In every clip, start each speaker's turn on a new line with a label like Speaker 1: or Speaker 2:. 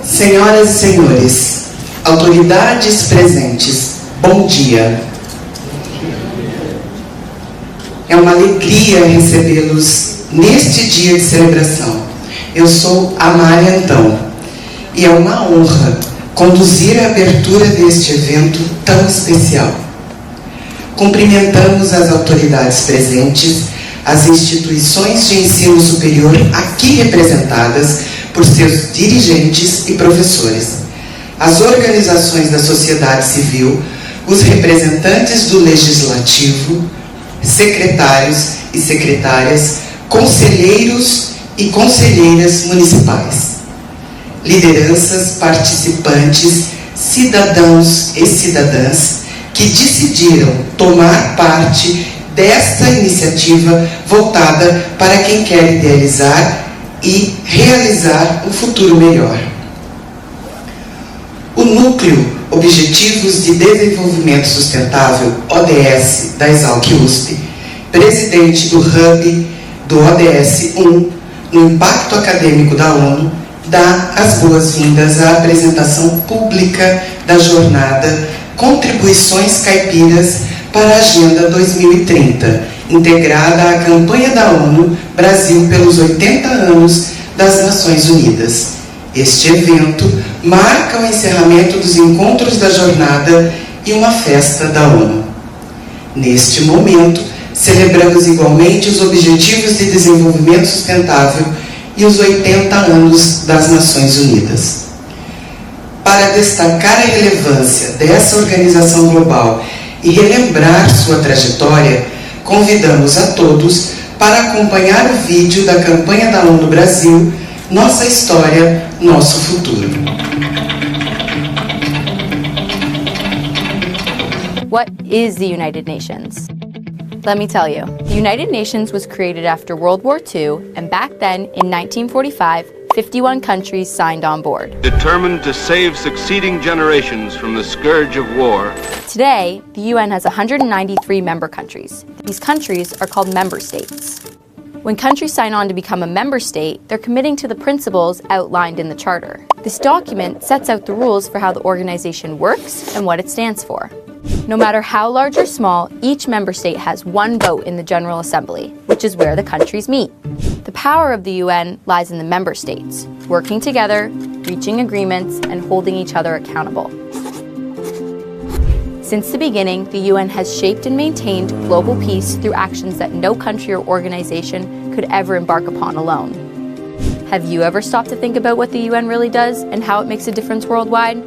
Speaker 1: Senhoras e senhores, autoridades presentes, bom dia. É uma alegria recebê-los neste dia de celebração. Eu sou Amália Antão e é uma honra conduzir a abertura deste evento tão especial. Cumprimentamos as autoridades presentes, as instituições de ensino superior aqui representadas por seus dirigentes e professores, as organizações da sociedade civil, os representantes do legislativo, secretários e secretárias, conselheiros e conselheiras municipais, lideranças, participantes, cidadãos e cidadãs que decidiram tomar parte desta iniciativa voltada para quem quer idealizar e realizar um futuro melhor. O Núcleo Objetivos de Desenvolvimento Sustentável, ODS, da Exalc-USP, presidente do Hub do ODS 1, no Impacto Acadêmico da ONU, dá as boas-vindas à apresentação pública da jornada Contribuições Caipiras para a Agenda 2030, integrada à campanha da ONU Brasil pelos 80 anos das Nações Unidas. Este evento marca o encerramento dos encontros da jornada e uma festa da ONU. Neste momento, celebramos igualmente os Objetivos de Desenvolvimento Sustentável e os 80 anos das Nações Unidas. Para destacar a relevância dessa organização global e relembrar sua trajetória, convidamos a todos para acompanhar o vídeo da campanha da ONU Brasil, Nossa História, Nosso Futuro.
Speaker 2: What is the United Nations? Let me tell you, the United Nations was created after World War II, and back then, in 1945, 51 countries signed on board.
Speaker 3: Determined to save succeeding generations from the scourge of war.
Speaker 2: Today, the UN has 193 member countries. These countries are called member states. When countries sign on to become a member state, they're committing to the principles outlined in the Charter. This document sets out the rules for how the organization works and what it stands for. No matter how large or small, each member state has one vote in the General Assembly, which is where the countries meet. The power of the UN lies in the member states, working together, reaching agreements, and holding each other accountable. Since the beginning, the UN has shaped and maintained global peace through actions that no country or organization could ever embark upon alone. Have you ever stopped to think about what the UN really does and how it makes a difference worldwide?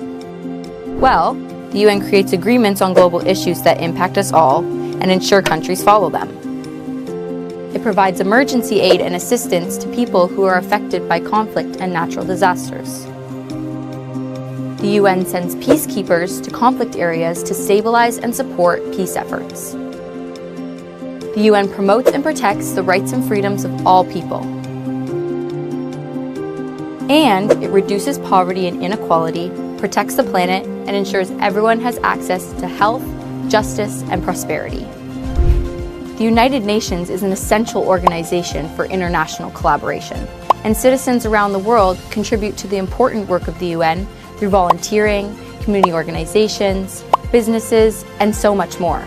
Speaker 2: Well, the UN creates agreements on global issues that impact us all and ensure countries follow them. It provides emergency aid and assistance to people who are affected by conflict and natural disasters. The UN sends peacekeepers to conflict areas to stabilize and support peace efforts. The UN promotes and protects the rights and freedoms of all people. And it reduces poverty and inequality, protects the planet, and ensures everyone has access to health, justice, and prosperity. The United Nations is an essential organization for international collaboration, and citizens around the world contribute to the important work of the UN through volunteering, community organizations, businesses, and so much more.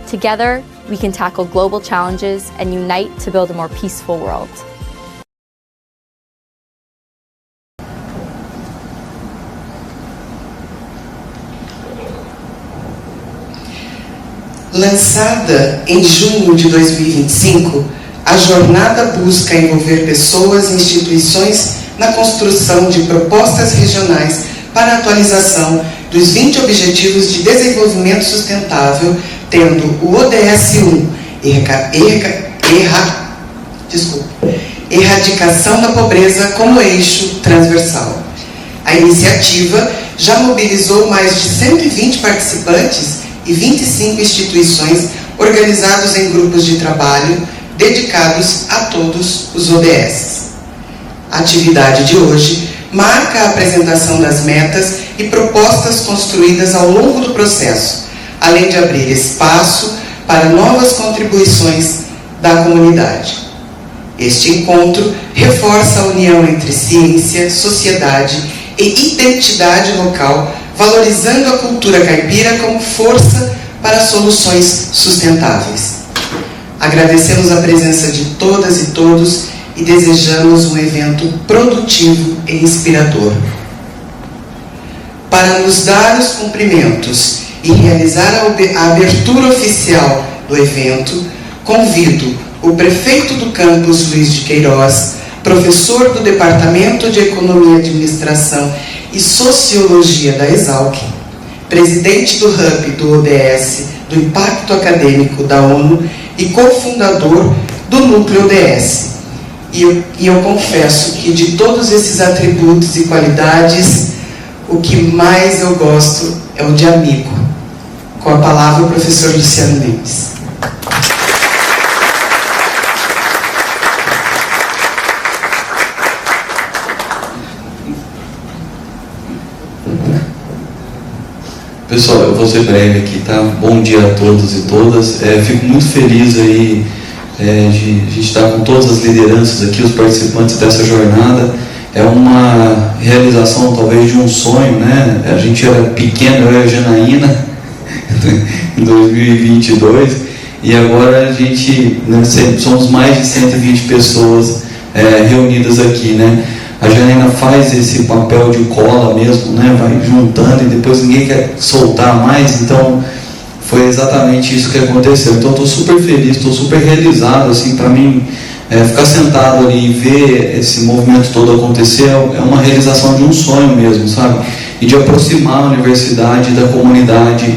Speaker 2: Together, we can tackle global challenges and unite to build a more peaceful world.
Speaker 1: Lançada em junho de 2025, a jornada busca envolver pessoas e instituições na construção de propostas regionais para a atualização dos 20 Objetivos de Desenvolvimento Sustentável, tendo o ODS 1, Erradicação da Pobreza, como eixo transversal. A iniciativa já mobilizou mais de 120 participantes e 25 instituições organizados em grupos de trabalho dedicados a todos os ODS. A atividade de hoje marca a apresentação das metas e propostas construídas ao longo do processo, além de abrir espaço para novas contribuições da comunidade. Este encontro reforça a união entre ciência, sociedade e identidade local, valorizando a cultura caipira como força para soluções sustentáveis. Agradecemos a presença de todas e todos e desejamos um evento produtivo e inspirador. Para nos dar os cumprimentos e realizar a abertura oficial do evento, convido o prefeito do campus, Luiz de Queiroz, professor do Departamento de Economia, Administração e Sociologia da Exalc, presidente do Hub do ODS, do Impacto Acadêmico da ONU e cofundador do Núcleo ODS. E eu confesso que de todos esses atributos e qualidades, o que mais eu gosto é o de amigo. Com a palavra, o professor Luciano Mendes.
Speaker 4: Pessoal, eu vou ser breve aqui, tá? Bom dia a todos e todas. Fico muito feliz aí de a gente estar com todas as lideranças aqui, os participantes dessa jornada. É uma realização talvez de um sonho, né? A gente era pequeno, eu e a Janaína, em 2022, e agora a gente, né, somos mais de 120 pessoas reunidas aqui, né? A Janaína faz esse papel de cola mesmo, né? Vai juntando e depois ninguém quer soltar mais, então foi exatamente isso que aconteceu. Então estou super feliz, estou super realizado, assim, para mim ficar sentado ali e ver esse movimento todo acontecer é uma realização de um sonho mesmo, sabe? E de aproximar a universidade da comunidade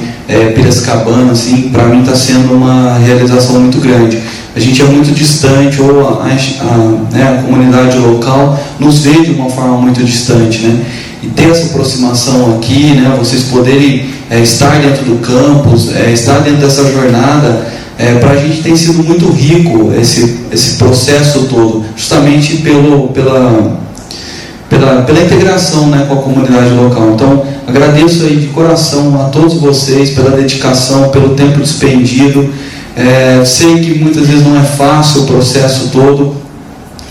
Speaker 4: piracicabana, assim, para mim está sendo uma realização muito grande. A gente é muito distante, ou a comunidade local nos vê de uma forma muito distante, né? E ter essa aproximação aqui, né? Vocês poderem estar dentro do campus, estar dentro dessa jornada, para a gente tem sido muito rico esse processo todo, justamente pela integração, né, com a comunidade local. Então, agradeço aí de coração a todos vocês pela dedicação, pelo tempo despendido. Sei que muitas vezes não é fácil o processo todo,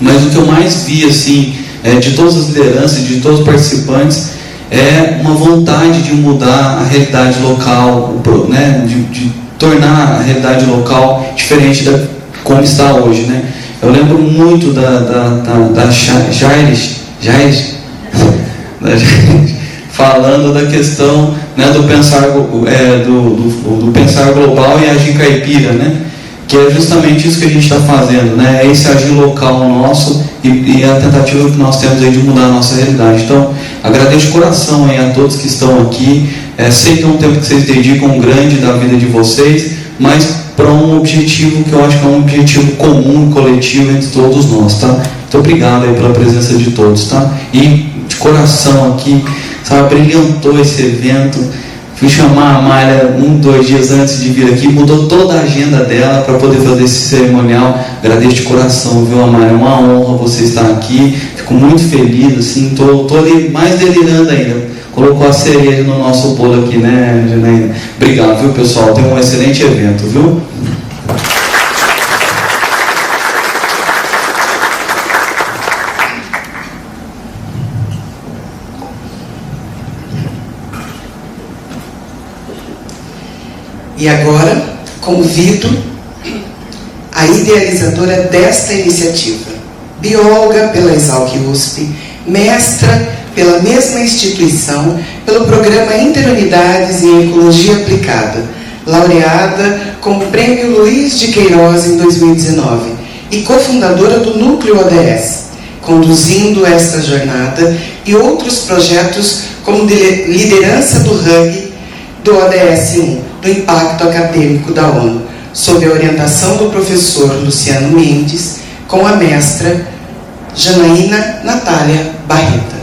Speaker 4: mas o que eu mais vi, assim, de todas as lideranças, de todos os participantes, é uma vontade de mudar a realidade local, né, de tornar a realidade local diferente da como está hoje, né? Eu lembro muito da Jaires falando da questão, né, do pensar global e agir caipira, né? Que é justamente isso que a gente está fazendo, né? É esse agir local nosso e a tentativa que nós temos aí de mudar a nossa realidade. Então, agradeço de coração aí a todos que estão aqui. Sei que é um tempo que vocês dedicam grande da vida de vocês, mas para um objetivo que eu acho que é um objetivo comum e coletivo entre todos nós, tá? Muito obrigado aí pela presença de todos, tá? E de coração aqui, sabe, brilhantou esse evento. Fui chamar a Mayra 2 dias antes de vir aqui, mudou toda a agenda dela para poder fazer esse cerimonial. Agradeço de coração, viu, Mayra? É uma honra você estar aqui. Fico muito feliz, assim, tô ali mais delirando ainda. Colocou a cereja no nosso bolo aqui, né, Janaína? Obrigado, viu, pessoal? Tem um excelente evento, viu?
Speaker 1: E agora, convido a idealizadora desta iniciativa, bióloga pela Exalc USP, mestra pela mesma instituição, pelo Programa Interunidades em Ecologia Aplicada, laureada com o Prêmio Luiz de Queiroz em 2019 e cofundadora do Núcleo ODS, conduzindo esta jornada e outros projetos como liderança do Hub do ODS 1, do Impacto Acadêmico da ONU, sob a orientação do professor Luciano Mendes, com a mestra Janaína Natália Barreta.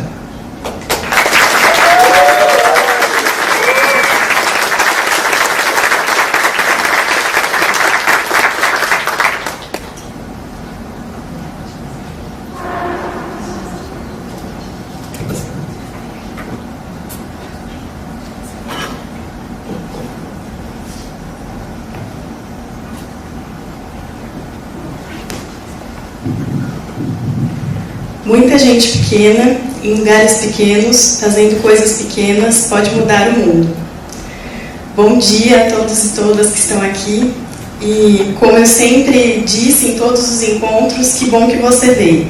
Speaker 5: Muita gente pequena, em lugares pequenos, fazendo coisas pequenas, pode mudar o mundo. Bom dia a todos e todas que estão aqui. E como eu sempre disse em todos os encontros, que bom que você veio.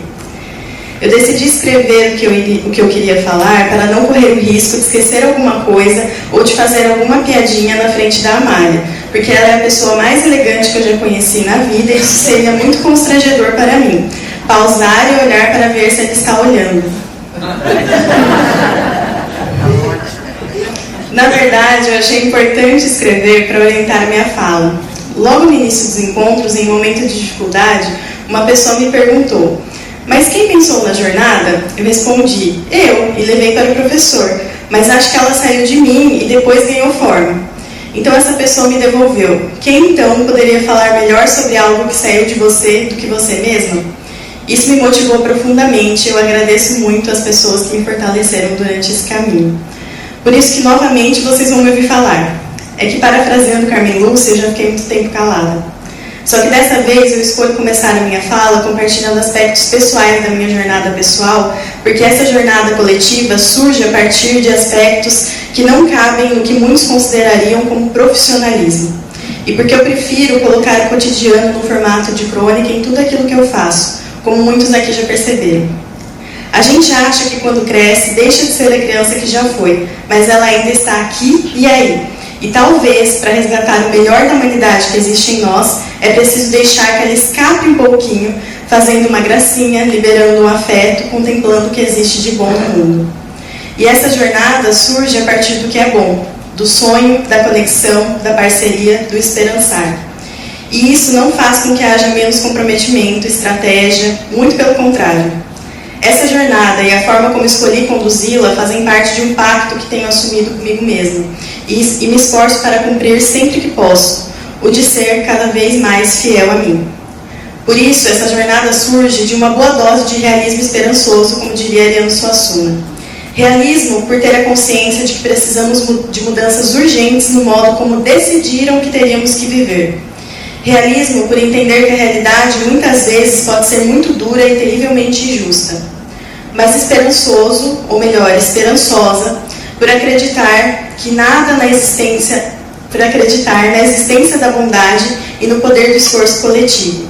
Speaker 5: Eu decidi escrever o que eu queria falar para não correr o risco de esquecer alguma coisa ou de fazer alguma piadinha na frente da Amália, porque ela é a pessoa mais elegante que eu já conheci na vida e isso seria muito constrangedor para mim. Pausar e olhar para ver se ele está olhando. Na verdade, eu achei importante escrever para orientar a minha fala. Logo no início dos encontros, em momento de dificuldade, uma pessoa me perguntou: mas quem pensou na jornada? Eu respondi: eu, e levei para o professor, mas acho que ela saiu de mim e depois ganhou forma. Então essa pessoa me devolveu: quem então poderia falar melhor sobre algo que saiu de você do que você mesma? Isso me motivou profundamente e eu agradeço muito às pessoas que me fortaleceram durante esse caminho. Por isso que novamente vocês vão me ouvir falar. É que, parafraseando Carmen Lúcia, eu já fiquei muito tempo calada. Só que dessa vez eu escolho começar a minha fala compartilhando aspectos pessoais da minha jornada pessoal, porque essa jornada coletiva surge a partir de aspectos que não cabem no que muitos considerariam como profissionalismo. E porque eu prefiro colocar o cotidiano no formato de crônica em tudo aquilo que eu faço, como muitos aqui já perceberam. A gente acha que quando cresce deixa de ser a criança que já foi, mas ela ainda está aqui e aí. E talvez, para resgatar o melhor da humanidade que existe em nós, é preciso deixar que ela escape um pouquinho, fazendo uma gracinha, liberando um afeto, contemplando o que existe de bom no mundo. E essa jornada surge a partir do que é bom, do sonho, da conexão, da parceria, do esperançar. E isso não faz com que haja menos comprometimento, estratégia, muito pelo contrário. Essa jornada e a forma como escolhi conduzi-la fazem parte de um pacto que tenho assumido comigo mesma e me esforço para cumprir sempre que posso, o de ser cada vez mais fiel a mim. Por isso, essa jornada surge de uma boa dose de realismo esperançoso, como diria Ariano Suassuna. Realismo por ter a consciência de que precisamos de mudanças urgentes no modo como decidiram que teríamos que viver. Realismo por entender que a realidade muitas vezes pode ser muito dura e terrivelmente injusta. Mas esperançoso, ou melhor, esperançosa, por acreditar que nada na existência, por acreditar na existência da bondade e no poder do esforço coletivo.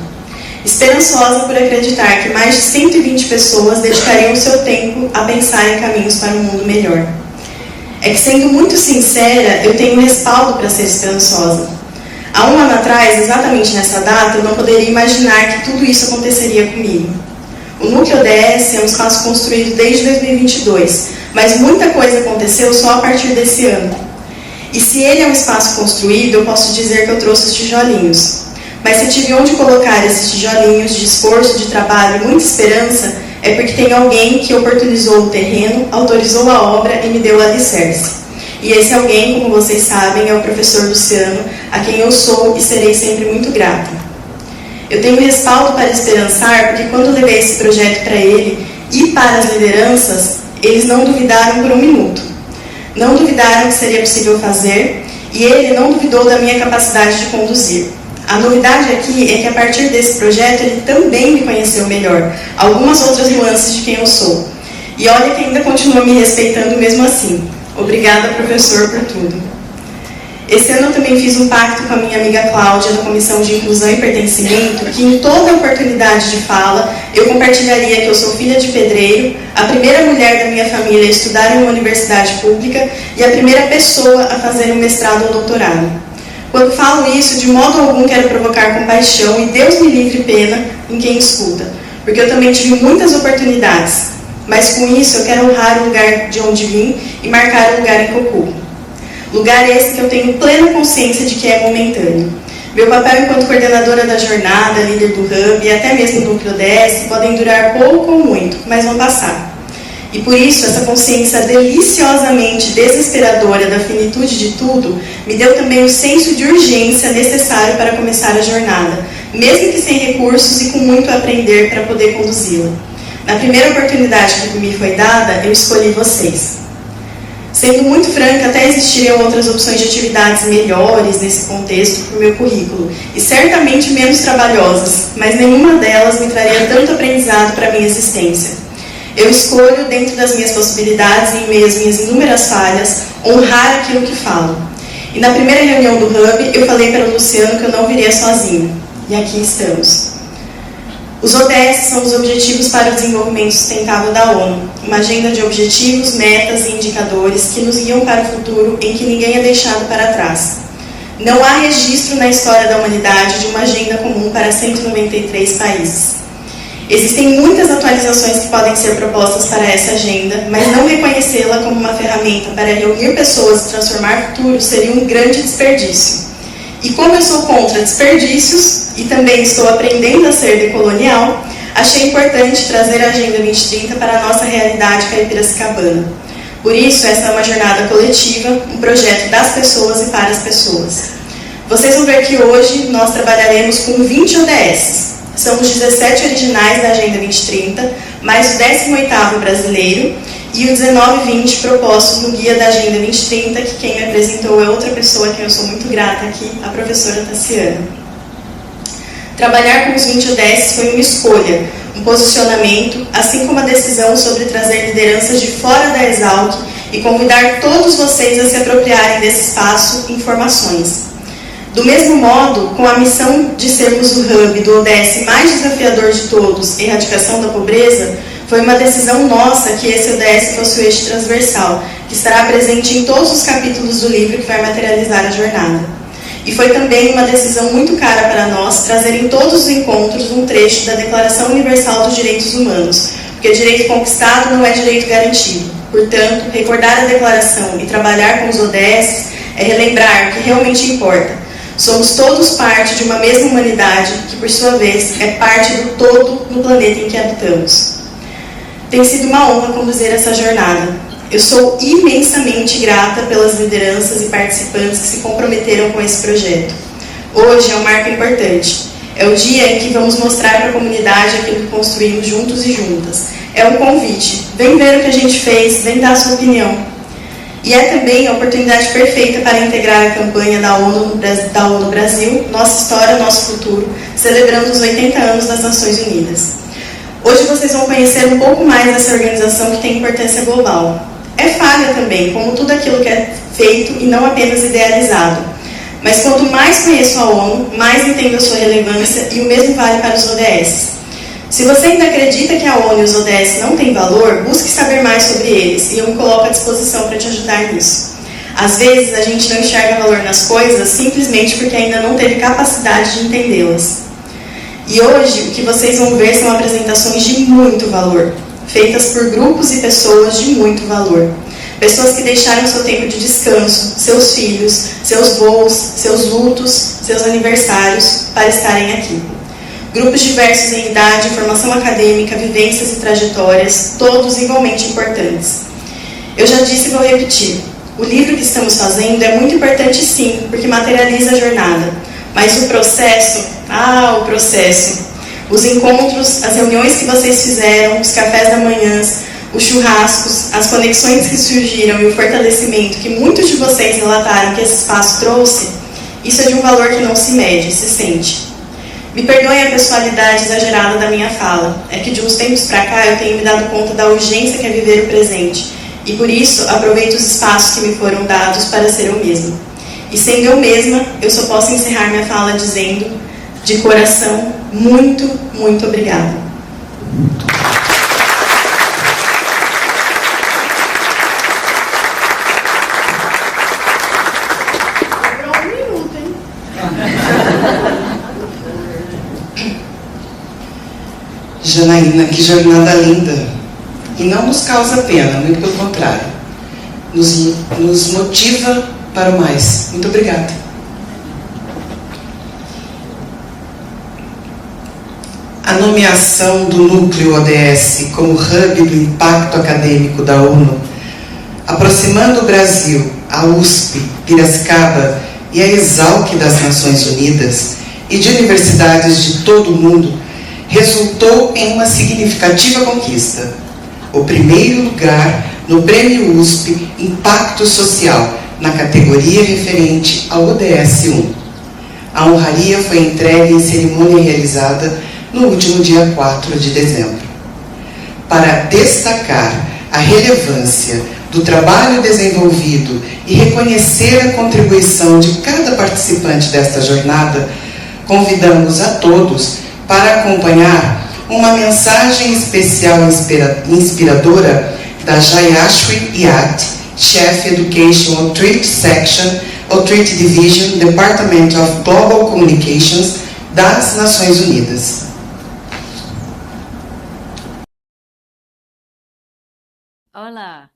Speaker 5: Esperançosa por acreditar que mais de 120 pessoas dedicariam o seu tempo a pensar em caminhos para um mundo melhor. É que, sendo muito sincera, eu tenho respaldo para ser esperançosa. Há um ano atrás, exatamente nessa data, eu não poderia imaginar que tudo isso aconteceria comigo. O Núcleo ODS é um espaço construído desde 2022, mas muita coisa aconteceu só a partir desse ano. E se ele é um espaço construído, eu posso dizer que eu trouxe os tijolinhos. Mas se tive onde colocar esses tijolinhos de esforço, de trabalho e muita esperança, é porque tem alguém que oportunizou o terreno, autorizou a obra e me deu o alicerce. E esse alguém, como vocês sabem, é o professor Luciano, a quem eu sou e serei sempre muito grata. Eu tenho respaldo para esperançar, porque quando levei esse projeto para ele e para as lideranças, eles não duvidaram por um minuto. Não duvidaram que seria possível fazer, e ele não duvidou da minha capacidade de conduzir. A novidade aqui é que a partir desse projeto ele também me conheceu melhor, algumas outras nuances de quem eu sou. E olha que ainda continua me respeitando mesmo assim. Obrigada, professor, por tudo. Esse ano eu também fiz um pacto com a minha amiga Cláudia, da Comissão de Inclusão e Pertencimento, que em toda oportunidade de fala, eu compartilharia que eu sou filha de pedreiro, a primeira mulher da minha família a estudar em uma universidade pública e a primeira pessoa a fazer um mestrado ou doutorado. Quando falo isso, de modo algum quero provocar compaixão e Deus me livre pena em quem escuta, porque eu também tive muitas oportunidades, mas com isso eu quero honrar o lugar de onde vim e marcar o lugar em que ocupo. Lugar esse que eu tenho plena consciência de que é momentâneo. Meu papel enquanto coordenadora da jornada, líder do Hub e até mesmo do Núcleo ODS podem durar pouco ou muito, mas vão passar. E por isso, essa consciência deliciosamente desesperadora da finitude de tudo me deu também o senso de urgência necessário para começar a jornada, mesmo que sem recursos e com muito a aprender para poder conduzi-la. Na primeira oportunidade que me foi dada, eu escolhi vocês. Sendo muito franca, até existiriam outras opções de atividades melhores nesse contexto para o meu currículo, e certamente menos trabalhosas, mas nenhuma delas me traria tanto aprendizado para a minha existência. Eu escolho, dentro das minhas possibilidades e em meio às minhas inúmeras falhas, honrar aquilo que falo. E na primeira reunião do Hub, eu falei para o Luciano que eu não viria sozinha. E aqui estamos. Os ODS são os Objetivos para o Desenvolvimento Sustentável da ONU, uma agenda de objetivos, metas e indicadores que nos guiam para o futuro em que ninguém é deixado para trás. Não há registro na história da humanidade de uma agenda comum para 193 países. Existem muitas atualizações que podem ser propostas para essa agenda, mas não reconhecê-la como uma ferramenta para reunir pessoas e transformar futuros seria um grande desperdício. E como eu sou contra desperdícios e também estou aprendendo a ser decolonial, achei importante trazer a Agenda 2030 para a nossa realidade caipiracicabana. Por isso, essa é uma jornada coletiva, um projeto das pessoas e para as pessoas. Vocês vão ver que hoje nós trabalharemos com 20 ODS. São os 17 originais da Agenda 2030, mais o 18º brasileiro e o 19/20 propostos no Guia da Agenda 2030, que quem me apresentou é outra pessoa a quem eu sou muito grata aqui, a professora Tassiana. Trabalhar com os 20 ODS foi uma escolha, um posicionamento, assim como a decisão sobre trazer lideranças de fora da Exalc e convidar todos vocês a se apropriarem desse espaço e informações. Do mesmo modo, com a missão de sermos o hub do ODS mais desafiador de todos, erradicação da pobreza, foi uma decisão nossa que esse ODS fosse o eixo transversal, que estará presente em todos os capítulos do livro que vai materializar a jornada. E foi também uma decisão muito cara para nós trazer em todos os encontros um trecho da Declaração Universal dos Direitos Humanos, porque direito conquistado não é direito garantido. Portanto, recordar a declaração e trabalhar com os ODS é relembrar o que realmente importa. Somos todos parte de uma mesma humanidade que, por sua vez, é parte do todo no planeta em que habitamos. Tem sido uma honra conduzir essa jornada. Eu sou imensamente grata pelas lideranças e participantes que se comprometeram com esse projeto. Hoje é um marco importante. É o dia em que vamos mostrar para a comunidade aquilo que construímos juntos e juntas. É um convite. Vem ver o que a gente fez, vem dar a sua opinião. E é também a oportunidade perfeita para integrar a campanha da ONU Brasil, Nossa História, Nosso Futuro, celebrando os 80 anos das Nações Unidas. Hoje vocês vão conhecer um pouco mais dessa organização que tem importância global. É falha também, como tudo aquilo que é feito e não apenas idealizado. Mas quanto mais conheço a ONU, mais entendo a sua relevância e o mesmo vale para os ODS. Se você ainda acredita que a ONU e os ODS não têm valor, busque saber mais sobre eles e eu me coloco à disposição para te ajudar nisso. Às vezes a gente não enxerga valor nas coisas simplesmente porque ainda não teve capacidade de entendê-las. E hoje o que vocês vão ver são apresentações de muito valor, feitas por grupos e pessoas de muito valor. Pessoas que deixaram seu tempo de descanso, seus filhos, seus voos, seus lutos, seus aniversários para estarem aqui. Grupos diversos em idade, formação acadêmica, vivências e trajetórias, todos igualmente importantes. Eu já disse e vou repetir, o livro que estamos fazendo é muito importante sim, porque materializa a jornada. Mas o processo, o processo, os encontros, as reuniões que vocês fizeram, os cafés da manhã, os churrascos, as conexões que surgiram e o fortalecimento que muitos de vocês relataram que esse espaço trouxe, isso é de um valor que não se mede, se sente. Me perdoem a pessoalidade exagerada da minha fala, é que de uns tempos para cá eu tenho me dado conta da urgência que é viver o presente, e por isso aproveito os espaços que me foram dados para ser eu mesma. E sendo eu mesma, eu só posso encerrar minha fala dizendo, de coração, muito, muito obrigada.
Speaker 1: Janaína, que jornada linda. E não nos causa pena, muito pelo contrário. Nos motiva para o mais. Muito obrigada. A nomeação do Núcleo ODS como hub do impacto acadêmico da ONU, aproximando o Brasil, a USP, Piracicaba e a Exalc das Nações Unidas e de universidades de todo o mundo, resultou em uma significativa conquista. O primeiro lugar no Prêmio USP Impacto Social, na categoria referente ao ODS 1. A honraria foi entregue em cerimônia realizada no último dia 4 de dezembro. para destacar a relevância do trabalho desenvolvido e reconhecer a contribuição de cada participante desta jornada, convidamos a todos para acompanhar uma mensagem especial inspiradora da Jayashri Yat, Chef Education Outreach Section, Outreach Division, Department of Global Communications das Nações Unidas.
Speaker 6: Hola,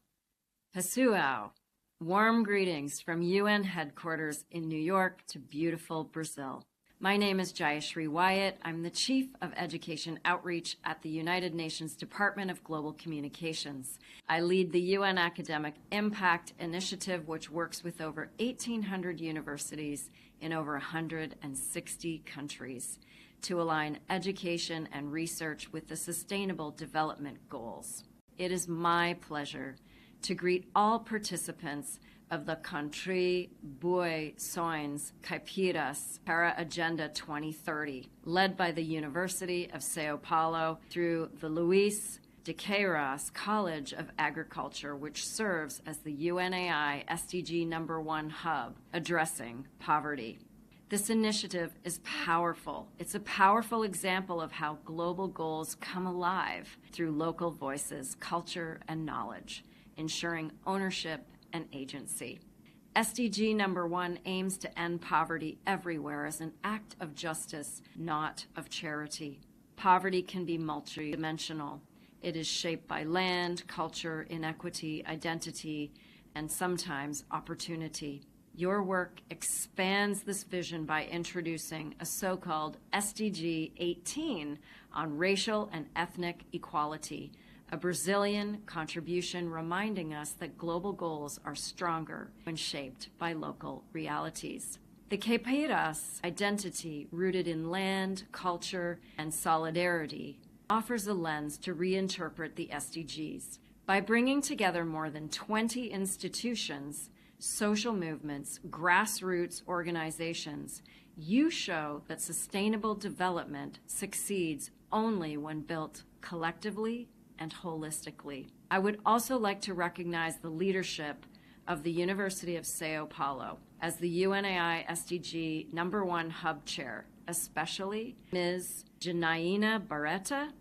Speaker 6: Pessoal. Warm greetings from UN headquarters in New York to beautiful Brazil. My name is Jayashri Wyatt. I'm the Chief of Education Outreach at the United Nations Department of Global Communications. I lead the UN Academic Impact Initiative, which works with over 1,800 universities in over 160 countries to align education and research with the Sustainable Development Goals. It is my pleasure to greet all participants of the Contribuições Caipiras para Agenda 2030, led by the University of Sao Paulo through the Luiz de Queiroz College of Agriculture, which serves as the UNAI SDG #1 hub addressing poverty. This initiative is powerful. It's a powerful example of how global goals come alive through local voices, culture, and knowledge, ensuring ownership and agency. SDG #1 aims to end poverty everywhere as an act of justice, not of charity. Poverty can be multidimensional. It is shaped by land, culture, inequity, identity, and sometimes opportunity. Your work expands this vision by introducing a so-called SDG 18 on racial and ethnic equality, a Brazilian contribution reminding us that global goals are stronger when shaped by local realities. The Caipiras identity, rooted in land, culture, and solidarity, offers a lens to reinterpret the SDGs. By bringing together more than 20 institutions, social movements, grassroots organizations, you show that sustainable development succeeds only when built collectively and holistically. I would also like to recognize the leadership of the University of Sao Paulo as the UNAI SDG #1 Hub Chair, especially Ms. Janaína Barreta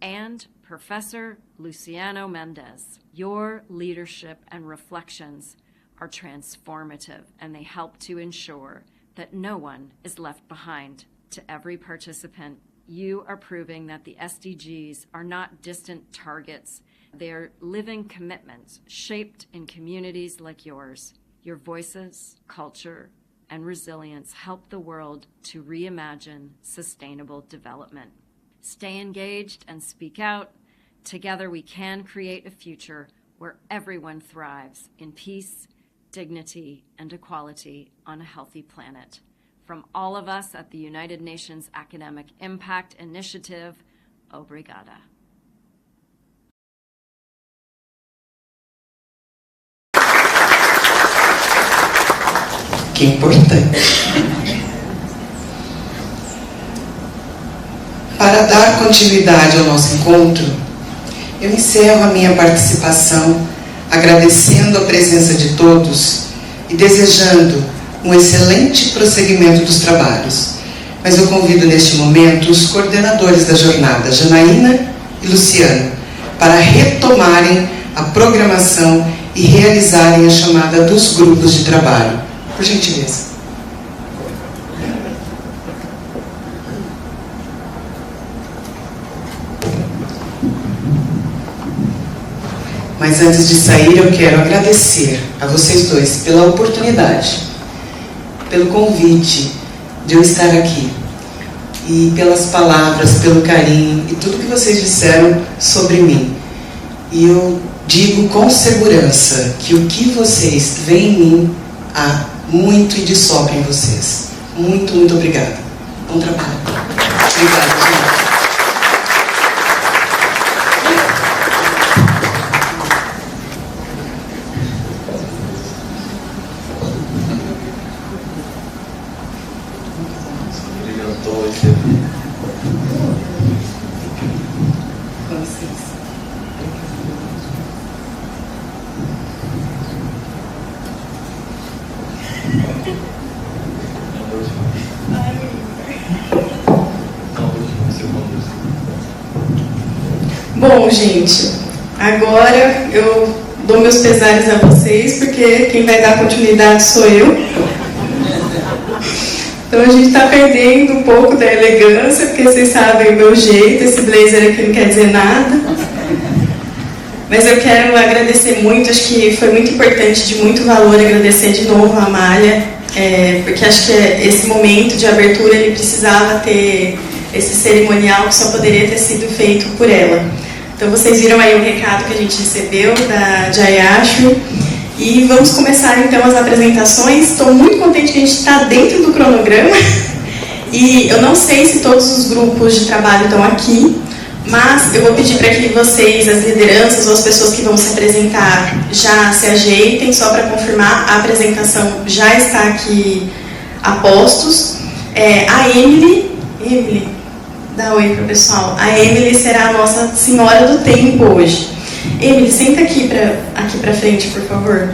Speaker 6: and Professor Luciano Mendes. Your leadership and reflections are transformative, and they help to ensure that no one is left behind. To every participant, you are proving that the SDGs are not distant targets. They are living commitments shaped in communities like yours. Your voices, culture, and resilience help the world to reimagine sustainable development. Stay engaged and speak out. Together we can create a future where everyone thrives in peace, dignity, and equality on a healthy planet. From all of us at the United Nations Academic Impact Initiative, obrigada.
Speaker 1: Que importante. Para dar continuidade ao nosso encontro, eu encerro a minha participação agradecendo a presença de todos e desejando um excelente prosseguimento dos trabalhos. Mas eu convido neste momento os coordenadores da jornada, Janaína e Luciano, para retomarem a programação e realizarem a chamada dos grupos de trabalho. Por gentileza. Mas antes de sair, eu quero agradecer a vocês dois pela oportunidade, pelo convite de eu estar aqui e pelas palavras, pelo carinho e tudo que vocês disseram sobre mim. E eu digo com segurança que o que vocês veem em mim há muito e de sobra em vocês. Muito, muito obrigada. Bom trabalho. Obrigada, gente. Com licença.
Speaker 5: Bom, gente, agora eu dou meus pesares a vocês, porque quem vai dar continuidade sou eu. Então a gente está perdendo um pouco da elegância, porque vocês sabem o meu jeito, esse blazer aqui não quer dizer nada. Mas eu quero agradecer muito, acho que foi muito importante, de muito valor, agradecer de novo a Amália, porque acho que esse momento de abertura ele precisava ter esse cerimonial que só poderia ter sido feito por ela. Então vocês viram aí o recado que a gente recebeu da Jayashu. E vamos começar então as apresentações. Estou muito contente que a gente está dentro do cronograma. E eu não sei se todos os grupos de trabalho estão aqui, mas eu vou pedir para que vocês, as lideranças ou as pessoas que vão se apresentar, já se ajeitem, só para confirmar, a apresentação já está aqui a postos. A Emily, dá oi para o pessoal. A Emily será a nossa senhora do tempo hoje. Emily, senta aqui para frente, por favor.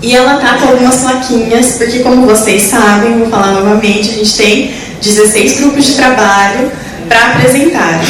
Speaker 5: E ela tá com algumas plaquinhas, porque como vocês sabem, vou falar novamente, a gente tem 16 grupos de trabalho para apresentar.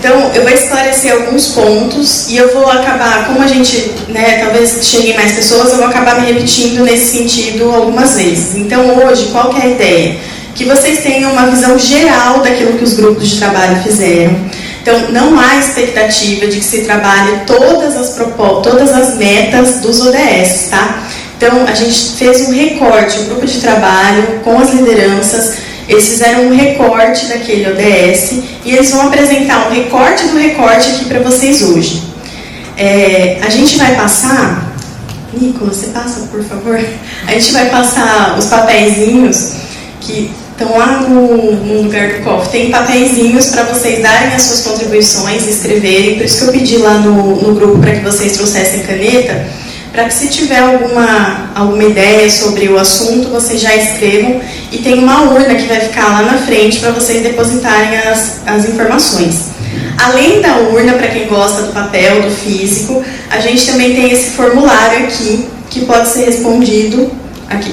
Speaker 5: Então, eu vou esclarecer alguns pontos e eu vou acabar, como a gente, talvez cheguem mais pessoas, eu vou acabar me repetindo nesse sentido algumas vezes. Então, hoje, qual que é a ideia? Que vocês tenham uma visão geral daquilo que os grupos de trabalho fizeram. Então, não há expectativa de que se trabalhe todas as metas dos ODS, tá? Então, a gente fez um recorte, o grupo de trabalho com as lideranças, eles fizeram um recorte daquele ODS e eles vão apresentar um recorte do recorte aqui para vocês hoje. A gente vai passar... Nicolas, você passa, por favor? A gente vai passar os papeizinhos que... Então, lá no lugar do cofre, tem papeizinhos para vocês darem as suas contribuições, escreverem. Por isso que eu pedi lá no grupo para que vocês trouxessem caneta, para que se tiver alguma ideia sobre o assunto, vocês já escrevam. E tem uma urna que vai ficar lá na frente para vocês depositarem as informações. Além da urna, para quem gosta do papel, do físico, a gente também tem esse formulário aqui, que pode ser respondido aqui.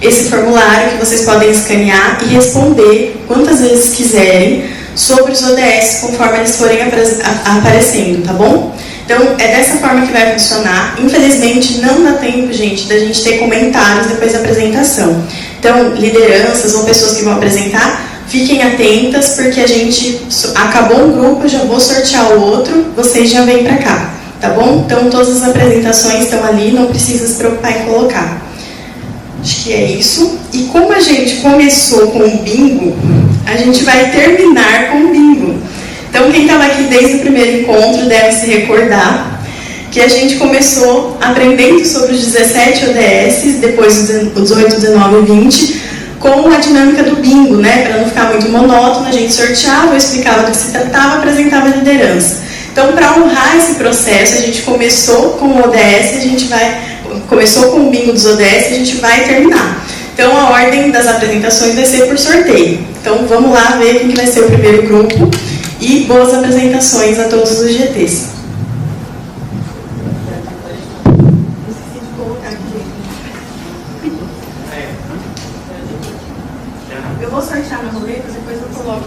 Speaker 5: Esse formulário que vocês podem escanear e responder quantas vezes quiserem sobre os ODS conforme eles forem aparecendo, tá bom? Então, é dessa forma que vai funcionar. Infelizmente, não dá tempo, gente, da gente ter comentários depois da apresentação. Então, lideranças ou pessoas que vão apresentar, fiquem atentas, porque a gente acabou um grupo, eu já vou sortear o outro, vocês já vêm pra cá, tá bom? Então, todas as apresentações estão ali, não precisa se preocupar em colocar. Acho que é isso. E como a gente começou com o bingo, a gente vai terminar com o bingo. Então, quem estava aqui desde o primeiro encontro deve se recordar que a gente começou aprendendo sobre os 17 ODS, depois os 18, 19 e 20, com a dinâmica do bingo, para não ficar muito monótono, a gente sorteava, explicava do que se tratava, apresentava a liderança. Então, para honrar esse processo, a gente começou com o ODS, começou com o bingo dos ODS e a gente vai terminar. Então, a ordem das apresentações vai ser por sorteio. Então, vamos lá ver quem que vai ser o primeiro grupo. E boas apresentações a todos os GTs. Eu vou sortear na roleta, depois eu coloco.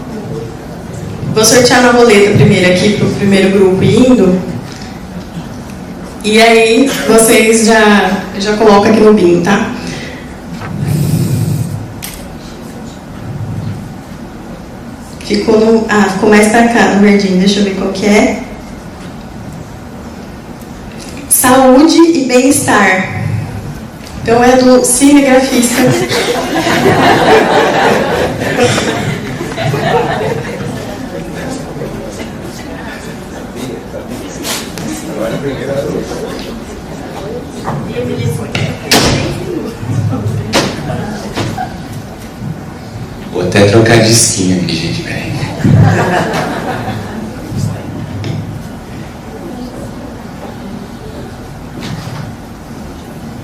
Speaker 5: Vou sortear na roleta primeiro aqui para o primeiro grupo indo. E aí, vocês já colocam aqui no bingo, tá? Ficou mais pra cá, no verdinho. Deixa eu ver qual que é. Saúde e bem-estar. Então, é do cinegrafista.
Speaker 7: Vou até trocar de skin aqui, gente. Peraí.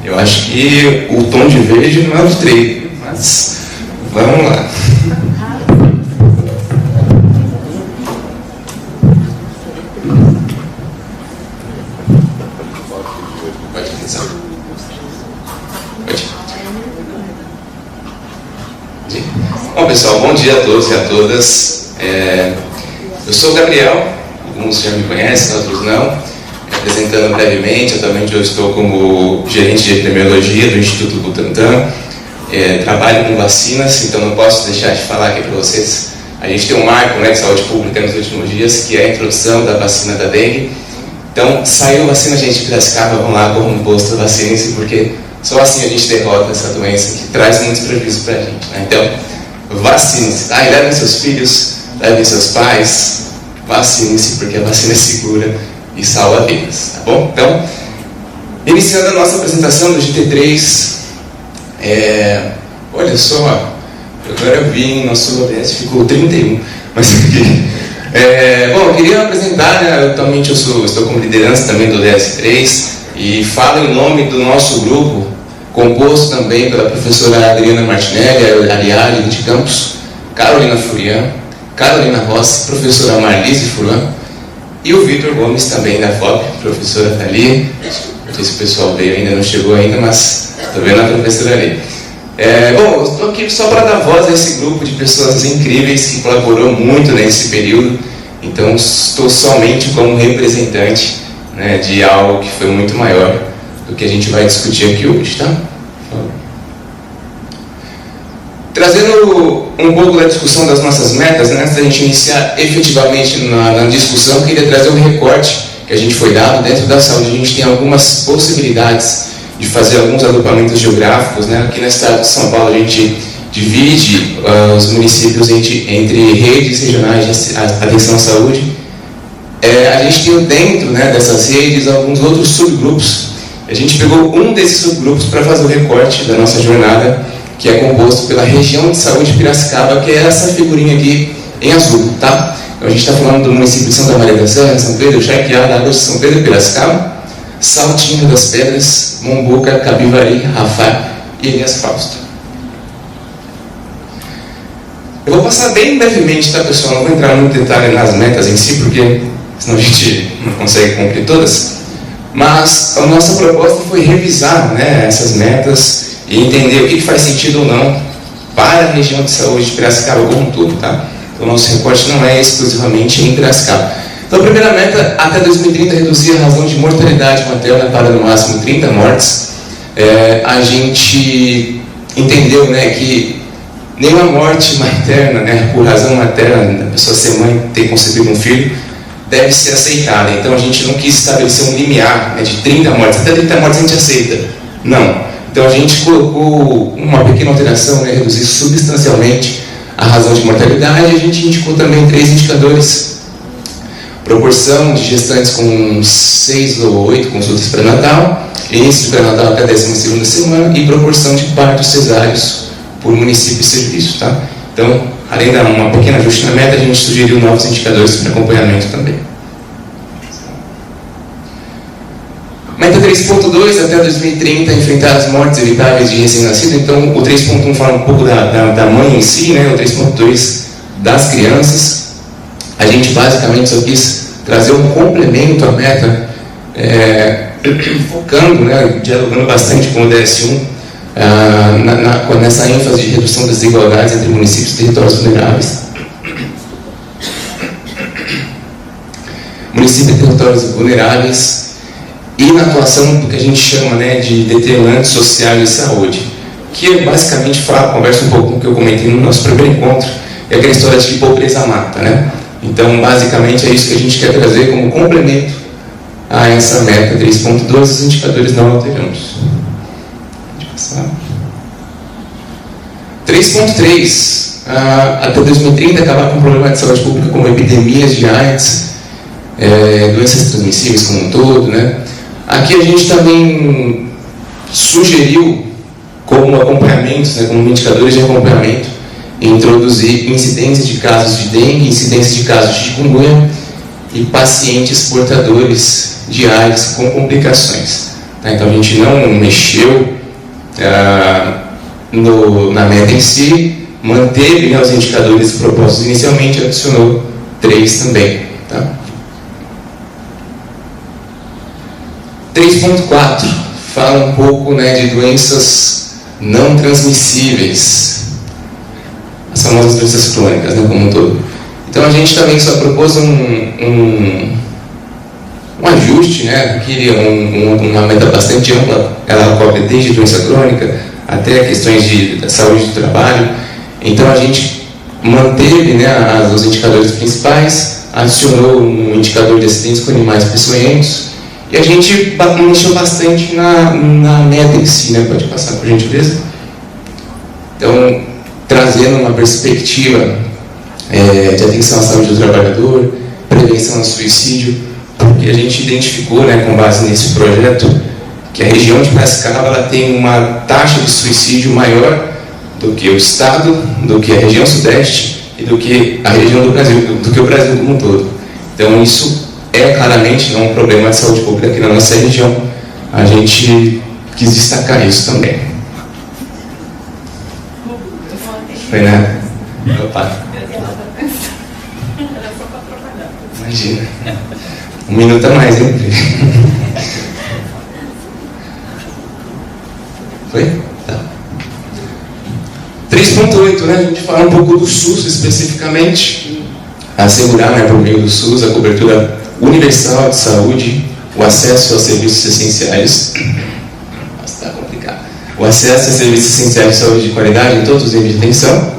Speaker 7: Eu acho que o tom de verde não é o trailer, mas vamos lá. Pode atenção. Pode. Bom, pessoal, bom dia a todos e a todas. Eu Eu sou o Gabriel, alguns já me conhecem, outros não. Me apresentando brevemente, atualmente eu estou como gerente de epidemiologia do Instituto Butantan. Trabalho com vacinas, então não posso deixar de falar aqui para vocês. A gente tem um marco, né, de saúde pública nos últimos dias, que é a introdução da vacina da dengue. Então, saiu vacina, gente, de Piracicaba, vamos lá, corram no posto, vacinem-se, porque só assim a gente derrota essa doença que traz muitos prejuízos para a gente, né? Então, vacinem-se, tá? E levem seus filhos, levem seus pais, vacinem-se, porque a vacina é segura e salva vidas, tá bom? Então, iniciando a nossa apresentação do GT3, olha só, agora eu vi, nosso ODS ficou 31, mas bom, eu queria apresentar, né, atualmente eu estou como liderança também do ODS3 e falo em nome do nosso grupo, composto também pela professora Adriana Martinelli, Ariadne de Campos, Carolina Furian, Carolina Rossi, professora Marlise Furlan e o Vitor Gomes também da FOP, professora tá ali. Não sei se o pessoal veio ainda, não chegou ainda, mas estou vendo a professora ali. Bom, eu estou aqui só para dar voz a esse grupo de pessoas incríveis que colaborou muito nesse período, então estou somente como representante, né, de algo que foi muito maior do que a gente vai discutir aqui hoje, tá? Trazendo um pouco da discussão das nossas metas, né, antes da gente iniciar efetivamente na discussão, eu queria trazer um recorte que a gente foi dado. Dentro da saúde a gente tem algumas possibilidades de fazer alguns agrupamentos geográficos, né? Aqui no estado de São Paulo a gente divide os municípios entre redes regionais de atenção à saúde. A gente tem dentro, né, dessas redes alguns outros subgrupos. A gente pegou um desses subgrupos para fazer o recorte da nossa jornada, que é composto pela região de saúde de Piracicaba, que é essa figurinha aqui em azul, tá? Então a gente está falando do município de Santa Maria da Serra, São Pedro, Charqueada, Águas de São Pedro e Piracicaba, Saltinho das Pedras, Momboca, Capivari, Rafá e Elias Fausto. Eu vou passar bem brevemente, tá, pessoal? Não vou entrar muito detalhe nas metas em si, porque senão a gente não consegue cumprir todas. Mas a nossa proposta foi revisar, né, essas metas e entender o que faz sentido ou não para a região de saúde de Piracicaba como um todo, tá? Então, o nosso recorte não é exclusivamente em Piracicaba. Então, a primeira meta, até 2030, reduzir a razão de mortalidade materna para no máximo 30 mortes. A gente entendeu, né, que nenhuma morte materna, né, por razão materna, da pessoa ser mãe, ter concebido um filho, deve ser aceitada. Então, a gente não quis estabelecer um limiar, né, de 30 mortes. Até 30 mortes a gente aceita. Não. Então, a gente colocou uma pequena alteração, né, reduzir substancialmente a razão de mortalidade. A gente indicou também 3 indicadores: proporção de gestantes com 6 ou 8 consultas pré-natal, início de pré-natal até a 12ª semana e proporção de partos cesáreos por município e serviço, tá? Então, além de uma pequena ajuste na meta, a gente sugeriu novos indicadores para acompanhamento também. Meta 3.2, até 2030, enfrentar as mortes evitáveis de recém-nascido. Então, o 3.1 fala um pouco da mãe em si, né? O 3.2 das crianças. A gente basicamente só quis trazer um complemento à meta, focando, né, dialogando bastante com o DS1, nessa ênfase de redução das desigualdades entre municípios e territórios vulneráveis. Municípios e territórios vulneráveis e na atuação do que a gente chama, né, de determinante social e saúde, que basicamente conversa um pouco com o que eu comentei no nosso primeiro encontro, é aquela história de pobreza mata, né? Então, basicamente, é isso que a gente quer trazer como complemento a essa meta 3.2, os indicadores não alteramos. Pode passar. 3.3, até 2030, acabar com o problema de saúde pública como epidemias de AIDS, doenças transmissíveis como um todo, né? Aqui a gente também sugeriu, como acompanhamentos, né, como indicadores de acompanhamento, introduzir incidências de casos de dengue, incidências de casos de chikungunya e pacientes portadores de AIDS com complicações. Tá? Então a gente não mexeu na meta em si, manteve, né, os indicadores propostos inicialmente e adicionou 3 também. Tá? 3.4 fala um pouco, né, de doenças não transmissíveis, as famosas doenças crônicas, né, como um todo. Então a gente também só propôs um ajuste, né? Queria uma meta bastante ampla, ela cobre desde doença crônica até questões de saúde do trabalho. Então a gente manteve, né, os indicadores principais, adicionou um indicador de acidentes com animais peçonhentos e a gente mexeu bastante na meta em si, né? Pode passar, por gentileza? Então, trazendo uma perspectiva de atenção à saúde do trabalhador, prevenção ao suicídio, porque a gente identificou, né, com base nesse projeto, que a região de Piracicaba ela tem uma taxa de suicídio maior do que o estado, do que a região sudeste e do que a região do Brasil, do que o Brasil como um todo. Então isso é claramente um problema de saúde pública aqui na nossa região. A gente quis destacar isso também. Foi nada? Opa. Imagina. 1 minuto a mais, hein? Foi? Tá. 3.8, né? A gente fala um pouco do SUS especificamente. Assegurar, né, por meio do SUS, a cobertura universal de saúde, o acesso aos serviços essenciais. Nossa, está complicado. O acesso a serviços essenciais de saúde de qualidade em todos os níveis de atenção.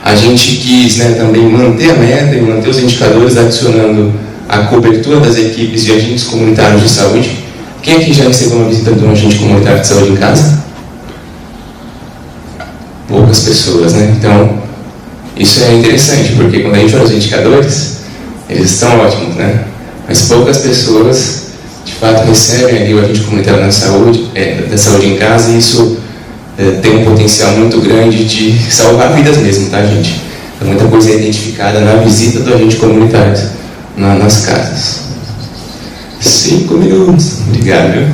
Speaker 7: A gente quis, né, também manter a meta e manter os indicadores, adicionando a cobertura das equipes de agentes comunitários de saúde. Quem aqui já recebeu uma visita de um agente comunitário de saúde em casa? Poucas pessoas, né? Então, isso é interessante, porque quando a gente olha os indicadores, eles estão ótimos, né? Mas poucas pessoas, de fato, recebem ali o agente comunitário da saúde em casa, e isso tem um potencial muito grande de salvar vidas mesmo, tá, gente? Então, muita coisa é identificada na visita do agente comunitário nas casas. 5 minutos. Obrigado, viu?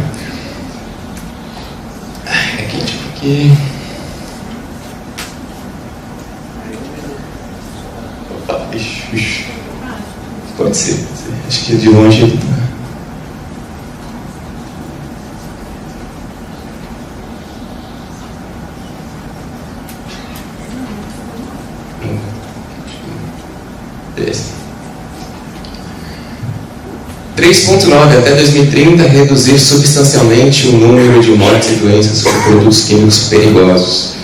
Speaker 7: É quente aqui. Opa, ixi. Pode ser. Acho que de longe. Beleza. 3.9, até 2030, reduzir substancialmente o número de mortes e doenças por produtos químicos perigosos.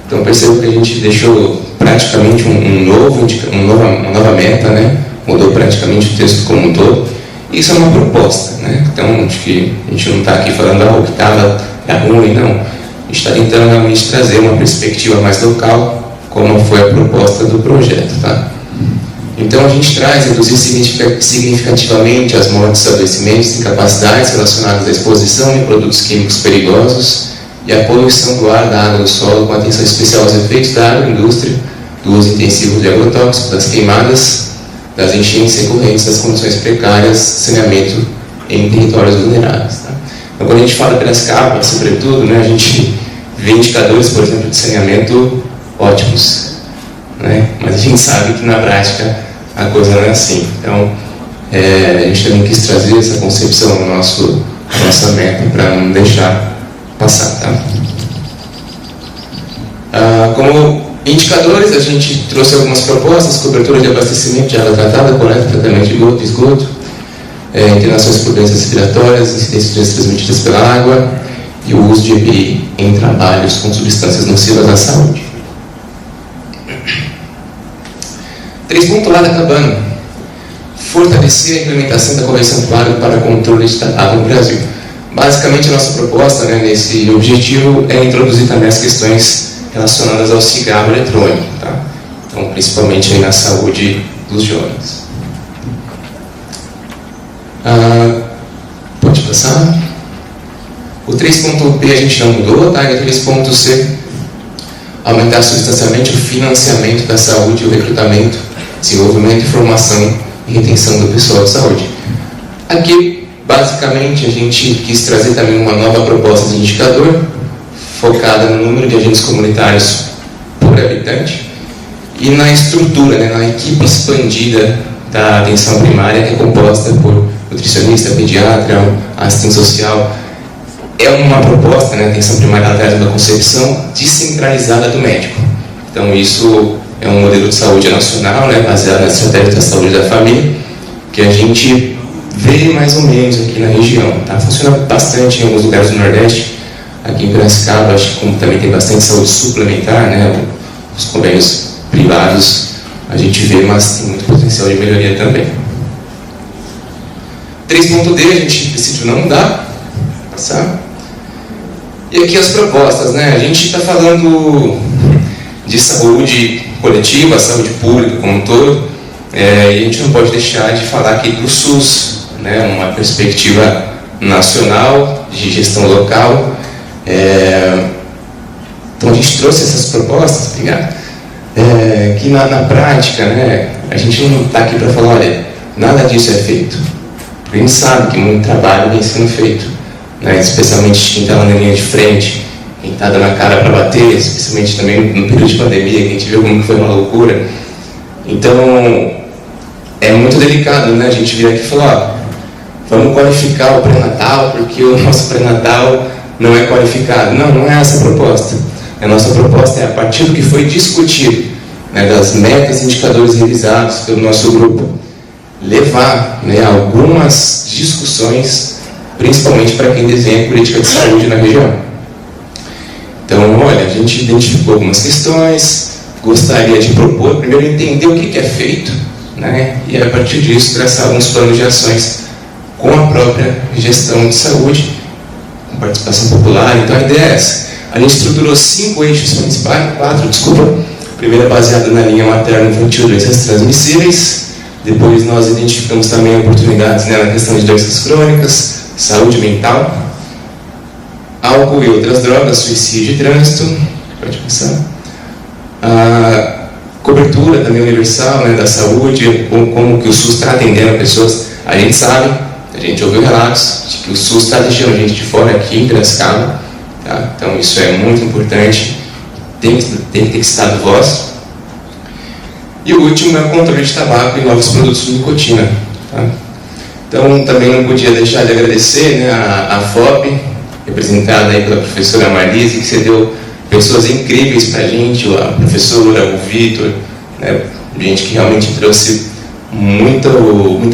Speaker 7: Então, percebo que a gente deixou praticamente uma nova meta, né? Mudou praticamente o texto como um todo. Isso é uma proposta, né? Então, acho que a gente não está aqui falando o que estava é ruim, não. A gente está tentando realmente trazer uma perspectiva mais local, como foi a proposta do projeto, tá? Então, a gente traz reduzir significativamente as mortes, adoecimentos e incapacidades relacionadas à exposição de produtos químicos perigosos e à poluição do ar, da água e do solo, com atenção especial aos efeitos da agroindústria, do uso intensivo de agrotóxicos, das queimadas, das enchentes recorrentes, das condições precárias, saneamento em territórios vulneráveis. Tá? Então, quando a gente fala Piracicaba, sobretudo, né, a gente vê indicadores, por exemplo, de saneamento ótimos, né? Mas a gente sabe que na prática a coisa não é assim. Então, a gente também quis trazer essa concepção no nossa meta para não deixar passar. Tá? Como indicadores, a gente trouxe algumas propostas: cobertura de abastecimento de água tratada, coleta e tratamento de esgoto, internações por doenças respiratórias, incidências de doenças transmitidas pela água e o uso de EPI em trabalhos com substâncias nocivas à saúde. 3. Lá da Cabana. Fortalecer a implementação da Convenção Quadro para Controle de Tabaco no Brasil. Basicamente, a nossa proposta, né, nesse objetivo é introduzir também as questões relacionadas ao cigarro eletrônico, tá? Então, principalmente aí na saúde dos jovens. Pode passar. O 3.P a gente não mudou, tá? E o 3.C, aumentar substancialmente o financiamento da saúde e o recrutamento, desenvolvimento, formação e retenção do pessoal de saúde. Aqui, basicamente, a gente quis trazer também uma nova proposta de indicador, focada no número de agentes comunitários por habitante e na estrutura, né, na equipe expandida da atenção primária, que é composta por nutricionista, pediatra, assistente social. É uma proposta, né, atenção primária através da concepção descentralizada do médico. Então, isso é um modelo de saúde nacional, né, baseado na estratégia da saúde da família, que a gente vê mais ou menos aqui na região. Tá? Funciona bastante em alguns lugares do Nordeste. Aqui em Piracicaba, acho que como também tem bastante saúde suplementar, né, os convênios privados, a gente vê, mas tem muito potencial de melhoria também. 3.D a gente decidiu não mudar, passar. E aqui as propostas, né? A gente está falando de saúde coletiva, saúde pública como um todo, e a gente não pode deixar de falar aqui do SUS, né? Uma perspectiva nacional, de gestão local. Então a gente trouxe essas propostas, obrigado, que na prática, né, a gente não está aqui para falar, olha, nada disso é feito. Porque a gente sabe que muito trabalho vem sendo feito, né, especialmente quem está na linha de frente, quem está dando a cara para bater, especialmente também no período de pandemia, que a gente viu como foi uma loucura. Então, é muito delicado, né, a gente vir aqui e falar, ó, vamos qualificar o pré-natal, porque o nosso pré-natal não é qualificado. Não, não é essa a proposta. A nossa proposta é, a partir do que foi discutido, né, das metas e indicadores revisados pelo nosso grupo, levar, né, algumas discussões, principalmente para quem desenha política de saúde na região. Então, olha, a gente identificou algumas questões, gostaria de propor, primeiro entender o que é feito, né, e a partir disso traçar alguns planos de ações com a própria gestão de saúde, com participação popular. Então a ideia é essa. A gente estruturou 5 eixos principais, 4, desculpa. Primeiro, baseado na linha materno-infantil, doenças transmissíveis. Depois nós identificamos também oportunidades, né, na questão de doenças crônicas, saúde mental, álcool e outras drogas, suicídio e trânsito. Pode passar. A cobertura também universal, né, da saúde, como que o SUS está atendendo pessoas. A gente sabe, a gente ouviu relatos de que o SUS está deixando gente de fora aqui em Piracicaba. Tá? Então isso é muito importante, tem que ter estado voz. E o último é o controle de tabaco e novos produtos de nicotina. Tá? Então também não podia deixar de agradecer, né, a FOP, representada aí pela professora Marlise, que cedeu pessoas incríveis para a gente, a professora, o Vitor, né, gente que realmente trouxe muita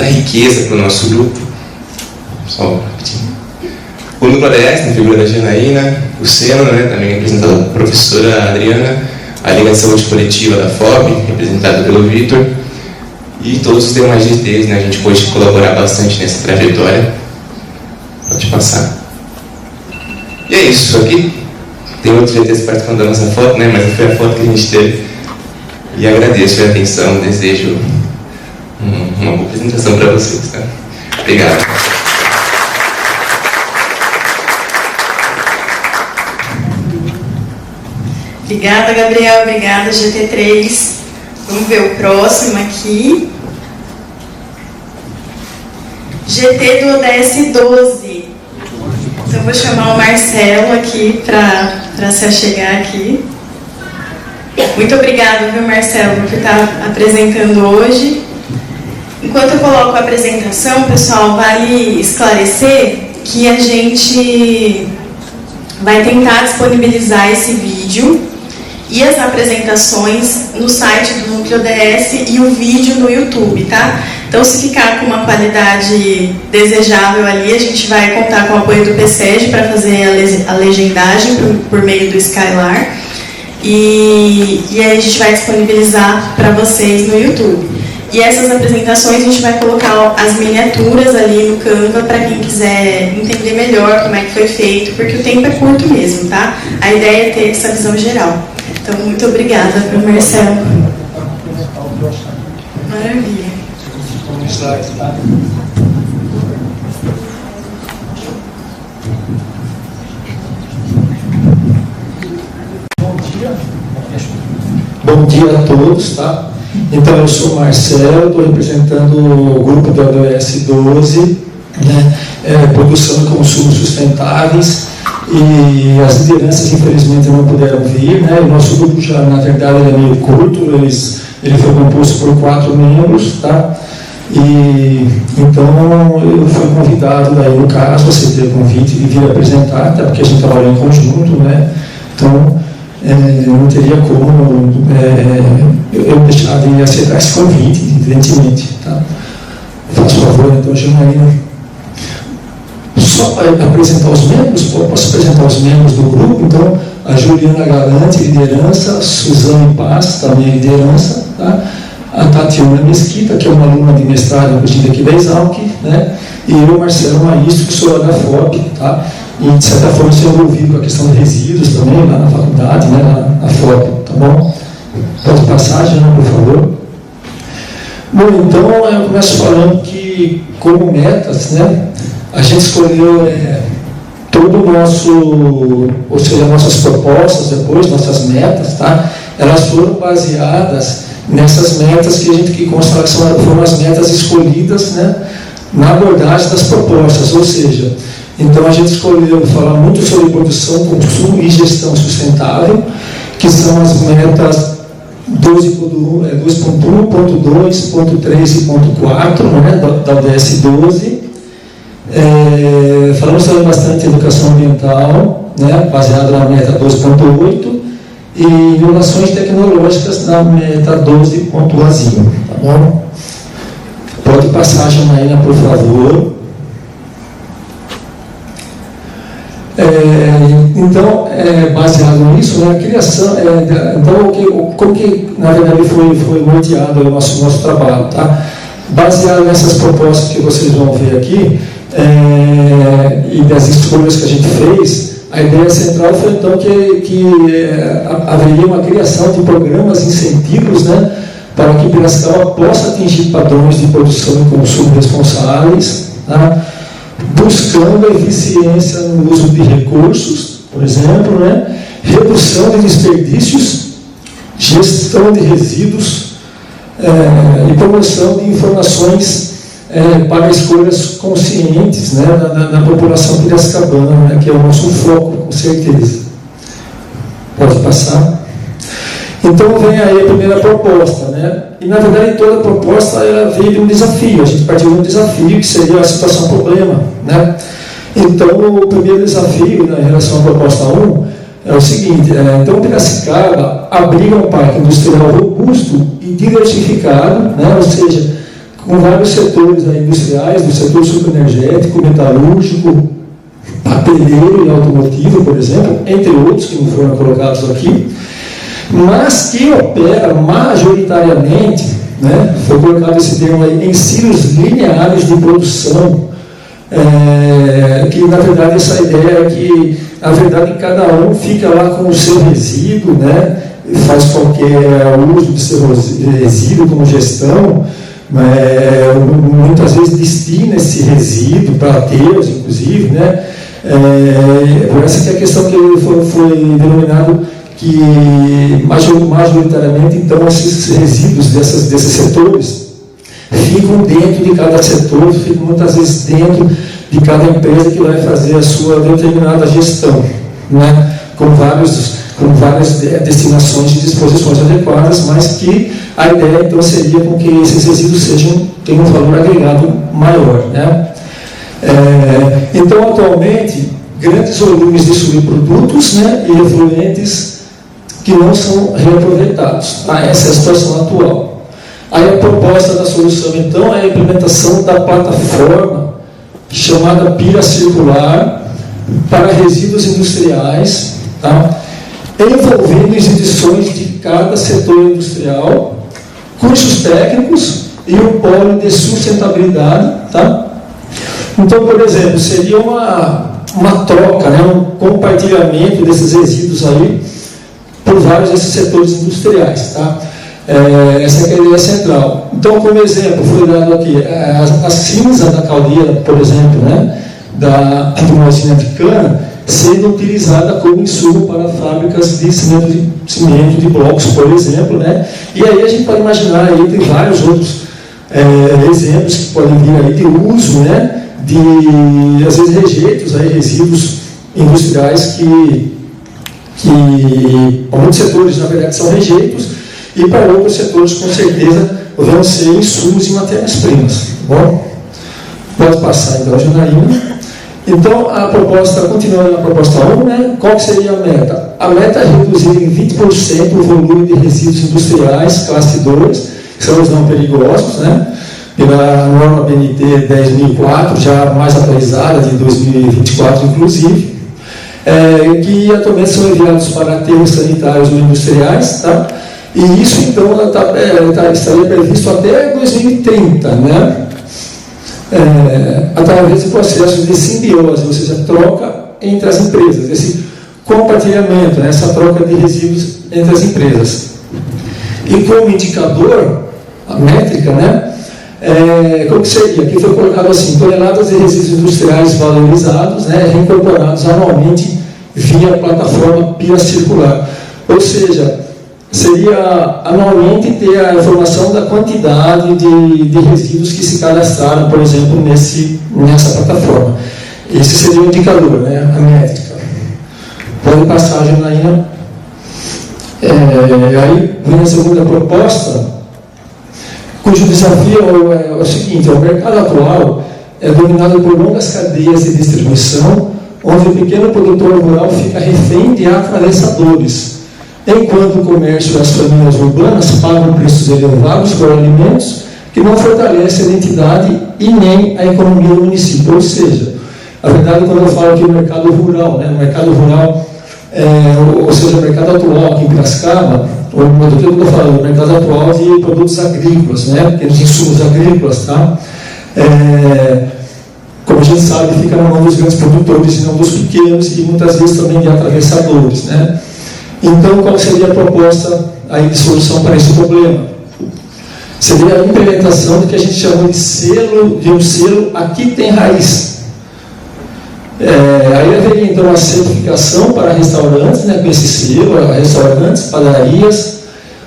Speaker 7: riqueza para o nosso grupo. Só um pouquinho. O Núcleo ADS, na figura da Janaína, o SENA, né, também representado pela professora Adriana, a Liga de Saúde Coletiva da FOB, representada pelo Vitor, e todos os demais GTs, né, a gente pôde colaborar bastante nessa trajetória. Pode passar. E é isso, aqui tem outros GTs participando da nossa foto, né, mas foi a foto que a gente teve. E agradeço a atenção, desejo uma boa apresentação para vocês. Tá? Obrigado.
Speaker 5: Obrigada, Gabriel. Obrigada, GT3. Vamos ver o próximo aqui. GT do ODS 12. Então, eu vou chamar o Marcelo aqui para se achegar aqui. Muito obrigada, viu, Marcelo, por estar apresentando hoje. Enquanto eu coloco a apresentação, pessoal, vale esclarecer que a gente vai tentar disponibilizar esse vídeo e as apresentações no site do Núcleo ODS e o vídeo no YouTube, tá? Então, se ficar com uma qualidade desejável ali, a gente vai contar com o apoio do PSEG para fazer a legendagem por meio do Skylar. E aí a gente vai disponibilizar para vocês no YouTube. E essas apresentações a gente vai colocar as miniaturas ali no Canva para quem quiser entender melhor como é que foi feito, porque o tempo é curto mesmo, tá? A ideia é ter essa visão geral. Então, muito obrigada para o Marcelo. Maravilha.
Speaker 8: Bom dia a todos, tá? Então, eu sou o Marcelo, estou representando o grupo do ODS 12, né? Produção e consumo sustentáveis, e as lideranças, infelizmente, não puderam vir, né? O nosso grupo já, na verdade, ele é meio curto, ele foi composto por 4 membros, tá? E então eu fui convidado, daí no caso, aceitei o convite de vir apresentar, até porque a gente trabalhou em conjunto, né? Então, não teria como eu deixar de aceitar esse convite, evidentemente. Tá? Faço favor, então, Janaína. Só para apresentar os membros, posso apresentar os membros do grupo. Então, a Juliana Galante, liderança, Suzane Paz, também liderança, tá? A Tatiana Mesquita, que é uma aluna de mestrado aqui da Exalc, né? E eu, Marcelo Maístro, que sou da FOP, tá? E, de certa forma, sou envolvido com a questão de resíduos também, lá na faculdade, né? Lá na FOP, tá bom? Pode passar, Jana, por favor. Bom, então, eu começo falando que, como metas, né? A gente escolheu todo o nosso, ou seja, nossas propostas depois, nossas metas, tá? Elas foram baseadas nessas metas que a gente constata que foram as metas escolhidas, né, na abordagem das propostas, ou seja, então a gente escolheu falar muito sobre produção, consumo e gestão sustentável, que são as metas 2.1, 2.2, 3 e 4, né, da ODS 12. Falamos também bastante de educação ambiental, né, baseado na meta 2.8, e inovações tecnológicas na meta 12.1, tá bom? Pode passar, Janaína, por favor. Então, baseado nisso, né, a criação, então, como que, na verdade, foi norteado o nosso trabalho, tá? Baseado nessas propostas que vocês vão ver aqui, e das escolhas que a gente fez, a ideia central foi então que haveria uma criação de programas, incentivos, né, para que Piracicaba possa atingir padrões de produção e consumo responsáveis, tá, buscando a eficiência no uso de recursos, por exemplo, né, redução de desperdícios, gestão de resíduos e promoção de informações para escolhas conscientes, né, da população piracicabana, né, que é o nosso foco, com certeza. Pode passar. Então vem aí a primeira proposta, né? E na verdade toda a proposta ela veio de um desafio. A gente partiu de um desafio que seria a situação problema, né? Então o primeiro desafio, né, em relação à proposta 1 é o seguinte: então Piracicaba abriga um parque industrial robusto e diversificado, né? Ou seja, com vários setores industriais, do setor superenergético, metalúrgico, papeleiro e automotivo, por exemplo, entre outros que não foram colocados aqui, mas que opera majoritariamente, né, foi colocado esse termo aí, em silos lineares de produção, que na verdade essa ideia é que, na verdade, cada um fica lá com o seu resíduo, né, faz qualquer uso de seu resíduo como gestão, muitas vezes destina esse resíduo para aterros, inclusive, né? Essa que é a questão que foi denominado que majoritariamente então esses resíduos desses setores ficam dentro de cada setor, ficam muitas vezes dentro de cada empresa que vai fazer a sua determinada gestão, né? com várias destinações e disposições adequadas, mas que a ideia então seria com que esses resíduos tenham um valor agregado maior, né? Então, atualmente, grandes volumes de subprodutos, né, e efluentes que não são reaproveitados. Essa é a situação atual. Aí a proposta da solução, então, é a implementação da plataforma chamada Pira Circular para resíduos industriais, tá? Envolvendo instituições de cada setor industrial, cursos técnicos e um polo de sustentabilidade, tá? Então, por exemplo, seria uma troca, né, um compartilhamento desses resíduos aí por vários desses setores industriais, tá? Essa é a ideia central. Então, como exemplo, foi dado aqui a cinza da caldeira, por exemplo, né, de uma usina de cana, sendo utilizada como insumo para fábricas de cimento de blocos, por exemplo, né? E aí a gente pode imaginar aí, tem vários outros exemplos que podem vir aí de uso, né, de, às vezes, rejeitos, aí, resíduos industriais que para muitos setores, na verdade, são rejeitos, e para outros setores, com certeza, vão ser insumos e matérias-primas. Bom, pode passar, então, Janaína. Então, a proposta, continuando na proposta 1, né, qual que seria a meta? A meta é reduzir em 20% o volume de resíduos industriais, classe 2, que são os não perigosos, né, pela norma BNT 10.004, já mais atualizada, de 2024 inclusive, que atualmente são enviados para aterros sanitários ou industriais, tá? E isso, então, estaria previsto até 2030, né? Através de processos de simbiose, ou seja, troca entre as empresas, esse compartilhamento, né, essa troca de resíduos entre as empresas. E como indicador, a métrica, né, como que seria? Aqui foi colocado assim: toneladas de resíduos industriais valorizados, né, reincorporados anualmente via plataforma Pia Circular. Ou seja, seria anualmente ter a informação da quantidade de resíduos que se cadastraram, por exemplo, nessa plataforma. Esse seria o indicador, né, a métrica. Pode passar, Janaína. Aí vem a segunda proposta, cujo desafio é o seguinte: o mercado atual é dominado por longas cadeias de distribuição, onde o pequeno produtor rural fica refém de atravessadores, enquanto o comércio e as famílias urbanas pagam preços elevados por alimentos que não fortalecem a identidade e nem a economia do município. Ou seja, a verdade, quando eu falo que o mercado rural, né, o mercado rural, ou seja, o mercado atual aqui em Piracicaba, do que eu estou falando, o mercado atual de produtos agrícolas, né, aqueles insumos agrícolas, tá? Como a gente sabe, fica na mão dos grandes produtores e não dos pequenos, e muitas vezes também de atravessadores, né? Então, qual seria a proposta aí de solução para esse problema? Seria a implementação do que a gente chama de um selo aqui tem raiz. Aí haveria então a certificação para restaurantes, né, com esse selo, restaurantes, padarias,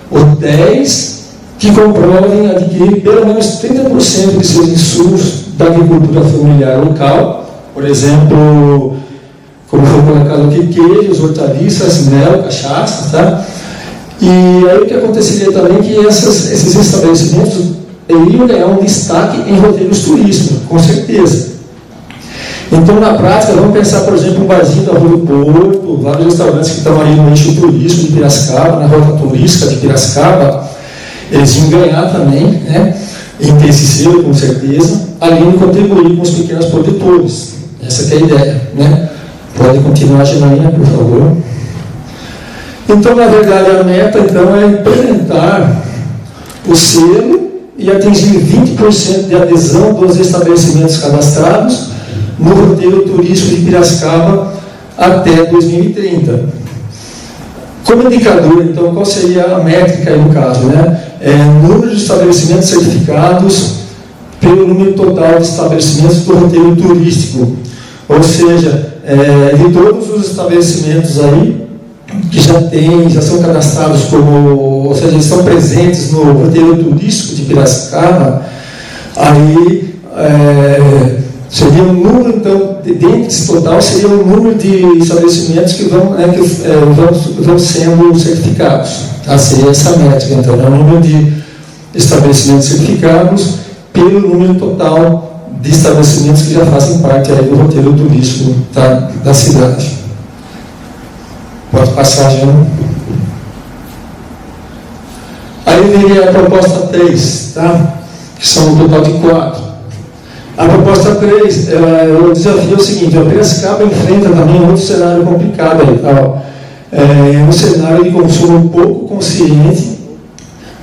Speaker 8: hotéis, que comprovem adquirir pelo menos 30% de seus insumos da agricultura familiar local, por exemplo, como foi colocado aqui, queijos, hortaliças, mel, cachaça, tá? E aí o que aconteceria também é que esses estabelecimentos iriam ganhar um destaque em roteiros turísticos, com certeza. Então, na prática, vamos pensar, por exemplo, um barzinho da Rua do Porto, vários restaurantes que estão ali no eixo turístico de Piracicaba, na rota turística de Piracicaba, eles iam ganhar também, né, em ter esse selo, com certeza, além de contribuir com os pequenos produtores. Essa que é a ideia, né? Pode continuar, Janaína, por favor. Então, na verdade, a meta então, é implementar o selo e atingir 20% de adesão dos estabelecimentos cadastrados no roteiro turístico de Piracicaba até 2030. Como indicador, então, qual seria a métrica aí no caso, né? Número de estabelecimentos certificados pelo número total de estabelecimentos do roteiro turístico. Ou seja, de todos os estabelecimentos aí que já são cadastrados como, ou seja, estão presentes no roteiro turístico de Piracicaba, aí seria o número, então, dentro desse total, seria o número de estabelecimentos que vão sendo certificados. Seria essa métrica, então, é o número de estabelecimentos certificados pelo número total de estabelecimentos que já fazem parte aí do roteiro turístico da cidade. Pode passar, já. Aí viria a proposta 3, tá? Que são um total de 4. A proposta 3, o desafio é o seguinte: a Piracicaba enfrenta também outro cenário complicado aí, tá? Um cenário de consumo pouco consciente,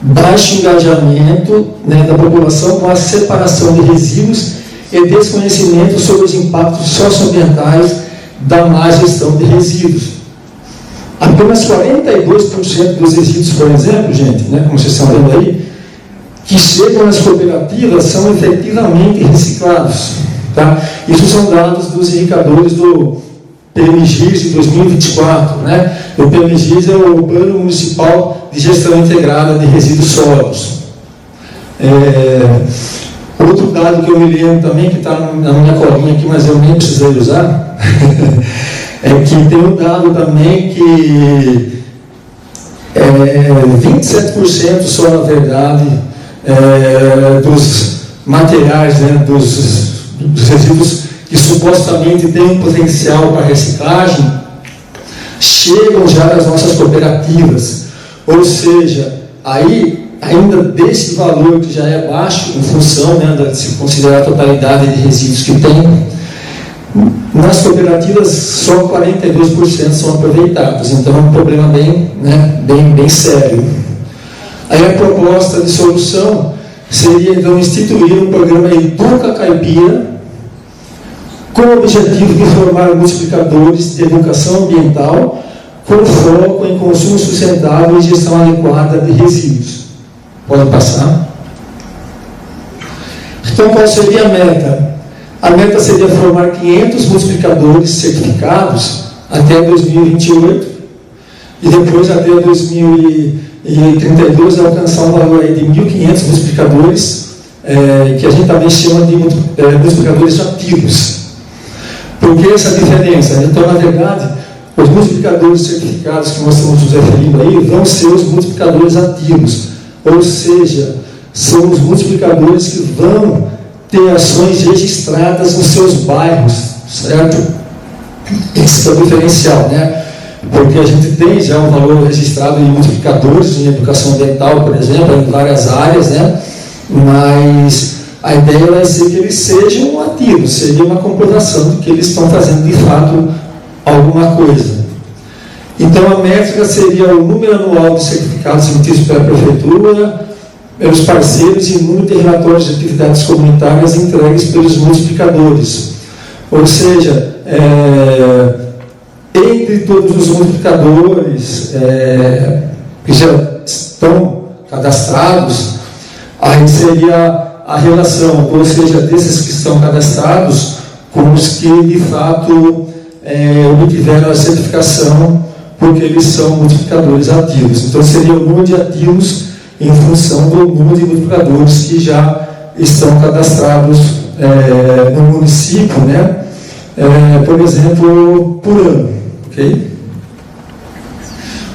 Speaker 8: baixo engajamento, né, da população com a separação de resíduos e desconhecimento sobre os impactos socioambientais da má gestão de resíduos. Apenas 42% dos resíduos, por exemplo, gente, né, como vocês estão vendo aí, que chegam nas cooperativas são efetivamente reciclados. Tá? Isso são dados dos indicadores do PMGIS de 2024. Né? O PMGIS é o Plano Municipal de Gestão Integrada de Resíduos Sólidos. Outro dado que eu me lembro também, que está na minha colinha aqui, mas eu nem precisei usar, é que tem um dado também que 27% só, na verdade, dos materiais, né, dos resíduos que supostamente têm um potencial para reciclagem, chegam já nas nossas cooperativas. Ou seja, aí, ainda desse valor que já é baixo, em função, né, de se considerar a totalidade de resíduos que tem, nas cooperativas só 42% são aproveitados. Então é um problema bem sério. Aí a proposta de solução seria então instituir um programa Educa Caipira, com o objetivo de formar multiplicadores de educação ambiental com foco em consumo sustentável e gestão adequada de resíduos. Pode passar. Então, qual seria a meta? A meta seria formar 500 multiplicadores certificados até 2028 e depois até 2032 alcançar um valor aí de 1.500 multiplicadores, que a gente também chama de multiplicadores ativos. Por que essa diferença? Então, na verdade, os multiplicadores certificados que nós estamos nos referindo aí vão ser os multiplicadores ativos, ou seja, são os multiplicadores que vão ter ações registradas nos seus bairros, certo? Esse é o diferencial, né? Porque a gente tem já um valor registrado em multiplicadores em educação ambiental, por exemplo, em várias áreas, né? Mas a ideia vai ser que eles sejam ativos, seria uma comprovação de que eles estão fazendo de fato alguma coisa. Então a métrica seria o número anual de certificados emitidos pela Prefeitura, pelos parceiros e o número de relatórios de atividades comunitárias entregues pelos multiplicadores. Ou seja, entre todos os multiplicadores que já estão cadastrados, aí seria a relação, ou seja, desses que estão cadastrados com os que de fato obtiveram a certificação, porque eles são multiplicadores ativos. Então seria o número de ativos em função do número de multiplicadores que já estão cadastrados no município, né? Por exemplo, por ano, ok?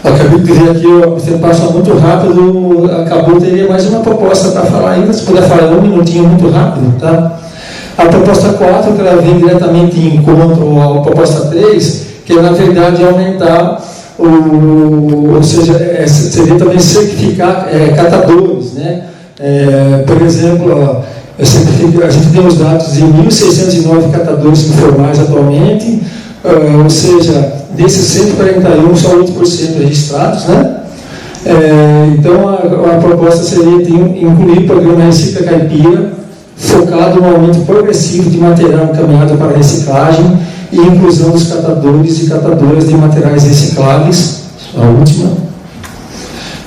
Speaker 8: Acabei de ver aqui, você passa muito rápido, acabou, teria mais uma proposta para falar ainda, se puder falar 1 minutinho muito rápido, tá? A proposta 4, que ela vem diretamente em encontro à proposta 3, que é na verdade aumentar, ou seja, seria também certificar catadores, né? Por exemplo, a gente tem os dados de 1.609 catadores informais atualmente, ou seja, desses 141, só 8% registrados, né? Então, a proposta seria incluir o programa Recicla Caipira, focado no aumento progressivo de material encaminhado para reciclagem e inclusão dos catadores e catadoras de materiais recicláveis. A última.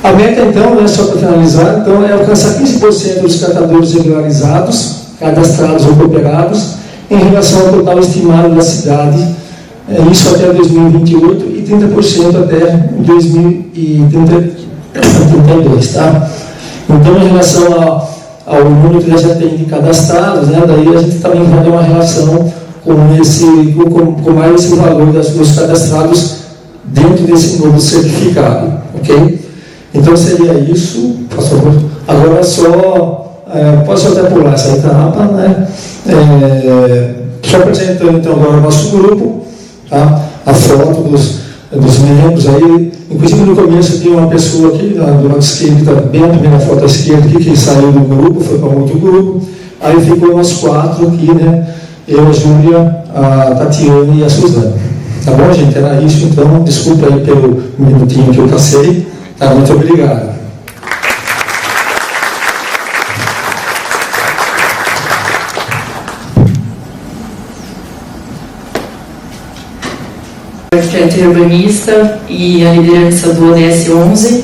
Speaker 8: A meta, então, né, só para finalizar, então, é alcançar 15% dos catadores regularizados, cadastrados ou cooperados, em relação ao total estimado da cidade, isso até 2028 e 30% até 2032, tá? Então, em relação ao número que já tem de cadastrados, né, daí a gente também vai ter uma relação com mais esse valor dos cadastrados dentro desse novo certificado, ok? Então seria isso, por favor. Agora só, posso até pular essa etapa, né? Só apresentando então agora o nosso grupo, tá? A foto dos membros aí, inclusive no começo tinha uma pessoa aqui do lado esquerdo, que está bem na primeira foto à esquerda aqui, que saiu do grupo, foi para outro grupo, aí ficou nós 4 aqui, né? Eu, a Júlia, a Tatiana e a Suzana. Tá bom, gente? Era isso, então, desculpa aí pelo minutinho que eu passei, tá? Muito obrigado.
Speaker 9: Arquiteto e urbanista e a liderança do ODS 11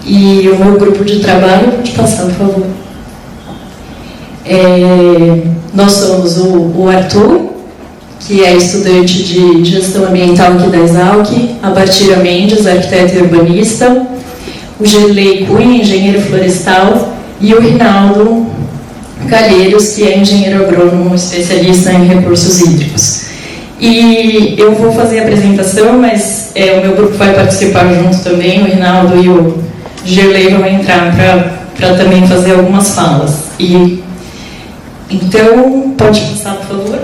Speaker 9: e o meu grupo de trabalho, pode passar, por favor. Nós somos o Arthur, que é estudante de gestão ambiental aqui da Exalc, a Bartira Mendes, arquiteto e urbanista, o Gerlei Cunha, engenheiro florestal, e o Rinaldo Calheiros, que é engenheiro agrônomo especialista em recursos hídricos. E eu vou fazer a apresentação, mas o meu grupo vai participar junto também, o Rinaldo e o Gerlei vão entrar para também fazer algumas falas. Então, pode passar, por favor.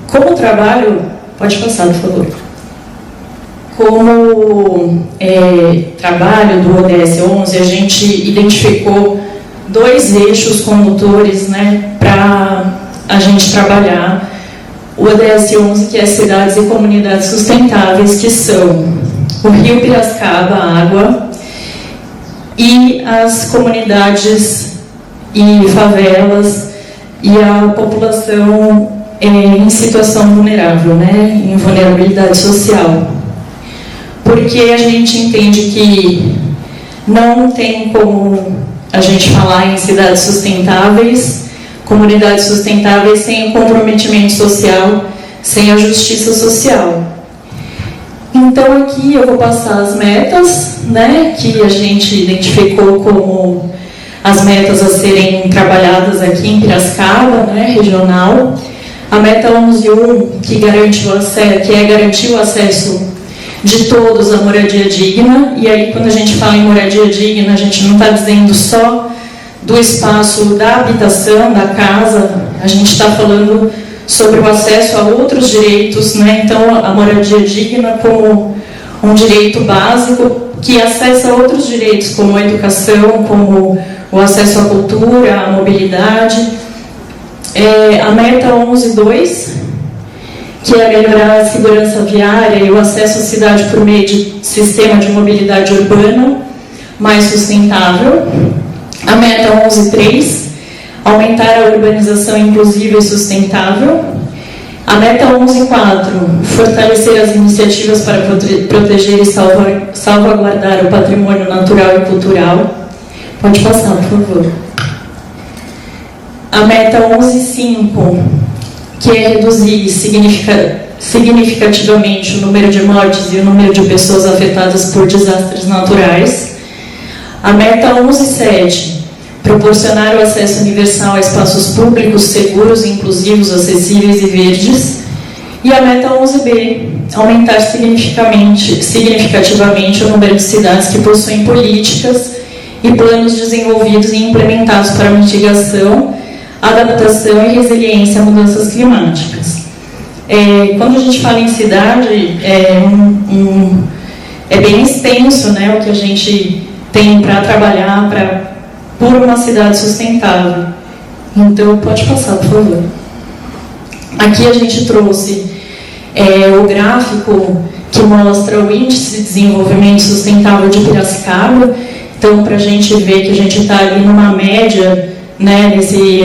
Speaker 9: Como trabalho, pode passar, por favor. Como trabalho do ODS 11, a gente identificou 2 eixos condutores, né, para a gente trabalhar o ODS 11, que é cidades e comunidades sustentáveis, que são o Rio Piracicaba, água, e as comunidades e favelas e a população em situação vulnerável, né, em vulnerabilidade social. Porque a gente entende que não tem como a gente falar em cidades sustentáveis, comunidades sustentáveis, sem o comprometimento social, sem a justiça social. Então aqui eu vou passar as metas, né, que a gente identificou como as metas a serem trabalhadas aqui em Piracicaba, né, regional. A meta 11.1, que é garantir o acesso de todos à moradia digna. E aí, quando a gente fala em moradia digna, a gente não está dizendo só do espaço da habitação, da casa, a gente está falando sobre o acesso a outros direitos, né? Então, a moradia digna como um direito básico que acessa outros direitos, como a educação, como o acesso à cultura, à mobilidade. A meta 11.2, que é melhorar a segurança viária e o acesso à cidade por meio de sistema de mobilidade urbana mais sustentável. A meta 11.3, aumentar a urbanização inclusiva e sustentável. A meta 11.4, fortalecer as iniciativas para proteger e salvaguardar o patrimônio natural e cultural. Pode passar, por favor. A meta 11.5, que é reduzir significativamente o número de mortes e o número de pessoas afetadas por desastres naturais. A meta 11.7, proporcionar o acesso universal a espaços públicos, seguros, inclusivos, acessíveis e verdes. E a meta 11B, aumentar significativamente o número de cidades que possuem políticas e planos desenvolvidos e implementados para mitigação, adaptação e resiliência a mudanças climáticas. Quando a gente fala em cidade, é bem extenso, né, o que a gente tem para trabalhar por uma cidade sustentável. Então, pode passar, por favor. Aqui a gente trouxe o gráfico que mostra o Índice de Desenvolvimento Sustentável de Piracicaba. Então, para a gente ver que a gente está ali numa média, né, nesse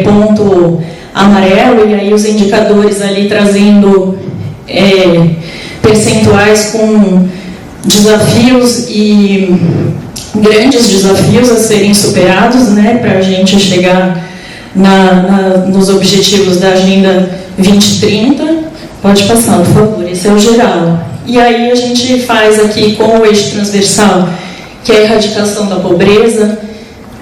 Speaker 9: ponto amarelo, e aí os indicadores ali trazendo percentuais com desafios e grandes desafios a serem superados, né, para a gente chegar nos objetivos da Agenda 2030. Pode passar, por favor, esse é o geral. E aí a gente faz aqui com o eixo transversal, que é a erradicação da pobreza.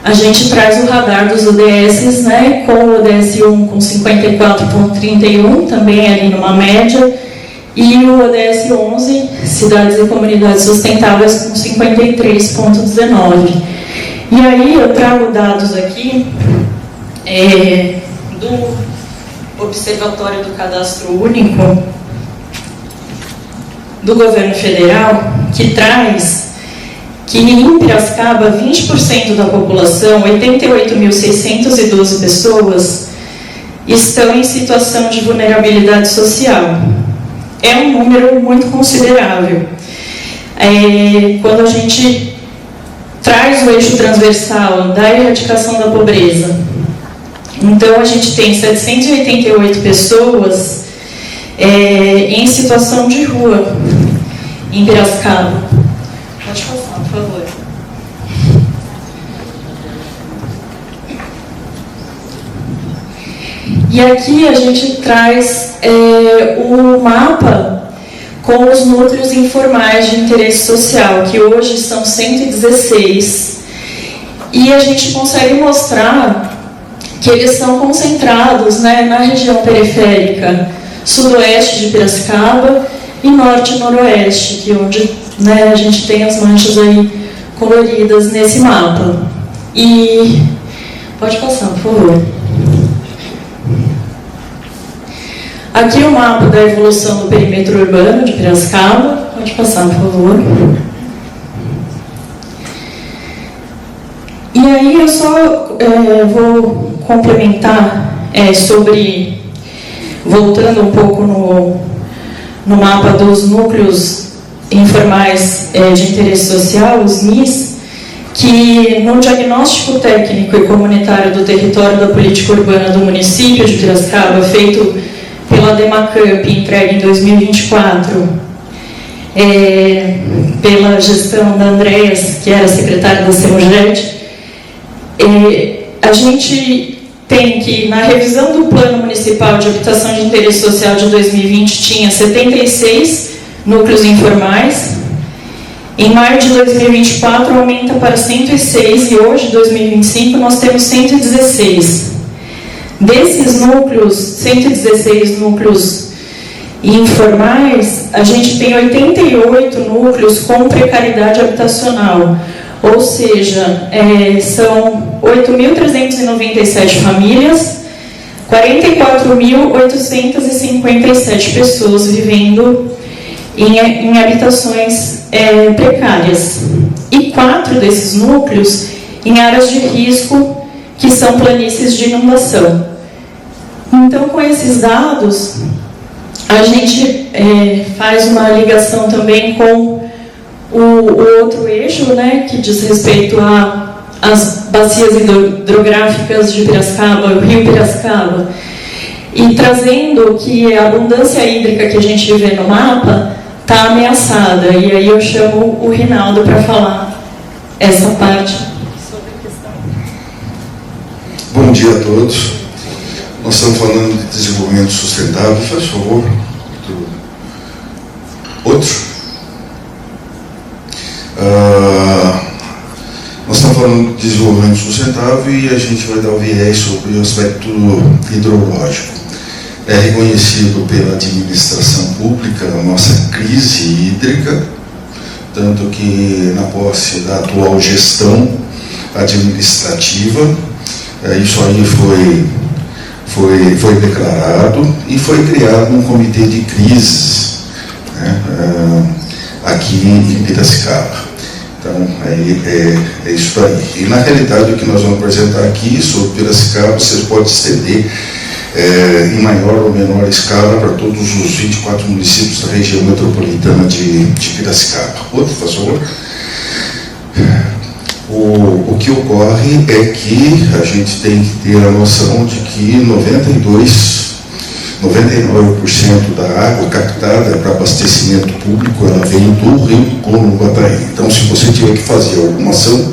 Speaker 9: A gente traz o radar dos ODS, né, com o ODS 1 com 54,31, também ali numa média, e o ODS 11, Cidades e Comunidades Sustentáveis, com 53,19. E aí eu trago dados aqui do Observatório do Cadastro Único do Governo Federal, que traz que em Piracicaba, 20% da população, 88.612 pessoas, estão em situação de vulnerabilidade social. É um número muito considerável. Quando a gente traz o eixo transversal da erradicação da pobreza, então a gente tem 788 pessoas em situação de rua em Piracicaba. Pode passar, por favor. E aqui a gente traz o mapa com os núcleos informais de interesse social, que hoje são 116, e a gente consegue mostrar que eles são concentrados, né, na região periférica sudoeste de Piracicaba e norte e noroeste, que é onde, né, a gente tem as manchas aí coloridas nesse mapa. E pode passar, por favor. Aqui o mapa da evolução do perímetro urbano de Piracicaba. Pode passar, por favor. E aí eu só vou complementar sobre, voltando um pouco no mapa dos núcleos informais de interesse social, os NIS, que no diagnóstico técnico e comunitário do território da política urbana do município de Piracicaba, feito pela Demacamp, entregue em 2024, pela gestão da Andréas, que era secretária da CEMUGED, a gente tem que, na revisão do Plano Municipal de Habitação de Interesse Social de 2020, tinha 76 núcleos informais. Em maio de 2024, aumenta para 106 e hoje, 2025, nós temos 116. Desses núcleos, 116 núcleos informais, a gente tem 88 núcleos com precariedade habitacional. Ou seja, são 8.397 famílias, 44.857 pessoas vivendo em habitações precárias. E 4 desses núcleos em áreas de risco, que são planícies de inundação. Então, com esses dados, a gente faz uma ligação também com o outro eixo, né, que diz respeito às bacias hidrográficas de Piracicaba, o rio Piracicaba, e trazendo que a abundância hídrica que a gente vê no mapa está ameaçada. E aí eu chamo o Rinaldo para falar essa parte sobre a questão.
Speaker 10: Bom dia a todos. Nós estamos falando de desenvolvimento sustentável. Faz favor. Outro. Nós estamos falando de desenvolvimento sustentável e a gente vai dar o viés sobre o aspecto hidrológico. É reconhecido pela administração pública a nossa crise hídrica, tanto que na posse da atual gestão administrativa, isso aí foi declarado e foi criado um comitê de crises, né, aqui em Piracicaba. Então, é isso aí. E, na realidade, o que nós vamos apresentar aqui sobre Piracicaba, vocês podem estender em maior ou menor escala para todos os 24 municípios da região metropolitana de Piracicaba. Outro, por favor. O que ocorre é que a gente tem que ter a noção de que 99% da água captada para abastecimento público, ela vem do rio Corumbataí. Então, se você tiver que fazer alguma ação,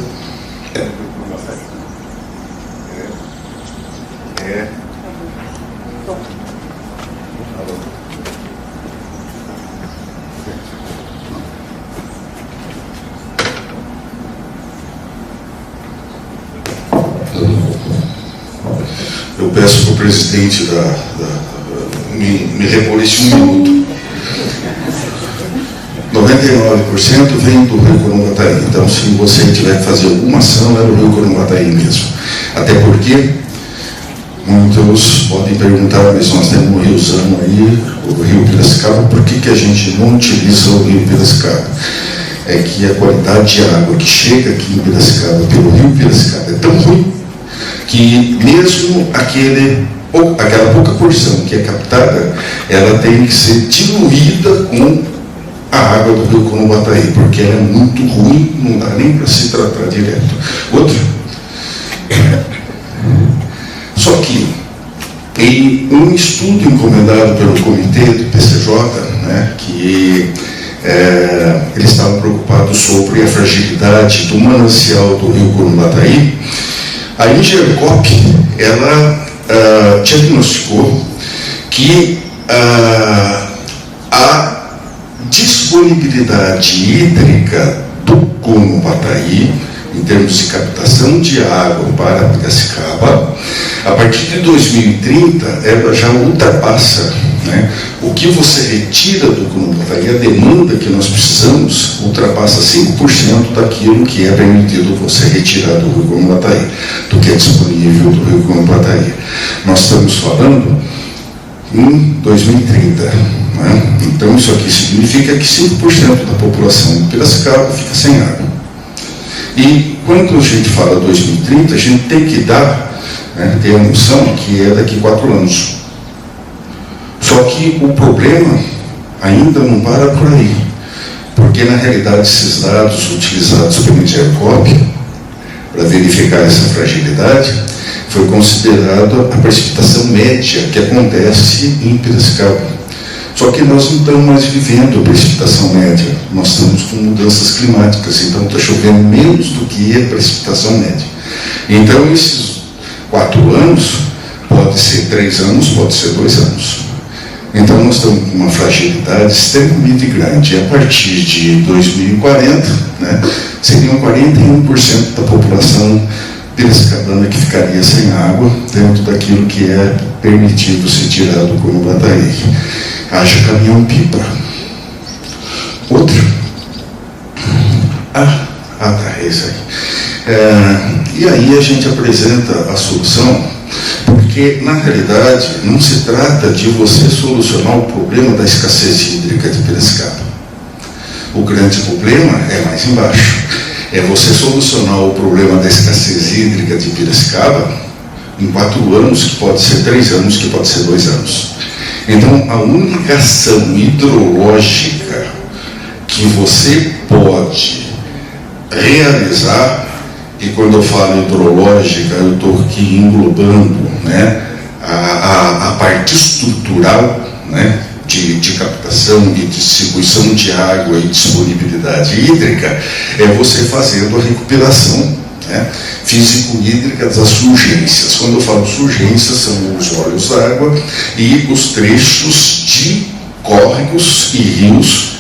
Speaker 10: eu peço para o presidente me repor esse minuto. 99% vem do rio Corumbataí. Então, se você tiver que fazer alguma ação, é o rio Corumbataí mesmo. Até porque muitos podem perguntar, mas nós temos um riozão aí, o rio Piracicaba, por que a gente não utiliza o rio Piracicaba? É que a qualidade de água que chega aqui em Piracicaba, pelo rio Piracicaba, é tão ruim que mesmo aquela pouca porção que é captada, ela tem que ser diluída com a água do rio Corumbataí, porque ela é muito ruim, não dá nem para se tratar direto. Outro. Só que, em um estudo encomendado pelo comitê do PCJ, né, que eles estavam preocupados sobre a fragilidade do manancial do rio Corumbataí, a Ingercop, ela diagnosticou que a disponibilidade hídrica do Corumbataí, em termos de captação de água para Piracicaba, a partir de 2030, ela já ultrapassa, né, o que você retira do Corumbataí, a demanda que nós precisamos, ultrapassa 5% daquilo que é permitido você retirar do rio Corumbataí, do que é disponível do rio Corumbataí. Nós estamos falando em 2030. Né? Então, isso aqui significa que 5% da população de Piracicaba fica sem água. E quando a gente fala 2030, a gente tem que ter a noção que é daqui 4 anos. Só que o problema ainda não para por aí, porque na realidade esses dados utilizados pelo Misercop para verificar essa fragilidade foi considerado a precipitação média que acontece em Piracicaba. Só que nós não estamos mais vivendo a precipitação média, nós estamos com mudanças climáticas, então está chovendo menos do que a precipitação média. Então esses 4 anos, pode ser 3 anos, pode ser 2 anos. Então nós estamos com uma fragilidade extremamente grande. E a partir de 2040, seriam 41% da população piracicabana que ficaria sem água dentro daquilo que é permitido ser tirado como Bataí. Haja caminhão-pipa. Outro. É isso aí. E aí a gente apresenta a solução, porque na realidade não se trata de você solucionar o problema da escassez hídrica de Piracicaba. O grande problema é mais embaixo. É você solucionar o problema da escassez hídrica de Piracicaba em 4 anos, que pode ser 3 anos, que pode ser 2 anos. Então, a única ação hidrológica que você pode realizar, e quando eu falo hidrológica, eu estou aqui englobando a parte estrutural, de captação e distribuição de água e disponibilidade hídrica, é você fazendo a recuperação físico-hídrica das surgências. Quando eu falo surgências, são os olhos d'água e os trechos de córregos e rios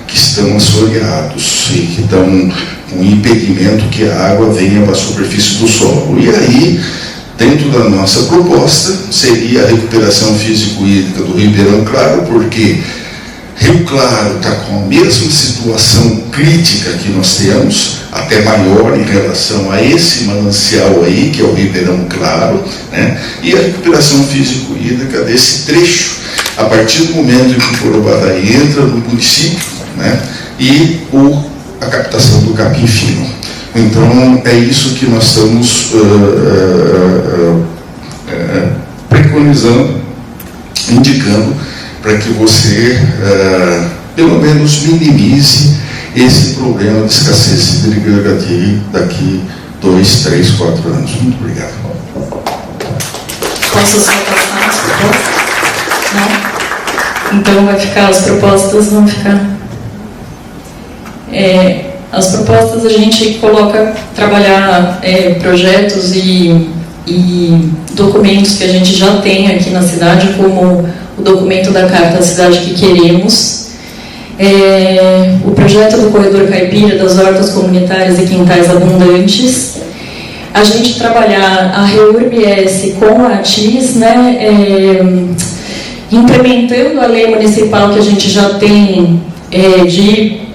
Speaker 10: que estão assoreados e que estão com impedimento que a água venha para a superfície do solo. E aí, dentro da nossa proposta, seria a recuperação físico-hídrica do Ribeirão Claro, porque Rio Claro está com a mesma situação crítica que nós temos, até maior em relação a esse manancial aí, que é o Ribeirão Claro, e a recuperação físico-hídrica desse trecho, a partir do momento em que o Corobataí entra no município, e a captação do capim fino. Então, é isso que nós estamos preconizando, indicando, para que você, pelo menos, minimize esse problema de escassez hídrica daqui 2, 3, 4 anos. Muito obrigado.
Speaker 9: Posso só passar as propostas? Não? Então, vai ficar, as propostas vão ficar... As propostas a gente coloca, trabalhar projetos e documentos que a gente já tem aqui na cidade, como o documento da Carta da Cidade que Queremos, o projeto do Corredor Caipira, das hortas comunitárias e quintais abundantes, a gente trabalhar a REURB-S com a ATIS, implementando a lei municipal que a gente já tem de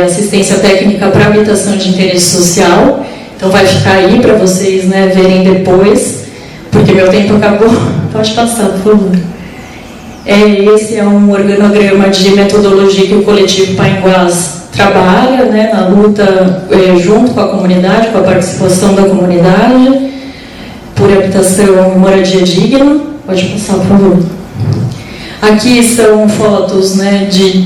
Speaker 9: assistência técnica para habitação de interesse social. Então vai ficar aí para vocês verem depois, porque meu tempo acabou. Pode passar, por favor. Esse é um organograma de metodologia que o coletivo Painguás trabalha, na luta junto com a comunidade, com a participação da comunidade, por habitação e moradia digna. Pode passar, por favor. Aqui são fotos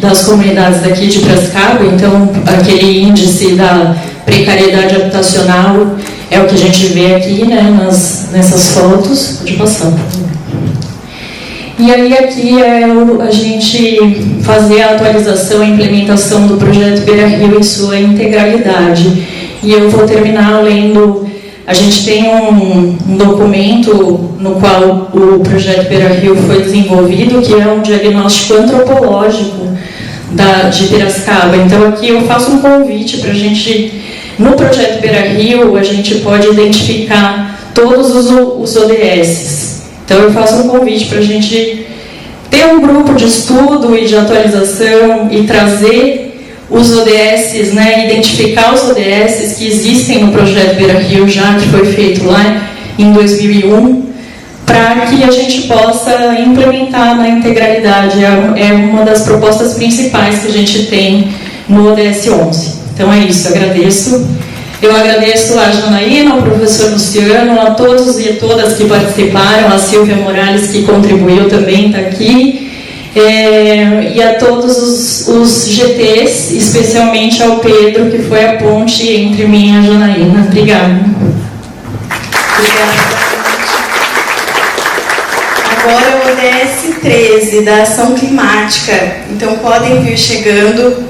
Speaker 9: das comunidades daqui de Piracicaba, então aquele índice da precariedade habitacional é o que a gente vê aqui nessas fotos. Pode passar. E aí aqui é a gente fazer a atualização e implementação do projeto Beira Rio em sua integralidade. E eu vou terminar lendo. A gente tem um documento no qual o projeto Beira Rio foi desenvolvido, que é um diagnóstico antropológico de Piracicaba. Então aqui eu faço um convite para a gente, no projeto Beira Rio, a gente pode identificar todos os ODSs. Então eu faço um convite para a gente ter um grupo de estudo e de atualização e trazer os ODSs, identificar os ODSs que existem no projeto Beira Rio já, que foi feito lá em 2001, para que a gente possa implementar na integralidade. É uma das propostas principais que a gente tem no ODS 11. Então é isso, agradeço. Eu agradeço a Janaína, ao professor Luciano, a todos e a todas que participaram, a Silvia Morales, que contribuiu também, está aqui, e a todos os GTs, especialmente ao Pedro, que foi a ponte entre mim e a Janaína. Obrigada.
Speaker 5: Agora o ODS 13, da ação climática. Então podem vir chegando.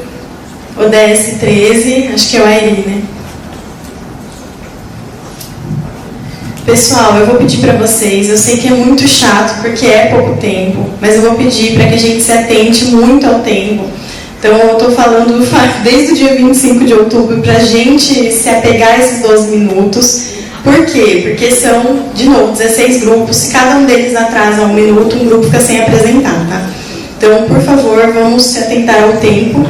Speaker 5: ODS 13, acho que é o Airi, né? Pessoal, eu vou pedir para vocês, eu sei que é muito chato porque é pouco tempo, mas eu vou pedir para que a gente se atente muito ao tempo. Então eu estou falando desde o dia 25 de outubro para a gente se apegar a esses 12 minutos. Por quê? Porque são, de novo, 16 grupos, se cada um deles atrasa 1 minuto, um grupo fica sem apresentar, tá? Então, por favor, vamos se atentar ao tempo.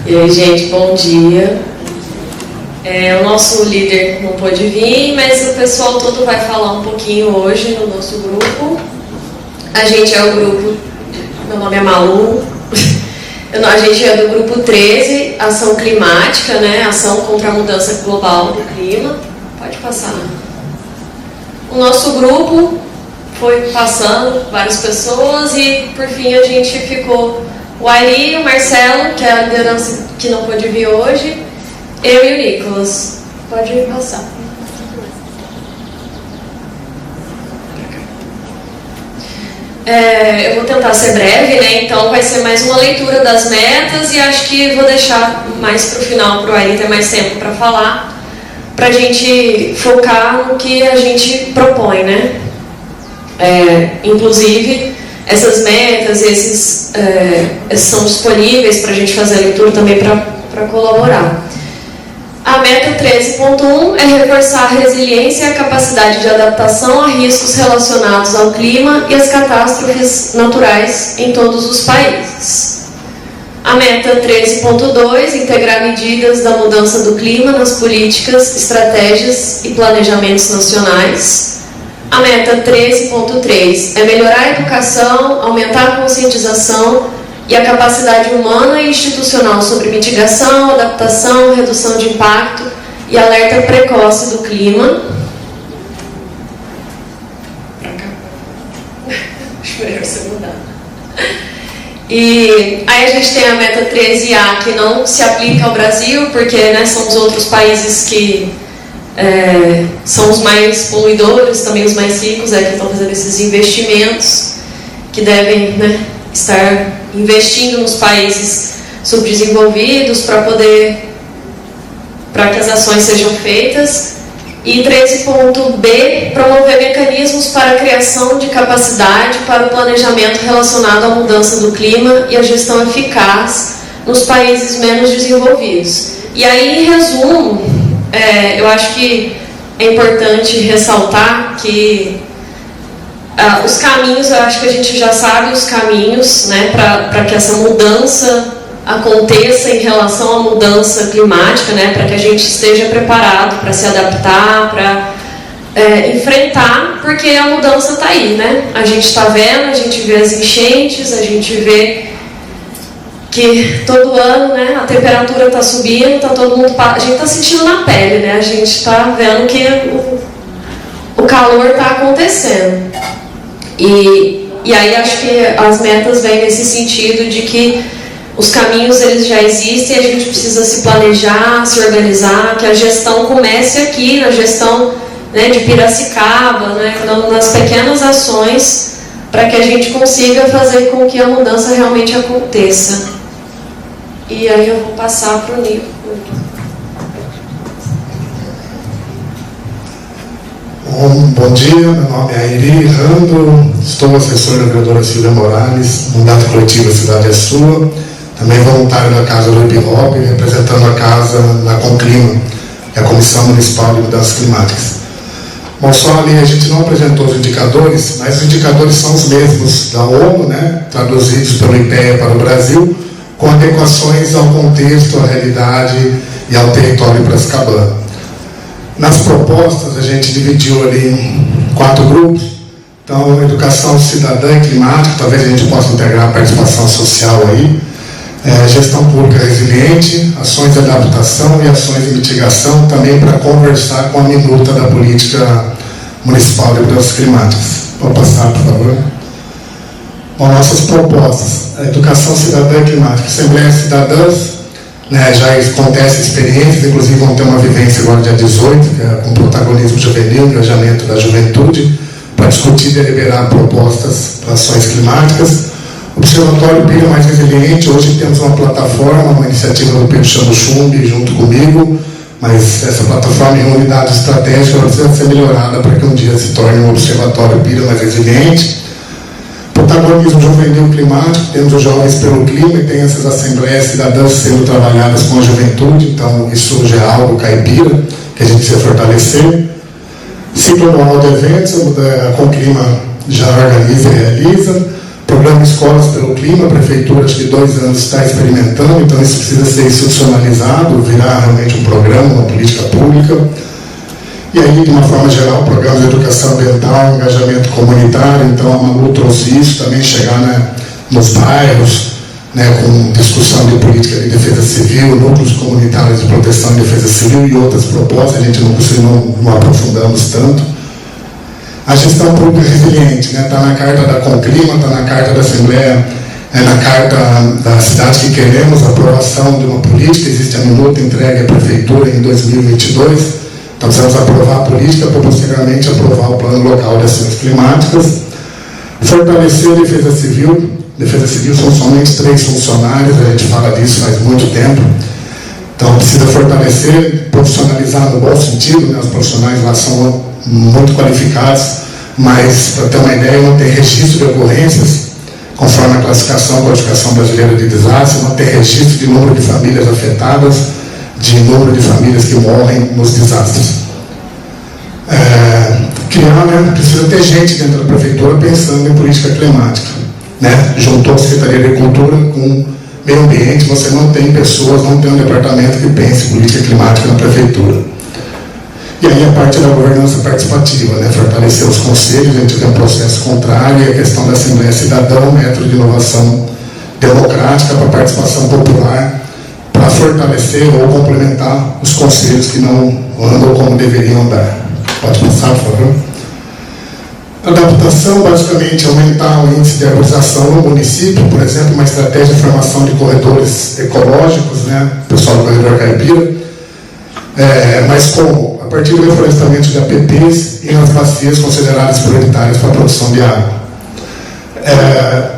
Speaker 11: E aí, gente, bom dia. O nosso líder não pôde vir, mas o pessoal todo vai falar um pouquinho hoje no nosso grupo. A gente é o grupo, meu nome é Malu, a gente é do grupo 13, Ação Climática, né? Ação contra a Mudança Global do Clima. Pode passar. O nosso grupo foi passando várias pessoas e, por fim, a gente ficou o Airi, o Marcelo, que é a liderança que não pôde vir hoje, eu e o Nicolas. Pode passar. Eu vou tentar ser breve, né? Então vai ser mais uma leitura das metas e acho que vou deixar mais para o final, para o Airi ter mais tempo para falar, para a gente focar no que a gente propõe, né? Inclusive, essas metas, esses são disponíveis para a gente fazer a leitura também para colaborar. A meta 13.1 é reforçar a resiliência e a capacidade de adaptação a riscos relacionados ao clima e às catástrofes naturais em todos os países. A meta 13.2, integrar medidas da mudança do clima nas políticas, estratégias e planejamentos nacionais. A meta 13.3 é melhorar a educação, aumentar a conscientização e a capacidade humana e institucional sobre mitigação, adaptação, redução de impacto e alerta precoce do clima. Acho melhor você mudar. E aí a gente tem a meta 13A, que não se aplica ao Brasil, porque, né, são os outros países que são os mais poluidores, também os mais ricos, que estão fazendo esses investimentos, que devem, né, estar investindo nos países subdesenvolvidos para que as ações sejam feitas. E 13.B, promover mecanismos para a criação de capacidade para o planejamento relacionado à mudança do clima e a gestão eficaz nos países menos desenvolvidos. E aí, em resumo, eu acho que é importante ressaltar que os caminhos, eu acho que a gente já sabe os caminhos, né, para que essa mudança aconteça em relação à mudança climática, né, para que a gente esteja preparado para se adaptar, para enfrentar, porque a mudança está aí, né? A gente está vendo, a gente vê as enchentes, a gente vê que todo ano, né, a temperatura está subindo, está todo mundo, a gente está sentindo na pele, né? A gente está vendo que o calor está acontecendo. E aí acho que as metas vêm nesse sentido de que os caminhos eles já existem, a gente precisa se planejar, se organizar, que a gestão comece aqui, na gestão, né, de Piracicaba, né, nas pequenas ações, para que a gente consiga fazer com que a mudança realmente aconteça. E aí eu vou passar para o Nico.
Speaker 12: Bom dia, meu nome é Airi Rando, estou assessor da vereadora Silvia Morales, mandato coletivo A Cidade é Sua, também voluntário da Casa do Hip Hop, representando a casa na Conclima, a Comissão Municipal de Mudanças Climáticas. Bom, só ali a gente não apresentou os indicadores, mas os indicadores são os mesmos da ONU, né, traduzidos pelo IPEA para o Brasil, com adequações ao contexto, à realidade e ao território piracicabano. Nas propostas, a gente dividiu ali em 4 grupos. Então, educação cidadã e climática, talvez a gente possa integrar a participação social aí. Gestão pública resiliente, ações de adaptação e ações de mitigação, também para conversar com a minuta da política municipal de mudanças climáticas. Pode passar, por favor. Bom, nossas propostas: a educação cidadã e climática. Assembleias cidadãs, já acontece experiências, inclusive vão ter uma vivência agora dia 18, que é com protagonismo juvenil, engajamento da juventude, para discutir e deliberar propostas para ações climáticas. Observatório Pilha Mais Resiliente, hoje temos uma plataforma, uma iniciativa do Pedro Chamuchumbi junto comigo, mas essa plataforma reúne dados estratégicos, ela precisa ser melhorada para que um dia se torne um Observatório Pilha Mais Resiliente. Protagonismo juvenil climático, temos os Jovens pelo Clima e tem essas assembleias cidadãs sendo trabalhadas com a juventude, então isso já é algo caipira que a gente precisa fortalecer. Ciclo anual de eventos, a Conclima já organiza e realiza. Programa Escolas pelo Clima, a Prefeitura, acho que 2 anos está experimentando, então isso precisa ser institucionalizado, virar realmente um programa, uma política pública. E aí, de uma forma geral, programas de educação ambiental, engajamento comunitário, então a Malu trouxe isso, também chegar nos bairros, com discussão de política de defesa civil, núcleos comunitários de proteção e defesa civil e outras propostas, a gente não aprofundamos tanto. A gestão pública resiliente, está na carta da Conclima, está na carta da Assembleia, na carta da cidade que queremos, a aprovação de uma política, existe a minuta entregue à Prefeitura em 2022, então precisamos aprovar a política para posteriormente aprovar o plano local de ações climáticas. Fortalecer a defesa civil são somente 3 funcionários, a gente fala disso faz muito tempo, então precisa fortalecer, profissionalizar no bom sentido, os profissionais lá são muito qualificados, mas, para ter uma ideia, não tem registro de ocorrências, conforme a classificação, codificação brasileira de desastre, não tem registro de número de famílias afetadas, de número de famílias que morrem nos desastres. Precisa ter gente dentro da Prefeitura pensando em política climática. Juntou a Secretaria de Agricultura com Meio Ambiente, você não tem pessoas, não tem um departamento que pense em política climática na Prefeitura. E aí a parte da governança participativa, fortalecer os conselhos, a gente tem um processo contrário, e a questão da Assembleia Cidadã, um método de inovação democrática para a participação popular, para fortalecer ou complementar os conselhos que não andam como deveriam andar. Pode passar, por favor. Adaptação, basicamente, aumentar o índice de arborização no município, por exemplo, uma estratégia de formação de corredores ecológicos, pessoal do corredor caipira, mas como? A partir do reflorestamento de APPs e nas bacias consideradas prioritárias para a produção de água.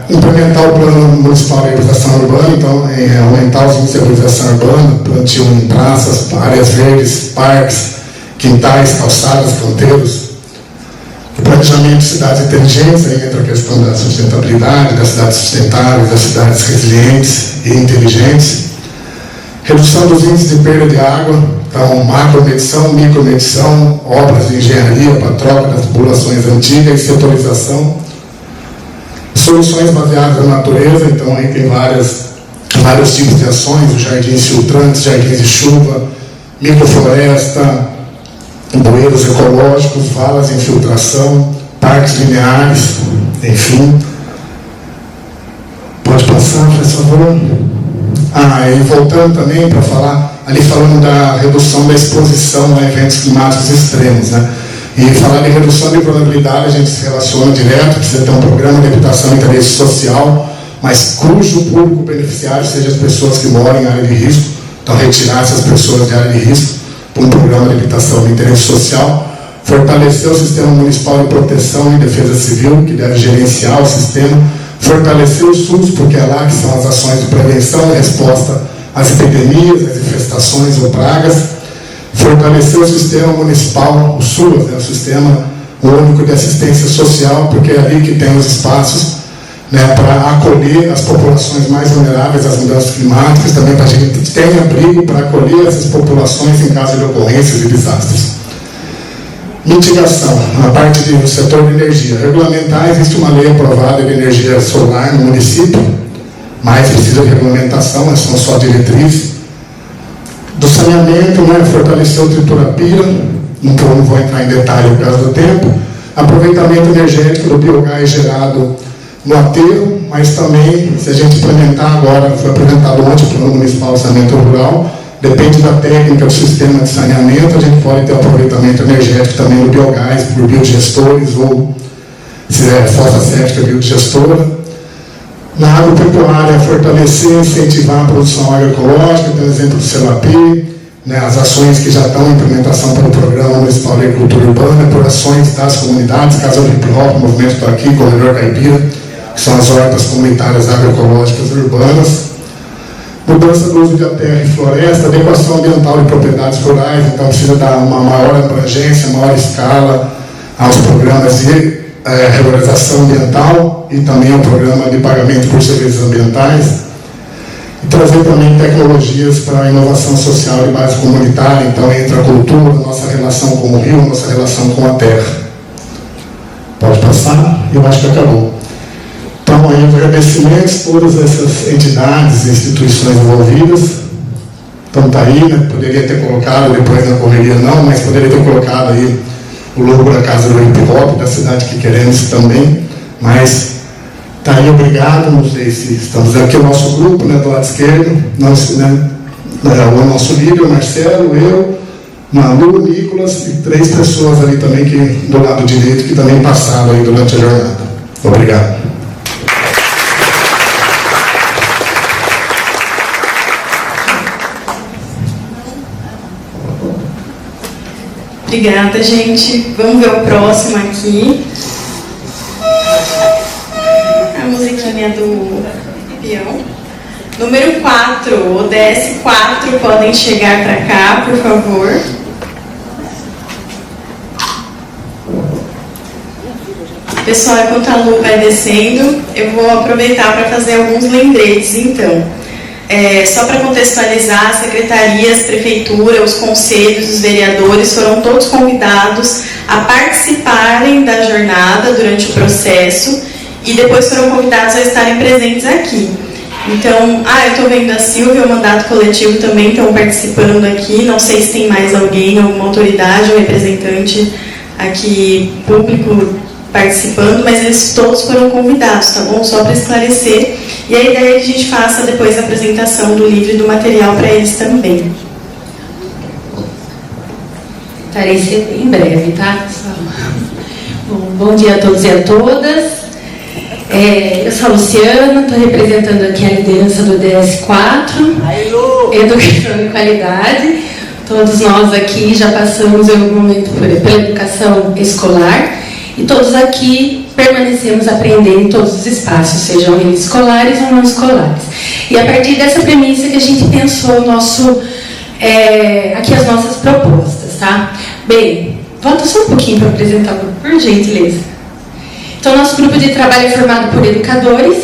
Speaker 12: Implementar o plano municipal de arborização urbana, então aumentar os índices de arborização urbana, plantio em praças, áreas verdes, parques, quintais, calçadas, canteiros. O planejamento de cidades inteligentes, aí entra a questão da sustentabilidade, das cidades sustentáveis, das cidades resilientes e inteligentes. Redução dos índices de perda de água, então macromedição, micromedição, obras de engenharia para troca das populações antigas e setorização. Soluções baseadas na natureza, então aí tem vários tipos de ações, os jardins filtrantes, jardins de chuva, microfloresta, bueiros ecológicos, valas de infiltração, parques lineares, enfim. Pode passar, por favor. E voltando também para falar, ali falando da redução da exposição a eventos climáticos extremos, E falar de redução de vulnerabilidade, a gente se relaciona direto, precisa ter um programa de habitação e interesse social, mas cujo público beneficiário seja as pessoas que moram em área de risco, então retirar essas pessoas de área de risco para um programa de habitação de interesse social, fortalecer o sistema municipal de proteção e defesa civil, que deve gerenciar o sistema, fortalecer o SUS, porque é lá que são as ações de prevenção e resposta às epidemias, às infestações ou pragas, fortalecer o sistema municipal, o SUAS, o Sistema Único de Assistência Social, porque é ali que tem os espaços para acolher as populações mais vulneráveis às mudanças climáticas, também para a gente ter abrigo para acolher essas populações em caso de ocorrências e desastres. Mitigação, na parte do setor de energia. Regulamentar, existe uma lei aprovada de energia solar no município, mas precisa de regulamentação, são só diretrizes. Do saneamento, fortalecer o Triturapira, então não vou entrar em detalhe por causa do tempo, aproveitamento energético do biogás gerado no aterro, mas também, se a gente implementar agora, foi apresentado ontem o Plano Municipal de Saneamento Rural, depende da técnica do sistema de saneamento, a gente pode ter aproveitamento energético também do biogás por biodigestores ou, se é fossa séptica, biodigestora. Na agropecuária, fortalecer e incentivar a produção agroecológica, por exemplo, do CELAP, né, as ações que já estão em implementação pelo Programa Municipal de Agricultura Urbana, por ações das comunidades, Casa do Hip Hop, o movimento está aqui, Corredor Caipira, que são as hortas comunitárias agroecológicas urbanas. Mudança do uso de terra e floresta, adequação ambiental de propriedades rurais, então precisa dar uma maior abrangência, maior escala aos programas de regularização ambiental e também ao programa de pagamento por serviços ambientais. E trazer também tecnologias para a inovação social de base comunitária, então entra a cultura, nossa relação com o rio, nossa relação com a terra. Pode passar? Eu acho que acabou. Então, aí, agradecimentos a todas essas entidades e instituições envolvidas. Então, está aí, né? Poderia ter colocado, depois na correria não, mas poderia ter colocado aí o logo da Casa do Hip Hop, da cidade que queremos também. Mas está aí, obrigado. Não sei se estamos aqui, o nosso grupo, né, do lado esquerdo, o nosso líder, o Marcelo, eu, Malu, o Nicolas e 3 pessoas ali também que, do lado direito que também passaram aí durante a jornada. Obrigado.
Speaker 5: Obrigada, gente. Vamos ver o próximo aqui. A musiquinha do peão. Número 4, ODS 4, podem chegar para cá, por favor. Pessoal, enquanto a Lu vai descendo, eu vou aproveitar para fazer alguns lembretes, então. Só para contextualizar, as secretarias, prefeitura, os conselhos, os vereadores foram todos convidados a participarem da jornada durante o processo e depois foram convidados a estarem presentes aqui. Então, eu estou vendo a Silvia, o mandato coletivo também estão participando aqui, não sei se tem mais alguém, alguma autoridade ou representante aqui público participando, mas eles todos foram convidados, tá bom? Só para esclarecer. E a ideia é que a gente faça depois a apresentação do livro e do material para eles também.
Speaker 9: Estarei sempre em breve, tá, pessoal? Bom dia a todos e a todas. Eu sou a Luciana, estou representando aqui a liderança do DS4, Educação e Qualidade. Todos nós aqui já passamos em algum momento pela educação escolar e todos aqui permanecemos aprendendo em todos os espaços, sejam eles escolares ou não escolares. E a partir dessa premissa que a gente pensou aqui as nossas propostas, tá? Bem, volta só um pouquinho para apresentar o grupo, por gentileza. Então, nosso grupo de trabalho é formado por educadores,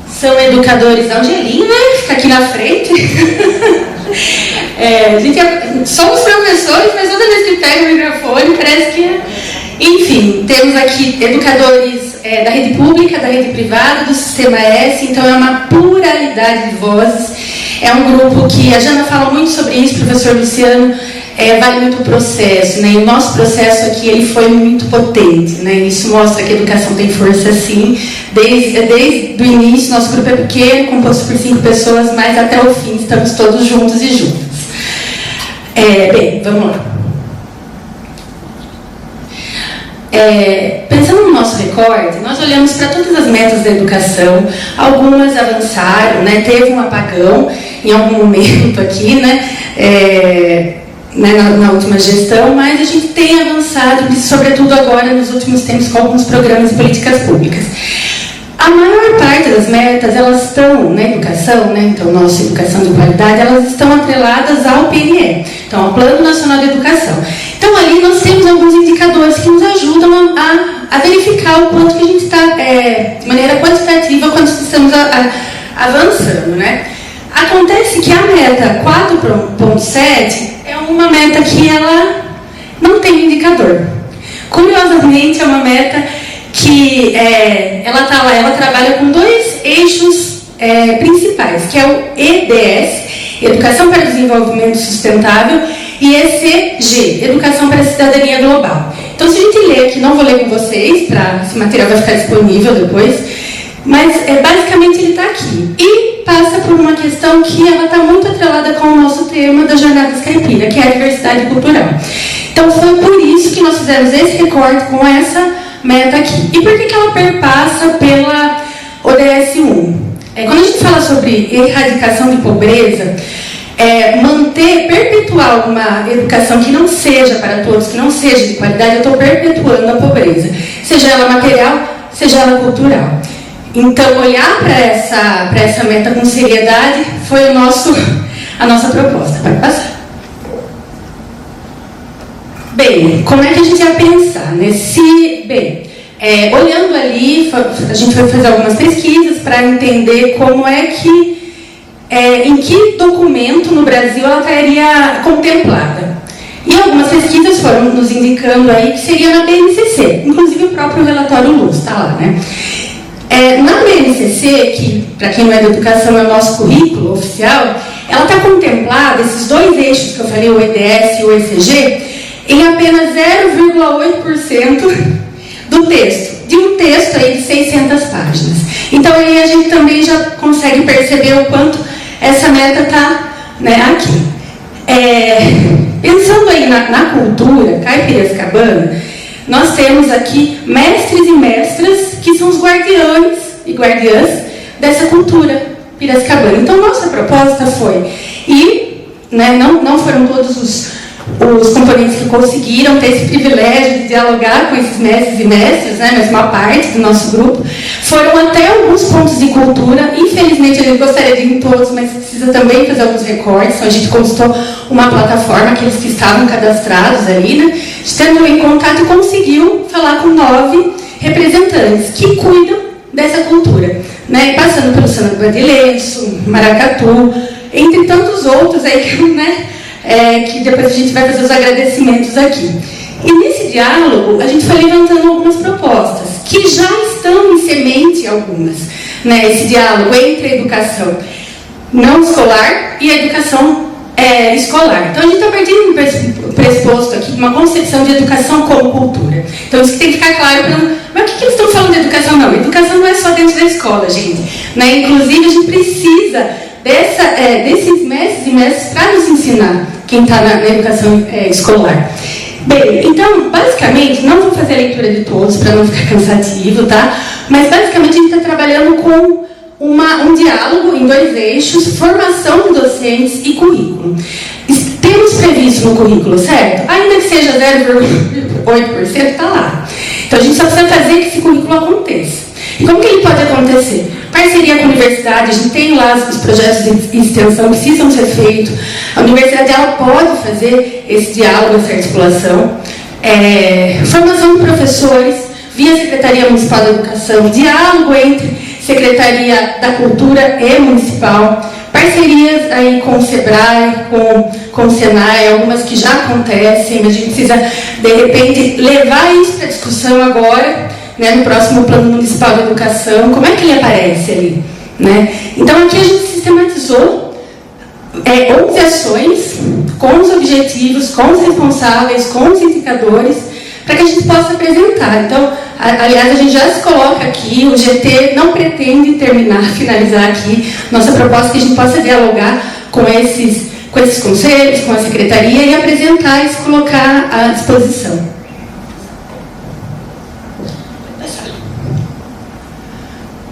Speaker 9: são educadores da Angelina, fica aqui na frente. Somos professores, mas toda vez que pega o microfone, parece que Enfim, temos aqui educadores da rede pública, da rede privada, do Sistema S, então é uma pluralidade de vozes. É um grupo que a Jana fala muito sobre isso, o professor Luciano vale muito o processo, né? E o nosso processo aqui ele foi muito potente, né? Isso mostra que a educação tem força sim. Desde o início, nosso grupo é pequeno, composto por 5 pessoas, mas até o fim estamos todos juntos e juntas. Bem, vamos lá. Pensando no nosso recorte, nós olhamos para todas as metas da educação, algumas avançaram, né? Teve um apagão em algum momento aqui, né? Na última gestão, mas a gente tem avançado, sobretudo agora nos últimos tempos, com alguns programas e políticas públicas. A maior parte das metas, elas estão na educação, né? Então, nossa educação de qualidade, elas estão atreladas ao PNE, então, ao Plano Nacional de Educação. Então, ali nós temos alguns indicadores que nos ajudam a verificar o quanto que a gente está, de maneira quantitativa, quanto estamos avançando, né? Acontece que a meta 4.7 é uma meta que ela não tem indicador. Curiosamente, é uma meta que ela trabalha com 2 eixos principais, que é o EDS, Educação para o Desenvolvimento Sustentável,
Speaker 13: e ECG, Educação para a Cidadania Global. Então, se a gente ler aqui, não vou ler com vocês, esse material vai ficar disponível depois, mas basicamente ele está aqui. E passa por uma questão que ela está muito atrelada com o nosso tema das Jornadas Caipira, que é a diversidade cultural. Então, foi por isso que nós fizemos esse recorte com essa meta aqui. E por que ela perpassa pela ODS 1? Quando a gente fala sobre erradicação de pobreza, perpetuar uma educação que não seja para todos, que não seja de qualidade, eu estou perpetuando a pobreza, seja ela material, seja ela cultural. Então, olhar para essa meta com seriedade foi a nossa proposta. Pode passar. Bem, como é que a gente ia pensar? Olhando ali, a gente foi fazer algumas pesquisas para entender como é que em que documento no Brasil ela estaria contemplada. E algumas pesquisas foram nos indicando aí que seria na BNCC, inclusive o próprio relatório Luz está lá, né? Na BNCC, que para quem não é da educação é o nosso currículo oficial, ela está contemplada, esses dois eixos que eu falei, o EDS e o ECG, em apenas 0,8% do texto, de um texto aí de 600 páginas. Então aí a gente também já consegue perceber o quanto essa meta está, né, aqui. Pensando aí na cultura Caipirascabana, nós temos aqui mestres e mestras que são os guardiões e guardiãs dessa cultura piracicabana. Então, nossa proposta foi, não foram todos os componentes que conseguiram ter esse privilégio de dialogar com esses mestres e mestras, né, mas uma parte do nosso grupo, foram até alguns pontos de cultura. Infelizmente, eu gostaria de ir em todos, mas precisa também fazer alguns recortes. Então, a gente consultou uma plataforma, aqueles que estavam cadastrados ali, né, a gente entrou em contato e conseguiu falar com 9 representantes que cuidam dessa cultura, né, passando pelo Samba do Guardilenço, Maracatu, entre tantos outros aí que depois a gente vai fazer os agradecimentos aqui. E nesse diálogo, a gente foi levantando algumas propostas, que já estão em semente algumas, né, esse diálogo entre a educação não escolar e a educação escolar. Então, a gente está partindo do pressuposto aqui de uma concepção de educação como cultura. Então, isso que tem que ficar claro. Mas o que eles estão falando de educação? Não, educação não é só dentro da escola, gente. Né? Inclusive, a gente precisa desses mestres e mestras para nos ensinar quem está na educação escolar. Bem, então, basicamente, não vou fazer a leitura de todos para não ficar cansativo, tá? Mas, basicamente, a gente está trabalhando com um diálogo em 2 eixos, formação de docentes e currículo. Temos previsto no currículo, certo? Ainda que seja 0,8%, está lá. Então, a gente só precisa fazer que esse currículo aconteça. E como que ele pode acontecer? Parceria com a universidade, a gente tem lá os projetos de extensão que precisam ser feitos. A universidade ela pode fazer esse diálogo, essa articulação. Formação de professores, via Secretaria Municipal da Educação, diálogo entre Secretaria da Cultura e Municipal, parcerias aí com o SEBRAE, com o SENAI, algumas que já acontecem, mas a gente precisa, de repente, levar isso para a discussão agora, né, no próximo Plano Municipal de Educação. Como é que ele aparece ali? Né? Então, aqui a gente sistematizou 11 ações, com os objetivos, com os responsáveis, com os indicadores, para que a gente possa apresentar. Então, aliás, a gente já se coloca aqui, o GT não pretende finalizar aqui. Nossa proposta é que a gente possa dialogar com esses conselhos, com a secretaria e apresentar e se colocar à disposição.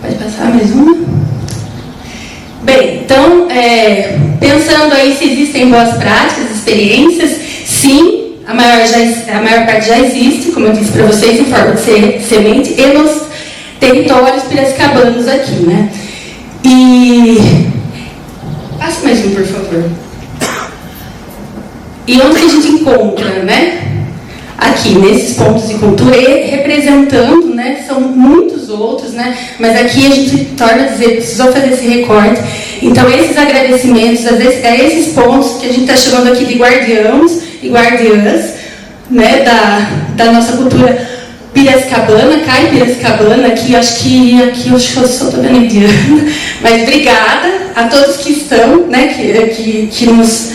Speaker 13: Pode passar mais uma? Bem, então, pensando aí se existem boas práticas, experiências, sim, a maior parte já existe, como eu disse para vocês, em forma de semente, e nos territórios piracicabanos aqui, né? E... Passa mais um, por favor. E onde que a gente encontra, né? Aqui, nesses pontos de cultura, e representando, né? São muitos outros, né? Mas aqui a gente torna a dizer, precisou fazer esse recorte. Então, esses agradecimentos, a esses pontos que a gente está chamando aqui de guardiãos e guardiãs, né? Da nossa cultura piracicabana, caipiracicabana, aqui eu acho que eu só estou dando indiana, mas obrigada a todos que estão, né? Que nos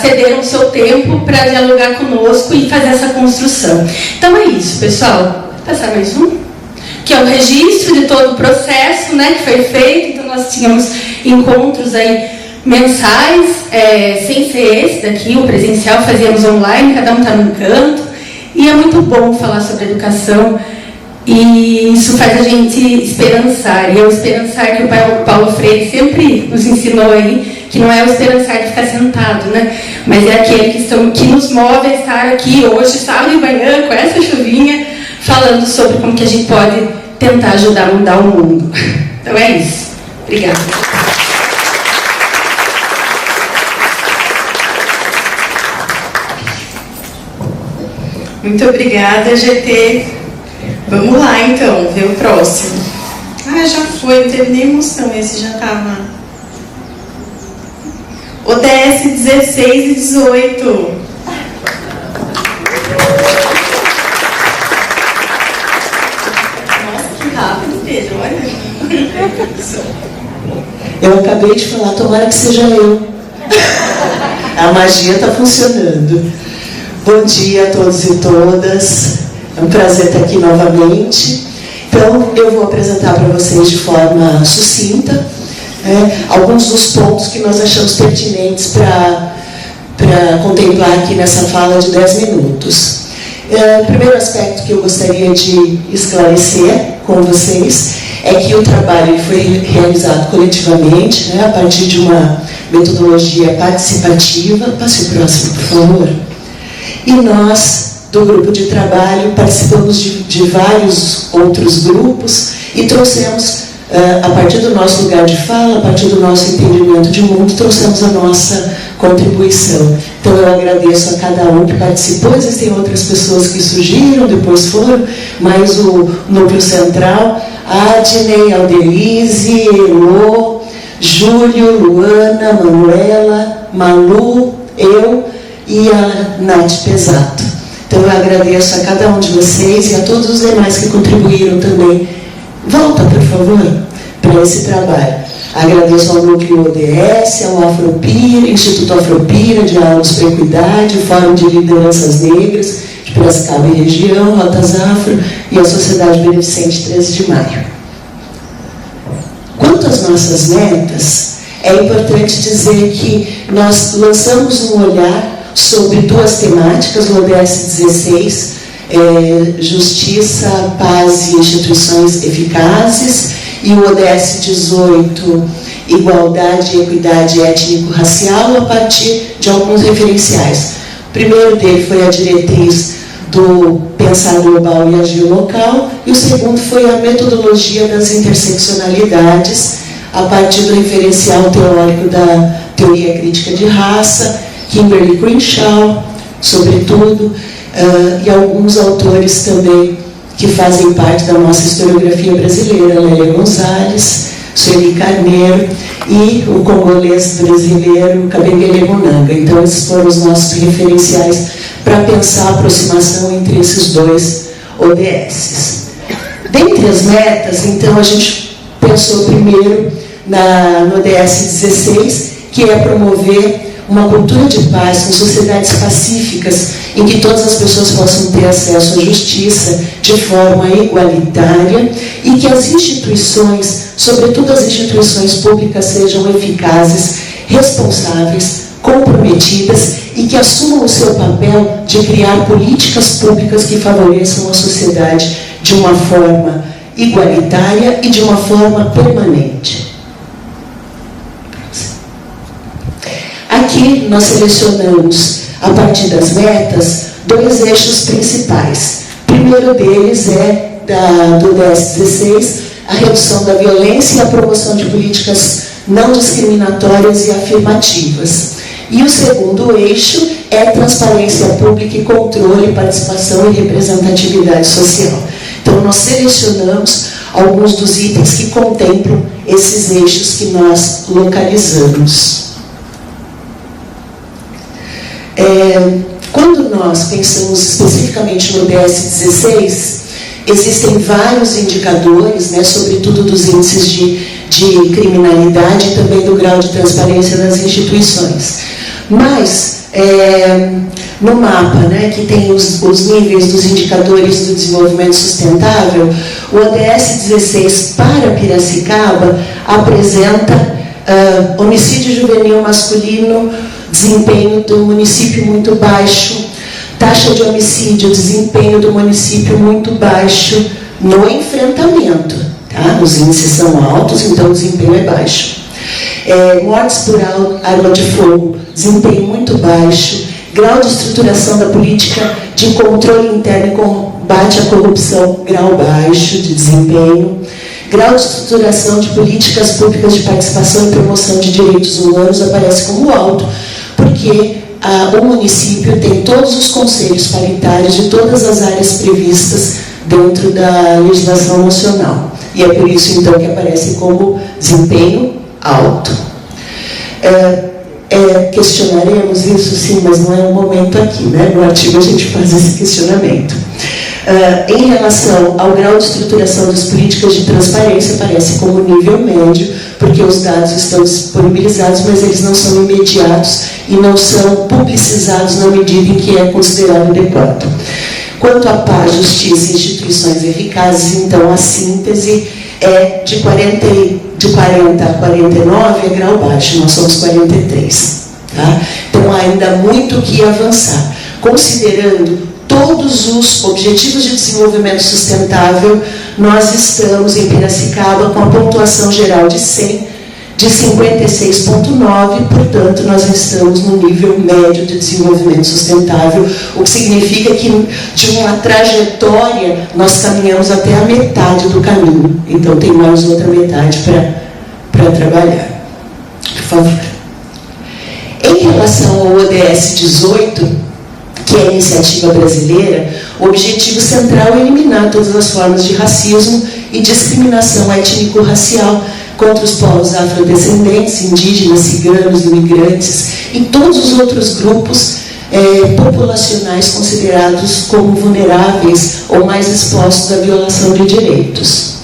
Speaker 13: cederam o seu tempo para dialogar conosco e fazer essa construção. Então é isso, pessoal. Vou passar mais um, que é o registro de todo o processo, né, que foi feito. Então nós tínhamos encontros aí mensais, sem ser esse daqui, o presencial fazíamos online, cada um está num canto, e é muito bom falar sobre educação, e isso faz a gente esperançar, e é o esperançar que o Paulo Freire sempre nos ensinou aí, que não é o esperançar de ficar sentado, né, mas é aquele que nos move a estar aqui hoje, sábado de manhã, com essa chuvinha, falando sobre como que a gente pode tentar ajudar a mudar o mundo. Então é isso. Obrigada.
Speaker 5: Muito obrigada, GT. Vamos lá, então, ver o próximo. Ah, já foi, não teve nem emoção, esse já estava. ODS 16 e 18. Nossa, que rápido, Pedro, olha.
Speaker 14: Eu acabei de falar, tomara que seja eu. A magia está funcionando. Bom dia a todos e todas. É um prazer estar aqui novamente. Então, eu vou apresentar para vocês de forma sucinta alguns dos pontos que nós achamos pertinentes para contemplar aqui nessa fala de 10 minutos. O primeiro aspecto que eu gostaria de esclarecer com vocês é que o trabalho foi realizado coletivamente, a partir de uma metodologia participativa. Passe o próximo, por favor. E nós, do grupo de trabalho, participamos de vários outros grupos e trouxemos, a partir do nosso lugar de fala, a partir do nosso entendimento de mundo, trouxemos a nossa contribuição. Então eu agradeço a cada um que participou. Existem outras pessoas que surgiram, depois foram, mas o núcleo central, Adnei, Aldelise, Elô, Júlio, Luana, Manuela, Malu, eu e a Nath Pesato. Então eu agradeço a cada um de vocês e a todos os demais que contribuíram também. Volta, por favor, para esse trabalho. Agradeço ao Núcleo ODS, ao Afropira, Instituto Afropira, Diálogos para a Equidade, o Fórum de Lideranças Negras, de Piracicaba e Região, Rotas Afro e a Sociedade Beneficente 13 de Maio. Quanto às nossas metas, é importante dizer que nós lançamos um olhar sobre duas temáticas, o ODS 16, Justiça, Paz e Instituições Eficazes, e o ODS 18, Igualdade e Equidade Étnico-Racial, a partir de alguns referenciais. O primeiro dele foi a diretriz do Pensar Global e Agir Local, e o segundo foi a metodologia das interseccionalidades, a partir do referencial teórico da teoria crítica de raça, Kimberly Crenshaw, sobretudo, e alguns autores também que fazem parte da nossa historiografia brasileira, Lélia Gonzalez, Sueli Carneiro e o congolês brasileiro Kabengele Monanga. Então, esses foram os nossos referenciais para pensar a aproximação entre esses dois ODSs. Dentre as metas, então, a gente pensou primeiro no ODS 16, que é promover uma cultura de paz com sociedades pacíficas em que todas as pessoas possam ter acesso à justiça de forma igualitária e que as instituições, sobretudo as instituições públicas, sejam eficazes, responsáveis, comprometidas e que assumam o seu papel de criar políticas públicas que favoreçam a sociedade de uma forma igualitária e de uma forma permanente. Aqui nós selecionamos, a partir das metas, dois eixos principais. O primeiro deles é do ODS 16, a redução da violência e a promoção de políticas não discriminatórias e afirmativas. E o segundo eixo é transparência pública e controle, participação e representatividade social. Então nós selecionamos alguns dos itens que contemplam esses eixos que nós localizamos. Quando nós pensamos especificamente no ODS 16, existem vários indicadores, sobretudo dos índices de de criminalidade e também do grau de transparência das instituições. Mas, no mapa, né, que tem os níveis dos indicadores do desenvolvimento sustentável, o ODS 16 para Piracicaba apresenta homicídio juvenil masculino, desempenho do município muito baixo, taxa de homicídio, desempenho do município muito baixo no enfrentamento. Tá? Os índices são altos, então o desempenho é baixo. Mortes por arma de fogo, desempenho muito baixo. Grau de estruturação da política de controle interno e combate à corrupção, grau baixo de desempenho. Grau de estruturação de políticas públicas de participação e promoção de direitos humanos aparece como alto, porque o município tem todos os conselhos paritários de todas as áreas previstas dentro da legislação nacional. E é por isso, então, que aparece como desempenho alto. Questionaremos isso, sim, mas não é o momento aqui, né? No artigo a gente faz esse questionamento. Em relação ao grau de estruturação das políticas de transparência, aparece como nível médio, porque os dados estão disponibilizados, mas eles não são imediatos e não são publicizados na medida em que é considerado adequado. Quanto à paz, justiça e instituições eficazes, então a síntese é de 40 a 49 é grau baixo, nós somos 43. Tá? Então há ainda muito o que avançar. Considerando todos os objetivos de desenvolvimento sustentável, nós estamos em Piracicaba com a pontuação geral de 100, de 56,9, portanto, nós estamos no nível médio de desenvolvimento sustentável, o que significa que, de uma trajetória, nós caminhamos até a metade do caminho. Então, tem mais outra metade para trabalhar. Por favor. Em relação ao ODS 18, que é a iniciativa brasileira, o objetivo central é eliminar todas as formas de racismo e discriminação étnico-racial contra os povos afrodescendentes, indígenas, ciganos, imigrantes e todos os outros grupos populacionais considerados como vulneráveis ou mais expostos à violação de direitos.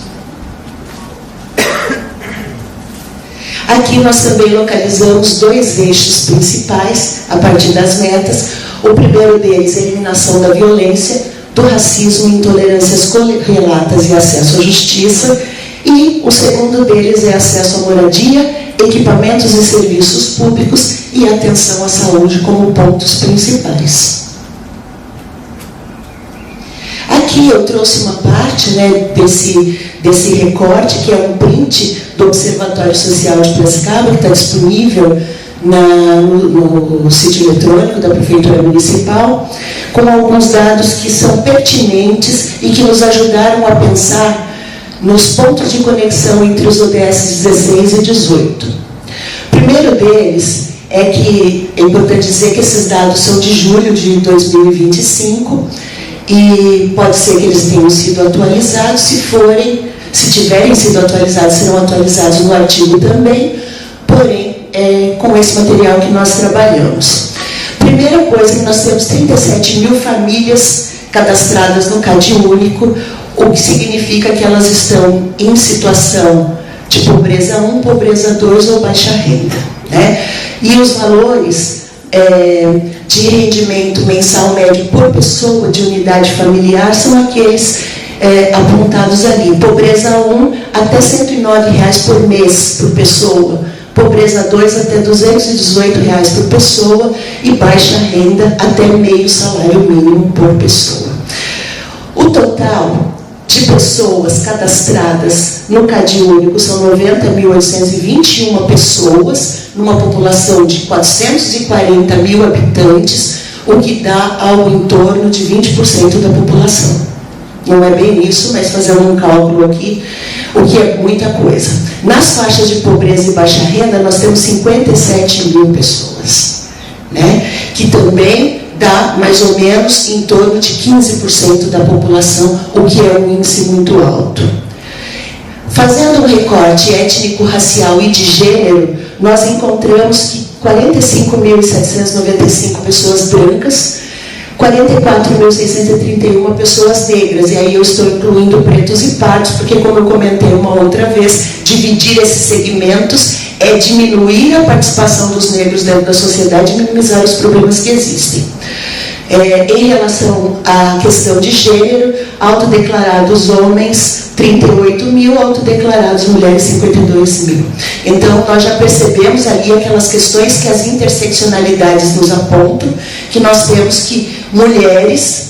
Speaker 14: Aqui nós também localizamos dois eixos principais a partir das metas. O primeiro deles é a eliminação da violência, do racismo, intolerâncias correlatas e acesso à justiça. E o segundo deles é acesso à moradia, equipamentos e serviços públicos e atenção à saúde como pontos principais. Aqui eu trouxe uma parte, né, desse recorte, que é um print do Observatório Social de Piracicaba, que está disponível no sítio eletrônico da Prefeitura Municipal, com alguns dados que são pertinentes e que nos ajudaram a pensar nos pontos de conexão entre os ODS 16 e 18. O primeiro deles é que é importante dizer que esses dados são de julho de 2025 e pode ser que eles tenham sido atualizados. Se tiverem sido atualizados, serão atualizados no artigo também, porém, com esse material que nós trabalhamos. Primeira coisa, que nós temos 37 mil famílias cadastradas no CAD único, o que significa que elas estão em situação de pobreza 1, pobreza 2 ou baixa renda. Né? E os valores de rendimento mensal médio por pessoa de unidade familiar são aqueles apontados ali. Pobreza 1, até R$ 109 por mês por pessoa. Pobreza 2, até R$ 218 por pessoa. E baixa renda, até meio salário mínimo por pessoa. O total de pessoas cadastradas no CAD único são 90.821 pessoas, numa população de 440 mil habitantes, o que dá algo em torno de 20% da população. Não é bem isso, mas fazendo um cálculo aqui, o que é muita coisa. Nas faixas de pobreza e baixa renda, nós temos 57 mil pessoas, né? Que também dá mais ou menos em torno de 15% da população, o que é um índice muito alto. Fazendo um recorte étnico, racial e de gênero, nós encontramos que 45.795 pessoas brancas, 44.631 pessoas negras, e aí eu estou incluindo pretos e pardos, porque, como eu comentei uma outra vez, dividir esses segmentos é diminuir a participação dos negros dentro da sociedade e minimizar os problemas que existem. Em relação à questão de gênero, autodeclarados homens 38 mil, autodeclarados mulheres 52 mil. Então, nós já percebemos ali aquelas questões que as interseccionalidades nos apontam, que nós temos que mulheres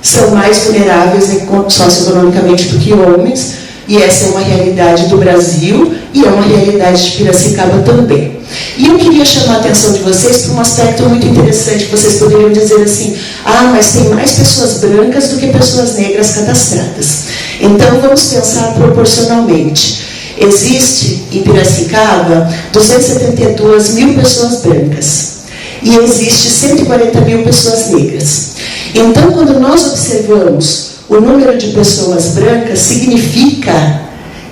Speaker 14: são mais vulneráveis socioeconomicamente do que homens, e essa é uma realidade do Brasil e é uma realidade de Piracicaba também. E eu queria chamar a atenção de vocês para um aspecto muito interessante, que vocês poderiam dizer assim: ah, mas tem mais pessoas brancas do que pessoas negras cadastradas. Então, vamos pensar proporcionalmente. Existe em Piracicaba 272 mil pessoas brancas e existe 140 mil pessoas negras. Então, quando nós observamos o número de pessoas brancas, significa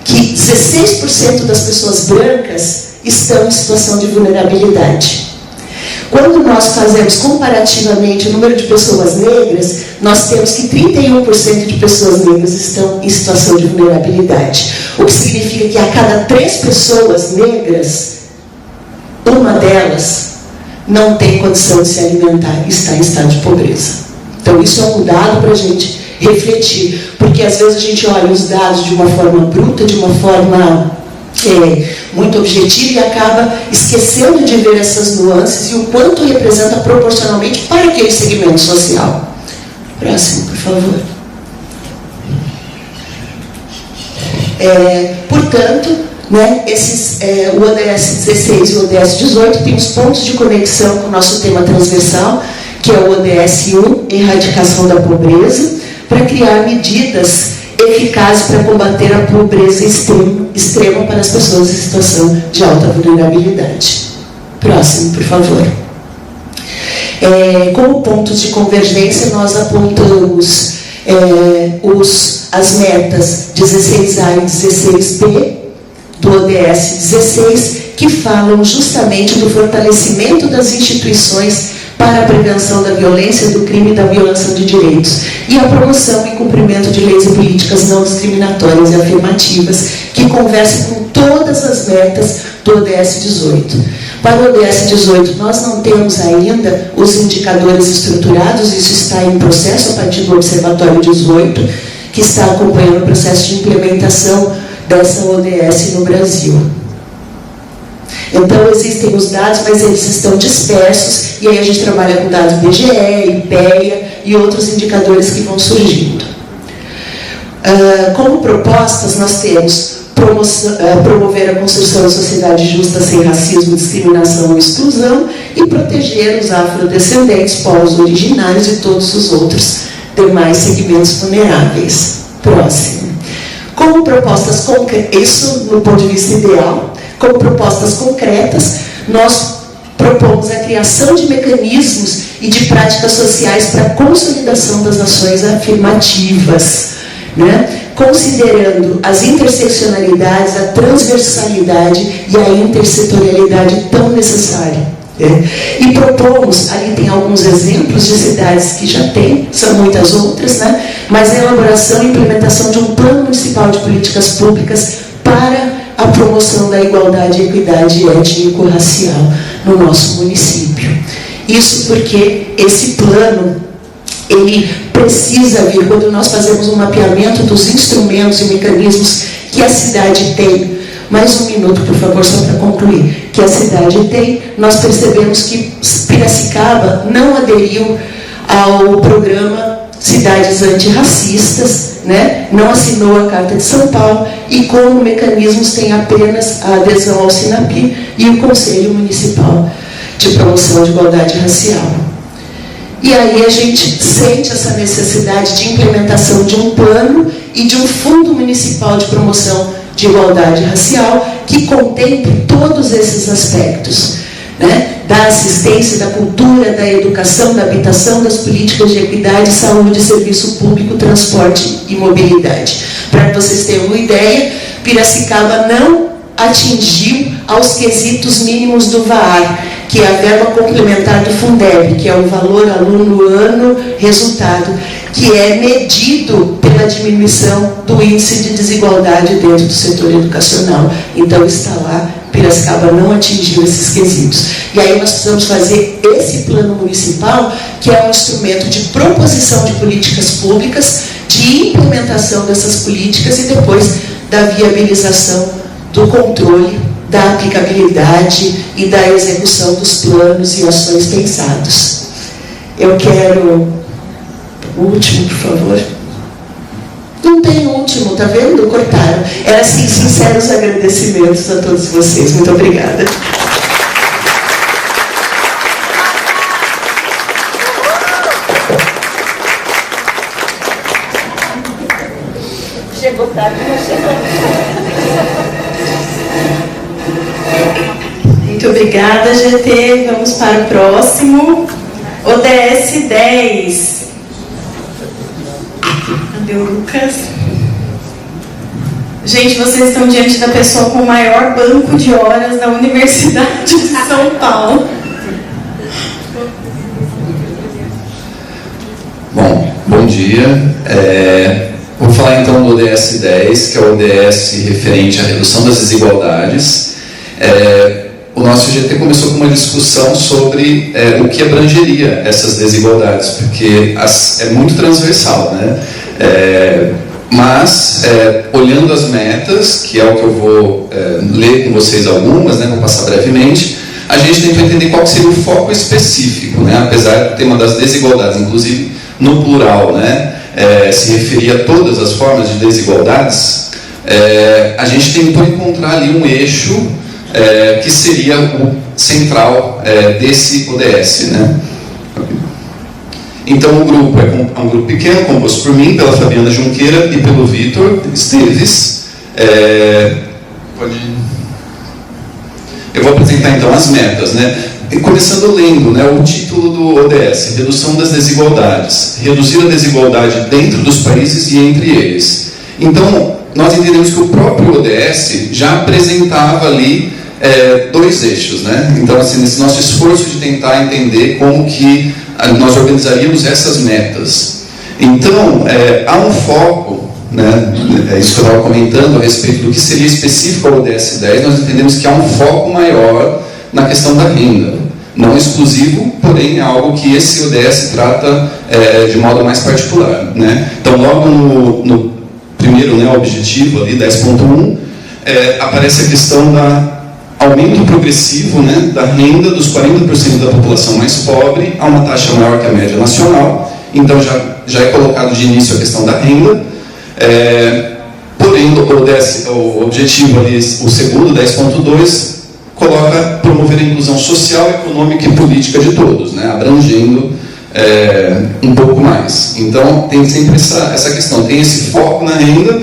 Speaker 14: que 16% das pessoas brancas estão em situação de vulnerabilidade. Quando nós fazemos comparativamente o número de pessoas negras, nós temos que 31% de pessoas negras estão em situação de vulnerabilidade. O que significa que a cada 3 pessoas negras, uma delas não tem condição de se alimentar e está em estado de pobreza. Então, isso é um dado para a gente refletir, porque às vezes a gente olha os dados de uma forma bruta, de uma forma muito objetiva, e acaba esquecendo de ver essas nuances e o quanto representa proporcionalmente para aquele segmento social. Próximo, por favor. Portanto, né, o ODS 16 e o ODS 18 têm os pontos de conexão com o nosso tema transversal, que é o ODS 1, Erradicação da Pobreza, para criar medidas eficazes para combater a pobreza extrema para as pessoas em situação de alta vulnerabilidade. Próximo, por favor. Como pontos de convergência, nós apontamos as metas 16A e 16B do ODS 16, que falam justamente do fortalecimento das instituições para a prevenção da violência, do crime e da violação de direitos, e a promoção e cumprimento de leis e políticas não discriminatórias e afirmativas, que conversam com todas as metas do ODS 18. Para o ODS 18, nós não temos ainda os indicadores estruturados, isso está em processo a partir do Observatório 18, que está acompanhando o processo de implementação dessa ODS no Brasil. Então, existem os dados, mas eles estão dispersos, e aí a gente trabalha com dados IBGE, IPEA e outros indicadores que vão surgindo. Como propostas, nós temos promover a construção de sociedade justa sem racismo, discriminação ou exclusão, e proteger os afrodescendentes, povos originários e todos os outros demais segmentos vulneráveis. Próximo. Como propostas concretas, isso no ponto de vista ideal. Como propostas concretas, nós propomos a criação de mecanismos e de práticas sociais para a consolidação das ações afirmativas, né? Considerando as interseccionalidades, a transversalidade e a intersetorialidade tão necessária. E propomos, ali tem alguns exemplos de cidades que já têm, são muitas outras, né? Mas a elaboração e implementação de um plano municipal de políticas públicas para a promoção da igualdade e equidade étnico-racial no nosso município. Isso porque esse plano, ele precisa vir, quando nós fazemos um mapeamento dos instrumentos e mecanismos que a cidade tem. Mais um minuto, por favor, só para concluir. Que a cidade tem, nós percebemos que Piracicaba não aderiu ao programa Cidades Antirracistas, né? Não assinou a Carta de São Paulo e, como mecanismos, tem apenas a adesão ao SINAPI e o Conselho Municipal de Promoção de Igualdade Racial. E aí a gente sente essa necessidade de implementação de um plano e de um Fundo Municipal de Promoção de Igualdade Racial que contemple todos esses aspectos, né? Da assistência, da cultura, da educação, da habitação, das políticas de equidade, saúde, serviço público, transporte e mobilidade. Para que vocês tenham uma ideia, Piracicaba não atingiu aos quesitos mínimos do VAR, que é a verba complementar do Fundeb, que é o valor aluno-ano resultado, que é medido pela diminuição do índice de desigualdade dentro do setor educacional. Então está lá, Piracicaba não atingiu esses quesitos. E aí nós precisamos fazer esse plano municipal, que é um instrumento de proposição de políticas públicas, de implementação dessas políticas e depois da viabilização do controle, da aplicabilidade e da execução dos planos e ações pensados. Eu quero... O último, por favor. Não tem último, tá vendo? Cortaram. Era assim, sinceros agradecimentos a todos vocês. Muito obrigada.
Speaker 11: Chegou tarde, não chegou.
Speaker 5: Muito obrigada, GT. Vamos para o próximo. ODS 10. Cadê o Lucas? Gente, vocês estão diante da pessoa com o maior banco de horas da Universidade de São Paulo.
Speaker 4: Bom dia. Vou falar então do ODS 10, que é o ODS referente à redução das desigualdades. O nosso GT começou com uma discussão sobre o que abrangeria essas desigualdades, porque é muito transversal, né? Mas, olhando as metas, que é o que eu vou ler com vocês algumas, né, vou passar brevemente, a gente tentou entender qual seria o foco específico, né? Apesar do tema das desigualdades, inclusive no plural, né, se referia a todas as formas de desigualdades, a gente tentou encontrar ali um eixo que seria o central desse ODS, né? Então o grupo é um grupo pequeno, composto por mim, pela Fabiana Junqueira e pelo Vitor Esteves. Eu vou apresentar então as metas, né? E começando lendo, né, o título do ODS, Redução das Desigualdades, reduzir a desigualdade dentro dos países e entre eles. Então, nós entendemos que o próprio ODS já apresentava ali dois eixos, né? Então, assim, nesse nosso esforço de tentar entender como que nós organizaríamos essas metas. Então, há um foco, né, isso que eu estava comentando a respeito do que seria específico ao ODS 10, nós entendemos que há um foco maior na questão da renda. Não exclusivo, porém é algo que esse ODS trata de modo mais particular, né? Então, logo no primeiro, né, objetivo ali, 10.1, aparece a questão da aumento progressivo, né, da renda dos 40% da população mais pobre a uma taxa maior que a média nacional. Então já é colocado de início a questão da renda. Porém, o objetivo ali, o segundo, 10.2, coloca promover a inclusão social, econômica e política de todos, né, abrangendo um pouco mais. Então tem sempre essa questão, tem esse foco na renda,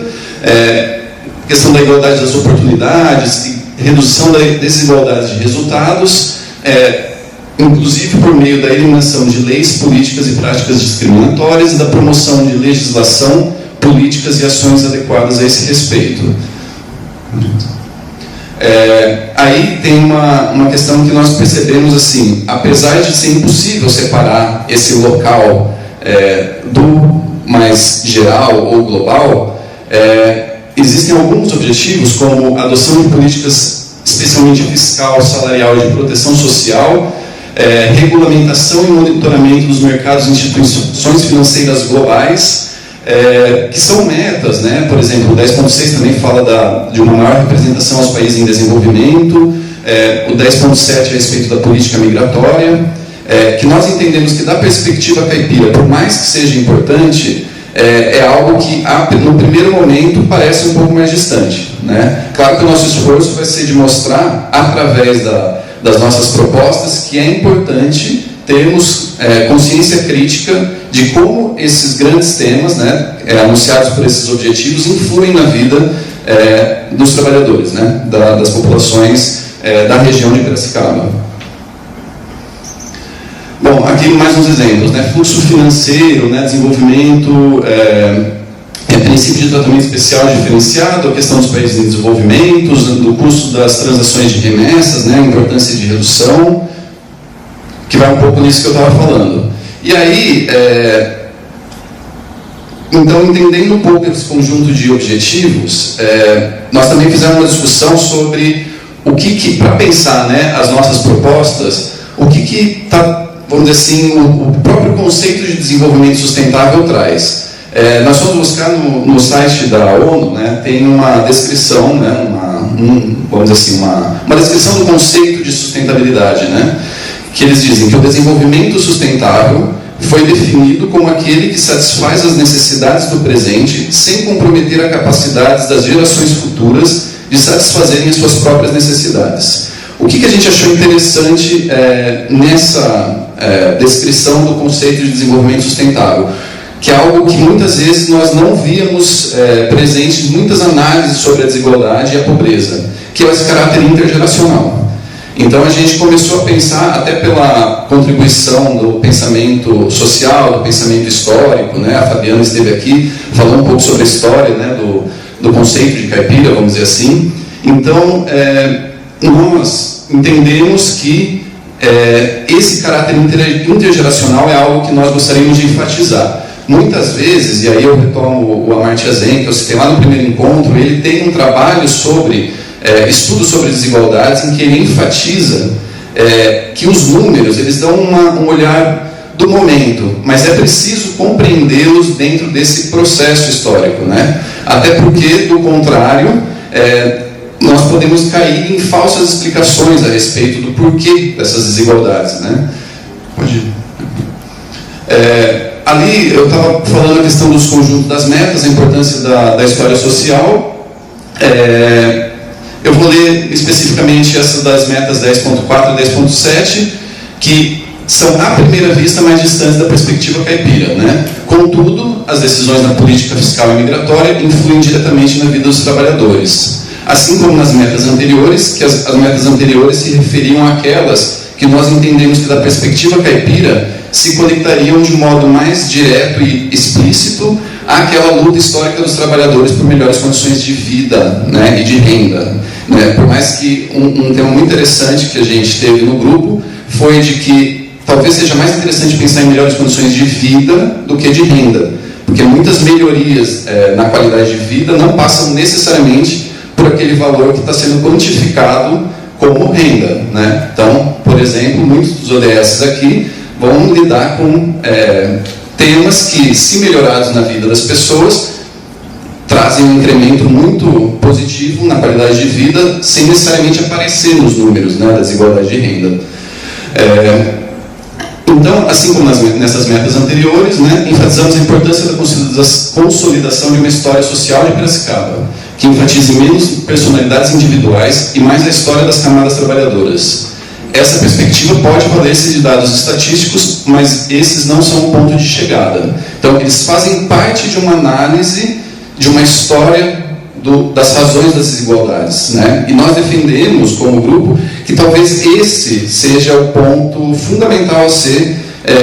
Speaker 4: questão da igualdade das oportunidades, redução da desigualdade de resultados, inclusive por meio da eliminação de leis, políticas e práticas discriminatórias e da promoção de legislação, políticas e ações adequadas a esse respeito. Aí tem uma questão que nós percebemos assim, apesar de ser impossível separar esse local do mais geral ou global, existem alguns objetivos, como a adoção de políticas especialmente fiscal, salarial e de proteção social, regulamentação e monitoramento dos mercados e instituições financeiras globais, que são metas, né? Por exemplo, o 10.6 também fala de uma maior representação aos países em desenvolvimento, o 10.7 a respeito da política migratória, que nós entendemos que da perspectiva caipira, por mais que seja importante, é algo que no primeiro momento parece um pouco mais distante, né? Claro que o nosso esforço vai ser de mostrar, através das nossas propostas, que é importante termos consciência crítica de como esses grandes temas, né, anunciados por esses objetivos, influem na vida dos trabalhadores, né, das populações da região de Piracicaba. Bom, aqui mais uns exemplos, né? Fluxo financeiro, né? Desenvolvimento, princípio de tratamento especial diferenciado, a questão dos países em desenvolvimento, do custo das transações de remessas, né, a importância de redução, que vai um pouco nisso que eu estava falando. E aí, então, entendendo um pouco esse conjunto de objetivos, nós também fizemos uma discussão sobre o que para pensar, né, as nossas propostas, o que está, vamos dizer assim, o próprio conceito de desenvolvimento sustentável traz. Nós fomos buscar no site da ONU, né, tem uma descrição, né, vamos dizer assim, uma descrição do conceito de sustentabilidade, né, que eles dizem que o desenvolvimento sustentável foi definido como aquele que satisfaz as necessidades do presente sem comprometer a capacidade das gerações futuras de satisfazerem as suas próprias necessidades. O que a gente achou interessante nessa descrição do conceito de desenvolvimento sustentável? Que é algo que muitas vezes nós não víamos presente em muitas análises sobre a desigualdade e a pobreza, que é esse caráter intergeracional. Então a gente começou a pensar, até pela contribuição do pensamento social, do pensamento histórico, né? A Fabiana esteve aqui, falou um pouco sobre a história, né, do conceito de caipira, vamos dizer assim. Então, nós entendemos que esse caráter intergeracional é algo que nós gostaríamos de enfatizar. Muitas vezes, e aí eu retomo o Amartya Sen, que eu citei lá no primeiro encontro, ele tem um trabalho sobre estudo sobre desigualdades, em que ele enfatiza que os números eles dão um olhar do momento, mas é preciso compreendê-los dentro desse processo histórico, né? Até porque, do contrário, nós podemos cair em falsas explicações a respeito do porquê dessas desigualdades, né? Pode ir. Ali eu estava falando a questão dos conjuntos das metas, a importância da história social. Eu vou ler especificamente essas das metas 10.4 e 10.7, que são, à primeira vista, mais distantes da perspectiva caipira, né? Contudo, as decisões na política fiscal e migratória influem diretamente na vida dos trabalhadores. Assim como nas metas anteriores, que as metas anteriores se referiam àquelas que nós entendemos que, da perspectiva caipira, se conectariam de modo mais direto e explícito àquela luta histórica dos trabalhadores por melhores condições de vida, né, e de renda. Né? Por mais que um tema muito interessante que a gente teve no grupo foi de que talvez seja mais interessante pensar em melhores condições de vida do que de renda, porque muitas melhorias na qualidade de vida não passam necessariamente por aquele valor que está sendo quantificado como renda, né? Então, por exemplo, muitos dos ODS aqui vão lidar com temas que, se melhorados na vida das pessoas, trazem um incremento muito positivo na qualidade de vida, sem necessariamente aparecer nos números, né, da desigualdade de renda. Então, assim como nessas metas anteriores, né, enfatizamos a importância da consolidação de uma história social de Piracicaba, que enfatize menos personalidades individuais e mais a história das camadas trabalhadoras. Essa perspectiva pode valer-se de dados estatísticos, mas esses não são o ponto de chegada. Então, eles fazem parte de uma análise, de uma história das razões das desigualdades, né? E nós defendemos, como grupo, que talvez esse seja o ponto fundamental a ser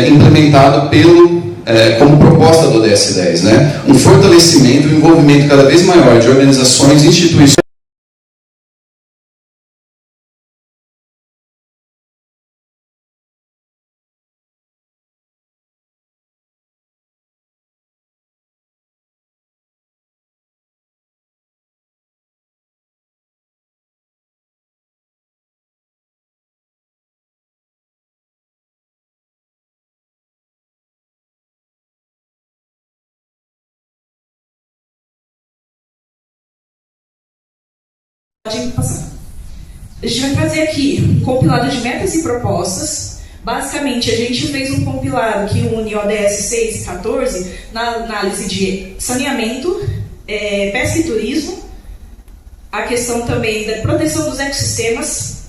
Speaker 4: implementado como proposta do ODS 10, né? Um fortalecimento e um envolvimento cada vez maior de organizações e instituições
Speaker 15: A gente vai fazer aqui um compilado de metas e propostas. Basicamente, a gente fez um compilado que une ODS 6 e 14 na análise de saneamento, pesca e turismo, a questão também da proteção dos ecossistemas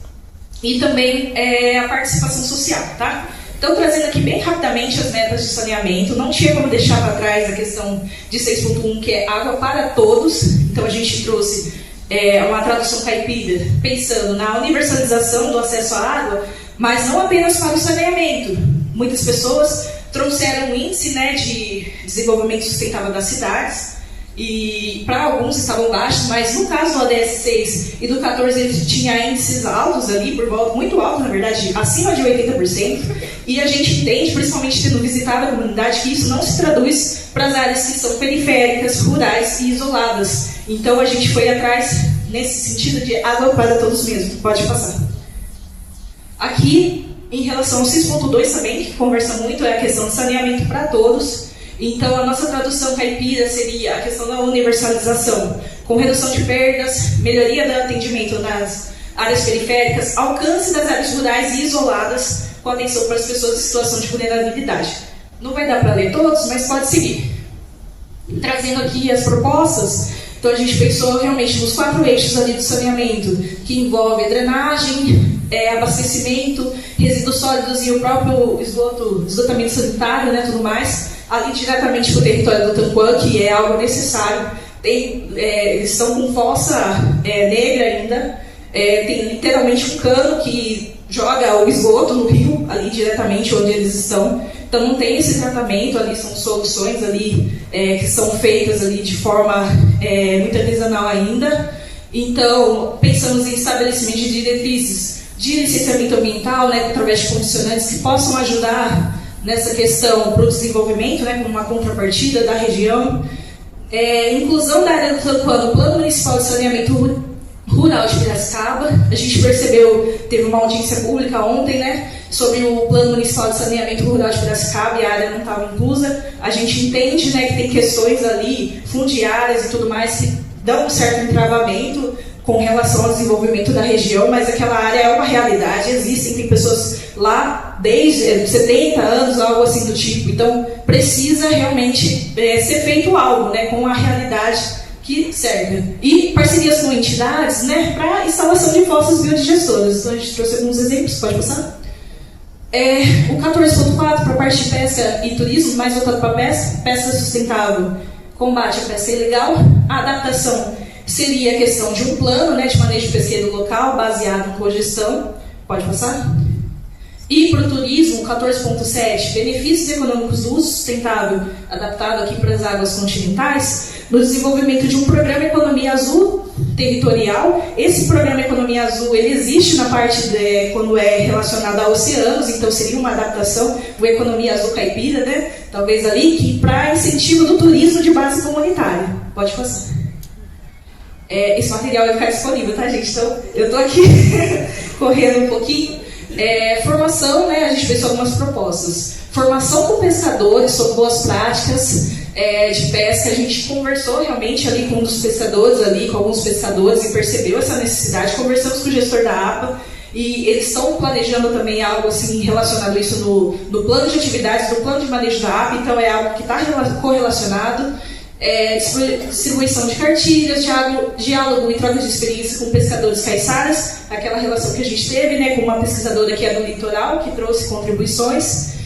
Speaker 15: e também a participação social, tá? Então, trazendo aqui bem rapidamente as metas de saneamento, não tinha como deixar para trás a questão de 6.1, que é água para todos. Então, a gente trouxe uma tradução caipira, pensando na universalização do acesso à água, mas não apenas para o saneamento. Muitas pessoas trouxeram um índice, né, de desenvolvimento sustentável das cidades, e para alguns estavam baixos, mas no caso do ODS 6 e do 14 ele tinha índices altos ali, por volta, muito altos, na verdade, acima de 80%, e a gente entende, principalmente tendo visitado a comunidade, que isso não se traduz para as áreas que são periféricas, rurais e isoladas. Então a gente foi atrás nesse sentido de água para todos mesmo. Pode passar. Aqui, em relação ao 6.2 também, que conversa muito, é a questão de saneamento para todos. Então, a nossa tradução caipira seria a questão da universalização, com redução de perdas, melhoria do atendimento nas áreas periféricas, alcance das áreas rurais e isoladas, com atenção para as pessoas em situação de vulnerabilidade. Não vai dar para ler todos, mas pode seguir. Trazendo aqui as propostas, então a gente pensou realmente nos 4 eixos ali do saneamento, que envolve drenagem, abastecimento, resíduos sólidos e o próprio esgotamento sanitário, né, tudo mais, ali diretamente para o território do Tanquã, que é algo necessário. Eles estão com fossa negra ainda, tem literalmente um cano que joga o esgoto no rio, ali diretamente onde eles estão. Então não tem esse tratamento, ali são soluções ali que são feitas ali de forma muito artesanal ainda. Então pensamos em estabelecimento de diretrizes de licenciamento ambiental, né, através de condicionantes que possam ajudar nessa questão para o desenvolvimento, né, como uma contrapartida da região. Inclusão da área do Tanquã no Plano Municipal de Saneamento Rural de Piracicaba. A gente percebeu, teve uma audiência pública ontem, né, sobre o Plano Municipal de Saneamento Rural de Piracicaba, e a área não estava inclusa. A gente entende, né, que tem questões ali fundiárias e tudo mais que dão um certo entravamento com relação ao desenvolvimento da região, mas aquela área é uma realidade, tem pessoas lá desde 70 anos, algo assim do tipo. Então precisa realmente ser feito algo, né, com a realidade que serve. E parcerias com entidades, né, para instalação de fossas biodigestoras. Então a gente trouxe alguns exemplos, pode passar? O 14.4 para a parte de pesca e turismo, mais voltado para pesca sustentável, combate à pesca ilegal. A adaptação seria a questão de um plano, né, de manejo pesqueiro local, baseado em cogestão. Pode passar? E para o turismo, 14.7, benefícios econômicos do uso sustentável, adaptado aqui para as águas continentais, no desenvolvimento de um programa Economia Azul territorial. Esse programa Economia Azul, ele existe na parte quando é relacionado a oceanos, então seria uma adaptação do Economia Azul caipira, né? Talvez ali, que para incentivo do turismo de base comunitária. Pode passar. Esse material vai ficar disponível, tá, gente? Então, eu estou aqui correndo um pouquinho. Formação, né? A gente fez algumas propostas. Formação com pescadores sobre boas práticas de pesca. A gente conversou realmente ali com um dos pescadores, ali com alguns pescadores, e percebeu essa necessidade. Conversamos com o gestor da APA e eles estão planejando também algo assim relacionado a isso no plano de atividades, no plano de manejo da APA. Então é algo que está correlacionado. Distribuição de cartilhas, diálogo e troca de experiência com pescadores caiçaras, aquela relação que a gente teve, né, com uma pesquisadora que é do litoral, que trouxe contribuições.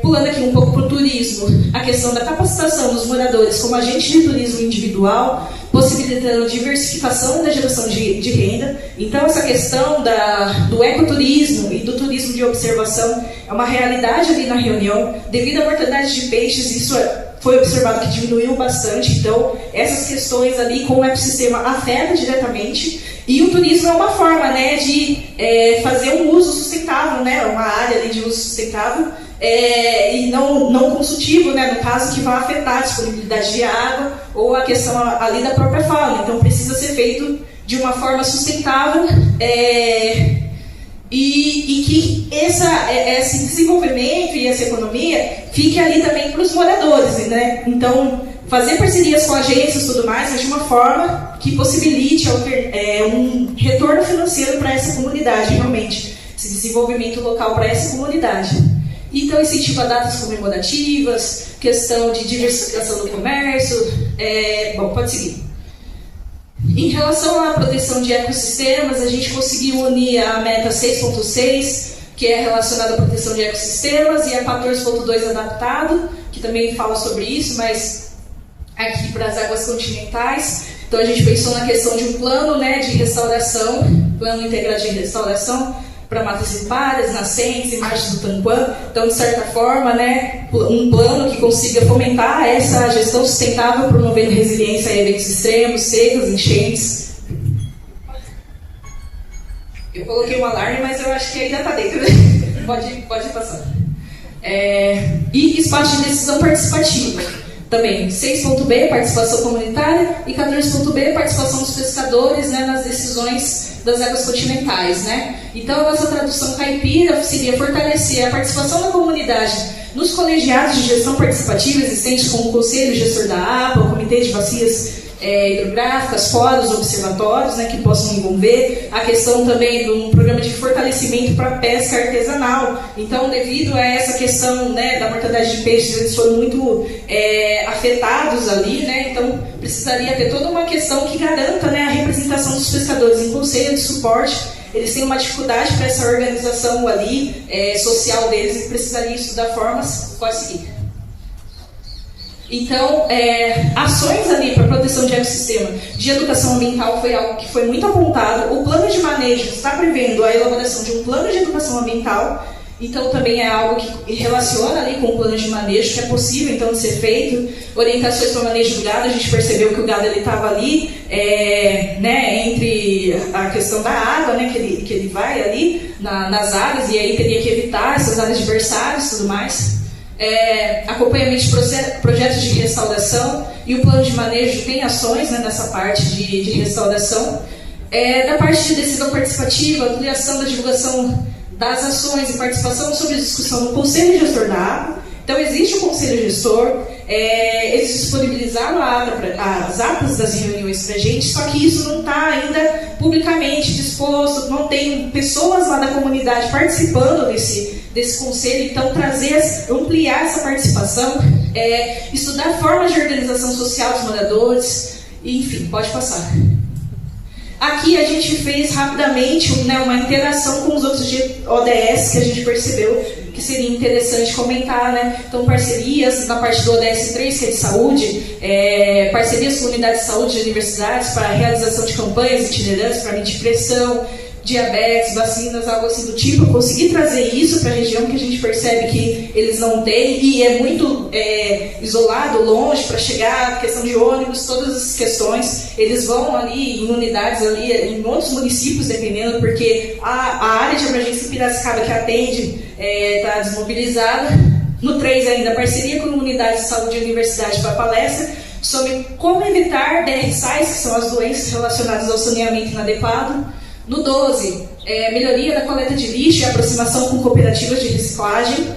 Speaker 15: Pulando aqui um pouco para o turismo, a questão da capacitação dos moradores como agente de turismo individual, possibilitando diversificação da geração de renda. Então, essa questão do ecoturismo e do turismo de observação é uma realidade ali na reunião. Devido à mortandade de peixes, isso foi observado que diminuiu bastante. Então, essas questões ali com o ecossistema afetam diretamente. E o turismo é uma forma, né, de fazer um uso sustentável, né, uma área ali de uso sustentável, e não consultivo, né, no caso, que vai afetar a disponibilidade de água ou a questão ali da própria fauna. Então precisa ser feito de uma forma sustentável e que esse desenvolvimento e essa economia fique ali também para os moradores, né? Então fazer parcerias com agências e tudo mais, mas de uma forma que possibilite um retorno financeiro para essa comunidade, realmente, esse desenvolvimento local para essa comunidade. Então, incentiva datas comemorativas, questão de diversificação do comércio. Bom, pode seguir. Em relação à proteção de ecossistemas, a gente conseguiu unir a meta 6.6, que é relacionada à proteção de ecossistemas, e a 14.2 adaptado, que também fala sobre isso, mas aqui para as águas continentais. Então, a gente pensou na questão de um plano, né, de restauração, plano integrado de restauração, para matas ripárias, nascentes e margens do Tanquã. Então, de certa forma, né, um plano que consiga fomentar essa gestão sustentável, promovendo resiliência a eventos extremos, secas, enchentes. Eu coloquei um alarme, mas eu acho que ainda está dentro. Pode passar. E espaço de decisão participativa. Também 6.b, participação comunitária, e 14.b, participação dos pescadores, né, nas decisões das águas continentais. Né? Então, a nossa tradução caipira seria fortalecer a participação da comunidade nos colegiados de gestão participativa existentes, como o Conselho Gestor da APA, o Comitê de Bacias hidrográficas, fóruns, observatórios, né, que possam envolver a questão também de um programa de fortalecimento para pesca artesanal. Então, devido a essa questão, né, da mortandade de peixes, eles foram muito afetados ali, né, então precisaria ter toda uma questão que garanta, né, a representação dos pescadores em conselho de suporte. Eles têm uma dificuldade para essa organização ali, social deles, e precisaria estudar formas. Pode seguir. Então, ações ali para proteção de ecossistema, de educação ambiental foi algo que foi muito apontado. O plano de manejo está prevendo a elaboração de um plano de educação ambiental, então também é algo que relaciona ali com o plano de manejo, que é possível então de ser feito. Orientações para o manejo do gado, a gente percebeu que o gado estava ali, né, entre a questão da água, né, que ele vai ali nas áreas, e aí teria que evitar essas áreas de berçários e tudo mais. Acompanhamento de projetos de restauração, e o plano de manejo tem ações, né, nessa parte de restauração. Da parte de decisão participativa, ampliação da divulgação das ações e participação sobre discussão no Conselho Gestor da APA. Então, existe o Conselho Gestor, eles disponibilizaram as atas das reuniões para a gente, só que isso não está ainda publicamente disposto, não tem pessoas lá da comunidade participando desse conselho. Então, ampliar essa participação, estudar formas de organização social dos moradores, enfim, pode passar. Aqui a gente fez rapidamente uma interação com os outros ODS que a gente percebeu que seria interessante comentar, né? Então, parcerias na parte do ODS 3, que é de saúde, parcerias com unidades de saúde de universidades para a realização de campanhas itinerantes para medir pressão, diabetes, vacinas, algo assim do tipo. Eu consegui trazer isso para a região, que a gente percebe que eles não têm, e é muito isolado, longe, para chegar, a questão de ônibus, todas essas questões. Eles vão ali em unidades, ali em outros municípios, dependendo, porque a área de emergência em Piracicaba que atende está desmobilizada. No 3 ainda, parceria com unidades de saúde e universidade para palestra sobre como evitar DRSAs, que são as doenças relacionadas ao saneamento inadequado. No 12, melhoria da coleta de lixo e aproximação com cooperativas de reciclagem,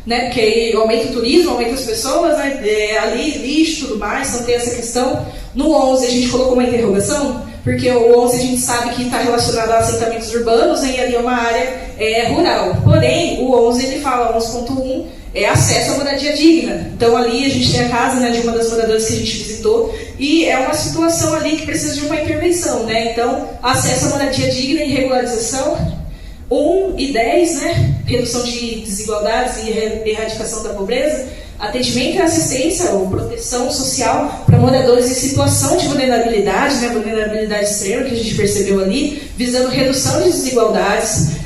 Speaker 15: né, porque aí aumenta o turismo, aumenta as pessoas, né, ali, lixo e tudo mais, então tem essa questão. No 11, a gente colocou uma interrogação, porque o 11 a gente sabe que está relacionado a assentamentos urbanos, né, e ali é uma área rural. Porém, o 11 ele fala, 11.1, acesso à moradia digna. Então ali a gente tem a casa, né, de uma das moradoras que a gente visitou, e é uma situação ali que precisa de uma intervenção, né? Então, acesso à moradia digna e regularização. 1 e 10, né? Redução de desigualdades e erradicação da pobreza. Atendimento e assistência ou proteção social para moradores em situação de vulnerabilidade, né? Vulnerabilidade extrema, que a gente percebeu ali, visando redução de desigualdades.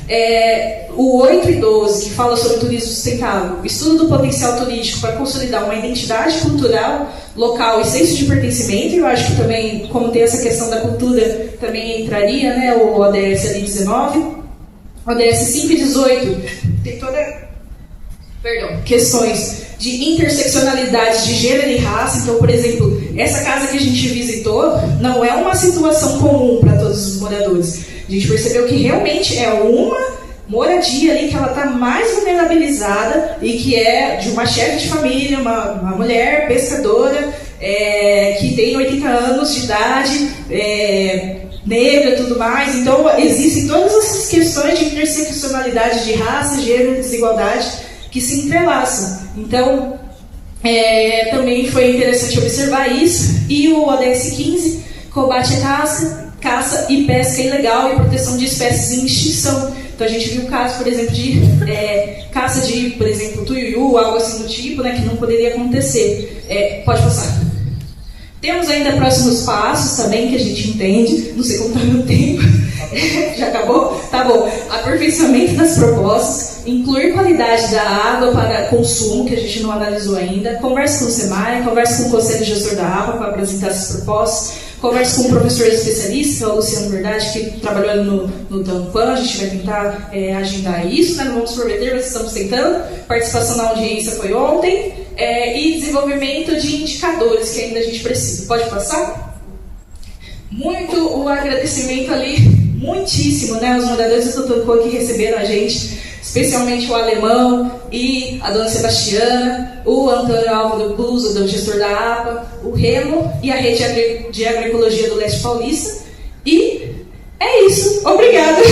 Speaker 15: O 8 e 12, que fala sobre turismo sustentável, estudo do potencial turístico para consolidar uma identidade cultural local e senso de pertencimento. Eu acho que também, como tem essa questão da cultura, também entraria, né, o ODS ali 19. ODS 5 e 18 tem questões de interseccionalidade de gênero e raça. Então, por exemplo, essa casa que a gente visitou não é uma situação comum para todos os moradores. A gente percebeu que realmente é uma moradia ali que ela está mais vulnerabilizada, e que é de uma chefe de família, uma mulher pescadora, que tem 80 anos de idade, negra e tudo mais. Então, existem todas essas questões de interseccionalidade de raça, gênero e desigualdade que se entrelaçam. Então, também foi interessante observar isso. E o ODS 15, combate à caça e pesca ilegal e proteção de espécies em extinção. Então, a gente viu o caso, por exemplo, de caça de, por exemplo, tuiuiu, algo assim do tipo, né, que não poderia acontecer. Pode passar. Temos ainda próximos passos também que a gente entende, não sei como está meu tempo, já acabou? Tá bom. Aperfeiçoamento das propostas, incluir qualidade da água para consumo, que a gente não analisou ainda, conversa com o SEMAI, conversa com o Conselho Gestor da APA para apresentar essas propostas, conversa com um professor especialista, que é o Luciano Verdade, que trabalhou no TAMPAN, a gente vai tentar agendar isso, né? Não vamos prometer, mas estamos tentando. Participação na audiência foi ontem. E desenvolvimento de indicadores que ainda a gente precisa. Pode passar? Muito o agradecimento ali, muitíssimo, né? Os moradores do TAMPAN que receberam a gente, especialmente o Alemão e a dona Sebastiana, o Antônio Álvaro Buzo, do gestor da APA, o Remo e a Rede de Agroecologia do Leste Paulista. E é isso. Obrigada.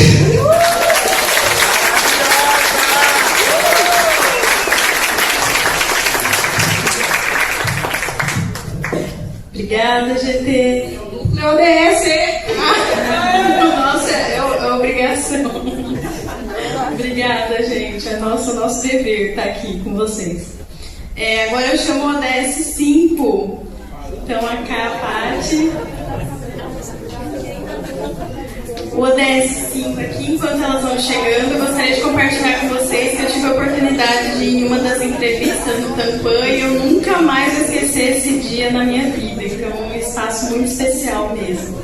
Speaker 15: Obrigada, GT. Núcleo ODS. Nossa, é obrigação. Obrigada, gente. É nosso dever estar aqui com vocês. Agora eu chamo o ODS 5. Então, a Paty. O ODS 5 aqui, enquanto elas vão chegando, eu gostaria de compartilhar com vocês que eu tive a oportunidade de ir em uma das entrevistas no TAMPAN e eu nunca mais esqueci esse dia na minha vida. Então, é um espaço muito especial mesmo.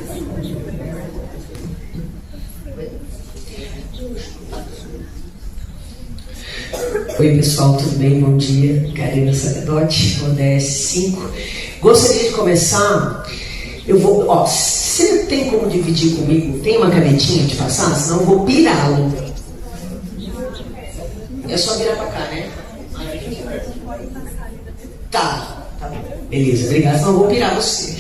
Speaker 16: Oi pessoal, tudo bem? Bom dia. Karina Sagadotti, ODS 5. Gostaria de começar. Eu vou. Você tem como dividir comigo? Tem uma canetinha de passar? Senão eu vou pirá-lo. É só virar pra cá, né? Tá bom. Beleza, obrigado. Senão eu vou pirar você.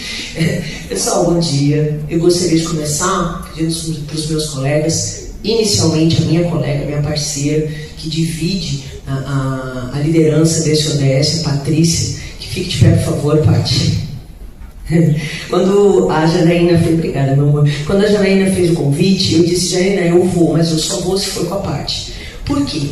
Speaker 16: Pessoal, bom dia. Eu gostaria de começar pedindo para os meus colegas, inicialmente a minha colega, minha parceira, que divide a liderança desse ODS, a Patrícia, que fique de pé, por favor, Paty. Quando a Janaína fez, obrigada, meu amor. Quando a Janaína fez o convite, eu disse: Janaína, eu vou, mas eu só vou se for com a Paty. Por quê?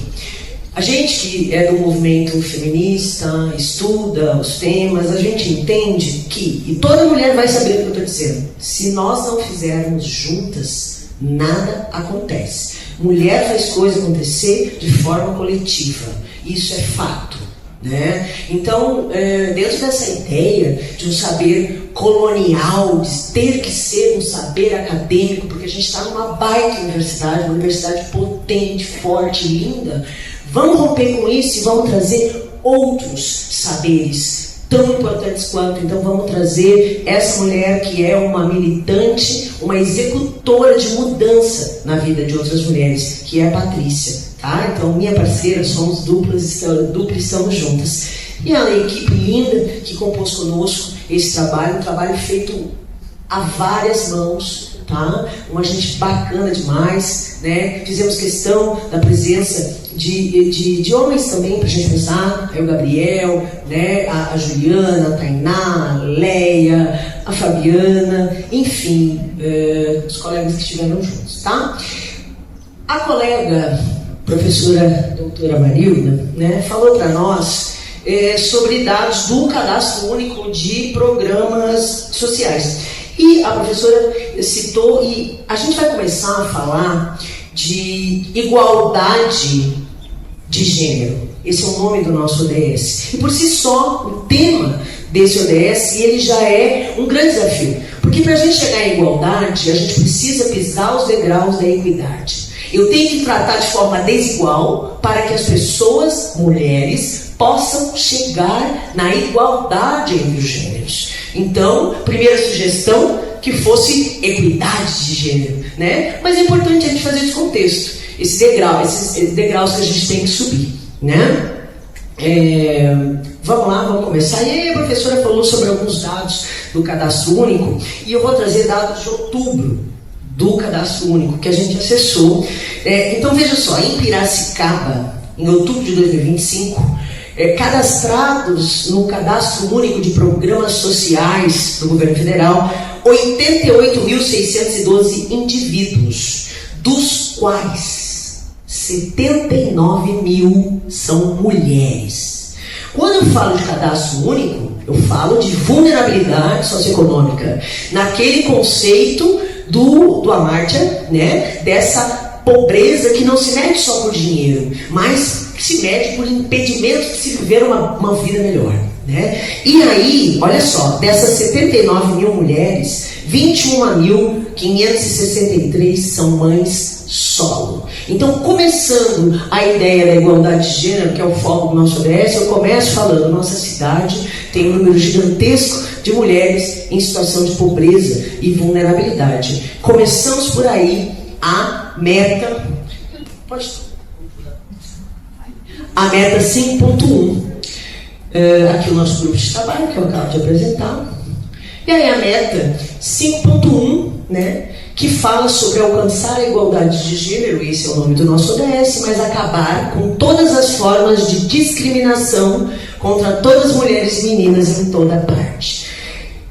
Speaker 16: A gente que é do movimento feminista, estuda os temas, a gente entende que, e toda mulher vai saber o que eu estou dizendo, se nós não fizermos juntas, nada acontece. Mulher faz coisa acontecer de forma coletiva. Isso é fato, né? Então, dentro dessa ideia de um saber colonial, de ter que ser um saber acadêmico, porque a gente está numa baita universidade, uma universidade potente, forte, linda, vamos romper com isso e vamos trazer outros saberes tão importantes quanto. Então vamos trazer essa mulher que é uma militante, uma executora de mudança na vida de outras mulheres, que é a Patrícia, tá? Então minha parceira, somos dupla e estamos juntas. E a equipe linda que compôs conosco esse trabalho, um trabalho feito a várias mãos, tá? Uma gente bacana demais, né? Fizemos questão da presença de homens também, pra gente pensar, o Gabriel, né? A Juliana, a Tainá, a Leia, a Fabiana, enfim, os colegas que estiveram juntos, tá? A colega, professora doutora Marilda, né, falou para nós sobre dados do Cadastro Único de Programas Sociais. E a professora citou, e a gente vai começar a falar de igualdade de gênero. Esse é o nome do nosso ODS. E por si só, o tema desse ODS, ele já é um grande desafio. Porque para a gente chegar em igualdade, a gente precisa pisar os degraus da equidade. Eu tenho que tratar de forma desigual para que as pessoas, mulheres, possam chegar na igualdade entre os gêneros. Então, primeira sugestão, que fosse equidade de gênero, né? Mas é importante a gente fazer esse contexto, esses degraus que a gente tem que subir, né? Vamos lá, vamos começar. E aí a professora falou sobre alguns dados do Cadastro Único, e eu vou trazer dados de outubro do Cadastro Único que a gente acessou. Então veja só, em Piracicaba, em outubro de 2025, cadastrados no Cadastro Único de Programas Sociais do Governo Federal, 88.612 indivíduos, dos quais 79 mil são mulheres. Quando eu falo de Cadastro Único, Eu falo de vulnerabilidade socioeconômica, naquele conceito do Amartya, né? Dessa pobreza que não se mede só por dinheiro, mas que se mede por impedimentos de se viver uma vida melhor, né? E aí, olha só, dessas 79 mil mulheres, 21.563 são mães solo. Então, começando a ideia da igualdade de gênero, que é o foco do nosso ODS, eu começo falando, nossa cidade tem um número gigantesco de mulheres em situação de pobreza e vulnerabilidade. Começamos por aí a meta... A meta 5.1. Aqui o nosso grupo de trabalho, que eu acabo de apresentar. E aí a meta 5.1, né, que fala sobre alcançar a igualdade de gênero, esse é o nome do nosso ODS, mas acabar com todas as formas de discriminação contra todas as mulheres e meninas em toda parte.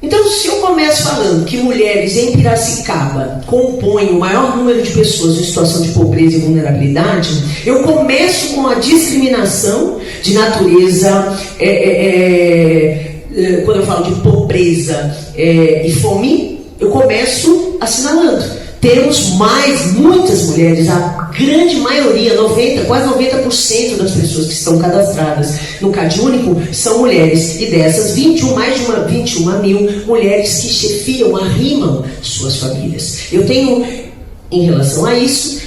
Speaker 16: Então, se eu começo falando que mulheres em Piracicaba compõem o maior número de pessoas em situação de pobreza e vulnerabilidade, eu começo com a discriminação de natureza, quando eu falo de pobreza e fome, eu começo assinalando. Temos muitas mulheres, a grande maioria, quase 90% das pessoas que estão cadastradas no CadÚnico são mulheres. E dessas, mais de 21 mil mulheres que chefiam, arrimam suas famílias. Eu tenho, em relação a isso,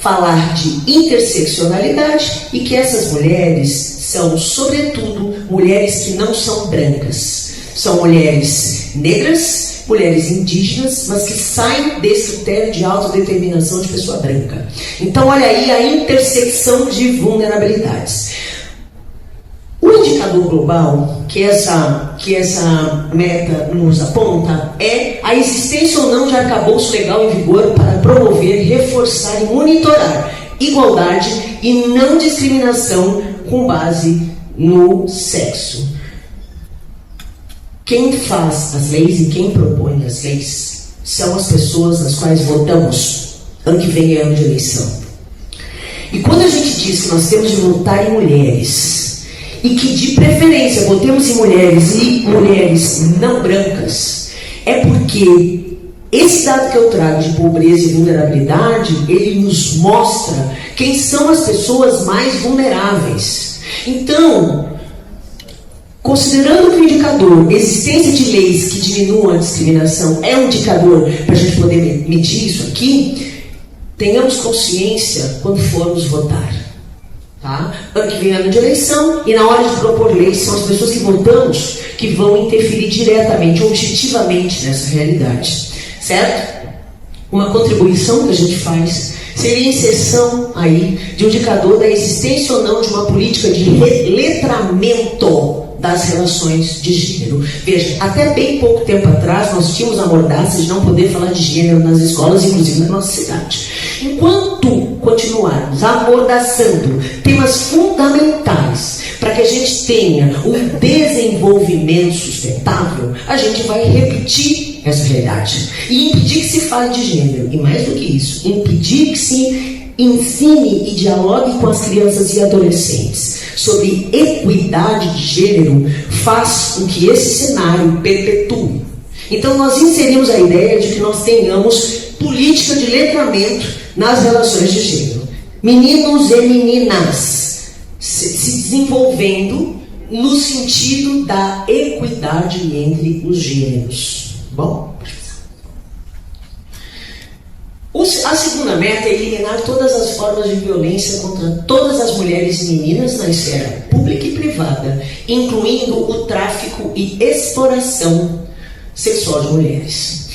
Speaker 16: falar de interseccionalidade e que essas mulheres são, sobretudo, mulheres que não são brancas. São mulheres negras, mulheres indígenas, mas que saem desse critério de autodeterminação de pessoa branca. Então, olha aí a intersecção de vulnerabilidades. O indicador global que essa meta nos aponta é a existência ou não de arcabouço legal em vigor para promover, reforçar e monitorar igualdade e não discriminação com base no sexo. Quem faz as leis e quem propõe as leis são as pessoas nas quais votamos. Ano que vem é ano de eleição. E quando a gente diz que nós temos de votar em mulheres, e que de preferência votemos em mulheres e mulheres não brancas, é porque esse dado que eu trago de pobreza e vulnerabilidade, ele nos mostra quem são as pessoas mais vulneráveis. Então, considerando que o indicador existência de leis que diminuam a discriminação é um indicador para a gente poder medir isso aqui, tenhamos consciência quando formos votar. Tá? Ano que vem é ano de eleição e na hora de propor leis são as pessoas que votamos que vão interferir diretamente, objetivamente nessa realidade. Certo? Uma contribuição que a gente faz seria a inserção aí de um indicador da existência ou não de uma política de letramento das relações de gênero. Veja, até bem pouco tempo atrás nós tínhamos a mordaça de não poder falar de gênero nas escolas, inclusive na nossa cidade. Enquanto continuarmos amordaçando temas fundamentais para que a gente tenha um desenvolvimento sustentável, a gente vai repetir essa realidade e impedir que se fale de gênero. E mais do que isso, impedir que se ensine e dialogue com as crianças e adolescentes sobre equidade de gênero faz com que esse cenário perpetue. Então nós inserimos a ideia de que nós tenhamos política de letramento nas relações de gênero. Meninos e meninas se desenvolvendo no sentido da equidade entre os gêneros. Bom? A segunda meta é eliminar todas as formas de violência contra todas as mulheres e meninas na esfera pública e privada, incluindo o tráfico e exploração sexual de mulheres.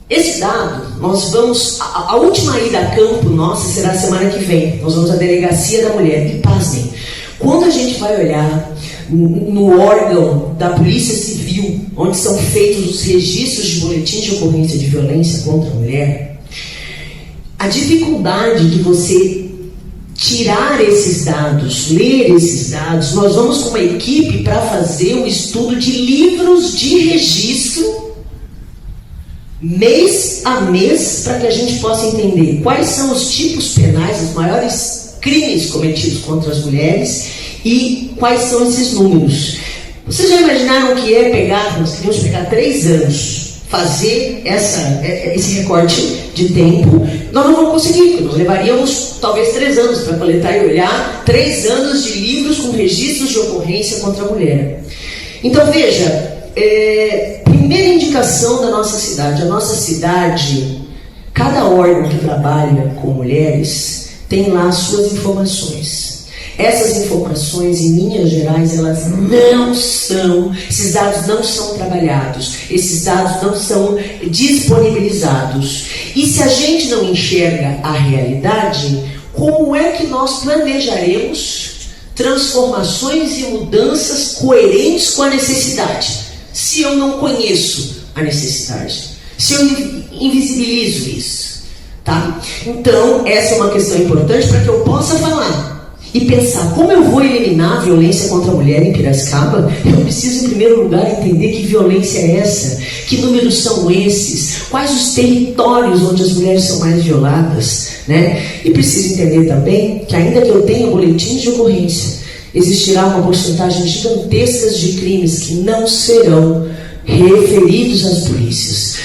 Speaker 16: Esse dado, nós vamos... A última ida a campo nossa será a semana que vem. Nós vamos à Delegacia da Mulher. E pasmem, quando a gente vai olhar no órgão da Polícia Civil, onde são feitos os registros de boletins de ocorrência de violência contra a mulher, a dificuldade de você tirar esses dados, ler esses dados, nós vamos com uma equipe para fazer um estudo de livros de registro mês a mês, para que a gente possa entender quais são os tipos penais, os maiores crimes cometidos contra as mulheres e quais são esses números. Vocês já imaginaram o que é pegar, nós queríamos pegar 3 anos, fazer esse recorte de tempo? Nós não vamos conseguir, porque nós levaríamos talvez 3 anos para coletar e olhar 3 anos de livros com registros de ocorrência contra a mulher. Então veja, primeira indicação da nossa cidade. A nossa cidade, cada órgão que trabalha com mulheres tem lá suas informações. Essas informações, em linhas gerais, elas não são, esses dados não são trabalhados, esses dados não são disponibilizados. E se a gente não enxerga a realidade, como é que nós planejaremos transformações e mudanças coerentes com a necessidade? Se eu não conheço a necessidade, se eu invisibilizo isso, tá? Então, essa é uma questão importante para que eu possa falar e pensar como eu vou eliminar a violência contra a mulher em Piracicaba. Eu preciso, em primeiro lugar, entender que violência é essa, que números são esses, quais os territórios onde as mulheres são mais violadas, né? E preciso entender também que, ainda que eu tenha boletins de ocorrência, existirá uma porcentagem gigantesca de crimes que não serão referidos às polícias.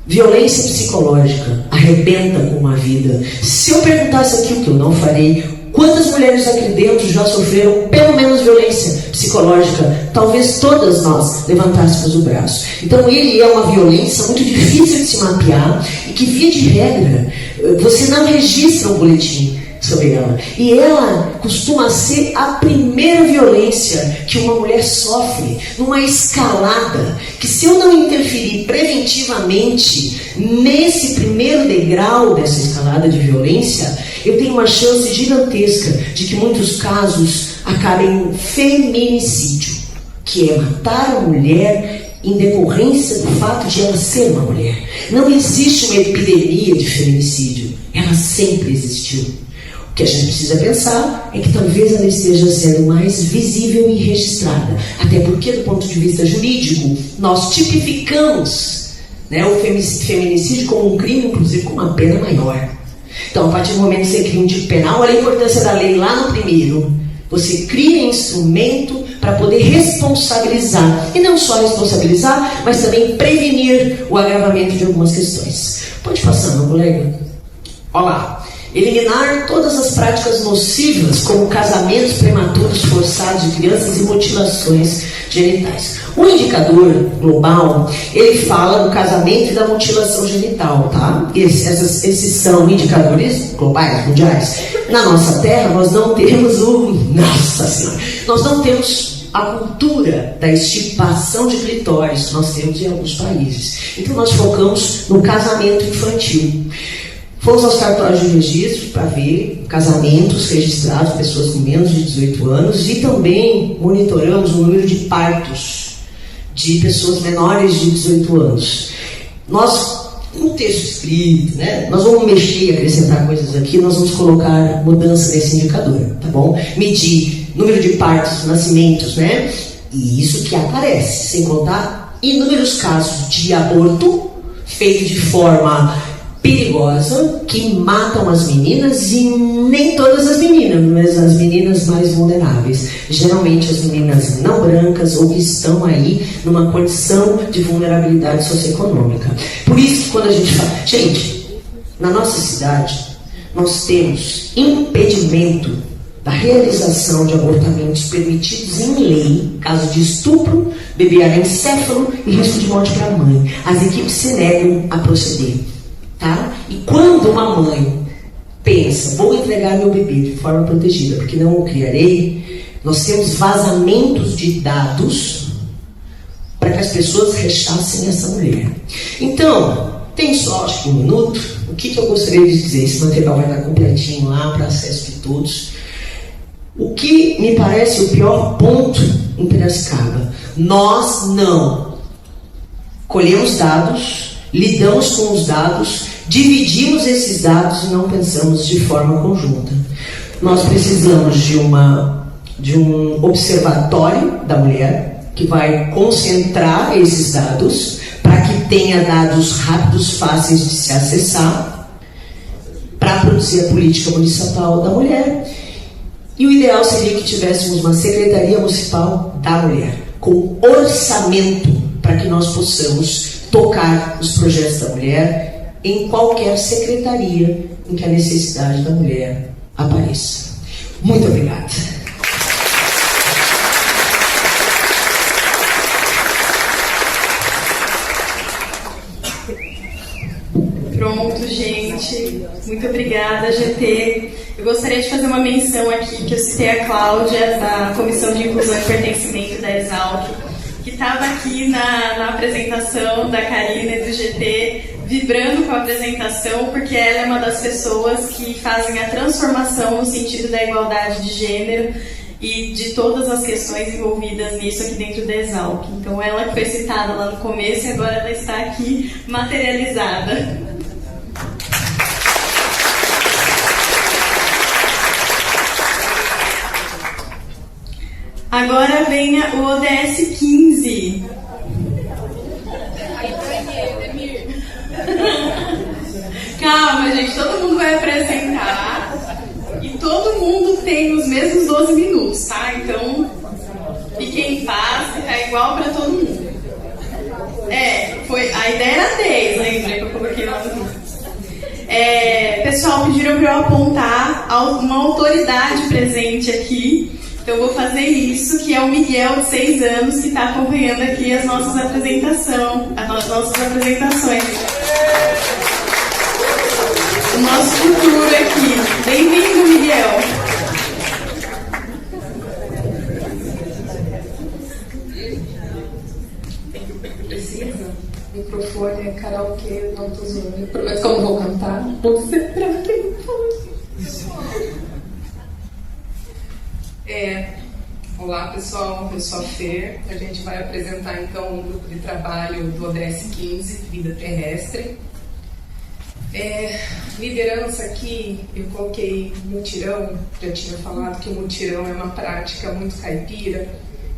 Speaker 16: Violência psicológica arrebenta com uma vida. Se eu perguntasse aqui, o que eu não farei, quantas mulheres aqui dentro já sofreram pelo menos violência psicológica? Talvez todas nós levantássemos o braço. Então ele é uma violência muito difícil de se mapear e que, via de regra, você não registra um boletim sobre ela. E ela costuma ser a primeira violência que uma mulher sofre, numa escalada, que se eu não interferir preventivamente nesse primeiro degrau dessa escalada de violência, eu tenho uma chance gigantesca de que muitos casos acabem em feminicídio, que é matar a mulher em decorrência do fato de ela ser uma mulher. Não existe uma epidemia de feminicídio, ela sempre existiu. O que a gente precisa pensar é que talvez ela esteja sendo mais visível e registrada, até porque, do ponto de vista jurídico, nós tipificamos, né, o feminicídio como um crime, inclusive com uma pena maior. Então, a partir do momento que você cria um tipo penal, olha a importância da lei lá no primeiro. Você cria instrumento para poder responsabilizar, e não só responsabilizar, mas também prevenir o agravamento de algumas questões. Pode passar, meu colega? Olha lá. Eliminar todas as práticas nocivas, como casamentos prematuros forçados de crianças e mutilações genitais. O indicador global, ele fala do casamento e da mutilação genital, tá? Esses são indicadores globais, mundiais. Na nossa terra, nós não temos Nossa Senhora! Nós não temos a cultura da extirpação de clitóris que nós temos em alguns países. Então, nós focamos no casamento infantil. Fomos aos cartórios de registro para ver casamentos registrados, pessoas com menos de 18 anos, e também monitoramos o número de partos de pessoas menores de 18 anos. Nós, no texto escrito, né, nós vamos mexer e acrescentar coisas aqui, nós vamos colocar mudança nesse indicador, tá bom? Medir número de partos, nascimentos, né? E isso que aparece, sem contar inúmeros casos de aborto feito de forma perigosa, que matam as meninas, e nem todas as meninas, mas as meninas mais vulneráveis. Geralmente as meninas não brancas ou que estão aí numa condição de vulnerabilidade socioeconômica. Por isso que quando a gente fala... Gente, na nossa cidade, nós temos impedimento da realização de abortamentos permitidos em lei, caso de estupro, bebê anencéfalo e risco de morte para a mãe. As equipes se negam a proceder. Tá? E quando uma mãe pensa, vou entregar meu bebê de forma protegida, porque não o criarei, nós temos vazamentos de dados para que as pessoas rechacem essa mulher. Então, tem só acho que 1 minuto. O que eu gostaria de dizer? Esse material vai estar completinho lá para acesso de todos. O que me parece o pior ponto em Piracicaba: nós não colhemos dados, lidamos com os dados, dividimos esses dados e não pensamos de forma conjunta. Nós precisamos de um observatório da mulher que vai concentrar esses dados para que tenha dados rápidos, fáceis de se acessar, para produzir a política municipal da mulher. E o ideal seria que tivéssemos uma Secretaria Municipal da Mulher. com orçamento para que nós possamos tocar os projetos da mulher em qualquer secretaria em que a necessidade da mulher apareça. Muito obrigada.
Speaker 5: Pronto, gente. Muito obrigada, GT. Eu gostaria de fazer uma menção aqui, que eu citei a Cláudia, da Comissão de Inclusão e Pertencimento da Exalc, que estava aqui na apresentação da Karina e do GT, vibrando com a apresentação, porque ela é uma das pessoas que fazem a transformação no sentido da igualdade de gênero e de todas as questões envolvidas nisso aqui dentro da Exalc. Então, ela que foi citada lá no começo e agora ela está aqui materializada. Agora venha o ODS 15. Calma, gente, todo mundo vai apresentar e todo mundo tem os mesmos 12 minutos, tá? Então, fiquem em paz, tá igual para todo mundo. A ideia era 10, lembra que eu coloquei lá no pessoal, pediram para eu apontar uma autoridade presente aqui. Então, eu vou fazer isso, que é o Miguel, de 6 anos, que está acompanhando aqui as nossas apresentações. O nosso futuro aqui. Bem-vindo, Miguel.
Speaker 17: Precisa? Microfone é karaokê, não tô zoando. Eu prometo que eu não vou cantar. Você pra quem foi? Olá pessoal, eu sou a Fer. A gente vai apresentar então um grupo de trabalho do ODS 15, Vida Terrestre. Liderança aqui, eu coloquei mutirão, já tinha falado que o mutirão é uma prática muito caipira,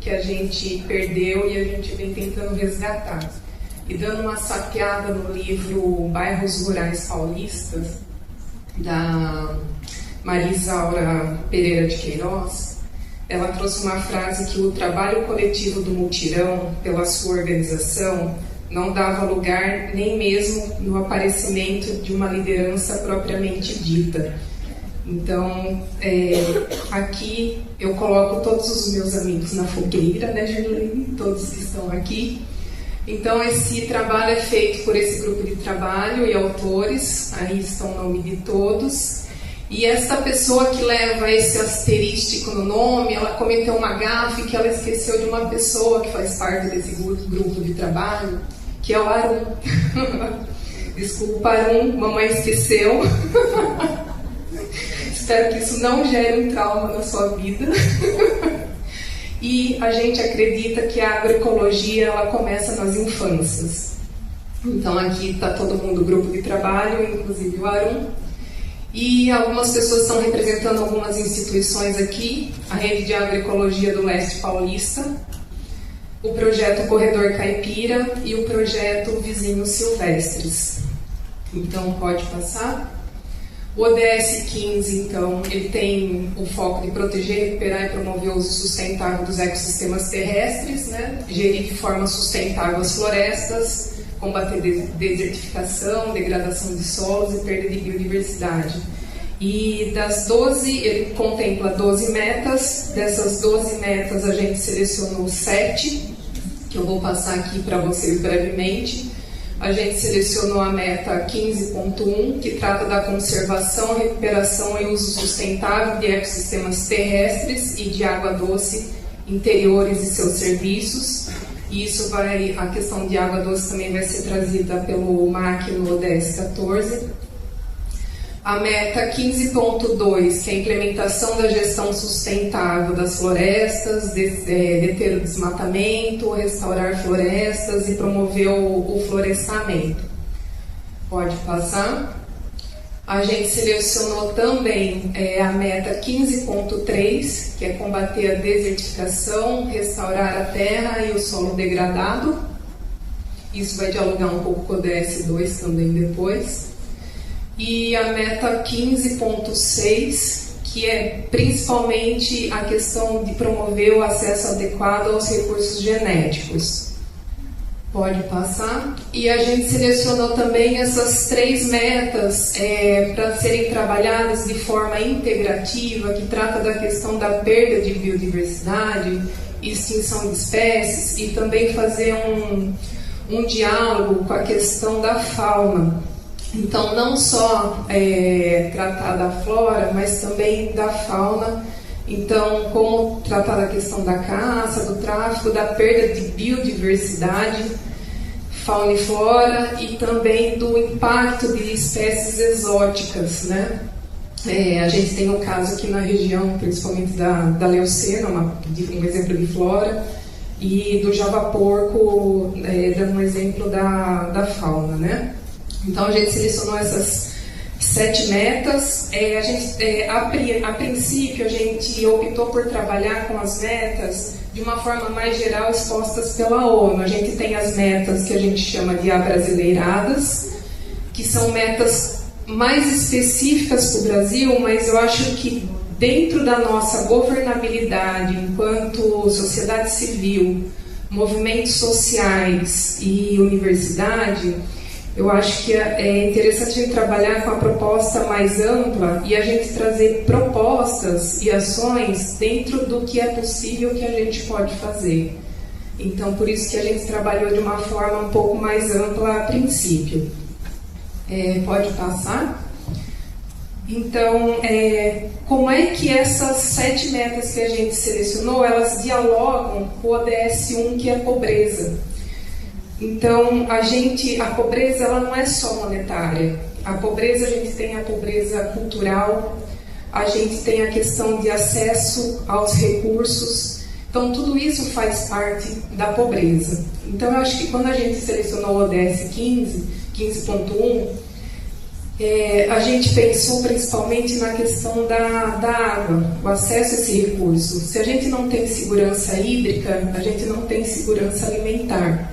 Speaker 17: que a gente perdeu e a gente vem tentando resgatar. E dando uma sapeada no livro Bairros Rurais Paulistas, da Marisaura Pereira de Queiroz, ela trouxe uma frase que o trabalho coletivo do mutirão, pela sua organização, não dava lugar nem mesmo no aparecimento de uma liderança propriamente dita. Então, aqui eu coloco todos os meus amigos na fogueira, né, Juliane? Todos que estão aqui. Então, esse trabalho é feito por esse grupo de trabalho e autores, aí estão o nome de todos. E esta pessoa que leva esse asterístico no nome, ela cometeu uma gafe que ela esqueceu de uma pessoa que faz parte desse grupo de trabalho, que é o Arum. Desculpa, Arum, mamãe esqueceu. Espero que isso não gere um trauma na sua vida. E a gente acredita que a agroecologia ela começa nas infâncias. Então aqui está todo mundo, grupo de trabalho, inclusive o Arum. E algumas pessoas estão representando algumas instituições aqui, a Rede de Agroecologia do Leste Paulista, o projeto Corredor Caipira e o projeto Vizinhos Silvestres. Então, pode passar. O ODS 15, então, ele tem o foco de proteger, recuperar e promover o uso sustentável dos ecossistemas terrestres, né? Gerir de forma sustentável as florestas, combater desertificação, degradação de solos e perda de biodiversidade. E das 12, ele contempla 12 metas. Dessas 12 metas, a gente selecionou 7, que eu vou passar aqui para vocês brevemente. A gente selecionou a meta 15.1, que trata da conservação, recuperação e uso sustentável de ecossistemas terrestres e de água doce interiores e seus serviços. E isso a questão de água doce também vai ser trazida pelo MAC no ODS 14. A meta 15.2, que é a implementação da gestão sustentável das florestas, deter o desmatamento, restaurar florestas e promover o florestamento. Pode passar. A gente selecionou também a meta 15.3, que é combater a desertificação, restaurar a terra e o solo degradado. Isso vai dialogar um pouco com o ODS 2 também depois. E a meta 15.6, que é principalmente a questão de promover o acesso adequado aos recursos genéticos. Pode passar. E a gente selecionou também essas 3 metas para serem trabalhadas de forma integrativa, que trata da questão da perda de biodiversidade, extinção de espécies, e também fazer um diálogo com a questão da fauna. Então, não só tratar da flora, mas também da fauna. Então, como tratar da questão da caça, do tráfico, da perda de biodiversidade, fauna e flora, e também do impacto de espécies exóticas, né? A gente tem um caso aqui na região, principalmente da leucena, um exemplo de flora, e do javaporco, dando um exemplo da fauna, né? Então, a gente selecionou essas 7 metas. A princípio, a gente optou por trabalhar com as metas de uma forma mais geral expostas pela ONU. A gente tem as metas que a gente chama de abrasileiradas, que são metas mais específicas para o Brasil, mas eu acho que dentro da nossa governabilidade, enquanto sociedade civil, movimentos sociais e universidade, eu acho que é interessante a gente trabalhar com a proposta mais ampla e a gente trazer propostas e ações dentro do que é possível que a gente pode fazer. Então, por isso que a gente trabalhou de uma forma um pouco mais ampla a princípio. Pode passar? Então, como é que essas 7 metas que a gente selecionou, elas dialogam com o ODS 1, que é a pobreza? Então, a pobreza ela não é só monetária. A pobreza, a gente tem a pobreza cultural, a gente tem a questão de acesso aos recursos. Então, tudo isso faz parte da pobreza. Então, eu acho que quando a gente selecionou o ODS 15.1, a gente pensou principalmente na questão da água, o acesso a esse recurso. Se a gente não tem segurança hídrica, a gente não tem segurança alimentar.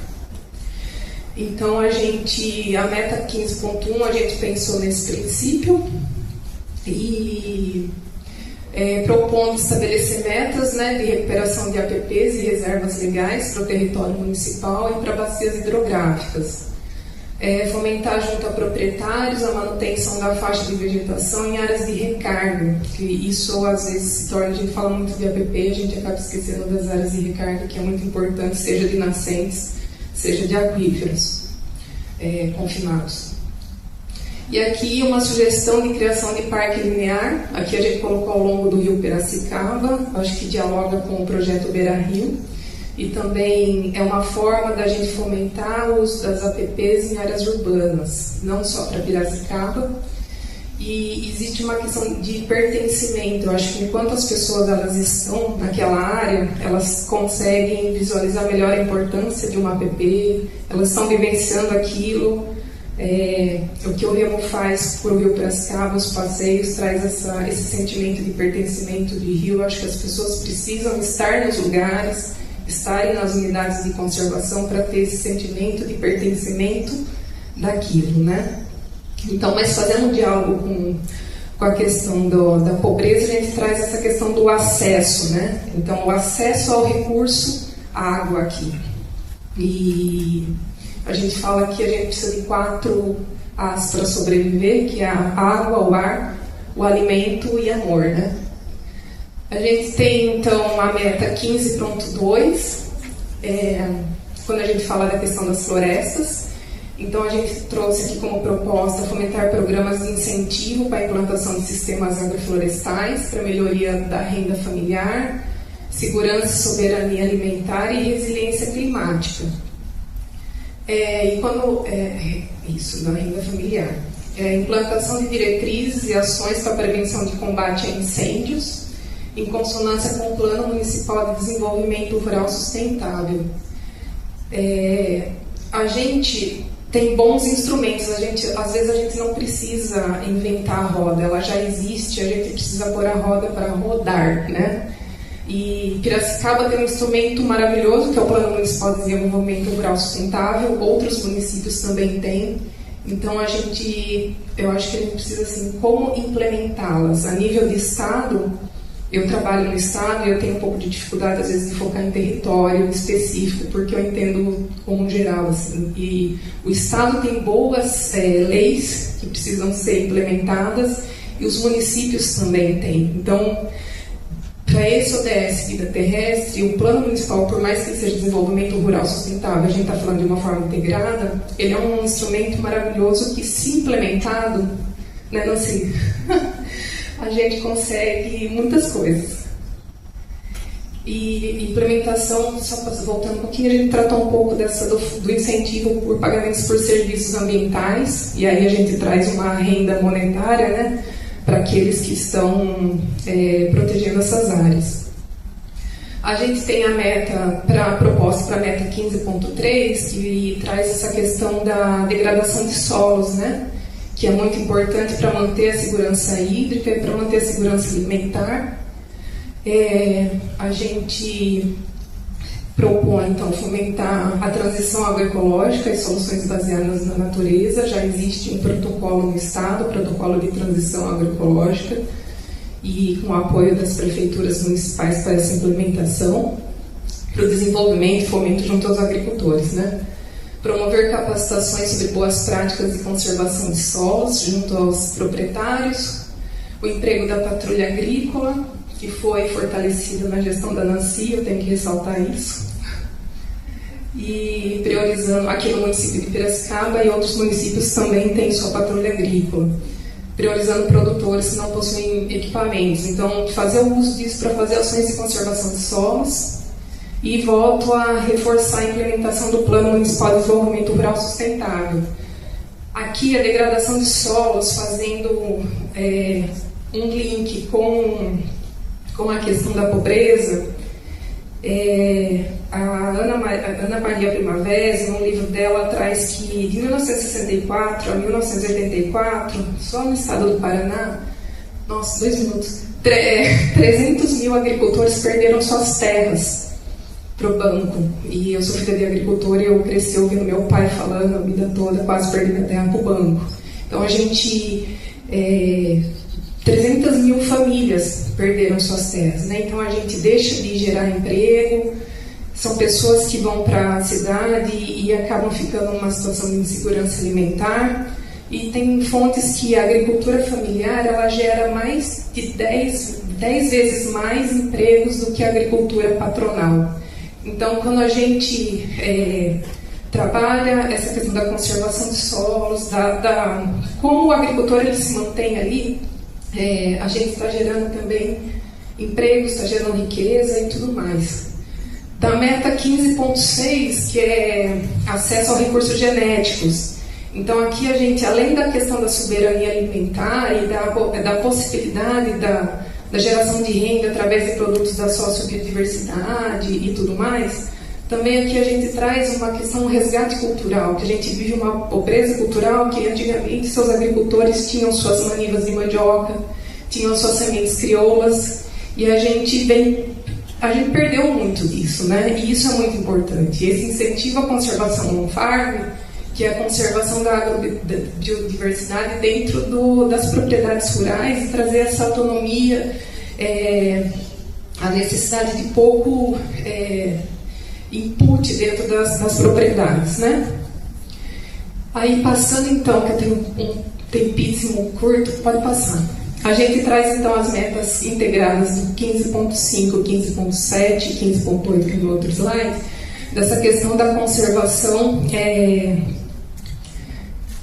Speaker 17: Então, a meta 15.1, a gente pensou nesse princípio e propondo estabelecer metas, né, de recuperação de APPs e reservas legais para o território municipal e para bacias hidrográficas. Fomentar junto a proprietários a manutenção da faixa de vegetação em áreas de recarga, que isso às vezes se torna, a gente fala muito de APP, a gente acaba esquecendo das áreas de recarga, que é muito importante, seja de nascentes, seja de aquíferos confinados. E aqui uma sugestão de criação de parque linear, aqui a gente colocou ao longo do rio Piracicaba, acho que dialoga com o projeto Beira Rio, e também é uma forma da gente fomentar o uso das APPs em áreas urbanas, não só para Piracicaba. E existe uma questão de pertencimento. Eu acho que enquanto as pessoas elas estão naquela área, elas conseguem visualizar melhor a importância de uma APP, elas estão vivenciando aquilo. O que o Remo faz por o Rio Piracicaba, os passeios, traz esse sentimento de pertencimento de rio. Eu acho que as pessoas precisam estar nos lugares, estarem nas unidades de conservação para ter esse sentimento de pertencimento daquilo, né? Então, mas fazendo um diálogo com a questão da pobreza, a gente traz essa questão do acesso, né? Então, o acesso ao recurso água aqui. E a gente fala que a gente precisa de 4 As para sobreviver, que é a água, o ar, o alimento e amor, né? A gente tem, então, a meta 15.2, quando a gente fala da questão das florestas. Então, a gente trouxe aqui como proposta fomentar programas de incentivo para a implantação de sistemas agroflorestais para melhoria da renda familiar, segurança e soberania alimentar e resiliência climática. Isso, da renda familiar. Implantação de diretrizes e ações para a prevenção de combate a incêndios, em consonância com o Plano Municipal de Desenvolvimento Rural Sustentável. A gente tem bons instrumentos, às vezes a gente não precisa inventar a roda, ela já existe, a gente precisa pôr a roda para rodar, né? E Piracicaba tem um instrumento maravilhoso, que é o Plano Municipal de Desenvolvimento Rural Sustentável, outros municípios também têm. Então eu acho que a gente precisa assim, como implementá-las a nível de Estado. Eu trabalho no Estado e eu tenho um pouco de dificuldade, às vezes, de focar em território específico, porque eu entendo como geral, assim. E o Estado tem boas leis que precisam ser implementadas e os municípios também têm. Então, para esse ODS Vida Terrestre, o Plano Municipal, por mais que seja desenvolvimento rural sustentável, a gente está falando de uma forma integrada, ele é um instrumento maravilhoso que, se implementado, né, não sei... a gente consegue muitas coisas. E implementação, só voltando um pouquinho, a gente tratou um pouco do incentivo por pagamentos por serviços ambientais, e aí a gente traz uma renda monetária, né, para aqueles que estão protegendo essas áreas. A gente tem a proposta para a meta 15.3, que traz essa questão da degradação de solos, né, que é muito importante para manter a segurança hídrica e para manter a segurança alimentar. A gente propõe, então, fomentar a transição agroecológica e soluções baseadas na natureza. Já existe um protocolo no Estado, o Protocolo de Transição Agroecológica, e com o apoio das prefeituras municipais para essa implementação, para o desenvolvimento e fomento junto aos agricultores, né? Promover capacitações sobre boas práticas de conservação de solos junto aos proprietários, o emprego da patrulha agrícola, que foi fortalecida na gestão da Nancy, eu tenho que ressaltar isso, e priorizando aqui no município de Piracicaba e outros municípios também têm sua patrulha agrícola, priorizando produtores que não possuem equipamentos. Então, fazer o uso disso para fazer ações de conservação de solos. E volto a reforçar a implementação do Plano Municipal de Desenvolvimento Rural Sustentável. Aqui, a degradação de solos, fazendo um link com a questão da pobreza. A Ana Maria Primavera, no livro dela, traz que de 1964 a 1984, só no estado do Paraná, 300 mil agricultores perderam suas terras para o banco. E eu sou filha de agricultor e eu cresci ouvindo meu pai falando a vida toda, quase perdi minha terra para o banco. Então a gente... 300 mil famílias perderam suas terras, né? Então a gente deixa de gerar emprego, são pessoas que vão para a cidade e acabam ficando numa situação de insegurança alimentar. E tem fontes que a agricultura familiar ela gera mais de 10 vezes mais empregos do que a agricultura patronal. Então, quando a gente trabalha essa questão da conservação de solos, como o agricultor ele se mantém ali, a gente está gerando também empregos, está gerando riqueza e tudo mais. Da meta 15.6, que é acesso a recursos genéticos. Então, aqui a gente, além da questão da soberania alimentar e da possibilidade da geração de renda através de produtos da sociobiodiversidade e tudo mais, também aqui a gente traz uma questão, um resgate cultural, que a gente vive uma pobreza cultural que antigamente seus agricultores tinham suas manivas de mandioca, tinham suas sementes crioulas, e a gente perdeu muito disso, né? E isso é muito importante. Esse incentivo à conservação on-farm, que é a conservação da biodiversidade dentro das propriedades rurais e trazer essa autonomia, a necessidade de pouco input dentro das propriedades, né? Aí passando então, que eu tenho um tempíssimo curto, pode passar. A gente traz então as metas integradas do 15.5, 15.7, 15.8, que é no outro slide, dessa questão da conservação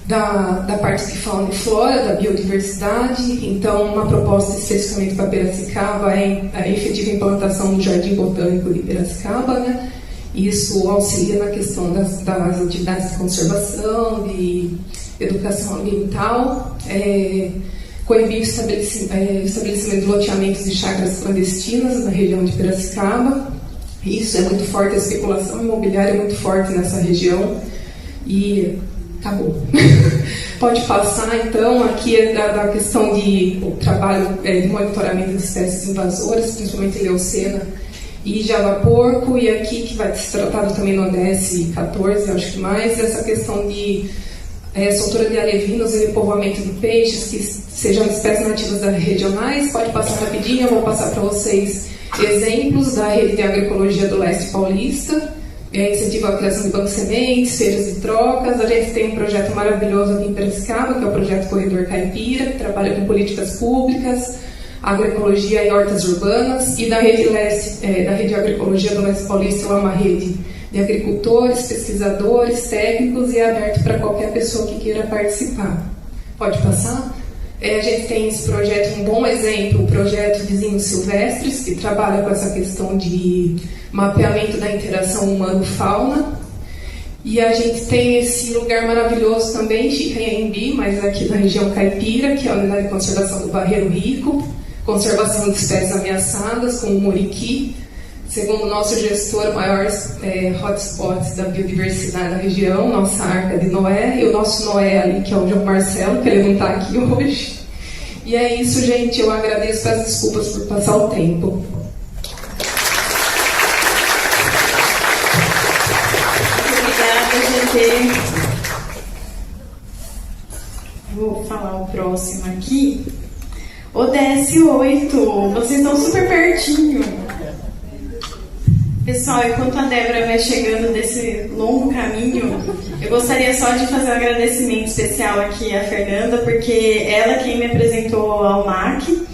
Speaker 17: da parte de fauna e flora, da biodiversidade. Então, uma proposta especificamente para Piracicaba é a efetiva implantação do Jardim Botânico de Piracicaba, né? Isso auxilia na questão das atividades de conservação, de educação ambiental, coibir o estabelecimento de loteamentos de chácaras clandestinas na região de Piracicaba. Isso é muito forte, a especulação imobiliária é muito forte nessa região. E acabou. Pode passar, então, aqui é da questão do trabalho de monitoramento de espécies invasoras, principalmente leucena e javaporco, e aqui que vai ser tratado também no ODS 14, acho que mais, essa questão de soltura de alevinos e repovoamento de peixes, que sejam espécies nativas regionais. Pode passar rapidinho, eu vou passar para vocês exemplos da rede de agroecologia do leste paulista. Incentiva a criação de bancos sementes, feiras de trocas. A gente tem um projeto maravilhoso aqui em Piracicaba, que é o projeto Corredor Caipira, que trabalha com políticas públicas, agroecologia e hortas urbanas. E da rede agroecologia do leste paulista, ela é uma rede de agricultores, pesquisadores, técnicos, e é aberto para qualquer pessoa que queira participar. Pode passar? A gente tem esse projeto, um bom exemplo, o projeto Vizinhos Silvestres, que trabalha com essa questão de mapeamento da interação humano-fauna. E a gente tem esse lugar maravilhoso também, fica em Anhembi, mas aqui na região caipira, que é a Unidade de Conservação do Barreiro Rico, conservação de espécies ameaçadas, como o muriqui, segundo o nosso gestor, maiores hotspots da biodiversidade da região, nossa Arca de Noé, e o nosso Noé ali, que é o João Marcelo, que ele não está aqui hoje. E é isso, gente, eu agradeço, peço desculpas por passar o tempo.
Speaker 5: Vou falar o próximo aqui. ODS 8, vocês estão super pertinho. Pessoal, enquanto a Débora vai chegando desse longo caminho, eu gostaria só de fazer um agradecimento especial aqui à Fernanda, porque ela quem me apresentou ao MAC,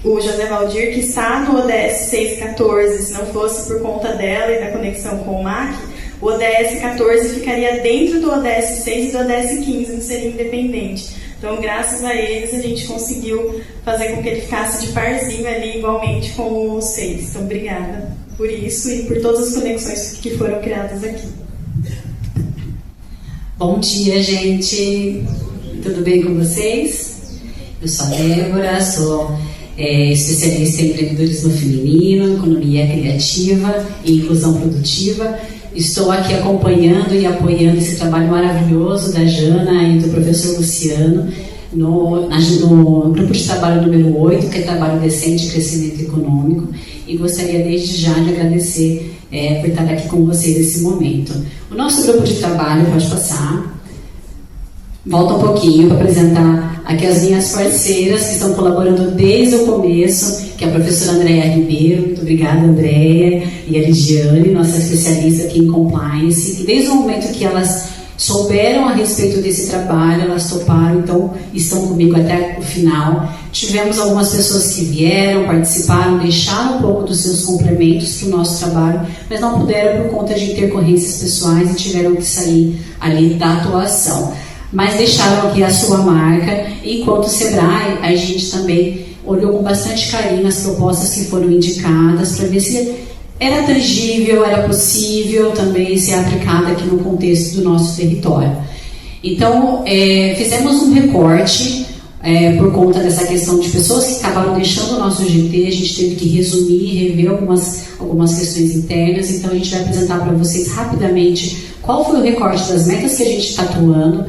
Speaker 5: o José Valdir, que está no ODS 614. Se não fosse por conta dela e da conexão com o MAC, o ODS 14 ficaria dentro do ODS 6 e do ODS 15, não seria independente. Então, graças a eles, a gente conseguiu fazer com que ele ficasse de parzinho ali, igualmente com o 6. Então, obrigada por isso e por todas as conexões que foram criadas aqui.
Speaker 18: Bom dia, gente. Tudo bem com vocês? Eu sou a Débora, sou especialista em empreendedorismo feminino, economia criativa e inclusão produtiva. Estou aqui acompanhando e apoiando esse trabalho maravilhoso da Jana e do professor Luciano no grupo de trabalho número 8, que é Trabalho Decente e Crescimento Econômico, e gostaria desde já de agradecer por estar aqui com vocês nesse momento. O nosso grupo de trabalho, pode passar, volta um pouquinho para apresentar aqui as minhas parceiras que estão colaborando desde o começo, que é a professora Andréia Ribeiro. Muito obrigada, Andréia, e a Ligiane, nossa especialista aqui em compliance, que desde o momento que elas souberam a respeito desse trabalho, elas toparam, então estão comigo até o final. Tivemos algumas pessoas que vieram, participaram, deixaram um pouco dos seus complementos para o nosso trabalho, mas não puderam por conta de intercorrências pessoais e tiveram que sair ali da atuação. Mas deixaram aqui a sua marca. Enquanto Sebrae, a gente também olhou com bastante carinho as propostas que foram indicadas para ver se era tangível, era possível também ser aplicada aqui no contexto do nosso território. Então, fizemos um recorte por conta dessa questão de pessoas que acabaram deixando o nosso GT. A gente teve que resumir e rever algumas questões internas. Então, a gente vai apresentar para vocês rapidamente qual foi o recorte das metas que a gente está atuando,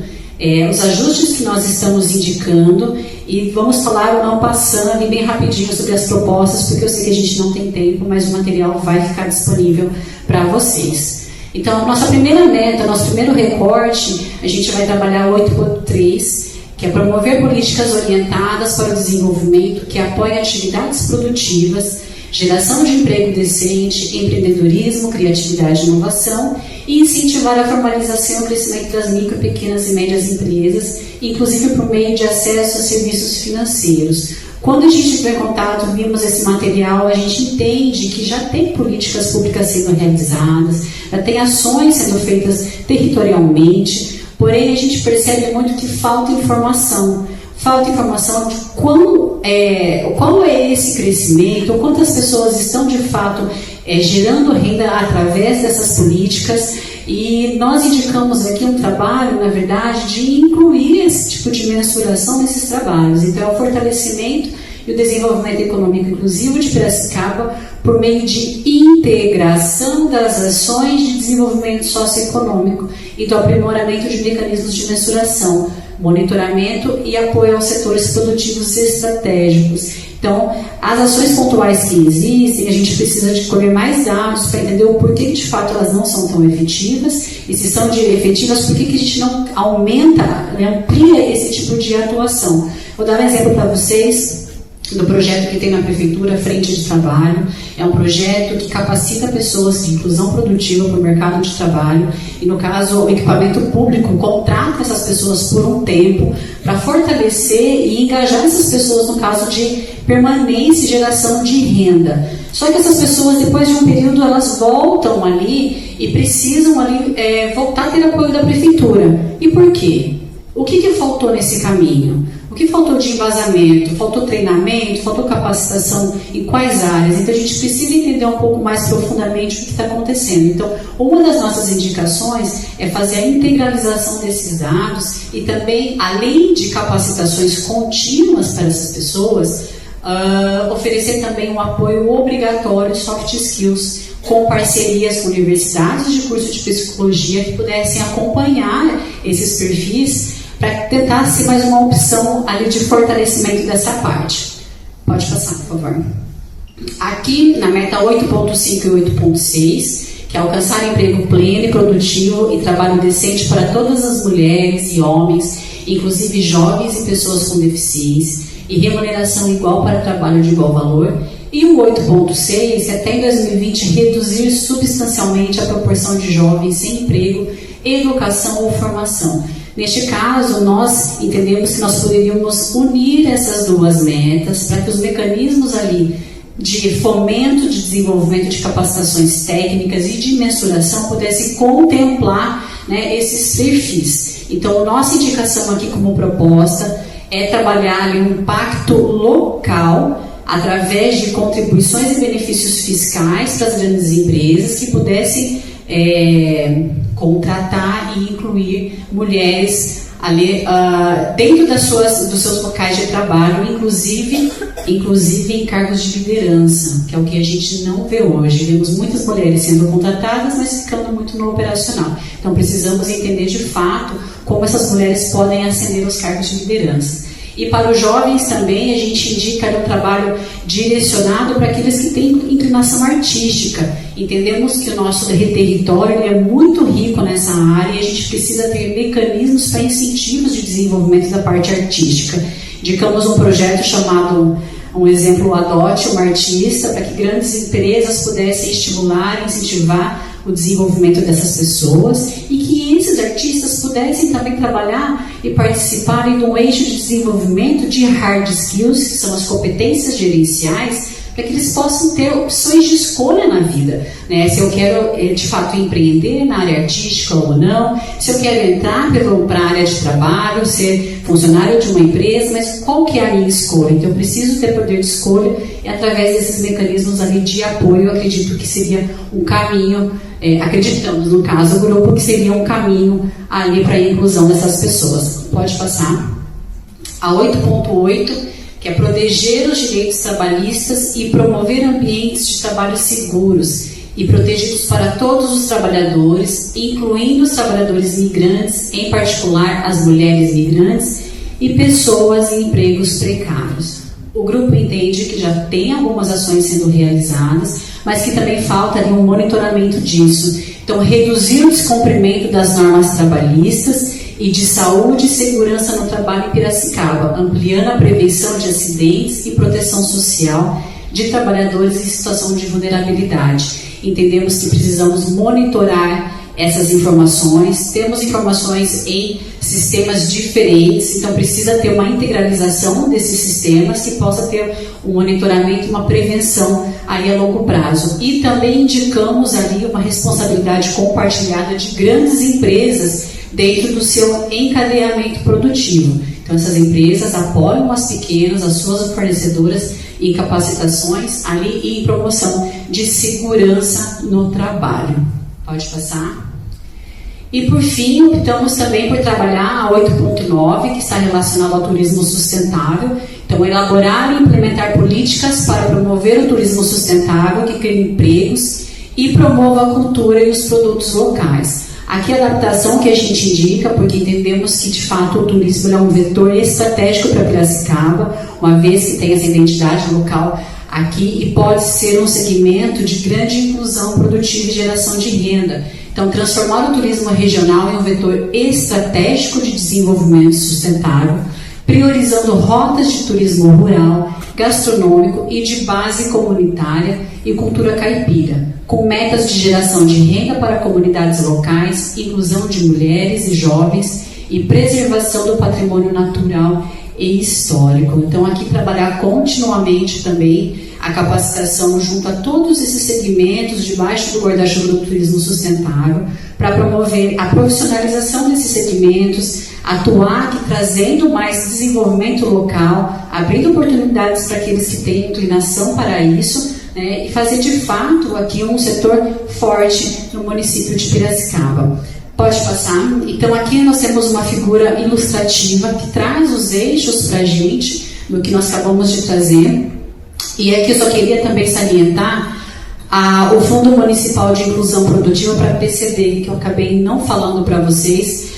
Speaker 18: os ajustes que nós estamos indicando, e vamos falar não passando ali bem rapidinho sobre as propostas, porque eu sei que a gente não tem tempo, mas o material vai ficar disponível para vocês. Então, nossa primeira meta, nosso primeiro recorte, a gente vai trabalhar 8.3, que é promover políticas orientadas para o desenvolvimento que apoiem atividades produtivas, geração de emprego decente, empreendedorismo, criatividade e inovação, e incentivar a formalização e o crescimento das micro, pequenas e médias empresas, inclusive por meio de acesso a serviços financeiros. Quando a gente entrou em contato, vimos esse material, a gente entende que já tem políticas públicas sendo realizadas, já tem ações sendo feitas territorialmente, porém a gente percebe muito que falta informação. Falta informação de qual é esse crescimento, quantas pessoas estão de fato gerando renda através dessas políticas, e nós indicamos aqui um trabalho, na verdade, de incluir esse tipo de mensuração nesses trabalhos. Então, é o fortalecimento e o desenvolvimento econômico inclusivo de Piracicaba por meio de integração das ações de desenvolvimento socioeconômico e do aprimoramento de mecanismos de mensuração, monitoramento e apoio aos setores produtivos estratégicos. Então, as ações pontuais que existem, a gente precisa de colher mais dados para entender o porquê que de fato elas não são tão efetivas, e se são efetivas, por que a gente não aumenta, amplia esse tipo de atuação. Vou dar um exemplo para vocês do projeto que tem na Prefeitura, Frente de Trabalho. É um projeto que capacita pessoas de inclusão produtiva para o mercado de trabalho, e no caso o equipamento público contrata essas pessoas por um tempo para fortalecer e engajar essas pessoas no caso de permanência e geração de renda. Só que essas pessoas, depois de um período, elas voltam ali e precisam ali voltar a ter apoio da Prefeitura. E por quê? O que faltou nesse caminho? O que faltou de embasamento? Faltou treinamento? Faltou capacitação em quais áreas? Então a gente precisa entender um pouco mais profundamente o que está acontecendo. Então, uma das nossas indicações é fazer a integralização desses dados e também, além de capacitações contínuas para essas pessoas, oferecer também um apoio obrigatório de soft skills, com parcerias com universidades de curso de psicologia que pudessem acompanhar esses perfis para tentar ser mais uma opção ali de fortalecimento dessa parte. Pode passar, por favor. Aqui, na meta 8.5 e 8.6, que é alcançar emprego pleno e produtivo e trabalho decente para todas as mulheres e homens, inclusive jovens e pessoas com deficiência, e remuneração igual para trabalho de igual valor. E o 8.6 é até em 2020 reduzir substancialmente a proporção de jovens sem emprego, educação ou formação. Neste caso, nós entendemos que nós poderíamos unir essas duas metas para que os mecanismos ali de fomento de desenvolvimento de capacitações técnicas e de mensuração pudessem contemplar, né, esses perfis. Então, nossa indicação aqui como proposta é trabalhar ali um pacto local através de contribuições e benefícios fiscais para as grandes empresas que pudessem contratar e incluir mulheres ali dentro dos seus locais de trabalho, inclusive em cargos de liderança, que é o que a gente não vê hoje. Vemos muitas mulheres sendo contratadas, mas ficando muito no operacional. Então precisamos entender de fato como essas mulheres podem ascender aos cargos de liderança. E para os jovens também a gente indica um trabalho direcionado para aqueles que têm inclinação artística. Entendemos que o nosso território é muito rico nessa área e a gente precisa ter mecanismos para incentivos de desenvolvimento da parte artística. Indicamos um projeto chamado, um exemplo, Adote uma Artista, para que grandes empresas pudessem estimular e incentivar o desenvolvimento dessas pessoas e que esses artistas pudessem também trabalhar e participarem de um eixo de desenvolvimento de hard skills, que são as competências gerenciais, para que eles possam ter opções de escolha na vida, né? Se eu quero de fato empreender na área artística ou não, se eu quero entrar para a área de trabalho, ser funcionário de uma empresa, mas qual que é a minha escolha? Então eu preciso ter poder de escolha e através desses mecanismos ali de apoio, eu acredito que seria um caminho, acreditamos no caso do grupo, que seria um caminho ali para a inclusão dessas pessoas. Pode passar. A 8.8, que é proteger os direitos trabalhistas e promover ambientes de trabalho seguros e protegidos para todos os trabalhadores, incluindo os trabalhadores migrantes, em particular as mulheres migrantes e pessoas em empregos precários. O grupo entende que já tem algumas ações sendo realizadas, mas que também falta ali um monitoramento disso. Então, reduzir o descumprimento das normas trabalhistas e de saúde e segurança no trabalho em Piracicaba, ampliando a prevenção de acidentes e proteção social de trabalhadores em situação de vulnerabilidade. Entendemos que precisamos monitorar essas informações, temos informações em sistemas diferentes, então precisa ter uma integralização desses sistemas que possa ter um monitoramento e uma prevenção aí a longo prazo. E também indicamos ali uma responsabilidade compartilhada de grandes empresas dentro do seu encadeamento produtivo. Então essas empresas apoiam as pequenas, as suas fornecedoras em capacitações ali e em promoção de segurança no trabalho. Pode passar. E por fim, optamos também por trabalhar a 8.9, que está relacionado ao turismo sustentável. Então, elaborar e implementar políticas para promover o turismo sustentável que crie empregos e promova a cultura e os produtos locais. Aqui a adaptação que a gente indica, porque entendemos que de fato o turismo é um vetor estratégico para Piracicaba, uma vez que tem essa identidade local aqui e pode ser um segmento de grande inclusão produtiva e geração de renda. Então, transformar o turismo regional em um vetor estratégico de desenvolvimento sustentável, priorizando rotas de turismo rural, gastronômico e de base comunitária e cultura caipira, com metas de geração de renda para comunidades locais, inclusão de mulheres e jovens e preservação do patrimônio natural e histórico. Então, aqui trabalhar continuamente também a capacitação junto a todos esses segmentos debaixo do guarda-chuva do turismo sustentável para promover a profissionalização desses segmentos, atuar aqui trazendo mais desenvolvimento local, abrindo oportunidades para aqueles que têm inclinação para isso, né, e fazer de fato aqui um setor forte no município de Piracicaba. Pode passar. Então aqui nós temos uma figura ilustrativa que traz os eixos para a gente do que nós acabamos de trazer. E aqui eu só queria também salientar o Fundo Municipal de Inclusão Produtiva para PCD, que eu acabei não falando para vocês.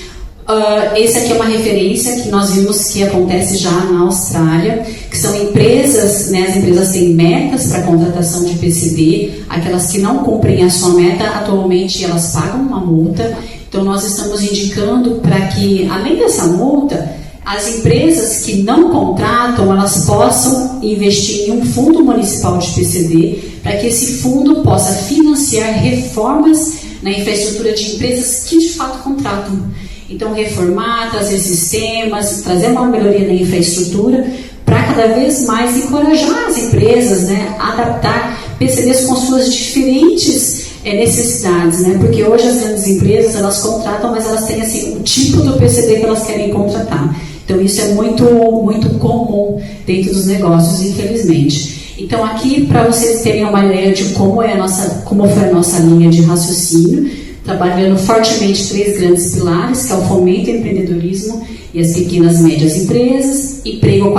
Speaker 18: Esse aqui é uma referência que nós vimos que acontece já na Austrália, que são empresas, né, as empresas têm metas para contratação de PCD, aquelas que não cumprem a sua meta, atualmente elas pagam uma multa. Então nós estamos indicando para que, além dessa multa, as empresas que não contratam, elas possam investir em um fundo municipal de PCD, para que esse fundo possa financiar reformas na infraestrutura de empresas que de fato contratam. Então, reformar, trazer sistemas, trazer uma melhoria na infraestrutura, para cada vez mais encorajar as empresas, né, a adaptar PCDs com suas diferentes necessidades, né? Porque hoje as grandes empresas, elas contratam, mas elas têm assim, o tipo do PCD que elas querem contratar. Então isso é muito comum dentro dos negócios, infelizmente. Então aqui, para vocês terem uma ideia de como foi a nossa linha de raciocínio, trabalhando fortemente 3 grandes pilares, que é o fomento ao empreendedorismo e as pequenas e médias empresas, emprego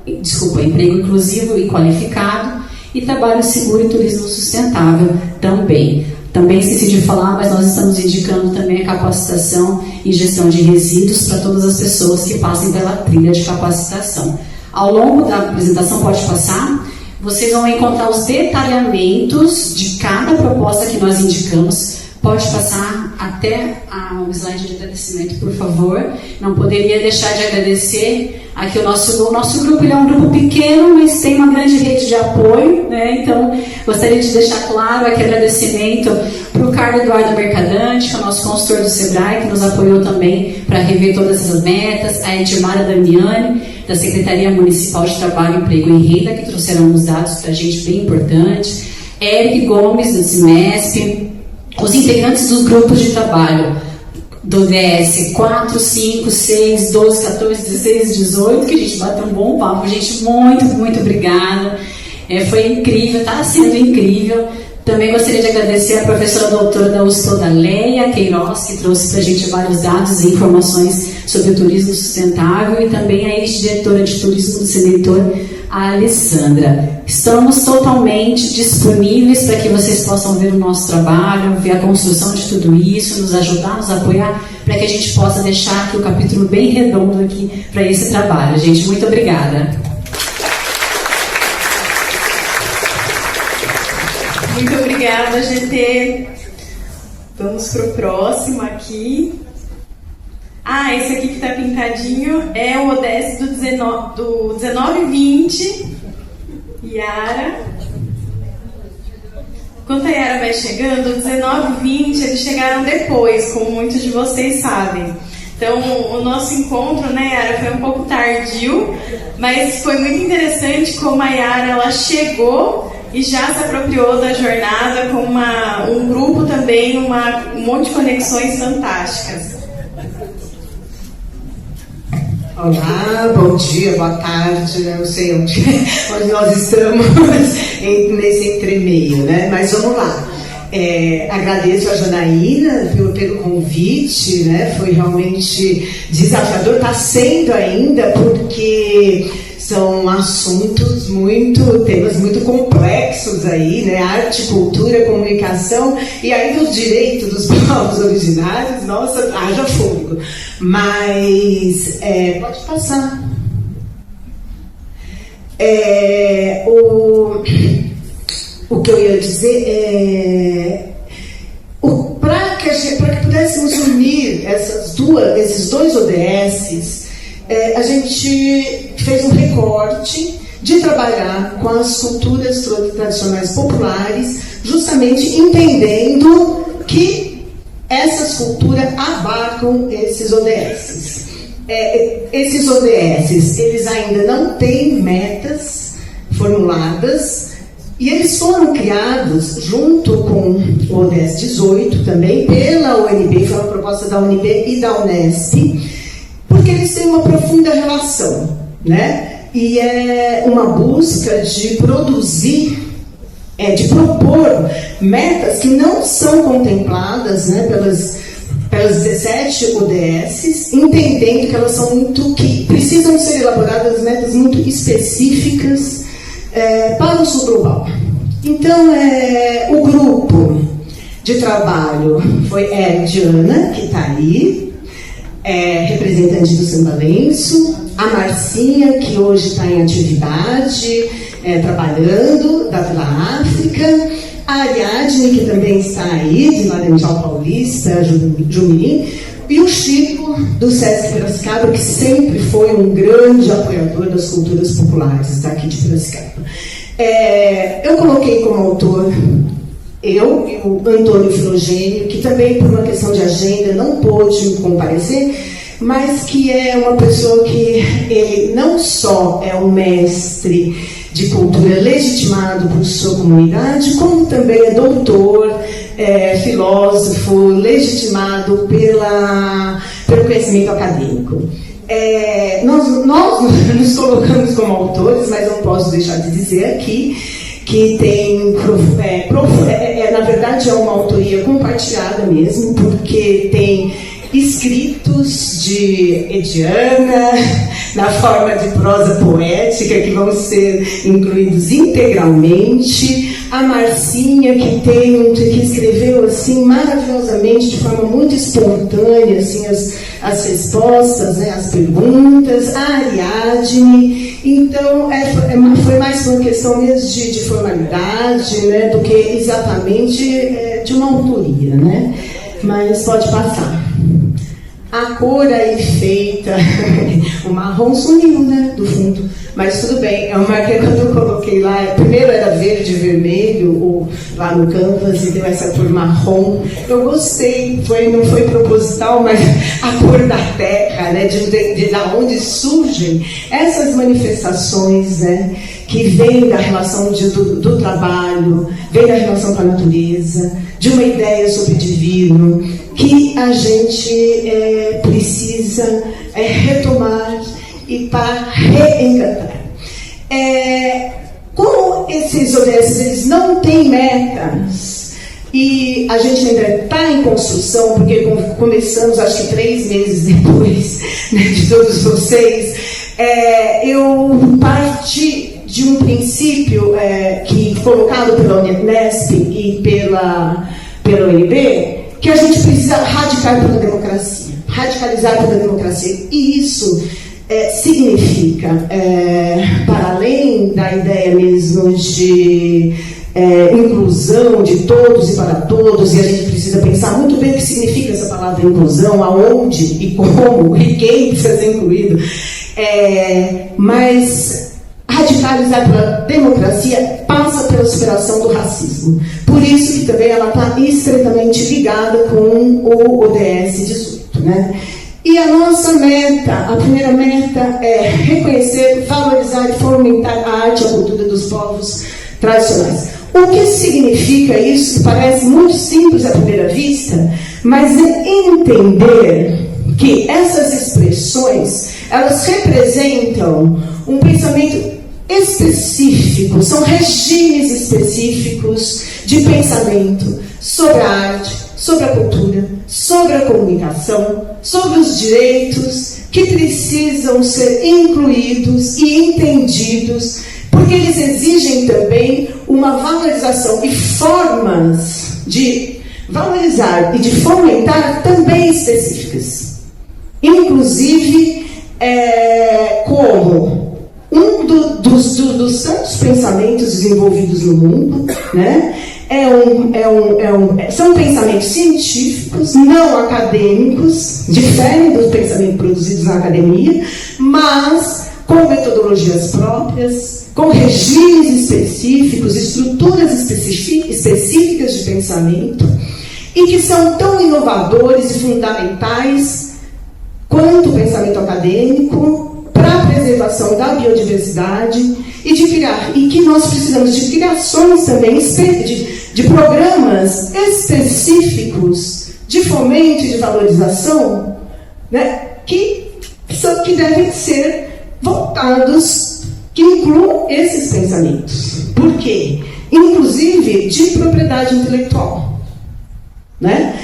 Speaker 18: inclusivo e qualificado, e trabalho seguro e turismo sustentável também. Também esqueci de falar, mas nós estamos indicando também a capacitação e gestão de resíduos para todas as pessoas que passem pela trilha de capacitação. Ao longo da apresentação, pode passar, vocês vão encontrar os detalhamentos de cada proposta que nós indicamos. Pode passar até o slide de agradecimento, por favor. Não poderia deixar de agradecer aqui o nosso grupo. Ele é um grupo pequeno, mas tem uma grande rede de apoio, né? Então, gostaria de deixar claro aqui agradecimento para o Carlos Eduardo Mercadante, que é o nosso consultor do SEBRAE, que nos apoiou também para rever todas essas metas. A Edmara Damiani, da Secretaria Municipal de Trabalho, Emprego e Renda, que trouxeram uns dados para a gente bem importantes. Eric Gomes, do CIMESP. Os integrantes dos grupos de trabalho do DS 4, 5, 6, 12, 14, 16, 18, que a gente bateu um bom papo. Gente, muito obrigada. Foi incrível, está sendo incrível. Também gostaria de agradecer a professora doutora da USP, Leia Queiroz, que trouxe para a gente vários dados e informações sobre o turismo sustentável, e também a ex-diretora de turismo do Senator, a Alessandra. Estamos totalmente disponíveis para que vocês possam ver o nosso trabalho, ver a construção de tudo isso, nos ajudar, nos apoiar, para que a gente possa deixar aqui o capítulo bem redondo aqui para esse trabalho. Gente, muito obrigada.
Speaker 5: Muito obrigada, GT. Vamos para o próximo aqui. Esse aqui que está pintadinho é o ODS do 1920. Yara. Enquanto a Yara vai chegando, o 1920 eles chegaram depois, como muitos de vocês sabem. Então, o nosso encontro, né, Yara, foi um pouco tardio, mas foi muito interessante como a Yara ela chegou e já se apropriou da jornada com um grupo também, um monte de conexões fantásticas.
Speaker 19: Olá, bom dia, boa tarde, eu não sei onde nós estamos nesse entremeio, né? Mas vamos lá. Agradeço a Janaína pelo convite, né? Foi realmente desafiador, está sendo ainda, porque São assuntos temas muito complexos aí, né? Arte, cultura, comunicação, e aí dos direitos dos povos originários, nossa, haja fôlego. Mas, pode passar. O que eu ia dizer para que pudéssemos unir esses dois ODSs, a gente fez um recorte de trabalhar com as culturas tradicionais populares, justamente entendendo que essas culturas abarcam esses ODSs. Esses ODSs, eles ainda não têm metas formuladas, e eles foram criados junto com o ODS 18 também, pela UNB, foi uma proposta da UNB e da Unesp, porque eles têm uma profunda relação, né? E é uma busca de produzir, de propor metas que não são contempladas, né, pelas 17 ODSs, entendendo que elas são que precisam ser elaboradas metas muito específicas para o sul global. Então, o grupo de trabalho foi Diana, que está aí, representante do São Lourenço, a Marcinha, que hoje está em atividade, trabalhando, da Vila África, a Ariadne, que também está aí, de Laranjal Paulista, Jumirim, e o Chico, do Sesc Piracicaba, que sempre foi um grande apoiador das culturas populares daqui de Piracicaba. Eu coloquei como autor eu e o Antônio Filogênio, que também por uma questão de agenda não pôde comparecer, mas que é uma pessoa que ele não só é um mestre de cultura legitimado por sua comunidade, como também é doutor, filósofo, legitimado pelo conhecimento acadêmico. Nós nos colocamos como autores, mas não posso deixar de dizer aqui que tem, na verdade, é uma autoria compartilhada mesmo, porque tem escritos de Ediana, na forma de prosa poética, que vão ser incluídos integralmente. A Marcinha, que escreveu assim maravilhosamente, de forma muito espontânea, assim, as respostas, né, as perguntas. A Ariadne. Então, foi mais uma questão mesmo de formalidade, né, do que exatamente de uma autoria, né? Mas pode passar. A cor aí feita, o marrom sumiu, né, do fundo, mas tudo bem. Eu marquei quando eu coloquei lá, primeiro era verde e vermelho, lá no canvas, e deu essa cor marrom. Eu gostei, não foi proposital, mas a cor da terra, né, de onde surgem essas manifestações, né, que vêm da relação do trabalho, vem da relação com a natureza, de uma ideia sobre o divino, que a gente precisa retomar e para reencantar. Como esses ODS eles não têm metas, e a gente ainda está em construção, porque começamos acho que 3 meses depois, né, de todos vocês, eu parti de um princípio que colocado pela Unesp e pela UNB, que a gente precisa radicalizar pela democracia. E isso significa, para além da ideia mesmo de inclusão de todos e para todos, e a gente precisa pensar muito bem o que significa essa palavra inclusão, aonde e como e quem precisa ser incluído, mas radicalizar pela democracia passa pela superação do racismo. Por isso que também ela está estreitamente ligada com o ODS 18, né? E a nossa meta, a primeira meta é reconhecer, valorizar e fomentar a arte e a cultura dos povos tradicionais. O que significa isso? Parece muito simples à primeira vista, mas é entender que essas expressões, elas representam um pensamento específico, são regimes específicos de pensamento sobre a arte, sobre a cultura, sobre a comunicação, sobre os direitos que precisam ser incluídos e entendidos, porque eles exigem também uma valorização e formas de valorizar e de fomentar também específicas. Inclusive, como dos tantos pensamentos desenvolvidos no mundo, né? São pensamentos científicos, não acadêmicos, diferem dos pensamentos produzidos na academia, mas com metodologias próprias, com regimes específicos, estruturas específicas de pensamento, e que são tão inovadores e fundamentais quanto o pensamento acadêmico para a preservação da biodiversidade e que nós precisamos de criações também, de programas específicos de fomento e de valorização, né, que devem ser voltados, que incluam esses pensamentos. Por quê? Inclusive de propriedade intelectual. Né?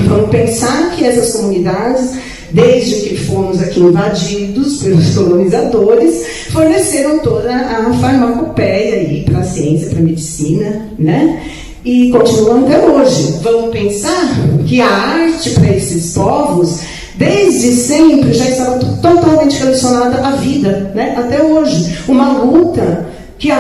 Speaker 19: Vamos pensar que essas comunidades, desde que fomos aqui invadidos pelos colonizadores, forneceram toda a farmacopeia para a ciência, para a medicina, né? E continuam até hoje. Vamos pensar que a arte para esses povos, desde sempre, já estava totalmente relacionada à vida, né? Até hoje. Uma luta que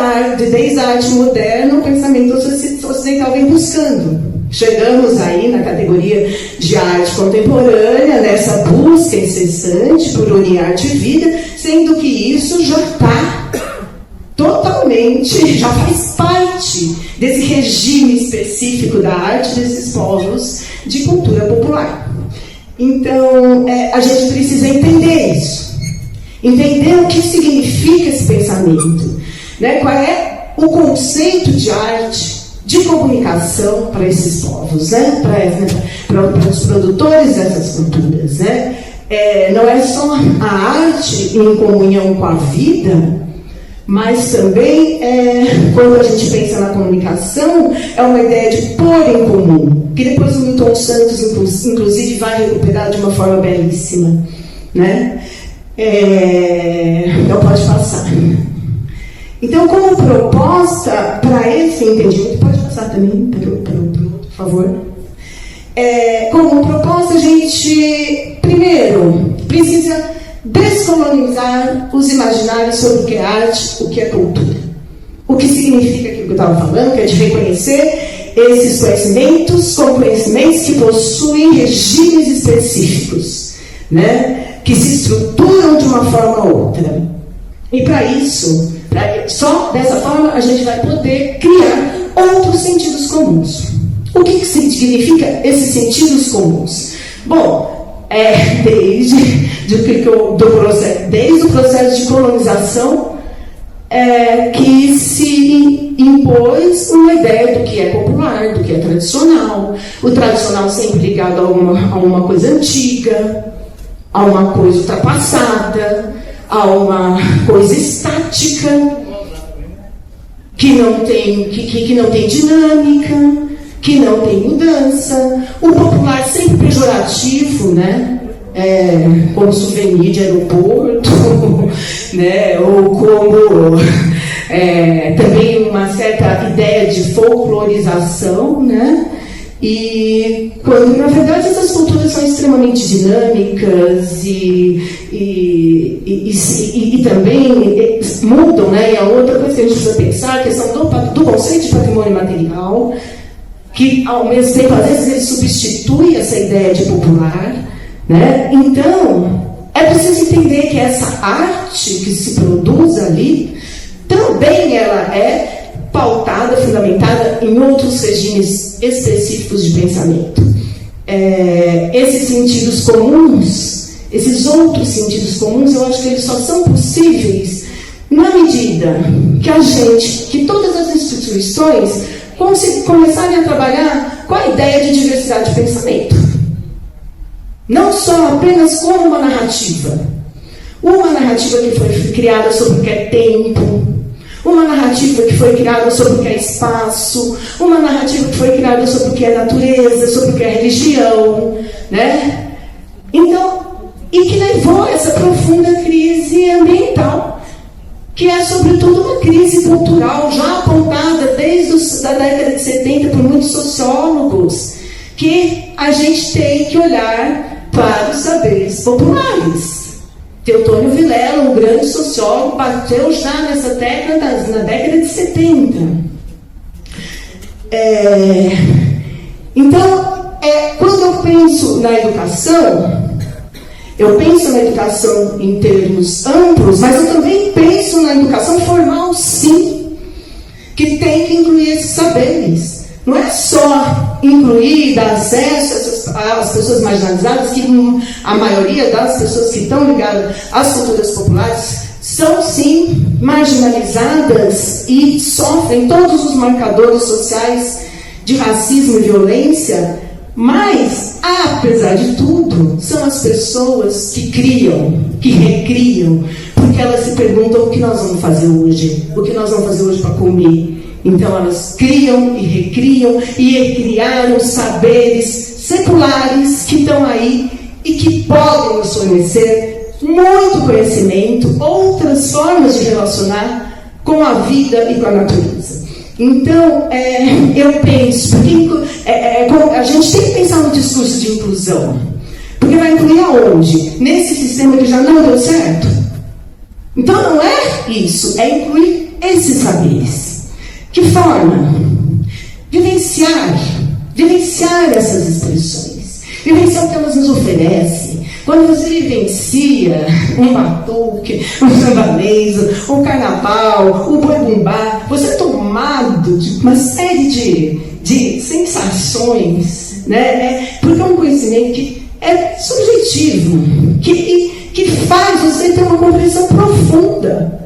Speaker 19: desde a arte moderna, o pensamento ocidental vem buscando. Chegamos aí na categoria de arte contemporânea, nessa busca incessante por unir arte e vida, sendo que isso já está totalmente, já faz parte desse regime específico da arte desses povos de cultura popular. Então, a gente precisa entender isso, entender o que significa esse pensamento, né? Qual é o conceito de arte, de comunicação para esses povos, né? Para os produtores dessas culturas, né? Não é só a arte em comunhão com a vida, mas também, quando a gente pensa na comunicação, é uma ideia de pôr em comum, que depois o Milton Santos, inclusive, vai recuperar de uma forma belíssima, né? Então, pode passar. Então, como proposta para esse entendimento, pode passar também, por favor. Como proposta, a gente, primeiro, precisa descolonizar os imaginários sobre o que é arte, o que é cultura. O que significa aquilo que eu estava falando, que é de reconhecer esses conhecimentos como conhecimentos que possuem regimes específicos, né, que se estruturam de uma forma ou outra. E para isso, só dessa forma a gente vai poder criar outros sentidos comuns. O que significa esses sentidos comuns? Bom, desde o processo de colonização que se impôs uma ideia do que é popular, do que é tradicional. O tradicional sempre ligado a uma coisa antiga, a uma coisa ultrapassada, a uma coisa estática, que não tem dinâmica, que não tem mudança. O popular sempre pejorativo, né? Como souvenir de aeroporto, né? Ou como também uma certa ideia de folclorização, né? E quando na verdade essas culturas são extremamente dinâmicas e também mudam, né? E a outra coisa que a gente precisa pensar é a questão do conceito de patrimônio material, que ao mesmo tempo às vezes ele substitui essa ideia de popular, né? Então é preciso entender que essa arte que se produz ali também ela é pautada, fundamentada em outros regimes específicos de pensamento. Esses sentidos comuns, esses outros sentidos comuns, eu acho que eles só são possíveis na medida que todas as instituições começarem a trabalhar com a ideia de diversidade de pensamento. Não só apenas como uma narrativa que foi criada sobre o que é tempo, uma narrativa que foi criada sobre o que é espaço, uma narrativa que foi criada sobre o que é natureza, sobre o que é religião, né? Então, e que levou a essa profunda crise ambiental, que é, sobretudo, uma crise cultural já apontada desde a década de 70 por muitos sociólogos, que a gente tem que olhar para os saberes populares. Teotônio Vilela, um grande sociólogo, bateu já nessa tecla na década de 70. Então, quando eu penso na educação, eu penso na educação em termos amplos, mas eu também penso na educação formal, sim, que tem que incluir esses saberes. Não é só incluir, dar acesso às pessoas marginalizadas, que a maioria das pessoas que estão ligadas às culturas populares são, sim, marginalizadas e sofrem todos os marcadores sociais de racismo e violência, mas, apesar de tudo, são as pessoas que criam, que recriam, porque elas se perguntam o que nós vamos fazer hoje, o que nós vamos fazer hoje para comer. Então elas criam e recriam e recriaram saberes seculares que estão aí e que podem nos fornecer muito conhecimento, outras formas de relacionar com a vida e com a natureza. Então, eu penso, a gente tem que pensar no discurso de inclusão, porque vai incluir aonde? Nesse sistema que já não deu certo? Então não é isso, é incluir esses saberes. Que forma? Vivenciar essas expressões, vivenciar o que elas nos oferecem. Quando você vivencia um batuque, um sambaneiro, um carnaval, o boi-bumbá, você é tomado de uma série de sensações, né? Porque é um conhecimento que é subjetivo, que faz você ter uma compreensão profunda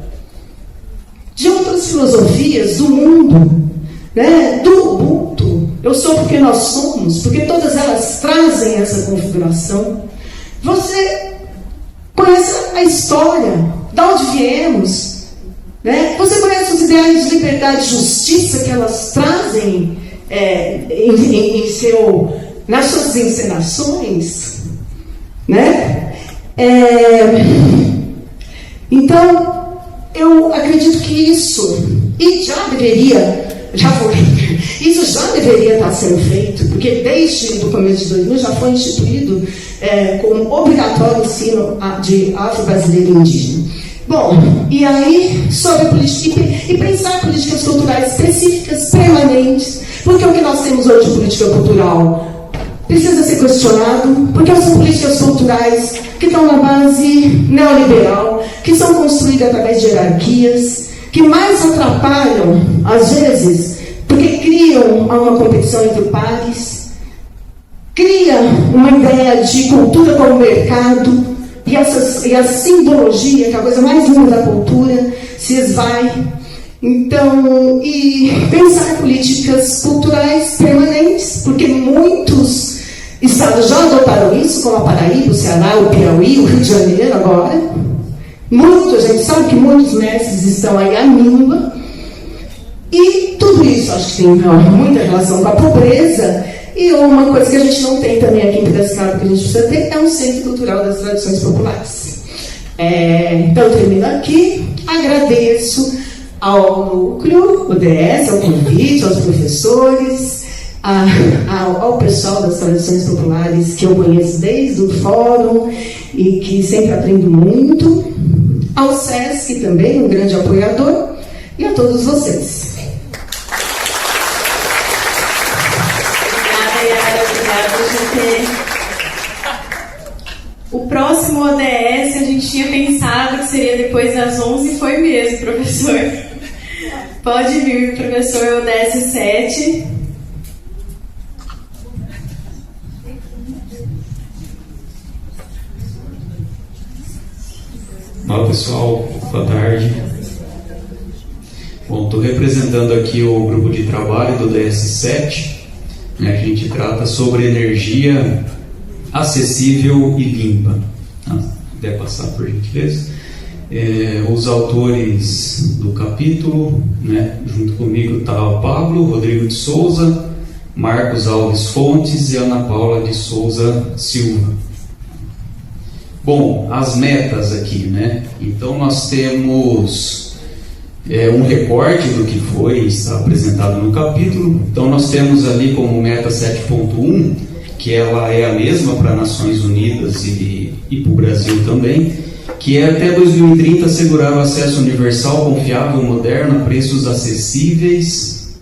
Speaker 19: de outras filosofias do mundo, né? Do Ubuntu. Eu sou porque nós somos, porque todas elas trazem essa configuração. Você conhece a história, de onde viemos, né? Você conhece os ideais de liberdade e justiça que elas trazem nas suas encenações, né? Então, eu acredito que isso já deveria estar sendo feito, porque desde o começo de 2000 já foi instituído como obrigatório o ensino de afro-brasileiro e indígena. Bom, e aí, sobre a política, e pensar políticas culturais específicas, permanentes, porque o que nós temos hoje de política cultural precisa ser questionado, porque são políticas culturais que estão na base neoliberal, que são construídas através de hierarquias, que mais atrapalham, às vezes, porque criam uma competição entre pares, cria uma ideia de cultura como mercado, e a simbologia, que é a coisa mais linda da cultura, se esvai. Então, e pensar políticas culturais permanentes, porque muitos estados já adotaram isso, como a Paraíba, o Ceará, o Piauí, o Rio de Janeiro agora. A gente sabe que muitos mestres estão aí à míngua. E tudo isso, acho que tem muita relação com a pobreza. E uma coisa que a gente não tem também aqui em Piracicaba, que a gente precisa ter, é um centro cultural das tradições populares. Então, eu termino aqui. Agradeço ao núcleo, ODS, ao convite, aos professores, ao pessoal das tradições populares que eu conheço desde o fórum e que sempre aprendo muito, ao SESC também, um grande apoiador, e a todos vocês.
Speaker 5: O próximo ODS a gente tinha pensado que seria depois das 11 e foi mesmo, professor. Pode vir, professor, ODS 7.
Speaker 20: Olá pessoal, boa tarde. Bom, estou representando aqui o grupo de trabalho do ODS 7, né, que a gente trata sobre energia acessível e limpa. Se puder passar por gentileza. Os autores do capítulo, né, junto comigo está o Pablo Rodrigo de Souza, Marcos Alves Fontes e Ana Paula de Souza Silva. Bom, as metas aqui, né? Então nós temos um recorte do que está apresentado no capítulo. Então nós temos ali como meta 7.1, que ela é a mesma para Nações Unidas e para o Brasil também, que é até 2030 assegurar o acesso universal, confiável, moderno, a preços acessíveis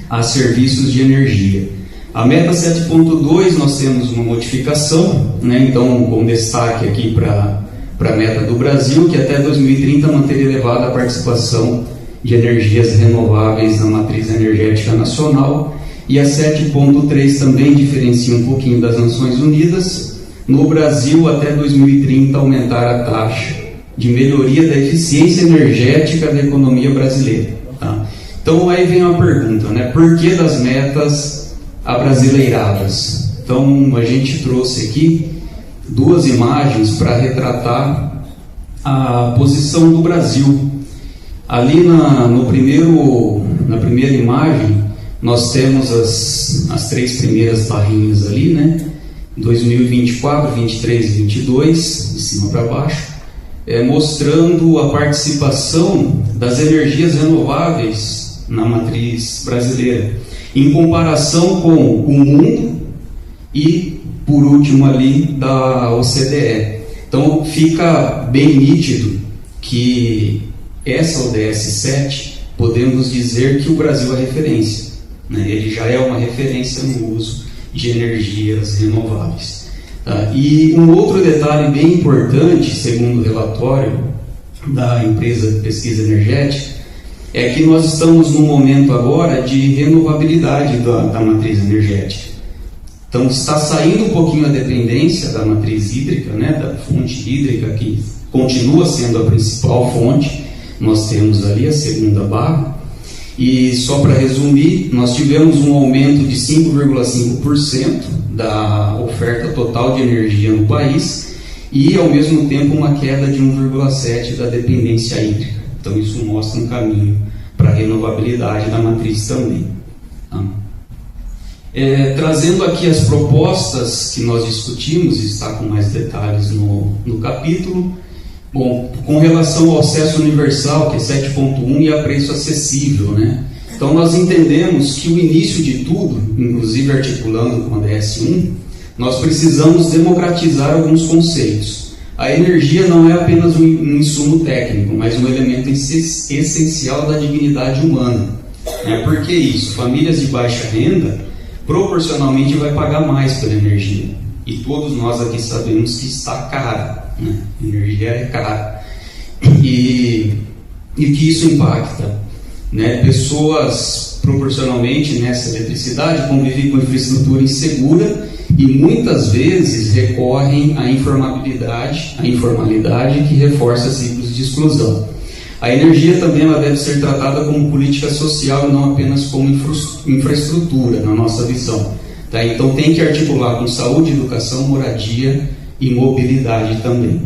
Speaker 20: a serviços de energia. A meta 7.2 nós temos uma modificação, né? Então com destaque aqui para a meta do Brasil, que até 2030 manter elevada a participação de energias renováveis na matriz energética nacional. E a 7.3 também diferencia um pouquinho das Nações Unidas. No Brasil, até 2030, aumentar a taxa de melhoria da eficiência energética da economia brasileira. Tá? Então aí vem uma pergunta, né? Por que das metas abrasileiradas? Então a gente trouxe aqui duas imagens para retratar a posição do Brasil. Ali na primeira imagem nós temos as três primeiras barrinhas ali, né? 2024, 23 e 22, de cima para baixo, mostrando a participação das energias renováveis na matriz brasileira, em comparação com o mundo e, por último ali, da OCDE. Então fica bem nítido que essa ODS 7, podemos dizer que o Brasil é referência, né? Ele já é uma referência no uso de energias renováveis. E um outro detalhe bem importante, segundo o relatório da empresa de pesquisa energética, é que nós estamos num momento agora de renovabilidade da matriz energética. Então está saindo um pouquinho a dependência da matriz hídrica, né, da fonte hídrica, que continua sendo a principal fonte. Nós temos ali a segunda barra. E só para resumir, nós tivemos um aumento de 5,5% da oferta total de energia no país e, ao mesmo tempo, uma queda de 1,7% da dependência hídrica. Então, isso mostra um caminho para a renovabilidade da matriz também. Tá? Trazendo aqui as propostas que nós discutimos, está com mais detalhes no capítulo. Bom, com relação ao acesso universal, que é 7.1, e a preço acessível, né? Então nós entendemos que o início de tudo, inclusive articulando com a DS1, nós precisamos democratizar alguns conceitos. A energia não é apenas um insumo técnico, mas um elemento essencial da dignidade humana. Por que isso? Famílias de baixa renda proporcionalmente vai pagar mais pela energia. E todos nós aqui sabemos que está cara. Né? Energia é cara. E que isso impacta, né? Pessoas proporcionalmente nessa eletricidade convivem com infraestrutura insegura e muitas vezes recorrem à informalidade que reforça ciclos de exclusão. A energia também ela deve ser tratada como política social e não apenas como infraestrutura, na nossa visão. Tá? Então tem que articular com saúde, educação, moradia e mobilidade também.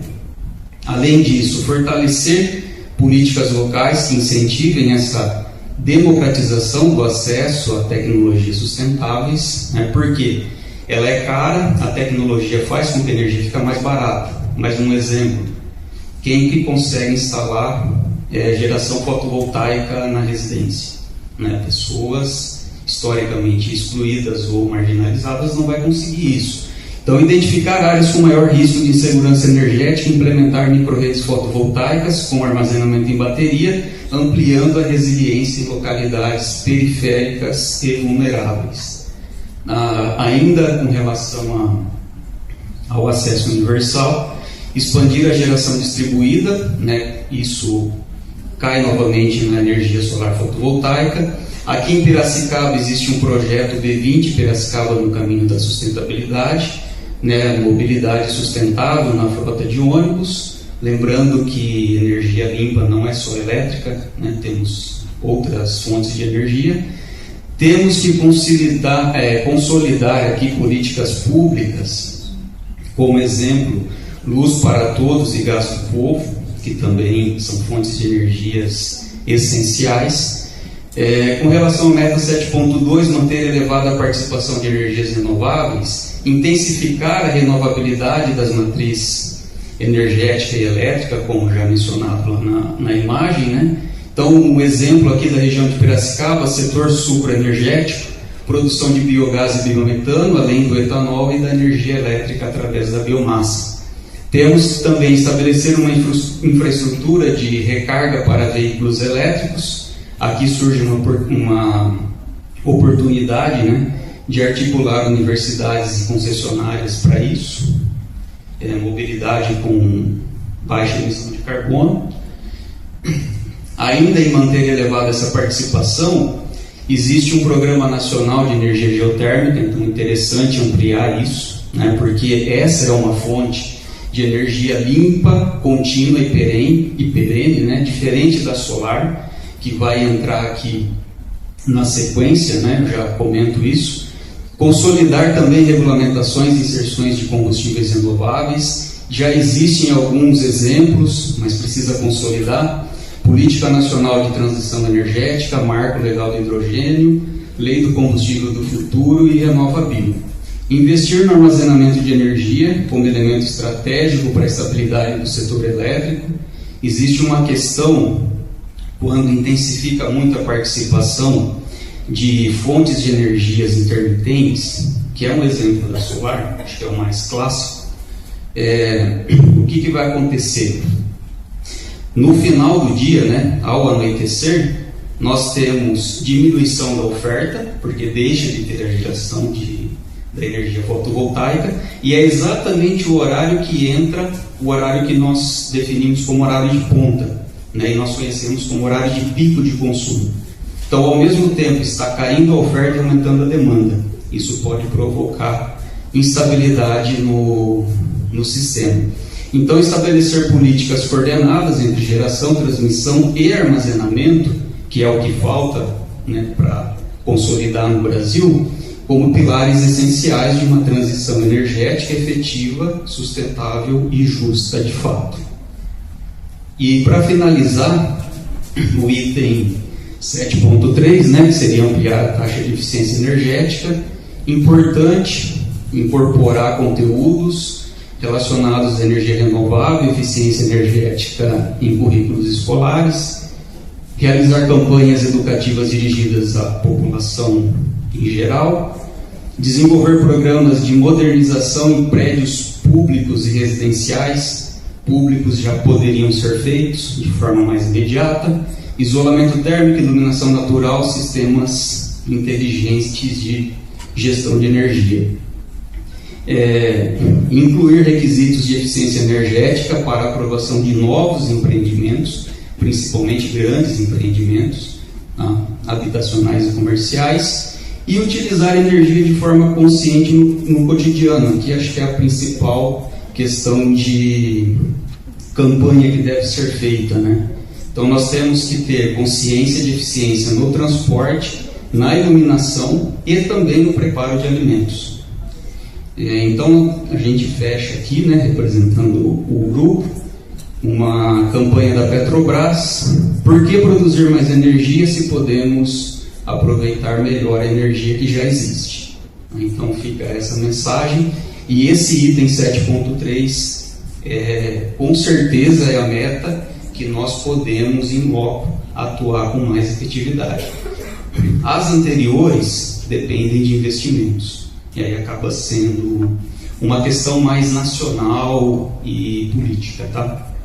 Speaker 20: Além disso, fortalecer políticas locais que incentivem essa democratização do acesso a tecnologias sustentáveis, né? Porque ela é cara, a tecnologia faz com que a energia fique mais barata. Mais um exemplo, quem que consegue instalar geração fotovoltaica na residência? Né? Pessoas historicamente excluídas ou marginalizadas não vai conseguir isso. Então, identificar áreas com maior risco de insegurança energética, implementar microredes fotovoltaicas com armazenamento em bateria, ampliando a resiliência em localidades periféricas e vulneráveis. Ainda com relação ao acesso universal, expandir a geração distribuída, né? Isso cai novamente na energia solar fotovoltaica. Aqui em Piracicaba existe um projeto B20, Piracicaba no caminho da sustentabilidade, né, mobilidade sustentável na frota de ônibus, lembrando que energia limpa não é só elétrica, né, temos outras fontes de energia. Temos que consolidar aqui políticas públicas, como exemplo, luz para todos e gás do povo, que também são fontes de energias essenciais. Com relação à meta 7.2, manter elevada a participação de energias renováveis, intensificar a renovabilidade das matrizes energética e elétrica, como já mencionado lá na imagem, né? Então, um exemplo aqui da região de Piracicaba, setor sucroenergético, produção de biogás e biometano, além do etanol e da energia elétrica através da biomassa. Temos também estabelecer uma infraestrutura de recarga para veículos elétricos. Aqui surge uma oportunidade, né, de articular universidades e concessionárias para isso. Mobilidade com baixa emissão de carbono. Ainda em manter elevada essa participação, existe um Programa Nacional de Energia Geotérmica, então é interessante ampliar isso, né, porque essa é uma fonte de energia limpa, contínua e perene, né, diferente da solar, que vai entrar aqui na sequência, né, eu já comento isso. Consolidar também regulamentações e inserções de combustíveis renováveis. Já existem alguns exemplos, mas precisa consolidar. Política Nacional de Transição Energética, Marco Legal do Hidrogênio, Lei do Combustível do Futuro e RenovaBio. Investir no armazenamento de energia como elemento estratégico para a estabilidade do setor elétrico. Existe uma questão, quando intensifica muito a participação de fontes de energias intermitentes, que é um exemplo da solar, acho que é o mais clássico. O que vai acontecer? No final do dia, né, ao anoitecer, nós temos diminuição da oferta, porque deixa de ter a geração da energia fotovoltaica, e é exatamente o horário que entra, o horário que nós definimos como horário de ponta, né, e nós conhecemos como horário de pico de consumo. Então, ao mesmo tempo, está caindo a oferta e aumentando a demanda. Isso pode provocar instabilidade no sistema. Então, estabelecer políticas coordenadas entre geração, transmissão e armazenamento, que é o que falta, né, para consolidar no Brasil, como pilares essenciais de uma transição energética efetiva, sustentável e justa de fato. E para finalizar, o item 7.3, né, que seria ampliar a taxa de eficiência energética, importante incorporar conteúdos relacionados à energia renovável e eficiência energética em currículos escolares, realizar campanhas educativas dirigidas à população em geral, desenvolver programas de modernização em prédios públicos e residenciais. Públicos já poderiam ser feitos de forma mais imediata, isolamento térmico, iluminação natural, sistemas inteligentes de gestão de energia. Incluir requisitos de eficiência energética para a aprovação de novos empreendimentos, principalmente grandes empreendimentos, habitacionais e comerciais, e utilizar a energia de forma consciente no cotidiano, que acho que é a principal questão de campanha que deve ser feita, né? Então nós temos que ter consciência de eficiência no transporte, na iluminação e também no preparo de alimentos. Então a gente fecha aqui, né, representando o grupo, uma campanha da Petrobras. Por que produzir mais energia se podemos aproveitar melhor a energia que já existe? Então fica essa mensagem, e esse item 7.3 com certeza é a meta que nós podemos em loco atuar com mais efetividade. As anteriores dependem de investimentos, e aí acaba sendo uma questão mais nacional e política, tá?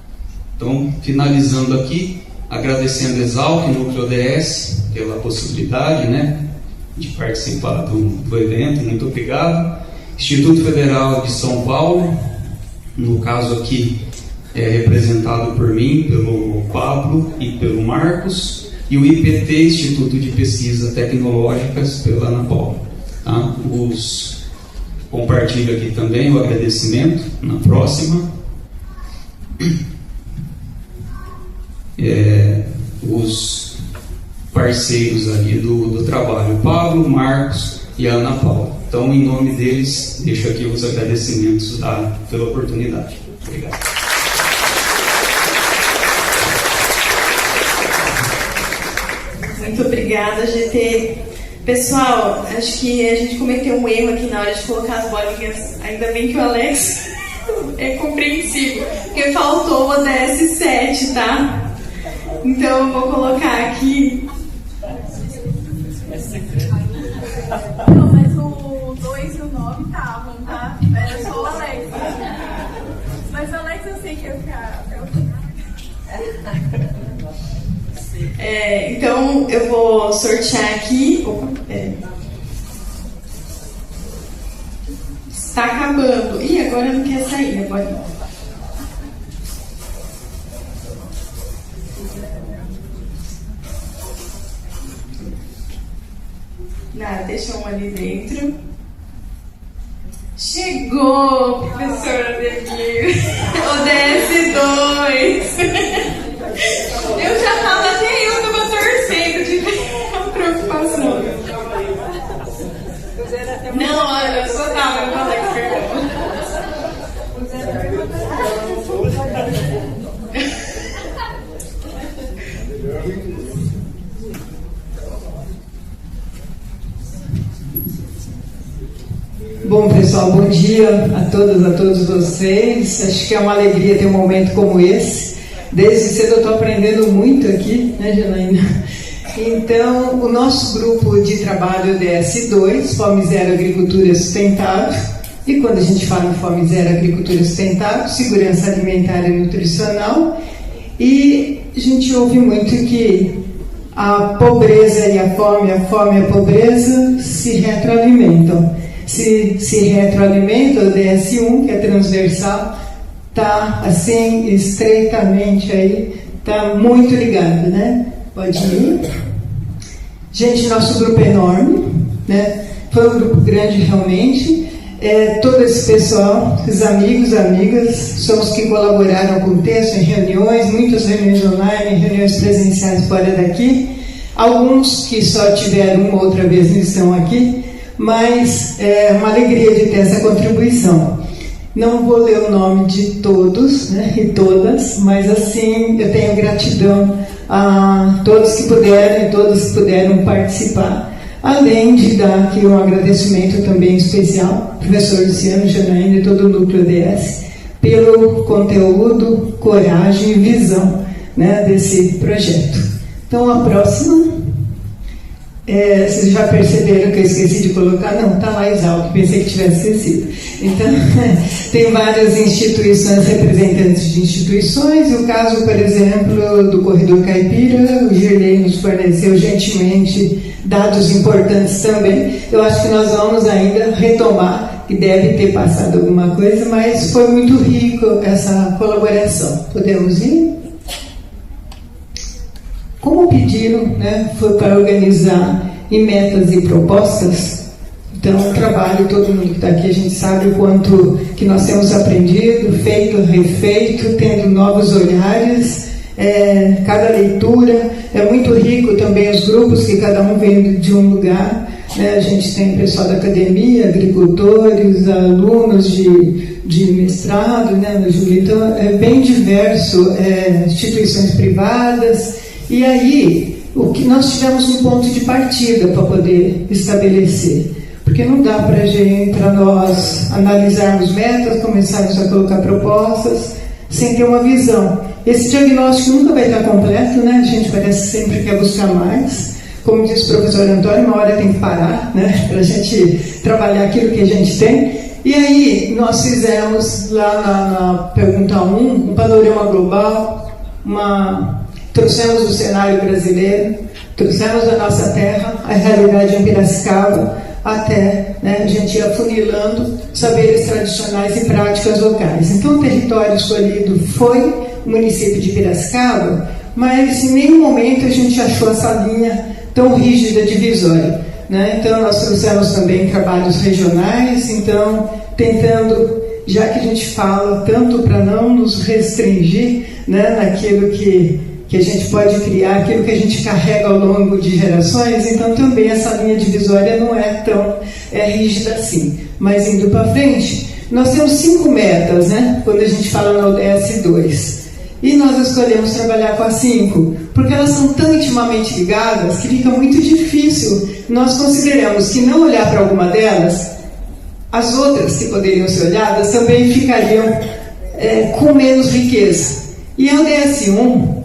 Speaker 20: Então, finalizando aqui, agradecendo a Exalc, Núcleo ODS, pela possibilidade, né, de participar do evento, muito obrigado. Instituto Federal de São Paulo, no caso aqui representado por mim, pelo Pablo e pelo Marcos, e o IPT, Instituto de Pesquisa Tecnológicas, pela Ana Paula. Tá? Compartilho aqui também o agradecimento na próxima. Os parceiros ali do trabalho, Pablo, Marcos e a Ana Paula. Então, em nome deles, deixo aqui os agradecimentos pela oportunidade. Obrigado.
Speaker 5: Muito obrigada, GT. Pessoal, acho que a gente cometeu um erro aqui na hora de colocar as bolinhas. Ainda bem que o Alex é compreensivo, porque faltou o ODS 7, tá? Então eu vou colocar aqui.
Speaker 13: Não, mas o 2 e o 9 estavam, tá? Era só o Alex. Mas o Alex eu sei que ia ficar até o final.
Speaker 5: Então eu vou sortear aqui. Está acabando. Ih, agora não quer sair a bolinha. Nada, deixa um ali dentro. Chegou, professora Demir. ODS 2. Eu já tava, até eu tava torcendo de ver a preocupação. Não, eu só tava, eu falei que perdão.
Speaker 21: Bom, pessoal, bom dia a todas, a todos vocês. Acho que é uma alegria ter um momento como esse. Desde cedo eu estou aprendendo muito aqui, né, Janaína? Então, o nosso grupo de trabalho ODS2, Fome Zero Agricultura Sustentável, e quando a gente fala em Fome Zero Agricultura Sustentável, segurança alimentar e nutricional, e a gente ouve muito que a pobreza e a fome e a pobreza se retroalimentam. Se retroalimenta, o DS1, que é transversal, está assim, estreitamente aí, está muito ligado, né? Pode ir. Gente, nosso grupo é enorme, né? Foi um grupo grande realmente. Todo esse pessoal, os amigos, amigas, são os que colaboraram com o texto em reuniões, muitas reuniões online, reuniões presenciais fora daqui. Alguns que só tiveram uma outra vez não estão aqui, mas é uma alegria de ter essa contribuição. Não vou ler o nome de todos, né, e todas, mas assim, eu tenho gratidão a todos que puderam e todos que puderam participar. Além de dar aqui um agradecimento também especial ao professor Luciano, Janaína e todo o núcleo ODS, pelo conteúdo, coragem e visão, né, desse projeto. Então, a próxima. Vocês já perceberam que eu esqueci de colocar? Não, está lá Exalc, pensei que tivesse esquecido. Então, tem várias instituições, representantes de instituições. O caso, por exemplo, do Corredor Caipira, o Girley nos forneceu gentilmente dados importantes também. Eu acho que nós vamos ainda retomar, que deve ter passado alguma coisa, mas foi muito rico essa colaboração. Podemos ir? Como pediram, né, foi para organizar em metas e propostas. Então, o trabalho, todo mundo que está aqui, a gente sabe o quanto que nós temos aprendido, feito, refeito, tendo novos olhares, cada leitura. É muito rico também os grupos, que cada um vem de um lugar. Né? A gente tem pessoal da academia, agricultores, alunos de mestrado, né, na Júlia. Então, é bem diverso, instituições privadas. E aí, o que nós tivemos um ponto de partida para poder estabelecer. Porque não dá para nós analisarmos metas, começarmos a colocar propostas, sem ter uma visão. Esse diagnóstico nunca vai estar completo, né? A gente parece sempre que quer buscar mais. Como disse o professor Antônio, uma hora tem que parar, né? Para a gente trabalhar aquilo que a gente tem. E aí, nós fizemos lá na pergunta 1, um panorama global, trouxemos o cenário brasileiro, trouxemos a nossa terra, a realidade em Piracicaba, até, né, a gente ia afunilando saberes tradicionais e práticas locais. Então, o território escolhido foi o município de Piracicaba, mas em nenhum momento a gente achou essa linha tão rígida divisória. Né? Então, nós trouxemos também trabalhos regionais, então, tentando, já que a gente fala tanto para não nos restringir, né, naquilo que a gente pode criar, aquilo que a gente carrega ao longo de gerações, então também essa linha divisória não é tão rígida assim. Mas indo para frente, nós temos 5 metas, né, quando a gente fala na ODS 2. E nós escolhemos trabalhar com a 5, porque elas são tão intimamente ligadas que fica muito difícil. Nós consideramos que não olhar para alguma delas, as outras que poderiam ser olhadas também ficariam com menos riqueza. E a ODS 1,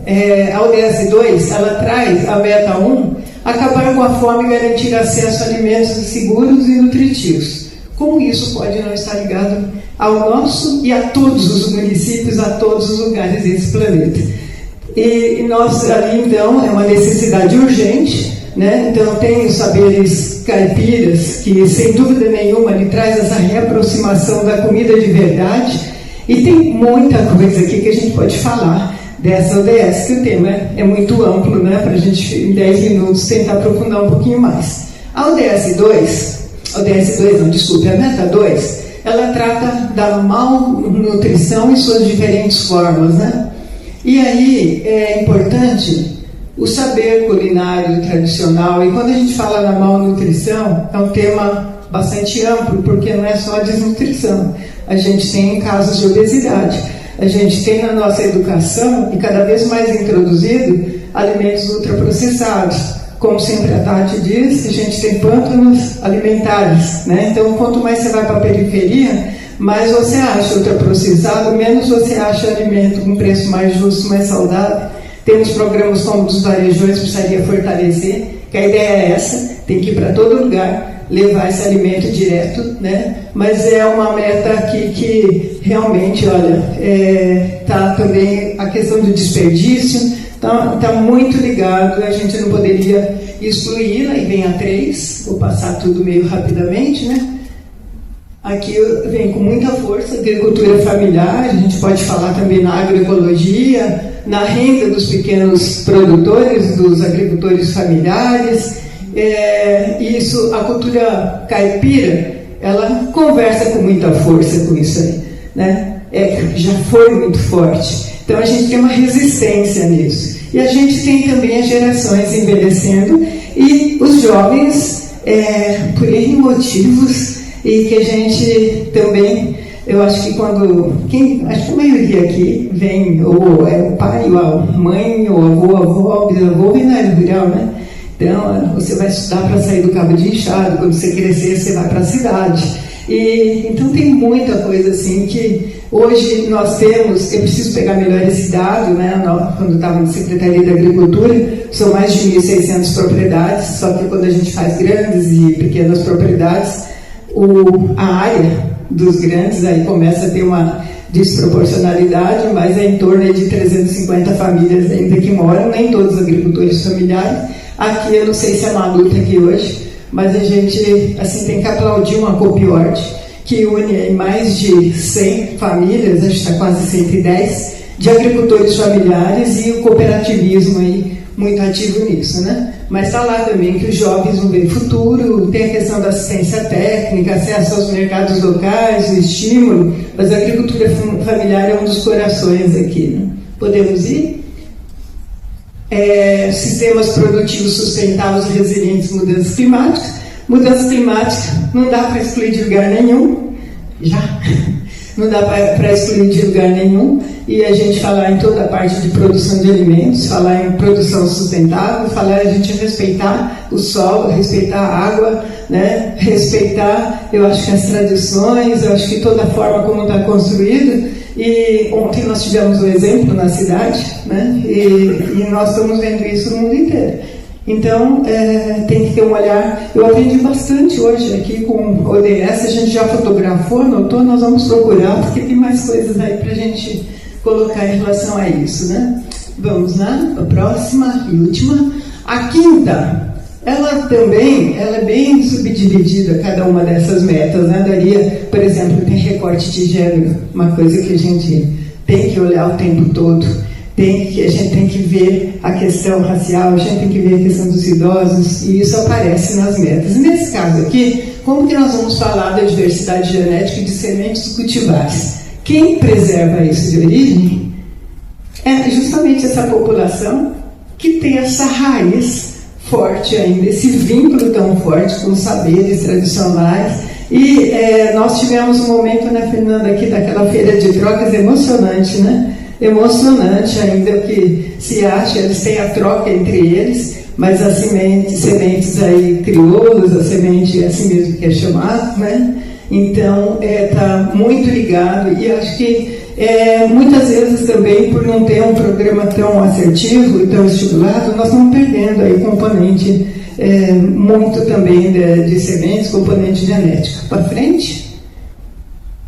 Speaker 21: a ODS 2, ela traz a meta 1, acabar com a fome e garantir acesso a alimentos seguros e nutritivos. Como isso pode não estar ligado ao nosso e a todos os municípios, a todos os lugares desse planeta? E nós ali, então, é uma necessidade urgente, né? Então, tem os saberes caipiras, que sem dúvida nenhuma ele traz essa reaproximação da comida de verdade, e tem muita coisa aqui que a gente pode falar dessa ODS, que o tema é muito amplo, né? Para a gente, em 10 minutos, tentar aprofundar um pouquinho mais. A meta 2, ela trata da malnutrição em suas diferentes formas, né? E aí é importante o saber culinário tradicional, e quando a gente fala na malnutrição, é um tema bastante amplo, porque não é só a desnutrição. A gente tem casos de obesidade, a gente tem na nossa educação, e cada vez mais introduzido, alimentos ultraprocessados. Como sempre a Tati disse, a gente tem pântanos alimentares, né? Então, quanto mais você vai para a periferia, mais você acha ultraprocessado, menos você acha alimento com preço mais justo, mais saudável. Temos programas como dos varejões, precisaria fortalecer, que a ideia é essa, tem que ir para todo lugar, levar esse alimento direto, né? Mas é uma meta aqui que realmente, olha, tá também a questão do desperdício, está muito ligado, a gente não poderia excluí-la, e vem a 3, vou passar tudo meio rapidamente, né? Aqui vem com muita força a agricultura familiar, a gente pode falar também na agroecologia, na renda dos pequenos produtores, dos agricultores familiares. Isso, a cultura caipira, ela conversa com muita força com isso aí, né? Já foi muito forte. Então a gente tem uma resistência nisso. E a gente tem também as gerações envelhecendo e os jovens, por N motivos, e que a gente também, eu acho que acho que a maioria aqui vem, ou é o pai, ou a mãe, ou avô, avó, bisavô, vem na área rural, né? Então você vai estudar para sair do cabo de enxada, quando você crescer você vai para a cidade. Então tem muita coisa assim que hoje nós temos. Eu preciso pegar melhor esse dado, né? Quando estava na Secretaria da Agricultura, são mais de 1.600 propriedades, só que quando a gente faz grandes e pequenas propriedades, a área dos grandes aí começa a ter uma desproporcionalidade, mas é em torno de 350 famílias ainda que moram, nem todos os agricultores familiares. Aqui eu não sei se é uma luta aqui hoje, mas a gente assim, tem que aplaudir uma Copiord, que une mais de 100 famílias, a gente está quase 110, de agricultores familiares, e o cooperativismo aí muito ativo nisso, né? Mas está lá também que os jovens vão ver futuro, tem a questão da assistência técnica, acesso aos mercados locais, o estímulo, mas a agricultura familiar é um dos corações aqui, né? Podemos ir? Sistemas produtivos sustentáveis e resilientes às mudanças climáticas. Mudança climática não dá para excluir de lugar nenhum, não dá para excluir de lugar nenhum, e a gente falar em toda a parte de produção de alimentos, falar em produção sustentável, falar a gente respeitar o solo, respeitar a água, né? Respeitar, eu acho que as tradições, eu acho que toda a forma como está construído. E ontem nós tivemos um exemplo na cidade, né? E nós estamos vendo isso no mundo inteiro. Então, tem que ter um olhar. Eu aprendi bastante hoje aqui com o ODS, a gente já fotografou, anotou, nós vamos procurar, porque tem mais coisas aí para a gente colocar em relação a isso, né? Vamos lá, a próxima e última. A quinta, ela é bem subdividida, cada uma dessas metas, né? Daria, por exemplo, tem recorte de gênero, uma coisa que a gente tem que olhar o tempo todo. A gente tem que ver a questão racial, a gente tem que ver a questão dos idosos, e isso aparece nas metas. E nesse caso aqui, como que nós vamos falar da diversidade genética de sementes cultivares? Quem preserva isso de origem é justamente essa população que tem essa raiz forte ainda, esse vínculo tão forte com os saberes tradicionais. E nós tivemos um momento, né, Fernanda, aqui daquela feira de trocas emocionante, né? emocionante, ainda que se acha, eles têm a troca entre eles, mas as sementes aí crioulas, a semente é assim mesmo que é chamado, né? Então, está muito ligado, e acho que muitas vezes também, por não ter um programa tão assertivo e tão estimulado, nós estamos perdendo aí componente muito também de sementes, componente genética. Para frente.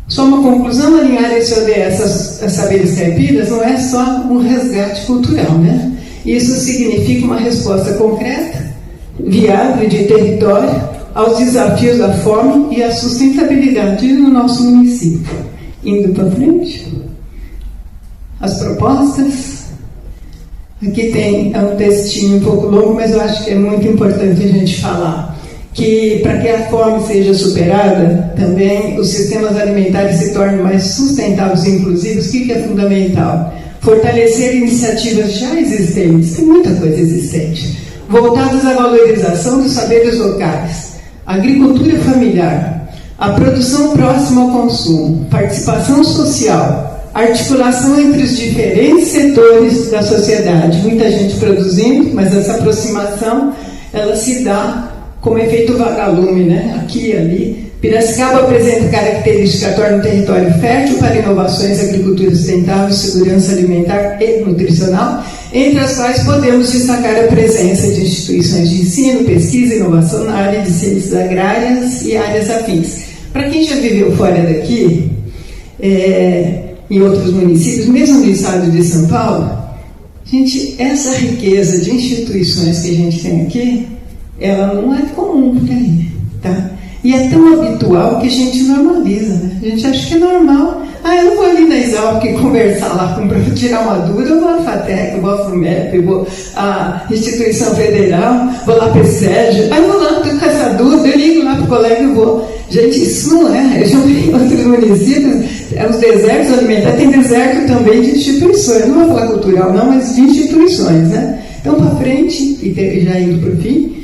Speaker 21: Só uma conclusão, alinhar esse ODS a saberes caipiras não é só um resgate cultural, né? Isso significa uma resposta concreta, viável de território, aos desafios da fome e a sustentabilidade no nosso município. Indo para frente. As propostas. Aqui tem um textinho um pouco longo, mas eu acho que é muito importante a gente falar que, para que a fome seja superada, também os sistemas alimentares se tornem mais sustentáveis e inclusivos. O que é fundamental? Fortalecer iniciativas já existentes, tem muita coisa existente, voltadas à valorização dos saberes locais, agricultura familiar, a produção próxima ao consumo, participação social, articulação entre os diferentes setores da sociedade, muita gente produzindo, mas essa aproximação ela se dá como efeito vagalume, né? Aqui e ali. Piracicaba apresenta características que tornam o território fértil para inovações, agricultura sustentável, segurança alimentar e nutricional, entre as quais podemos destacar a presença de instituições de ensino, pesquisa e inovação na área de ciências agrárias e áreas afins. Para quem já viveu fora daqui, em outros municípios, mesmo no estado de São Paulo, gente, essa riqueza de instituições que a gente tem aqui, ela não é comum por aí, tá? E é tão habitual que a gente normaliza, né? A gente acha que é normal. Eu não vou ali na Exalc conversar lá para tirar uma dúvida, eu vou à FATEC, eu vou à FUMEP, eu vou à Instituição Federal, vou lá para o SEG, eu vou lá, estou com essa dúvida, eu ligo lá para o colega e vou. Gente, isso não é. Eu já vi em outros municípios, os desertos alimentares, tem deserto também de instituições, não vou falar cultural não, mas de instituições, né? Então, para frente, e já indo para o fim,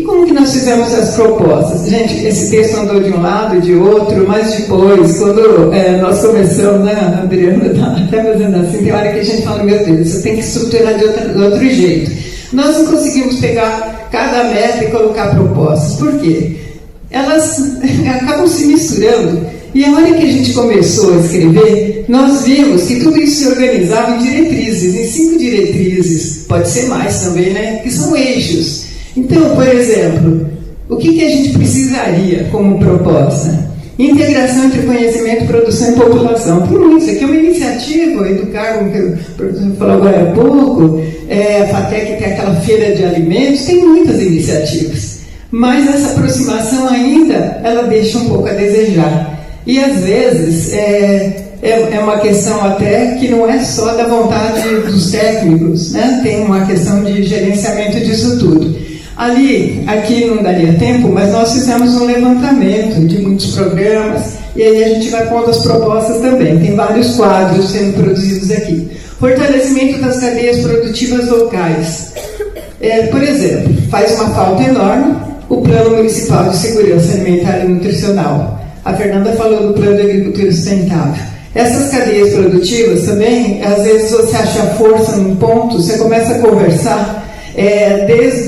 Speaker 21: como que nós fizemos as propostas? Gente, esse texto andou de um lado e de outro, mas depois, quando nós começamos, né, a Adriana está até fazendo assim, tem hora que a gente fala, meu Deus, você tem que estruturar de outro jeito. Nós não conseguimos pegar cada meta e colocar propostas. Por quê? Elas acabam se misturando. E a hora que a gente começou a escrever, nós vimos que tudo isso se organizava em diretrizes, em 5 diretrizes, pode ser mais também, né, que são eixos. Então, por exemplo, o que a gente precisaria como proposta? Integração entre conhecimento, produção e população. Por isso, aqui é uma iniciativa, o Educar, como o professor falou agora há pouco, a FATEC tem aquela feira de alimentos, tem muitas iniciativas. Mas essa aproximação ainda, ela deixa um pouco a desejar. E, às vezes, é uma questão até que não é só da vontade dos técnicos, né? Tem uma questão de gerenciamento disso tudo. Aqui não daria tempo, mas nós fizemos um levantamento de muitos programas e aí a gente vai pondo as propostas também. Tem vários quadros sendo produzidos aqui. Fortalecimento das cadeias produtivas locais. Por exemplo, faz uma falta enorme o Plano Municipal de Segurança Alimentar e Nutricional. A Fernanda falou do Plano de Agricultura Sustentável. Essas cadeias produtivas também, às vezes você acha força num ponto, você começa a conversar, desde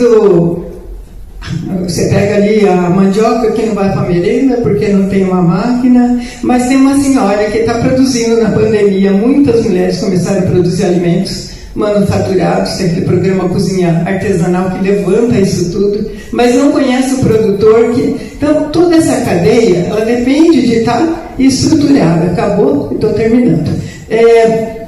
Speaker 21: você pega ali a mandioca que não vai para a merenda porque não tem uma máquina, mas tem uma senhora que está produzindo na pandemia, muitas mulheres começaram a produzir alimentos manufaturados, tem aquele programa Cozinha Artesanal que levanta isso tudo, mas não conhece o produtor. Então, toda essa cadeia, ela depende de estar estruturada. Acabou? Estou terminando.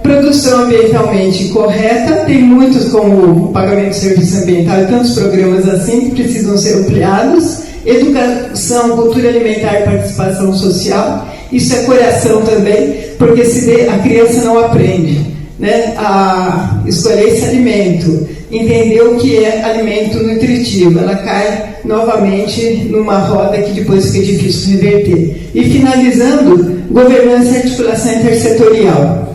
Speaker 21: Produção ambientalmente correta, tem muitos como o pagamento de serviço ambiental e tantos programas assim que precisam ser ampliados. Educação, cultura alimentar e participação social, isso é coração também, porque a criança não aprende, né, a escolher esse alimento, entender o que é alimento nutritivo, ela cai novamente numa roda que depois fica difícil reverter. E finalizando, governança e articulação intersetorial.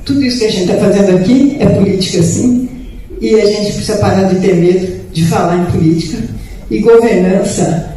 Speaker 21: Tudo isso que a gente está fazendo aqui é política, sim, e a gente precisa parar de ter medo de falar em política. E governança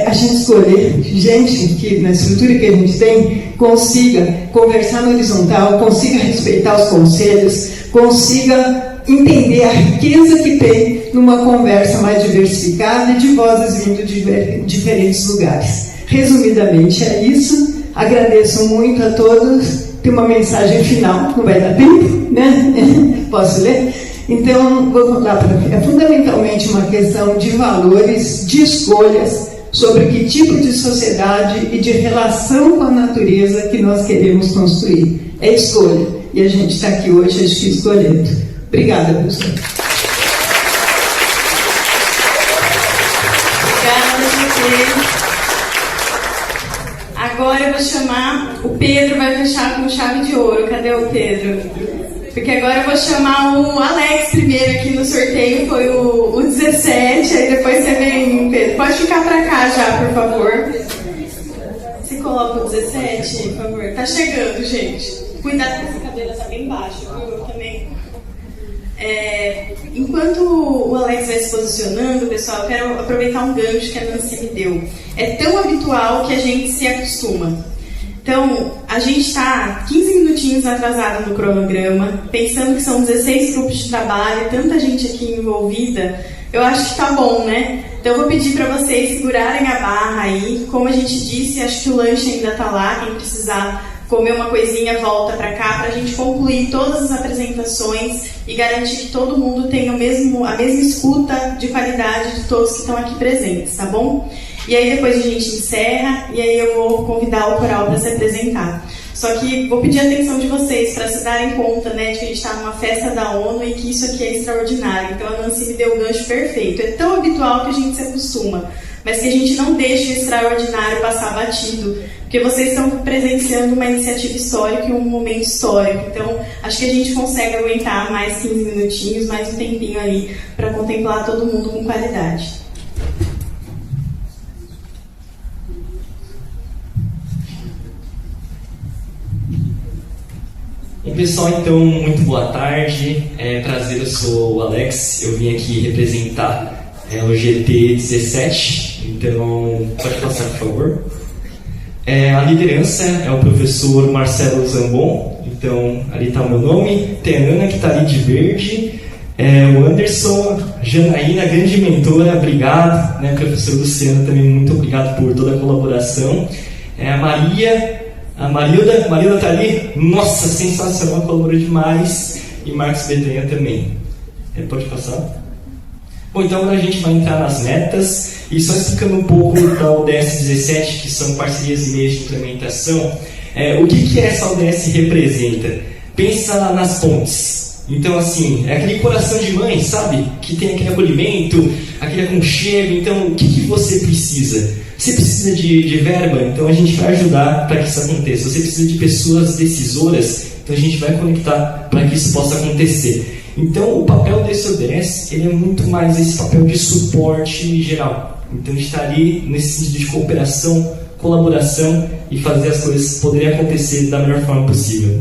Speaker 21: a gente escolher gente que, na estrutura que a gente tem, consiga conversar no horizontal, consiga respeitar os conselhos, consiga entender a riqueza que tem numa conversa mais diversificada e de vozes vindo de diferentes lugares. Resumidamente é isso. Agradeço muito a todos. Tem uma mensagem final, não vai dar tempo, né? Posso ler? Então, vamos lá. É fundamentalmente uma questão de valores, de escolhas, sobre que tipo de sociedade e de relação com a natureza que nós queremos construir. É escolha. E a gente está aqui hoje, acho que escolhendo. Obrigada, professor.
Speaker 5: Agora eu vou chamar, o Pedro vai fechar com chave de ouro. Cadê o Pedro? Porque agora eu vou chamar o Alex primeiro aqui no sorteio, foi o 17, aí depois você vem, Pedro. Pode ficar pra cá já, por favor. Você coloca o 17, por favor. Tá chegando, gente. Cuidado que essa cadeira tá bem baixa, viu? Eu também. Enquanto o Alex vai se posicionando, pessoal, eu quero aproveitar um gancho que a Nancy me deu. É tão habitual que a gente se acostuma. Então, a gente está 15 minutinhos atrasado no cronograma, pensando que são 16 grupos de trabalho, tanta gente aqui envolvida, eu acho que tá bom, né? Então, eu vou pedir para vocês segurarem a barra aí. Como a gente disse, acho que o lanche ainda tá lá, quem precisar comer uma coisinha, volta para cá, para a gente concluir todas as apresentações e garantir que todo mundo tenha a mesma escuta de qualidade de todos que estão aqui presentes, tá bom? E aí depois a gente encerra e aí eu vou convidar o coral para se apresentar. Só que vou pedir a atenção de vocês para se darem conta, né, de que a gente está numa festa da ONU e que isso aqui é extraordinário. Então a Nancy me deu o gancho perfeito. É tão habitual que a gente se acostuma, mas que a gente não deixe o extraordinário passar batido, porque vocês estão presenciando uma iniciativa histórica e um momento histórico. Então acho que a gente consegue aguentar mais 15 minutinhos, mais um tempinho ali para contemplar todo mundo com qualidade.
Speaker 3: Bom, pessoal, então, muito boa tarde. Prazer, eu sou o Alex. Eu vim aqui representar o GT17. Então, pode passar, por favor. A liderança é o professor Marcelo Zambon. Então, ali está o meu nome. Tem a Ana, que está ali de verde. O Anderson, Janaína, grande mentora, obrigado. Professor Luciano, também muito obrigado por toda a colaboração. A Maria... A Marilda está ali, nossa, sensacional, colaborou demais. E Marcos Betanha também. Pode passar? Bom, então agora a gente vai entrar nas metas. E só explicando um pouco da ODS 17, que são parcerias e meios de implementação. O que essa ODS representa? Pensa nas pontes. Então, assim, é aquele coração de mãe, sabe? Que tem aquele acolhimento, aquele aconchego. Então, o que você precisa? Você precisa de verba, então a gente vai ajudar para que isso aconteça. Você precisa de pessoas decisoras, então a gente vai conectar para que isso possa acontecer. Então o papel desse ODS ele é muito mais esse papel de suporte geral. Então a gente está ali nesse sentido de cooperação, colaboração e fazer as coisas poderem acontecer da melhor forma possível.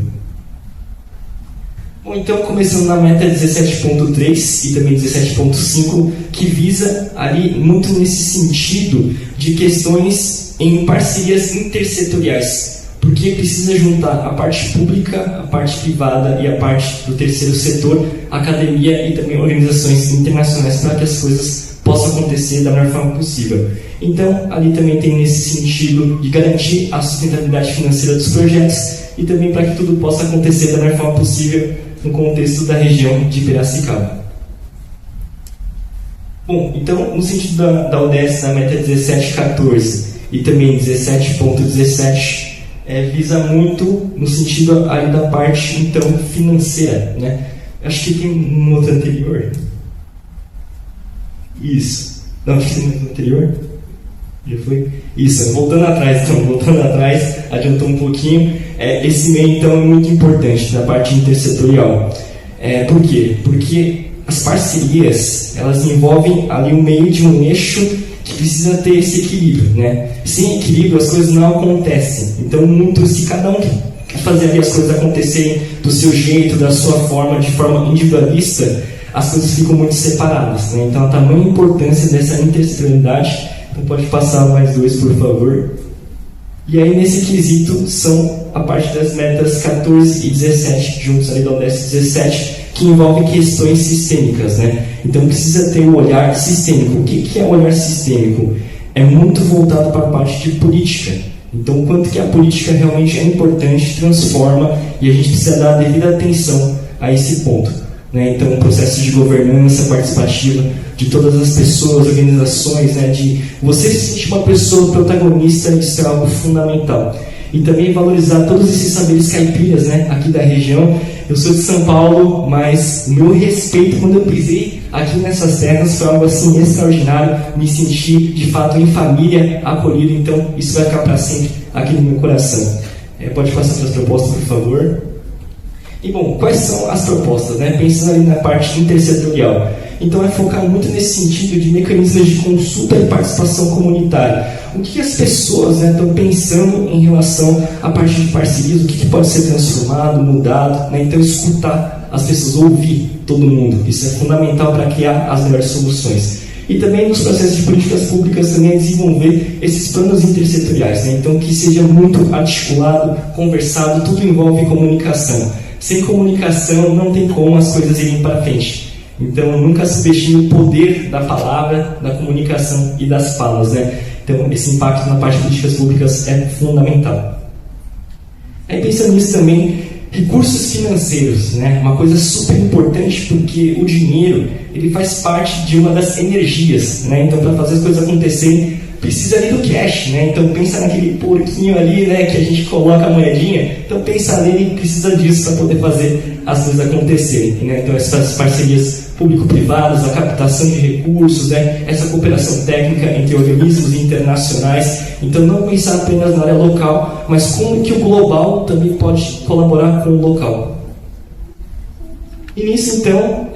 Speaker 3: Bom, então começando na meta 17.3 e também 17.5, que visa ali muito nesse sentido de questões em parcerias intersetoriais, porque precisa juntar a parte pública, a parte privada e a parte do terceiro setor, academia e também organizações internacionais para que as coisas possam acontecer da melhor forma possível. Então, ali também tem nesse sentido de garantir a sustentabilidade financeira dos projetos e também para que tudo possa acontecer da melhor forma possível no contexto da região de Piracicaba. Bom, então, no sentido da ODS, na meta 17.14 e também 17.17, visa muito no sentido aí da parte, então, financeira, né? Acho que tem um outro anterior. Isso. Não, acho que tem um anterior. Já foi? Isso, voltando atrás, adiantou um pouquinho. Esse meio, então, é muito importante na parte intersetorial. Por quê? Porque as parcerias, elas envolvem ali o meio de um eixo que precisa ter esse equilíbrio, né? Sem equilíbrio, as coisas não acontecem. Então, se cada um quer fazer ali as coisas acontecerem do seu jeito, da sua forma, de forma individualista, as coisas ficam muito separadas, né? Então, a tamanha importância dessa intersetorialidade Então pode passar mais 2, por favor. E aí, nesse quesito, são a parte das metas 14 e 17, juntos ali da ODS 17, que envolve questões sistêmicas, né? Então precisa ter um olhar sistêmico. O que é o olhar sistêmico? É muito voltado para a parte de política. Então, o quanto que a política realmente é importante, transforma, e a gente precisa dar a devida atenção a esse ponto, né? Então, o processo de governança participativa de todas as pessoas, organizações, né? De você se sentir uma pessoa protagonista, isso é algo fundamental. E também valorizar todos esses saberes caipiras, né? Aqui da região. Eu sou de São Paulo, mas o meu respeito quando eu pisei aqui nessas terras foi algo assim extraordinário. Me senti de fato em família, acolhido, então isso vai ficar para sempre aqui no meu coração. Pode passar para as propostas, por favor. E bom, quais são as propostas, né? Pensando ali na parte intersetorial. Então é focar muito nesse sentido de mecanismos de consulta e participação comunitária. O que as pessoas, né, estão pensando em relação à parte de parcerias, o que pode ser transformado, mudado, né? Então escutar as pessoas, ouvir todo mundo. Isso é fundamental para criar as melhores soluções. E também nos processos de políticas públicas também desenvolver esses planos intersetoriais, né? Então que seja muito articulado, conversado, tudo envolve comunicação. Sem comunicação não tem como as coisas irem para frente. Então nunca subestime o poder da palavra, da comunicação e das falas, né? Então esse impacto na parte de políticas públicas é fundamental. Aí pensando nisso também, recursos financeiros, né? Uma coisa super importante, porque o dinheiro ele faz parte de uma das energias, né? Então para fazer as coisas acontecerem precisa ali do cash, né? Então pensa naquele porquinho ali, né, que a gente coloca a moedinha. Então pensa nele, precisa disso para poder fazer as coisas acontecerem, né? Então essas parcerias público-privadas, a captação de recursos, né? Essa cooperação técnica entre organismos internacionais. Então não pensar apenas na área local, mas como que o global também pode colaborar com o local. E nisso então,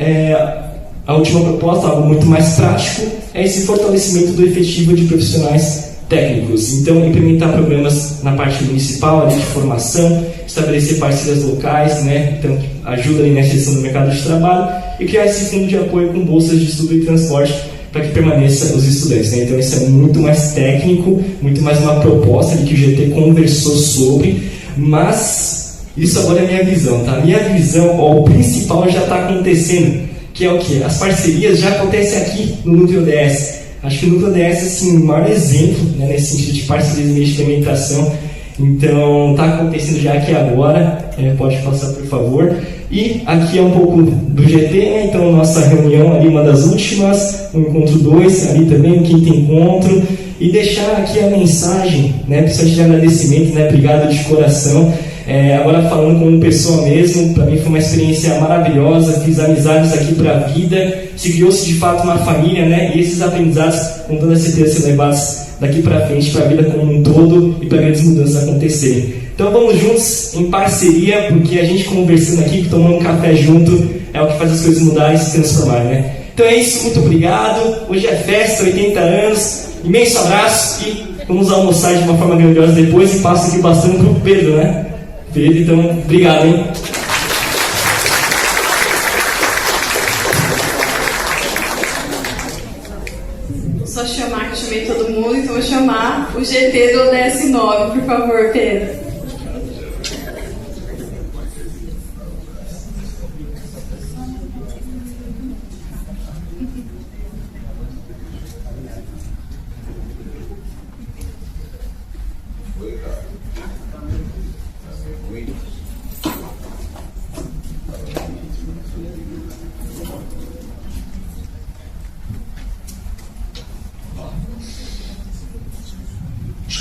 Speaker 3: a última proposta, algo muito mais prático, é esse fortalecimento do efetivo de profissionais técnicos. Então, implementar programas na parte municipal, ali de formação, estabelecer parcerias locais, né? Então, ajuda ali na gestão do mercado de trabalho e criar esse fundo de apoio com bolsas de estudo e transporte para que permaneça os estudantes, né? Então, isso é muito mais técnico, muito mais uma proposta ali que o GT conversou sobre, mas isso agora é a minha visão, tá? Minha visão, o principal já está acontecendo, que é o quê? As parcerias já acontecem aqui no Núcleo ODS. Acho que o Núcleo ODS é assim, o maior exemplo, né, nesse sentido de parcerias e meio de implementação. Então, está acontecendo já aqui agora. Pode passar, por favor. E aqui é um pouco do GT, né? Então, nossa reunião ali, uma das últimas, o encontro 2, ali também, o quinto encontro. E deixar aqui a mensagem, né, principalmente de agradecimento, né? Obrigado de coração. Agora falando como pessoa mesmo, para mim foi uma experiência maravilhosa, fiz amizades aqui para a vida, se criou-se de fato uma família, né? E esses aprendizados, com toda certeza, serão levados daqui para frente para a vida como um todo e para grandes mudanças acontecerem. Então vamos juntos, em parceria, porque a gente conversando aqui, tomando um café junto, é o que faz as coisas mudarem e se transformarem, né? Então é isso, muito obrigado. Hoje é festa, 80 anos, imenso abraço e vamos almoçar de uma forma grandiosa depois e passo aqui bastante para o Pedro, né? Pedro, então, obrigado, hein?
Speaker 5: Só chamar, que eu chamei todo mundo, então vou chamar o GT do ODS 9, por favor, Pedro.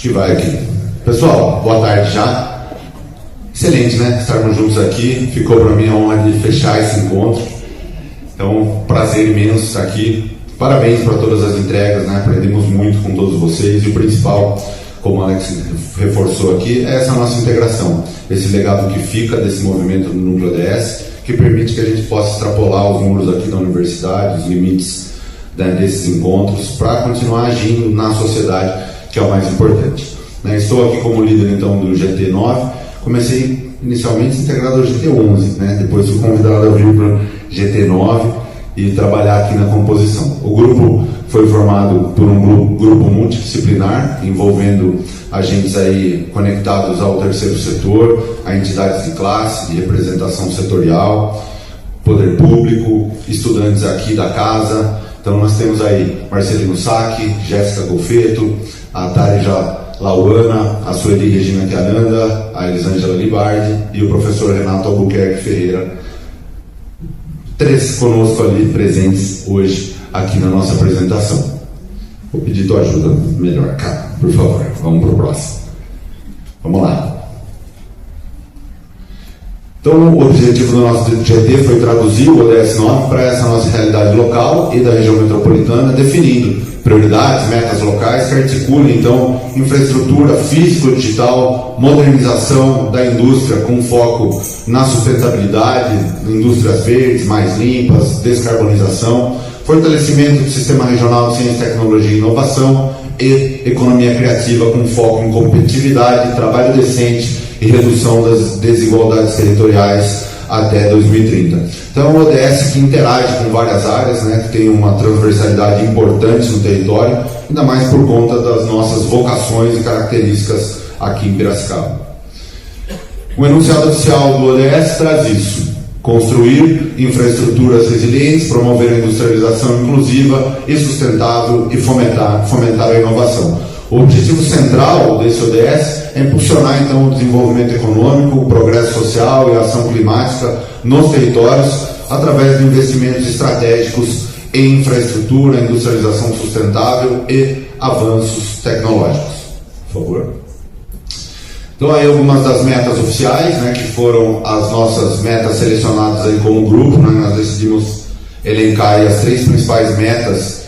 Speaker 2: Que vai aqui. Pessoal, boa tarde já. Excelente, né? Estarmos juntos aqui. Ficou para mim a honra de fechar esse encontro. Então, prazer imenso estar aqui. Parabéns para todas as entregas, né? Aprendemos muito com todos vocês. E o principal, como o Alex reforçou aqui, é essa nossa integração. Esse legado que fica desse movimento do Núcleo ODS, que permite que a gente possa extrapolar os muros aqui da universidade, os limites, né, desses encontros, para continuar agindo na sociedade, que é o mais importante. Estou aqui como líder então do GT9, comecei inicialmente integrado ao GT11, né? Depois fui convidado a vir para o GT9 e trabalhar aqui na composição. O grupo foi formado por um grupo multidisciplinar, envolvendo agentes aí conectados ao terceiro setor, a entidades de classe, de representação setorial, poder público, estudantes aqui da casa. Então nós temos aí Marcelino Sacchi, Jéssica Golfeto, a Tarja Lauana, a Sueli Regina Chiaranda, a Elisângela Libardi e o professor Renato Albuquerque Ferreira. 3 conosco ali presentes hoje aqui na nossa apresentação. Vou pedir tua ajuda melhor, cara, por favor. Vamos para o próximo. Vamos lá. Então, o objetivo do nosso GT foi traduzir o ODS 9 para essa nossa realidade local e da região metropolitana, definindo prioridades, metas locais que articulem, então, infraestrutura físico-digital, modernização da indústria com foco na sustentabilidade, indústrias verdes, mais limpas, descarbonização, fortalecimento do sistema regional de ciência, tecnologia e inovação e economia criativa com foco em competitividade, trabalho decente e redução das desigualdades territoriais até 2030. Então, o ODS que interage com várias áreas, né, que tem uma transversalidade importante no território, ainda mais por conta das nossas vocações e características aqui em Piracicaba. O enunciado oficial do ODS traz isso: construir infraestruturas resilientes, promover a industrialização inclusiva e sustentável e fomentar a inovação. O objetivo central desse ODS é impulsionar, então, o desenvolvimento econômico, o progresso social e a ação climática nos territórios através de investimentos estratégicos em infraestrutura, industrialização sustentável e avanços tecnológicos. Por favor. Então, aí algumas das metas oficiais, né, que foram as nossas metas selecionadas aí como grupo, né, nós decidimos elencar aí as 3 principais metas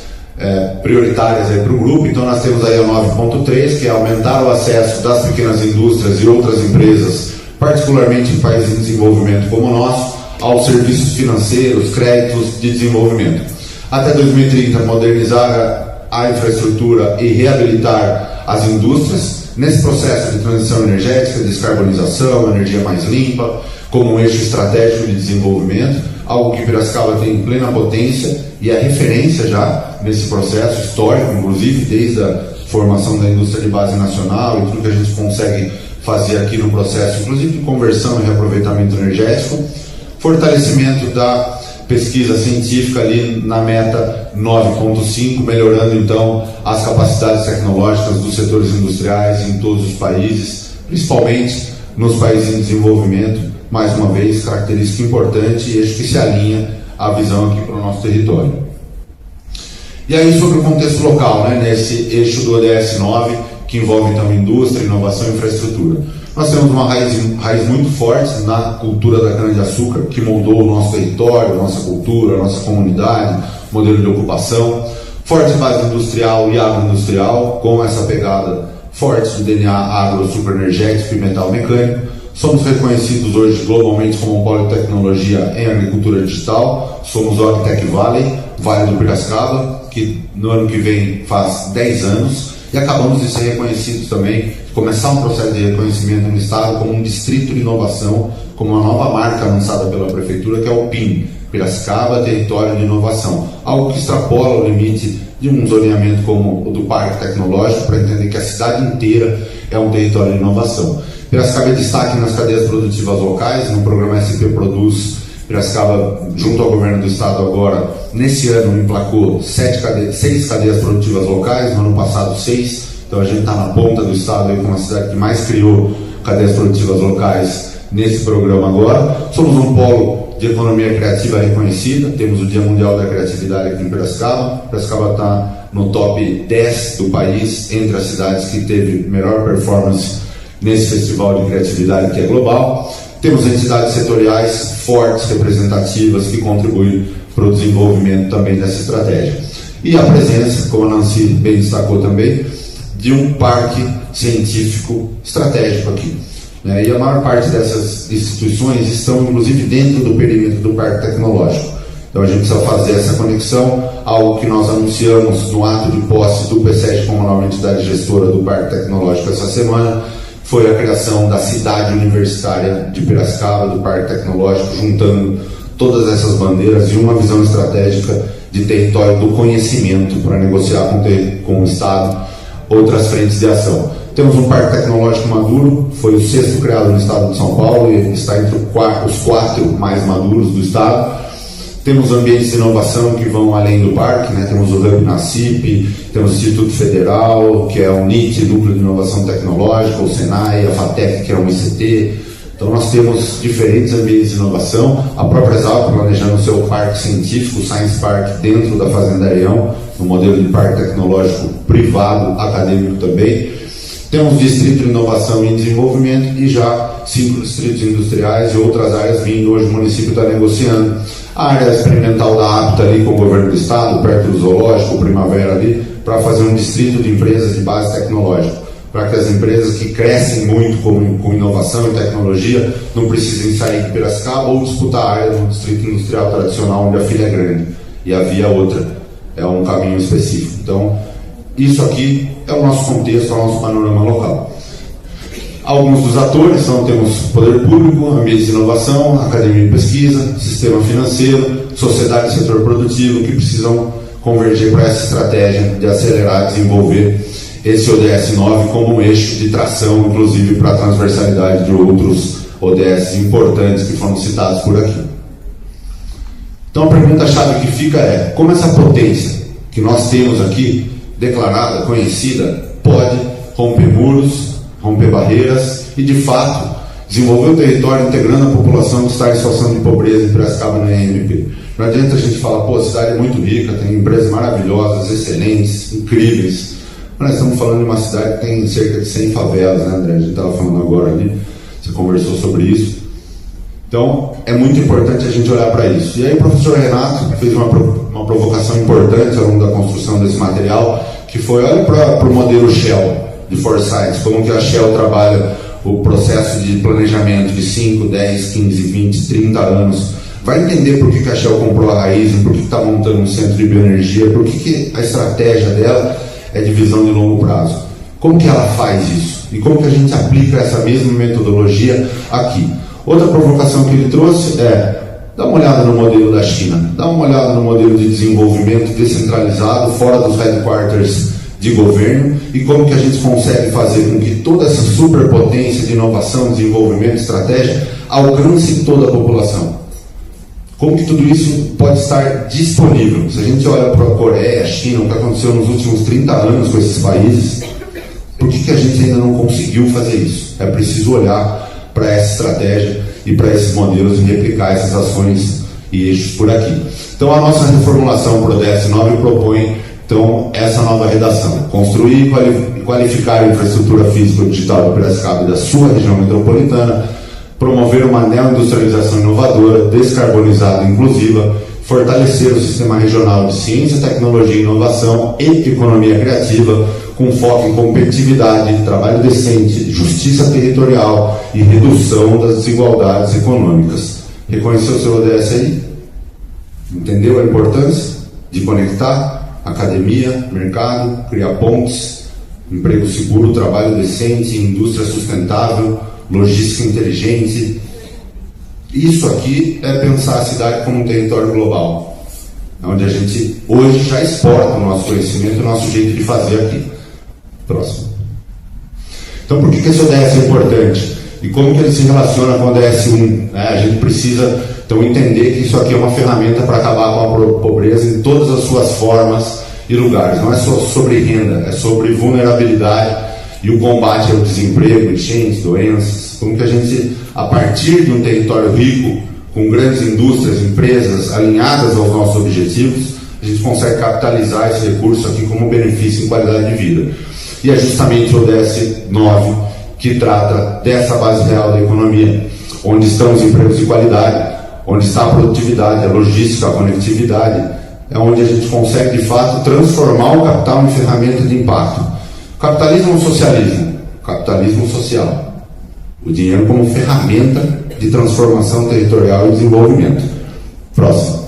Speaker 2: prioritárias para o grupo. Então nós temos aí a 9.3, que é aumentar o acesso das pequenas indústrias e outras empresas, particularmente em países em desenvolvimento como o nosso, aos serviços financeiros, créditos de desenvolvimento. Até 2030, modernizar a infraestrutura e reabilitar as indústrias nesse processo de transição energética, descarbonização, energia mais limpa, como um eixo estratégico de desenvolvimento, algo que Piracicaba tem em plena potência e é referência já nesse processo histórico, inclusive desde a formação da indústria de base nacional e tudo que a gente consegue fazer aqui no processo, inclusive de conversão e reaproveitamento energético. Fortalecimento da pesquisa científica ali na meta 9.5, melhorando então as capacidades tecnológicas dos setores industriais em todos os países, principalmente nos países em desenvolvimento. Mais uma vez, característica importante e eixo que se alinha à visão aqui para o nosso território. E aí, sobre o contexto local, né, nesse eixo do ODS 9, que envolve então indústria, inovação e infraestrutura. Nós temos uma raiz muito forte na cultura da cana-de-açúcar, que moldou o nosso território, a nossa cultura, a nossa comunidade, modelo de ocupação, forte base industrial e agroindustrial, com essa pegada forte do DNA agro-superenergético e metal mecânico. Somos reconhecidos hoje globalmente como um polo de tecnologia em agricultura digital. Somos o AgTech Valley, Vale do Piracicaba, que no ano que vem faz 10 anos, e acabamos de ser reconhecidos também, de começar um processo de reconhecimento no estado como um distrito de inovação, como uma nova marca lançada pela prefeitura, que é o PIN, Piracicaba Território de Inovação, algo que extrapola o limite de um zoneamento como o do Parque Tecnológico, para entender que a cidade inteira é um território de inovação. Piracicaba é destaque nas cadeias produtivas locais, no programa SP Produz. Piracicaba, junto ao governo do estado agora, nesse ano emplacou 6 cadeias produtivas locais, no ano passado 6, então a gente está na ponta do estado aí, como a cidade que mais criou cadeias produtivas locais nesse programa agora. Somos um polo de economia criativa reconhecida, temos o Dia Mundial da Criatividade aqui em Piracicaba. Piracicaba está no top 10 do país, entre as cidades que teve melhor performance nesse festival de criatividade que é global. Temos entidades setoriais fortes, representativas, que contribuem para o desenvolvimento também dessa estratégia. E a presença, como a Nancy bem destacou também, de um parque científico estratégico aqui. E a maior parte dessas instituições estão, inclusive, dentro do perímetro do Parque Tecnológico. Então a gente precisa fazer essa conexão, algo que nós anunciamos no ato de posse do PSEG como nova entidade gestora do Parque Tecnológico essa semana, foi a criação da cidade universitária de Piracicaba, do Parque Tecnológico, juntando todas essas bandeiras e uma visão estratégica de território do conhecimento para negociar com o Estado outras frentes de ação. Temos um parque tecnológico maduro, foi o 6º criado no estado de São Paulo e está entre os 4 mais maduros do estado. Temos ambientes de inovação que vão além do parque, né? Temos o Hub na CIP, temos o Instituto Federal, que é o NIT, Núcleo de Inovação Tecnológica, o Senai, a FATEC, que é um ICT. Então nós temos diferentes ambientes de inovação, a própria Exalc planejando o seu parque científico, o Science Park, dentro da Fazenda Areião, no modelo de parque tecnológico privado, acadêmico também. Temos distrito de inovação e desenvolvimento e já 5 distritos industriais e outras áreas vindo. Hoje o município está negociando. A área experimental da APTA ali com o governo do estado, perto do zoológico, Primavera ali, para fazer um distrito de empresas de base tecnológica, para que as empresas que crescem muito com inovação e tecnologia não precisem sair de Piracicaba ou disputar a área no distrito industrial tradicional, onde a fila é grande e a via outra. É um caminho específico. Então, isso aqui é o nosso contexto, é o nosso panorama local. Alguns dos atores temos poder público, ambientes de inovação, academia de pesquisa, sistema financeiro, sociedade e setor produtivo, que precisam converger para essa estratégia de acelerar e desenvolver esse ODS 9 como um eixo de tração, inclusive para a transversalidade de outros ODS importantes que foram citados por aqui. Então a pergunta-chave que fica é: como essa potência que nós temos aqui, declarada, conhecida, pode romper muros, romper barreiras e, de fato, desenvolver o território integrando a população que está em situação de pobreza em Piracicaba na EMP. Não adianta a gente falar, pô, a cidade é muito rica, tem empresas maravilhosas, excelentes, incríveis. Mas nós estamos falando de uma cidade que tem cerca de 100 favelas, né, André? A gente estava falando agora ali, você conversou sobre isso. Então, é muito importante a gente olhar para isso. E aí o professor Renato fez uma provocação importante ao longo da construção desse material, que foi, olha para o modelo Shell de Foresight, como que a Shell trabalha o processo de planejamento de 5, 10, 15, 20, 30 anos. Vai entender por que a Shell comprou a Raízen, por que está montando um centro de bioenergia, por que a estratégia dela é de visão de longo prazo. Como que ela faz isso? E como que a gente aplica essa mesma metodologia aqui? Outra provocação que ele trouxe é: dá uma olhada no modelo da China, dá uma olhada no modelo de desenvolvimento descentralizado, fora dos headquarters de governo, e como que a gente consegue fazer com que toda essa superpotência de inovação, desenvolvimento, estratégia alcance toda a população. Como que tudo isso pode estar disponível? Se a gente olha para a Coreia, a China, o que aconteceu nos últimos 30 anos com esses países, por que a gente ainda não conseguiu fazer isso? É preciso olhar para essa estratégia e para esses modelos e replicar essas ações e eixos por aqui. Então a nossa reformulação para o ODS 9 propõe então essa nova redação: construir e qualificar a infraestrutura físico-digital de Piracicaba e da sua região metropolitana, promover uma neoindustrialização inovadora, descarbonizada e inclusiva, fortalecer o sistema regional de ciência, tecnologia, inovação e economia criativa, com foco em competitividade, trabalho decente, justiça territorial e redução das desigualdades econômicas. Reconheceu o seu ODS aí? Entendeu a importância de conectar academia, mercado, criar pontes, emprego seguro, trabalho decente, indústria sustentável, logística inteligente? Isso aqui é pensar a cidade como um território global, onde a gente hoje já exporta o nosso conhecimento, o nosso jeito de fazer aqui. Próximo. Então, por que esse ODS é importante? E como que ele se relaciona com o ODS 1? A gente precisa, então, entender que isso aqui é uma ferramenta para acabar com a pobreza em todas as suas formas e lugares. Não é só sobre renda, é sobre vulnerabilidade e o combate ao desemprego, enchentes, doenças. Como que a gente, a partir de um território rico, com grandes indústrias, empresas alinhadas aos nossos objetivos, a gente consegue capitalizar esse recurso aqui como benefício em qualidade de vida. E é justamente o ODS 9 que trata dessa base real da economia, onde estão os empregos de qualidade, onde está a produtividade, a logística, a conectividade, é onde a gente consegue, de fato, transformar o capital em ferramenta de impacto. Capitalismo ou socialismo? Capitalismo social. O dinheiro como ferramenta de transformação territorial e desenvolvimento. Próximo.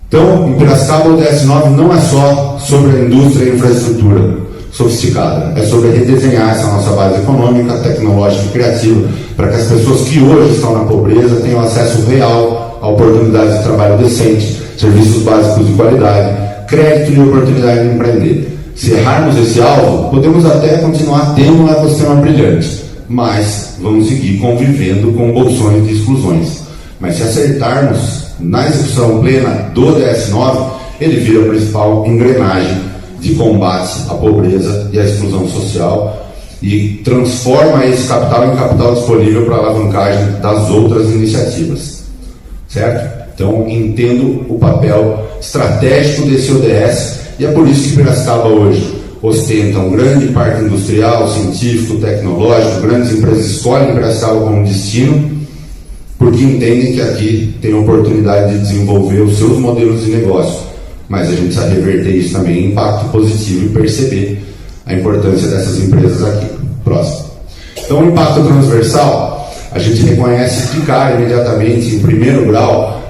Speaker 2: Então, em Piracicaba, o ODS 9 não é só sobre a indústria e a infraestrutura sofisticada, é sobre redesenhar essa nossa base econômica, tecnológica e criativa, para que as pessoas que hoje estão na pobreza tenham acesso real a oportunidades de trabalho decente, serviços básicos de qualidade, crédito e oportunidade de empreender. Se errarmos esse alvo, podemos até continuar tendo um ecossistema brilhante, mas vamos seguir convivendo com bolsões de exclusões. Mas se acertarmos na execução plena do ODS 9, ele vira a principal engrenagem de combate à pobreza e à exclusão social e transforma esse capital em capital disponível para a alavancagem das outras iniciativas. Certo? Então, entendo o papel estratégico desse ODS e é por isso que Piracicaba hoje ostenta um grande parque industrial, científico, tecnológico, grandes empresas escolhem Piracicaba como destino, porque entendem que aqui tem a oportunidade de desenvolver os seus modelos de negócio. Mas a gente precisa reverter isso também em impacto positivo e perceber a importância dessas empresas aqui. Próximo. Então, o impacto transversal, a gente reconhece de cara imediatamente, em primeiro grau,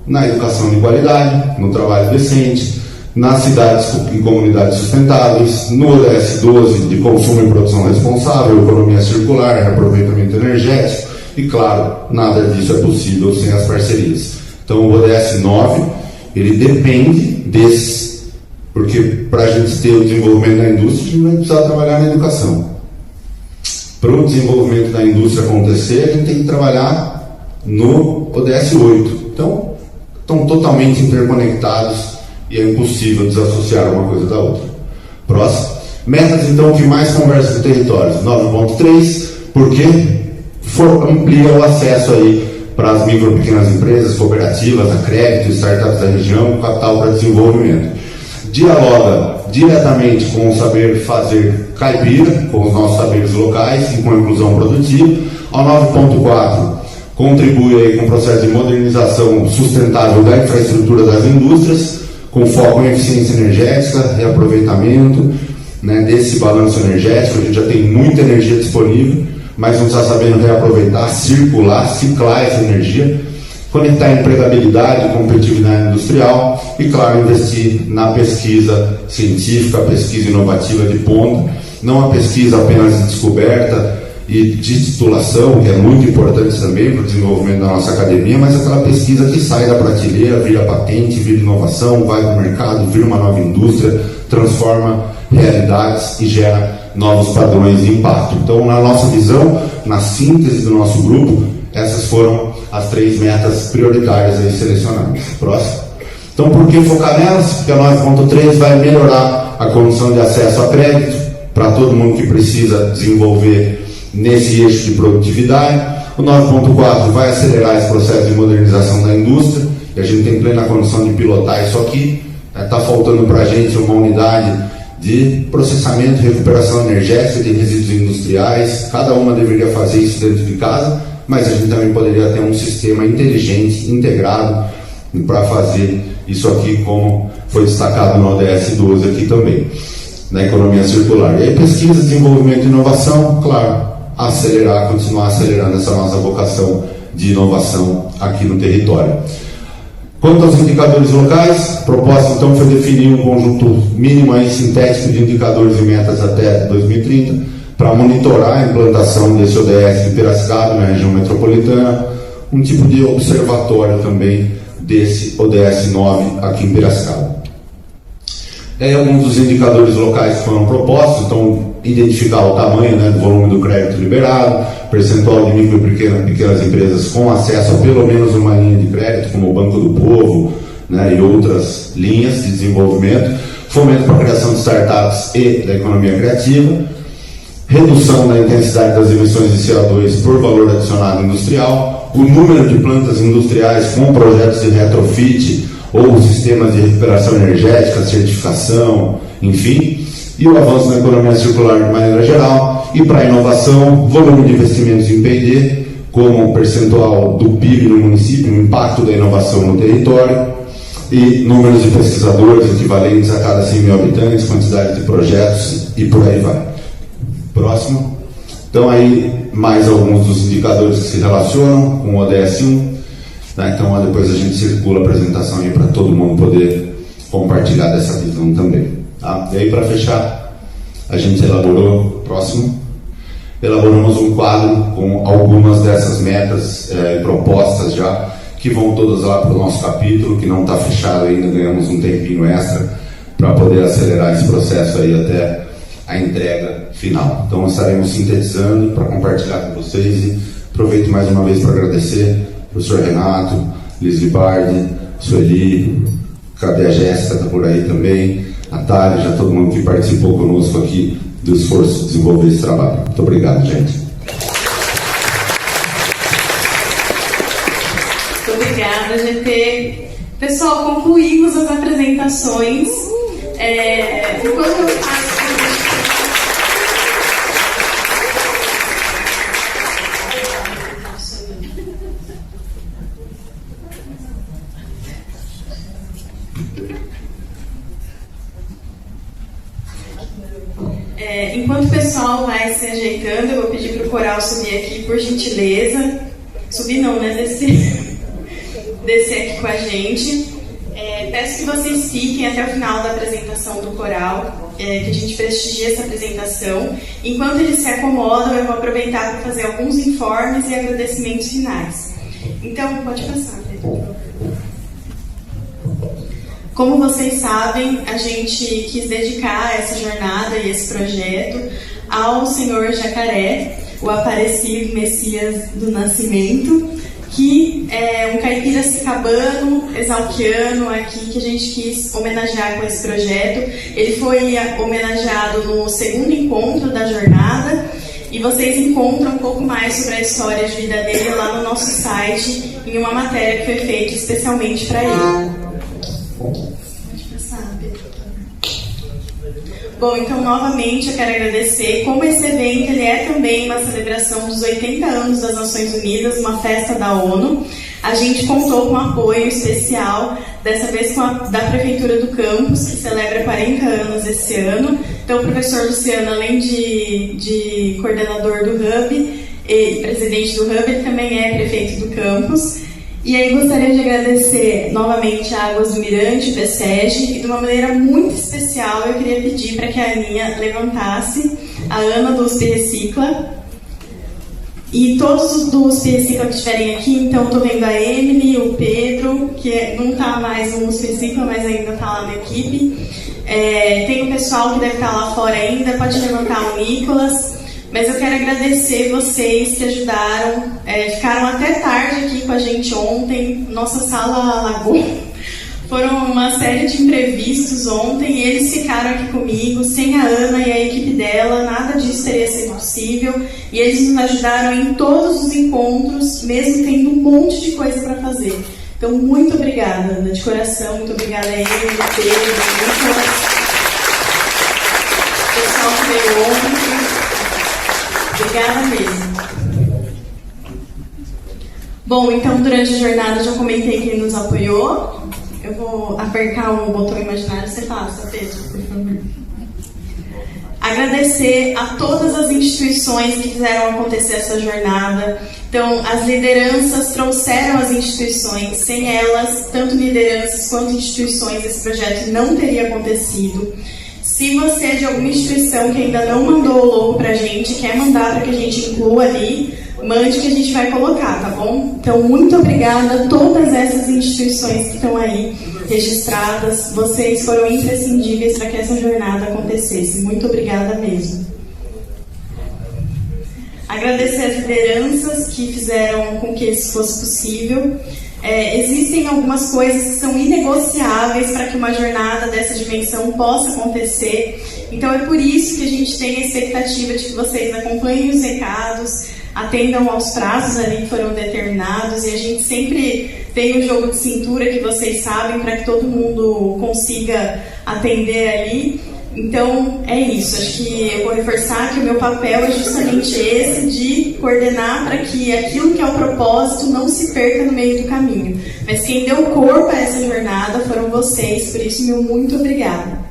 Speaker 2: na educação de qualidade, no trabalho decente, nas cidades e comunidades sustentáveis, no ODS 12 de consumo e produção responsável, economia circular, reaproveitamento energético e, claro, nada disso é possível sem as parcerias. Então, o ODS 9, ele depende desses, porque para a gente ter o desenvolvimento da indústria, a gente vai precisar trabalhar na educação. Para o desenvolvimento da indústria acontecer, a gente tem que trabalhar no ODS 8. Então, estão totalmente interconectados e é impossível desassociar uma coisa da outra. Próximo. Metas, então, que mais conversam com territórios. 9.3, porque amplia o acesso aí para as micro e pequenas empresas, cooperativas, a crédito, startups da região, capital para desenvolvimento. Dialoga diretamente com o saber fazer caipira, com os nossos saberes locais e com a inclusão produtiva. Ao 9.4, contribui aí com o processo de modernização sustentável da infraestrutura das indústrias, com foco em eficiência energética, reaproveitamento, né, desse balanço energético. A gente já tem muita energia disponível, mas não está sabendo reaproveitar, circular, ciclar essa energia, conectar empregabilidade, competitividade industrial e, claro, investir na pesquisa científica, a pesquisa inovativa de ponta, não a pesquisa apenas de descoberta e de titulação, que é muito importante também para o desenvolvimento da nossa academia, mas aquela pesquisa que sai da prateleira, vira patente, vira inovação, vai para o mercado, vira uma nova indústria, transforma realidades e gera novos padrões de impacto. Então, na nossa visão, na síntese do nosso grupo, essas foram as 3 metas prioritárias aí selecionadas. Próximo. Então, por que focar nelas? Porque a 9.3 vai melhorar a condição de acesso a crédito para todo mundo que precisa desenvolver nesse eixo de produtividade. O 9.4 vai acelerar esse processo de modernização da indústria, e a gente tem plena condição de pilotar isso aqui. Está faltando para a gente uma unidade de processamento e recuperação energética de resíduos industriais. Cada uma deveria fazer isso dentro de casa, mas a gente também poderia ter um sistema inteligente, integrado, para fazer isso aqui, como foi destacado no ODS 12 aqui também, na economia circular. E aí, pesquisa, desenvolvimento e inovação, claro, acelerar, continuar acelerando essa nossa vocação de inovação aqui no território. Quanto aos indicadores locais, a proposta então foi definir um conjunto mínimo aí, sintético de indicadores e metas até 2030 para monitorar a implantação desse ODS em Piracicaba, na região metropolitana, um tipo de observatório também desse ODS 9 aqui em Piracicaba. E aí, alguns dos indicadores locais que foram propostos, então, identificar o tamanho, né, do volume do crédito liberado, percentual de micro e pequenas empresas com acesso a pelo menos uma linha de crédito, como o Banco do Povo, né, e outras linhas de desenvolvimento, fomento para a criação de startups e da economia criativa, redução da intensidade das emissões de CO2 por valor adicionado industrial, o número de plantas industriais com projetos de retrofit ou sistemas de recuperação energética, certificação, enfim, e o avanço na economia circular de maneira geral, e para a inovação, volume de investimentos em P&D, como percentual do PIB no município, o impacto da inovação no território, e números de pesquisadores equivalentes a cada 100 mil habitantes, quantidade de projetos e por aí vai. Próximo. Então, aí, mais alguns dos indicadores que se relacionam com o ODS 1. Tá? Então, depois a gente circula a apresentação aí para todo mundo poder compartilhar dessa visão também. Tá? E aí, para fechar, a gente elaborou, elaboramos um quadro com algumas dessas metas e propostas já que vão todas lá para o nosso capítulo, que não está fechado ainda, ganhamos um tempinho extra para poder acelerar esse processo aí até a entrega final. Então estaremos sintetizando para compartilhar com vocês e aproveito mais uma vez para agradecer o professor Renato, Liz Libardi, Sueli, cadê a Jéssica, está por aí também, a Thalia, já todo mundo que participou conosco aqui do esforço de desenvolver esse trabalho. Muito obrigado, gente.
Speaker 5: Muito obrigada, GT. Pessoal, concluímos as apresentações. Enquanto eu faço... Enquanto o pessoal vai se ajeitando, eu vou pedir para o coral subir aqui, por gentileza. Subir não, né? Descer aqui com a gente. Peço que vocês fiquem até o final da apresentação do coral, que a gente prestigie essa apresentação. Enquanto eles se acomodam, eu vou aproveitar para fazer alguns informes e agradecimentos finais. Então, pode passar, Pedro. Como vocês sabem, a gente quis dedicar essa jornada e esse projeto ao Senhor Jacaré, o aparecido Messias do Nascimento, que é um caipira sicabano, exalquiano aqui, que a gente quis homenagear com esse projeto. Ele foi homenageado no segundo encontro da jornada e vocês encontram um pouco mais sobre a história de vida dele lá no nosso site, em uma matéria que foi feita especialmente para ele. Pode passar, Pedro. Bom, então novamente eu quero agradecer. Como esse evento ele é também uma celebração dos 80 anos das Nações Unidas, uma festa da ONU, a gente contou com um apoio especial, dessa vez da Prefeitura do Campus, que celebra 40 anos esse ano. Então o professor Luciano, além de coordenador do Hub e presidente do Hub, ele também é prefeito do Campus. E aí gostaria de agradecer novamente a Águas do Mirante, o PSEG, e de uma maneira muito especial eu queria pedir para que a Aninha levantasse, a Ana do USP Recicla, e todos os do USP Recicla que estiverem aqui. Então estou vendo a Emily, o Pedro, que não está mais no USP Recicla, mas ainda está lá na equipe. Tem o pessoal que deve estar lá fora ainda, pode levantar o Nicolas. Mas eu quero agradecer vocês que ajudaram, ficaram até tarde aqui com a gente ontem, nossa sala alagou. Foram uma série de imprevistos ontem e eles ficaram aqui comigo, sem a Ana e a equipe dela, nada disso teria sido possível. E eles nos ajudaram em todos os encontros, mesmo tendo um monte de coisa para fazer. Então, muito obrigada, Ana, de coração, muito obrigada a ele, Pedro, o pessoal que veio ontem. Obrigada mesmo. Bom, então durante a jornada eu já comentei quem nos apoiou. Eu vou apertar o botão imaginário, você passa, Pedro, por favor. Agradecer a todas as instituições que fizeram acontecer essa jornada. Então, as lideranças trouxeram as instituições. Sem elas, tanto lideranças quanto instituições, esse projeto não teria acontecido. Se você é de alguma instituição que ainda não mandou o logo pra gente, quer mandar para que a gente inclua ali, mande que a gente vai colocar, tá bom? Então, muito obrigada a todas essas instituições que estão aí registradas. Vocês foram imprescindíveis para que essa jornada acontecesse. Muito obrigada mesmo. Agradecer as lideranças que fizeram com que isso fosse possível. Existem algumas coisas que são inegociáveis para que uma jornada dessa dimensão possa acontecer. Então é por isso que a gente tem a expectativa de que vocês acompanhem os recados, atendam aos prazos ali que foram determinados, e a gente sempre tem um jogo de cintura que vocês sabem para que todo mundo consiga atender ali. Então é isso, acho que eu vou reforçar que o meu papel é justamente esse, de coordenar para que aquilo que é o propósito não se perca no meio do caminho. Mas quem deu corpo a essa jornada foram vocês, por isso meu muito obrigada.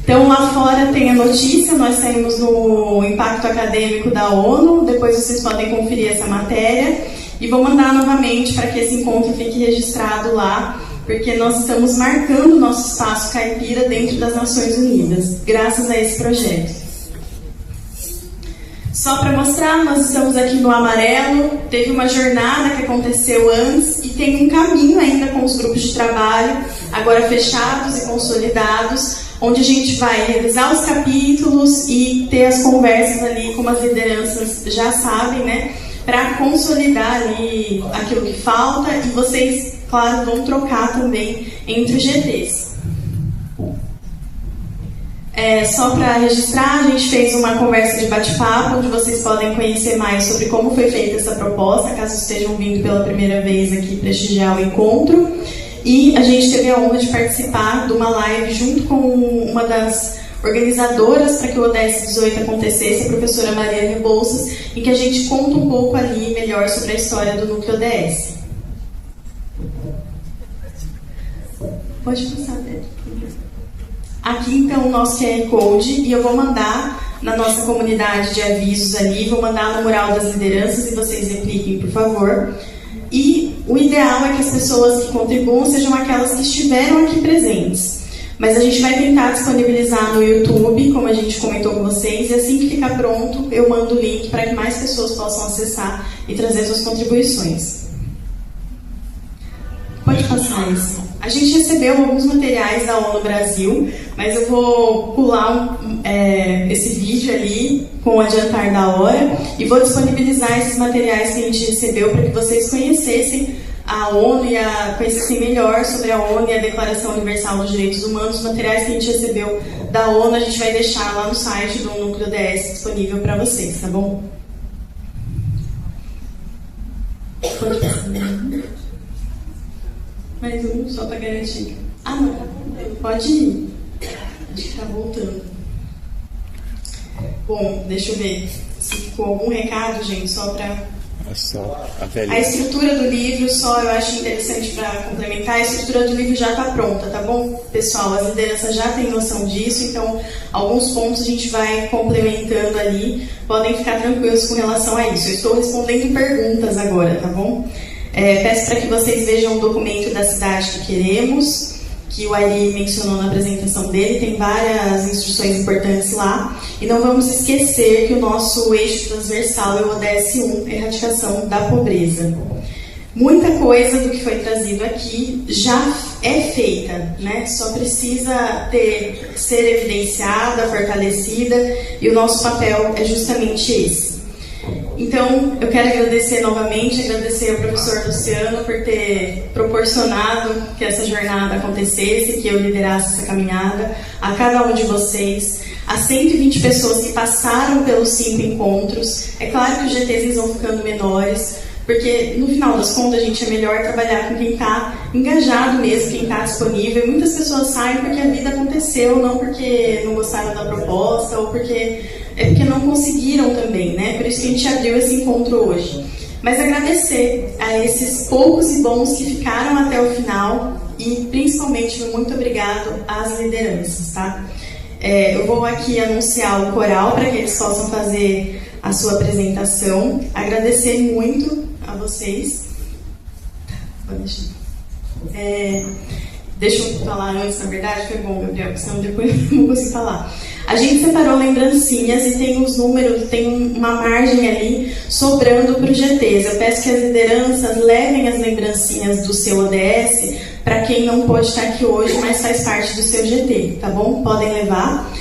Speaker 5: Então lá fora tem a notícia, nós saímos no Impacto Acadêmico da ONU, depois vocês podem conferir essa matéria, e vou mandar novamente para que esse encontro fique registrado lá, porque nós estamos marcando o nosso espaço caipira dentro das Nações Unidas, graças a esse projeto. Só para mostrar, nós estamos aqui no amarelo, teve uma jornada que aconteceu antes e tem um caminho ainda com os grupos de trabalho, agora fechados e consolidados, onde a gente vai revisar os capítulos e ter as conversas ali, como as lideranças já sabem, né? Para consolidar ali aquilo que falta e vocês, claro, vão trocar também entre os GTs. Só para registrar, a gente fez uma conversa de bate-papo, onde vocês podem conhecer mais sobre como foi feita essa proposta, caso estejam vindo pela primeira vez aqui prestigiar o encontro. E a gente teve a honra de participar de uma live junto com uma das organizadoras para que o ODS 18 acontecesse, a professora Maria Rebouças, em que a gente conta um pouco ali melhor sobre a história do Núcleo ODS. Pode passar, Beto. Aqui, então, o nosso QR Code, e eu vou mandar na nossa comunidade de avisos ali, vou mandar no mural das lideranças e vocês repliquem, por favor. E o ideal é que as pessoas que contribuam sejam aquelas que estiveram aqui presentes. Mas a gente vai tentar disponibilizar no YouTube, como a gente comentou com vocês, e assim que ficar pronto, eu mando o link para que mais pessoas possam acessar e trazer suas contribuições. Pode passar isso. A gente recebeu alguns materiais da ONU Brasil, mas eu vou pular esse vídeo ali com o adiantar da hora e vou disponibilizar esses materiais que a gente recebeu para que vocês conhecessem a ONU e conhecessem melhor sobre a ONU e a Declaração Universal dos Direitos Humanos. Os materiais que a gente recebeu da ONU a gente vai deixar lá no site do Núcleo DS disponível para vocês, tá bom? Pode passar. Mais um, só para garantir. Ah, não. Pode ir. Acho que está voltando. Bom, deixa eu ver se ficou algum recado, gente, só para... A estrutura do livro, só eu acho interessante para complementar, a estrutura do livro já está pronta, tá bom? Pessoal, as lideranças já têm noção disso, então alguns pontos a gente vai complementando ali. Podem ficar tranquilos com relação a isso. Eu estou respondendo perguntas agora, tá bom? Peço para que vocês vejam o documento da cidade que queremos, que o Ari mencionou na apresentação dele, tem várias instruções importantes lá. E não vamos esquecer que o nosso eixo transversal é o ODS 1, erradicação da pobreza. Muita coisa do que foi trazido aqui já é feita, né? Só precisa ser evidenciada, fortalecida, e o nosso papel é justamente esse. Então, eu quero agradecer novamente, agradecer ao professor Luciano por ter proporcionado que essa jornada acontecesse, que eu liderasse essa caminhada, a cada um de vocês, as 120 pessoas que passaram pelos 5 encontros. É claro que os GTs vão ficando menores, porque no final das contas a gente é melhor trabalhar com quem está engajado mesmo, quem está disponível. E muitas pessoas saem porque a vida aconteceu, não porque não gostaram da proposta ou porque não conseguiram também, né? Por isso que a gente abriu esse encontro hoje. Mas agradecer a esses poucos e bons que ficaram até o final e principalmente muito obrigado às lideranças, tá? Eu vou aqui anunciar o coral para que eles possam fazer a sua apresentação. Agradecer muito a vocês. Pode deixar. Deixa eu falar antes, na verdade, foi bom, Gabriel, porque senão depois eu não consigo falar. A gente separou lembrancinhas e tem os números, tem uma margem ali sobrando para os GTs. Eu peço que as lideranças levem as lembrancinhas do seu ODS para quem não pode estar aqui hoje, mas faz parte do seu GT, tá bom? Podem levar.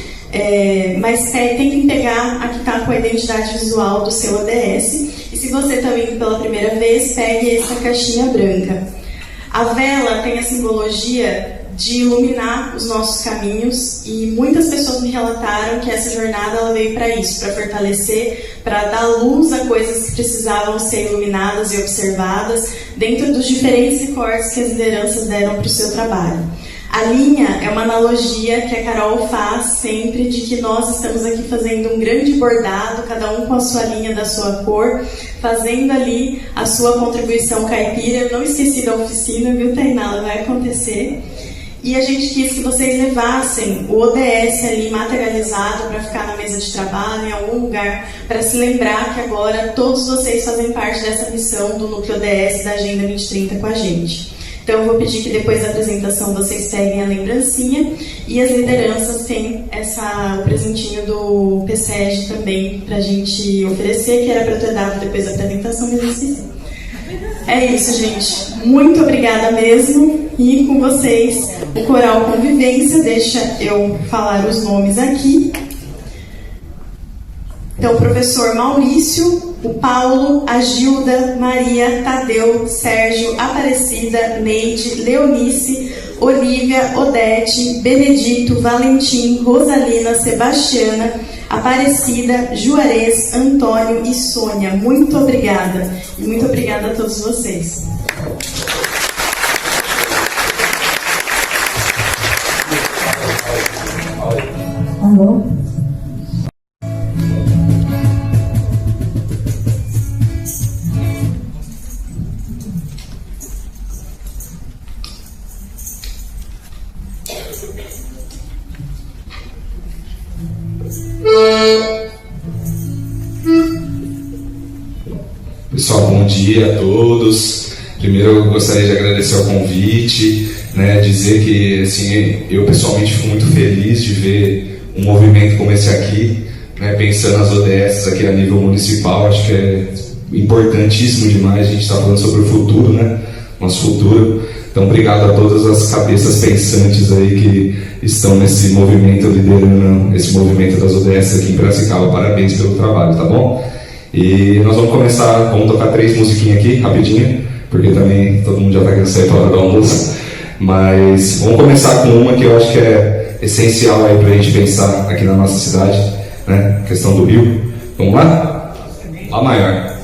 Speaker 5: Mas tentem pegar a que está com a identidade visual do seu ODS. E se você está vindo pela primeira vez, pegue essa caixinha branca. A vela tem a simbologia de iluminar os nossos caminhos e muitas pessoas me relataram que essa jornada ela veio para isso, para fortalecer, para dar luz a coisas que precisavam ser iluminadas e observadas dentro dos diferentes recortes que as lideranças deram para o seu trabalho. A linha é uma analogia que a Carol faz sempre de que nós estamos aqui fazendo um grande bordado, cada um com a sua linha da sua cor, fazendo ali a sua contribuição caipira. Eu não esqueci da oficina, viu, Tainá? Ela vai acontecer. E a gente quis que vocês levassem o ODS ali materializado para ficar na mesa de trabalho, em algum lugar, para se lembrar que agora todos vocês fazem parte dessa missão do Núcleo ODS da Agenda 2030 com a gente. Então eu vou pedir que depois da apresentação vocês peguem a lembrancinha e as lideranças têm o presentinho do PSEG também para a gente oferecer, que era para eu ter dado depois da apresentação, mas eu esqueci. É isso, gente. Muito obrigada mesmo. E com vocês, o Coral Convivência. Deixa eu falar os nomes aqui. Então, o professor Maurício, o Paulo, a Gilda, Maria, Tadeu, Sérgio, Aparecida, Neide, Leonice, Olívia, Odete, Benedito, Valentim, Rosalina, Sebastiana, Aparecida, Juarez, Antônio e Sônia. Muito obrigada. E muito obrigada a todos vocês.
Speaker 21: Alô?
Speaker 6: Pessoal, bom dia a todos. Primeiro eu gostaria de agradecer o convite, né, dizer que assim, eu pessoalmente fico muito feliz de ver um movimento como esse aqui, né, pensando nas ODS aqui a nível municipal. Acho que é importantíssimo demais. A gente está falando sobre o futuro, né, nosso futuro. Então, obrigado a todas as cabeças pensantes aí que estão nesse movimento, liderando esse movimento das ODS aqui em Piracicaba. Parabéns pelo trabalho, tá bom? E nós vamos tocar 3 musiquinhas aqui, rapidinho, porque também todo mundo já está querendo sair para a hora do almoço. Mas vamos começar com uma que eu acho que é essencial aí para a gente pensar aqui na nossa cidade, né? A questão do rio. Vamos lá? Lá maior.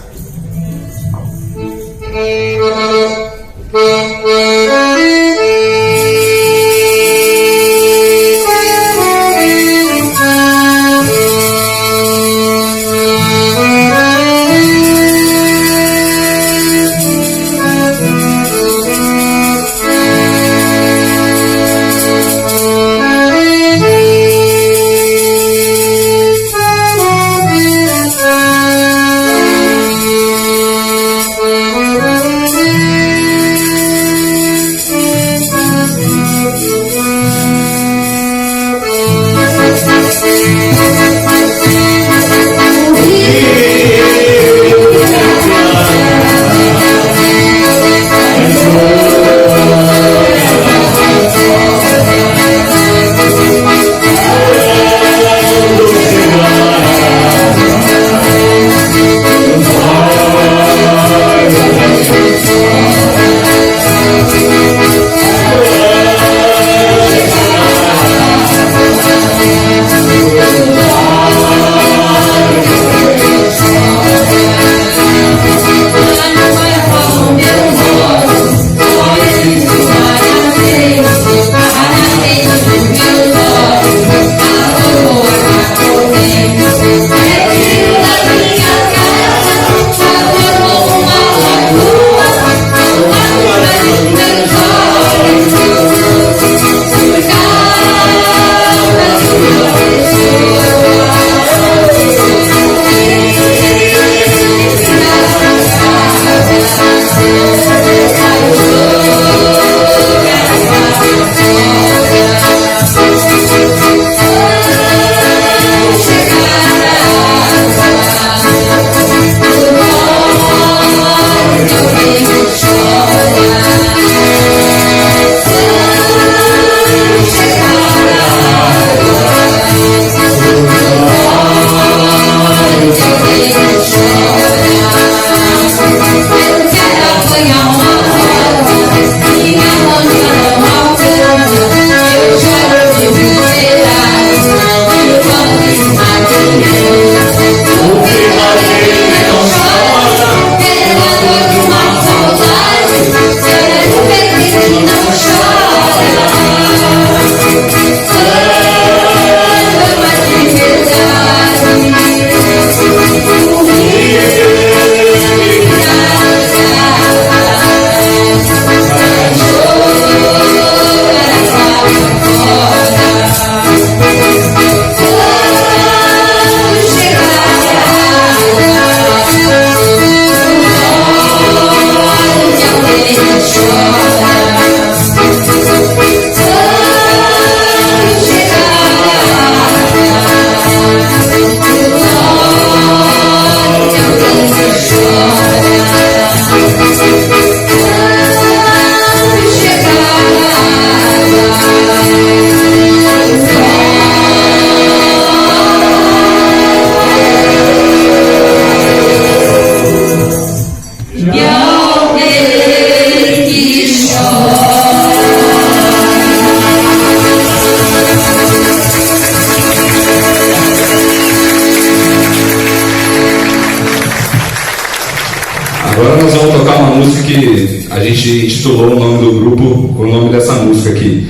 Speaker 6: Agora nós vamos tocar uma música que a gente intitulou o nome do grupo com o nome dessa música aqui,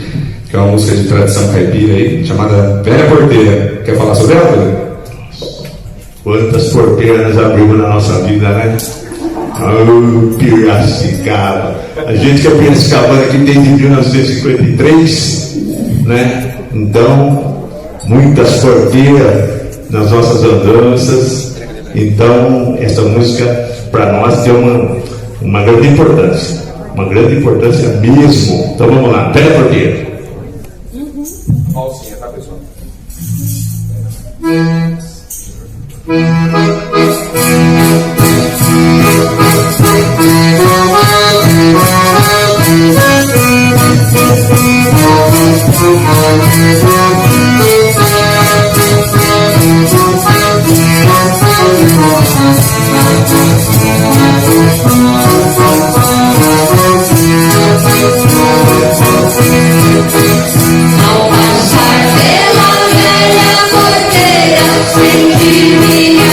Speaker 6: que é uma música de tradição caipira aí, chamada Velha Porteira. Quer falar sobre ela, Pedro?
Speaker 2: Quantas porteiras nós abrimos na nossa vida, né? Oh, Piracicaba. A gente que é Piracicabana aqui desde 1953, né? Então, muitas porteiras nas nossas andanças. Então, essa música para nós tem uma grande importância. Uma grande importância mesmo. Então vamos lá, Velha Porteira.
Speaker 7: Pausinha, tá, pessoal?
Speaker 1: Ao passar pela velha porteira, senti minha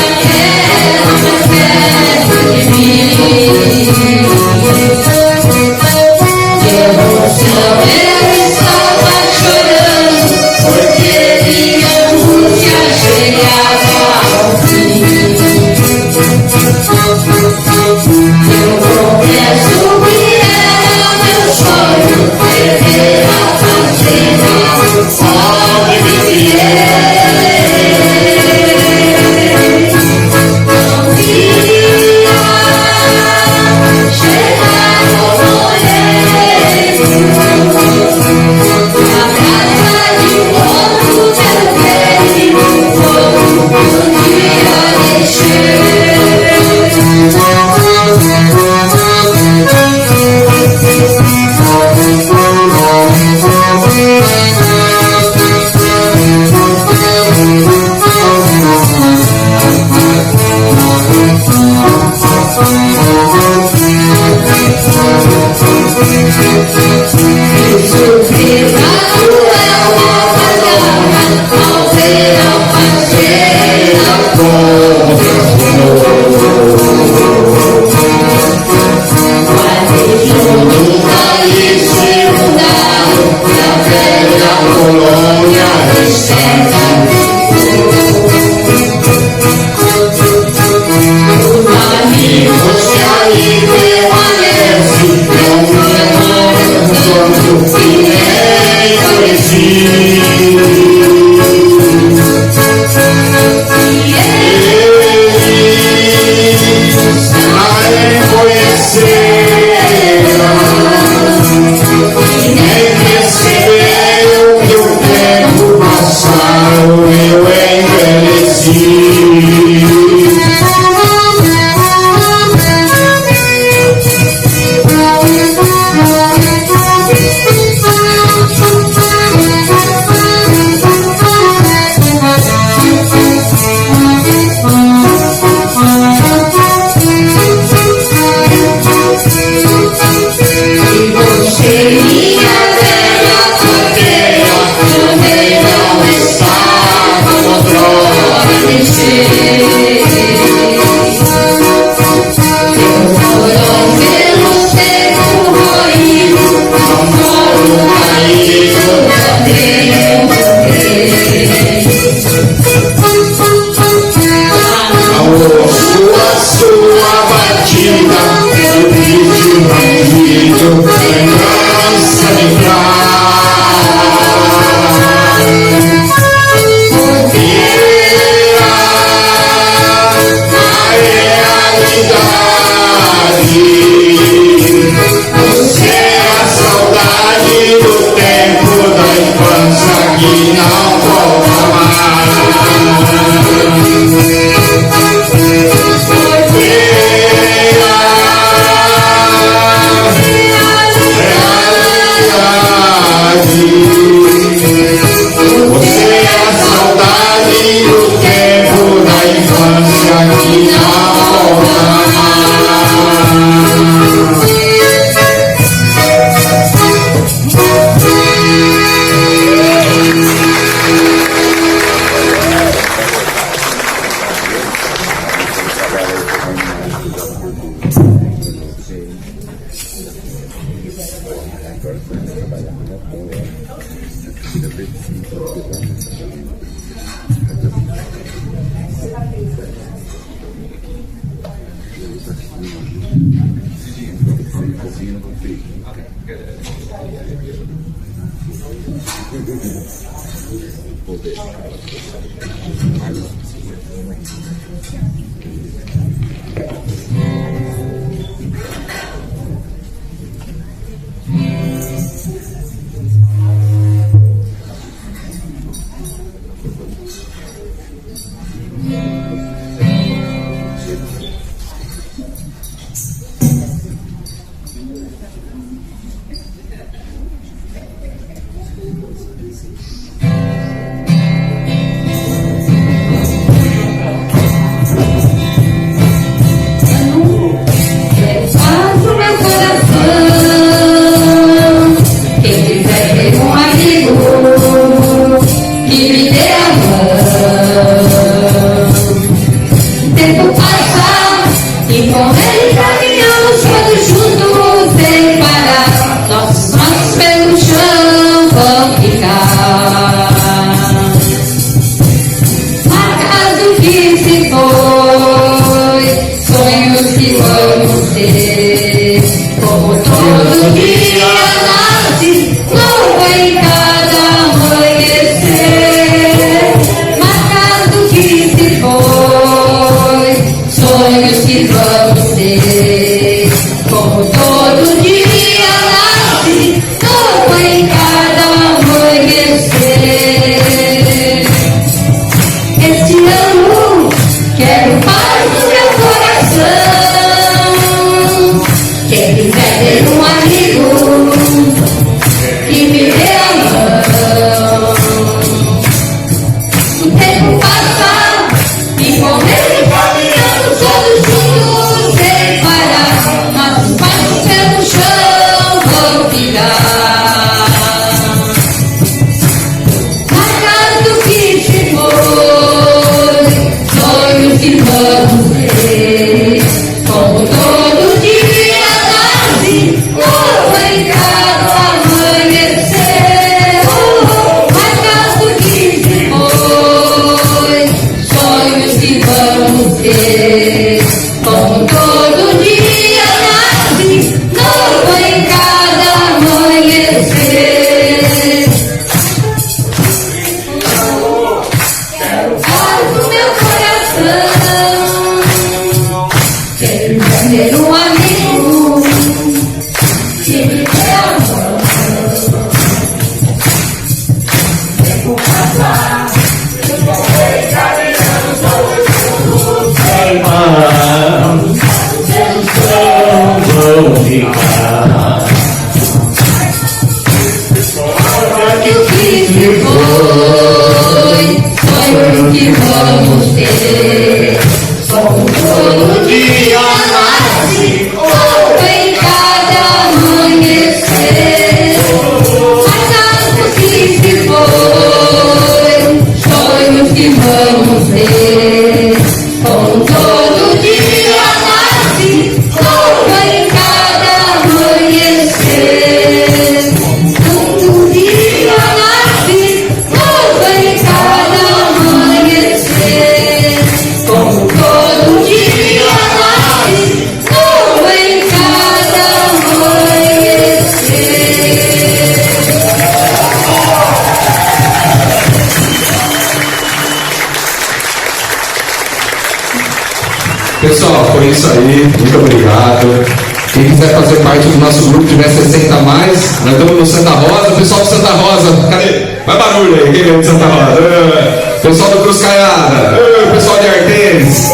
Speaker 6: Pessoal, foi isso aí, muito obrigado. Quem quiser fazer parte do nosso grupo, tiver 60 a mais, nós estamos no Santa Rosa. Pessoal do Santa Rosa, cadê? Vai barulho aí, quem é de Santa Rosa? Pessoal do Cruz Caiada, pessoal de Artenes.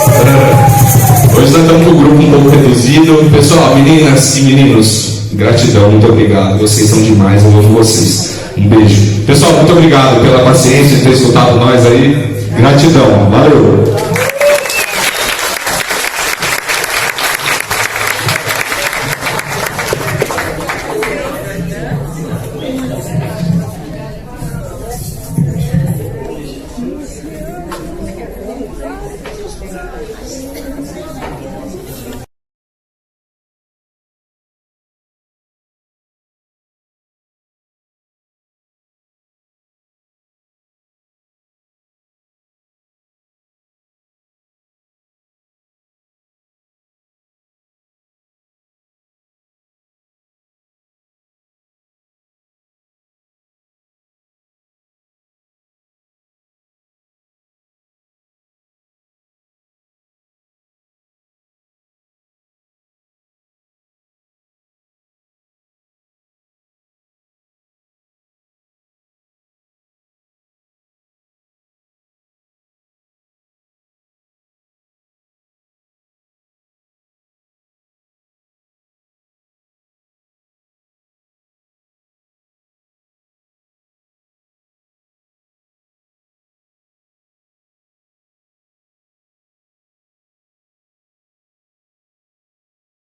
Speaker 6: Hoje nós estamos com o grupo um pouco reduzido. Pessoal, meninas e meninos, gratidão, muito obrigado. Vocês são demais, eu amo vocês. Um beijo. Pessoal, muito obrigado pela paciência de ter escutado nós aí. Gratidão, valeu.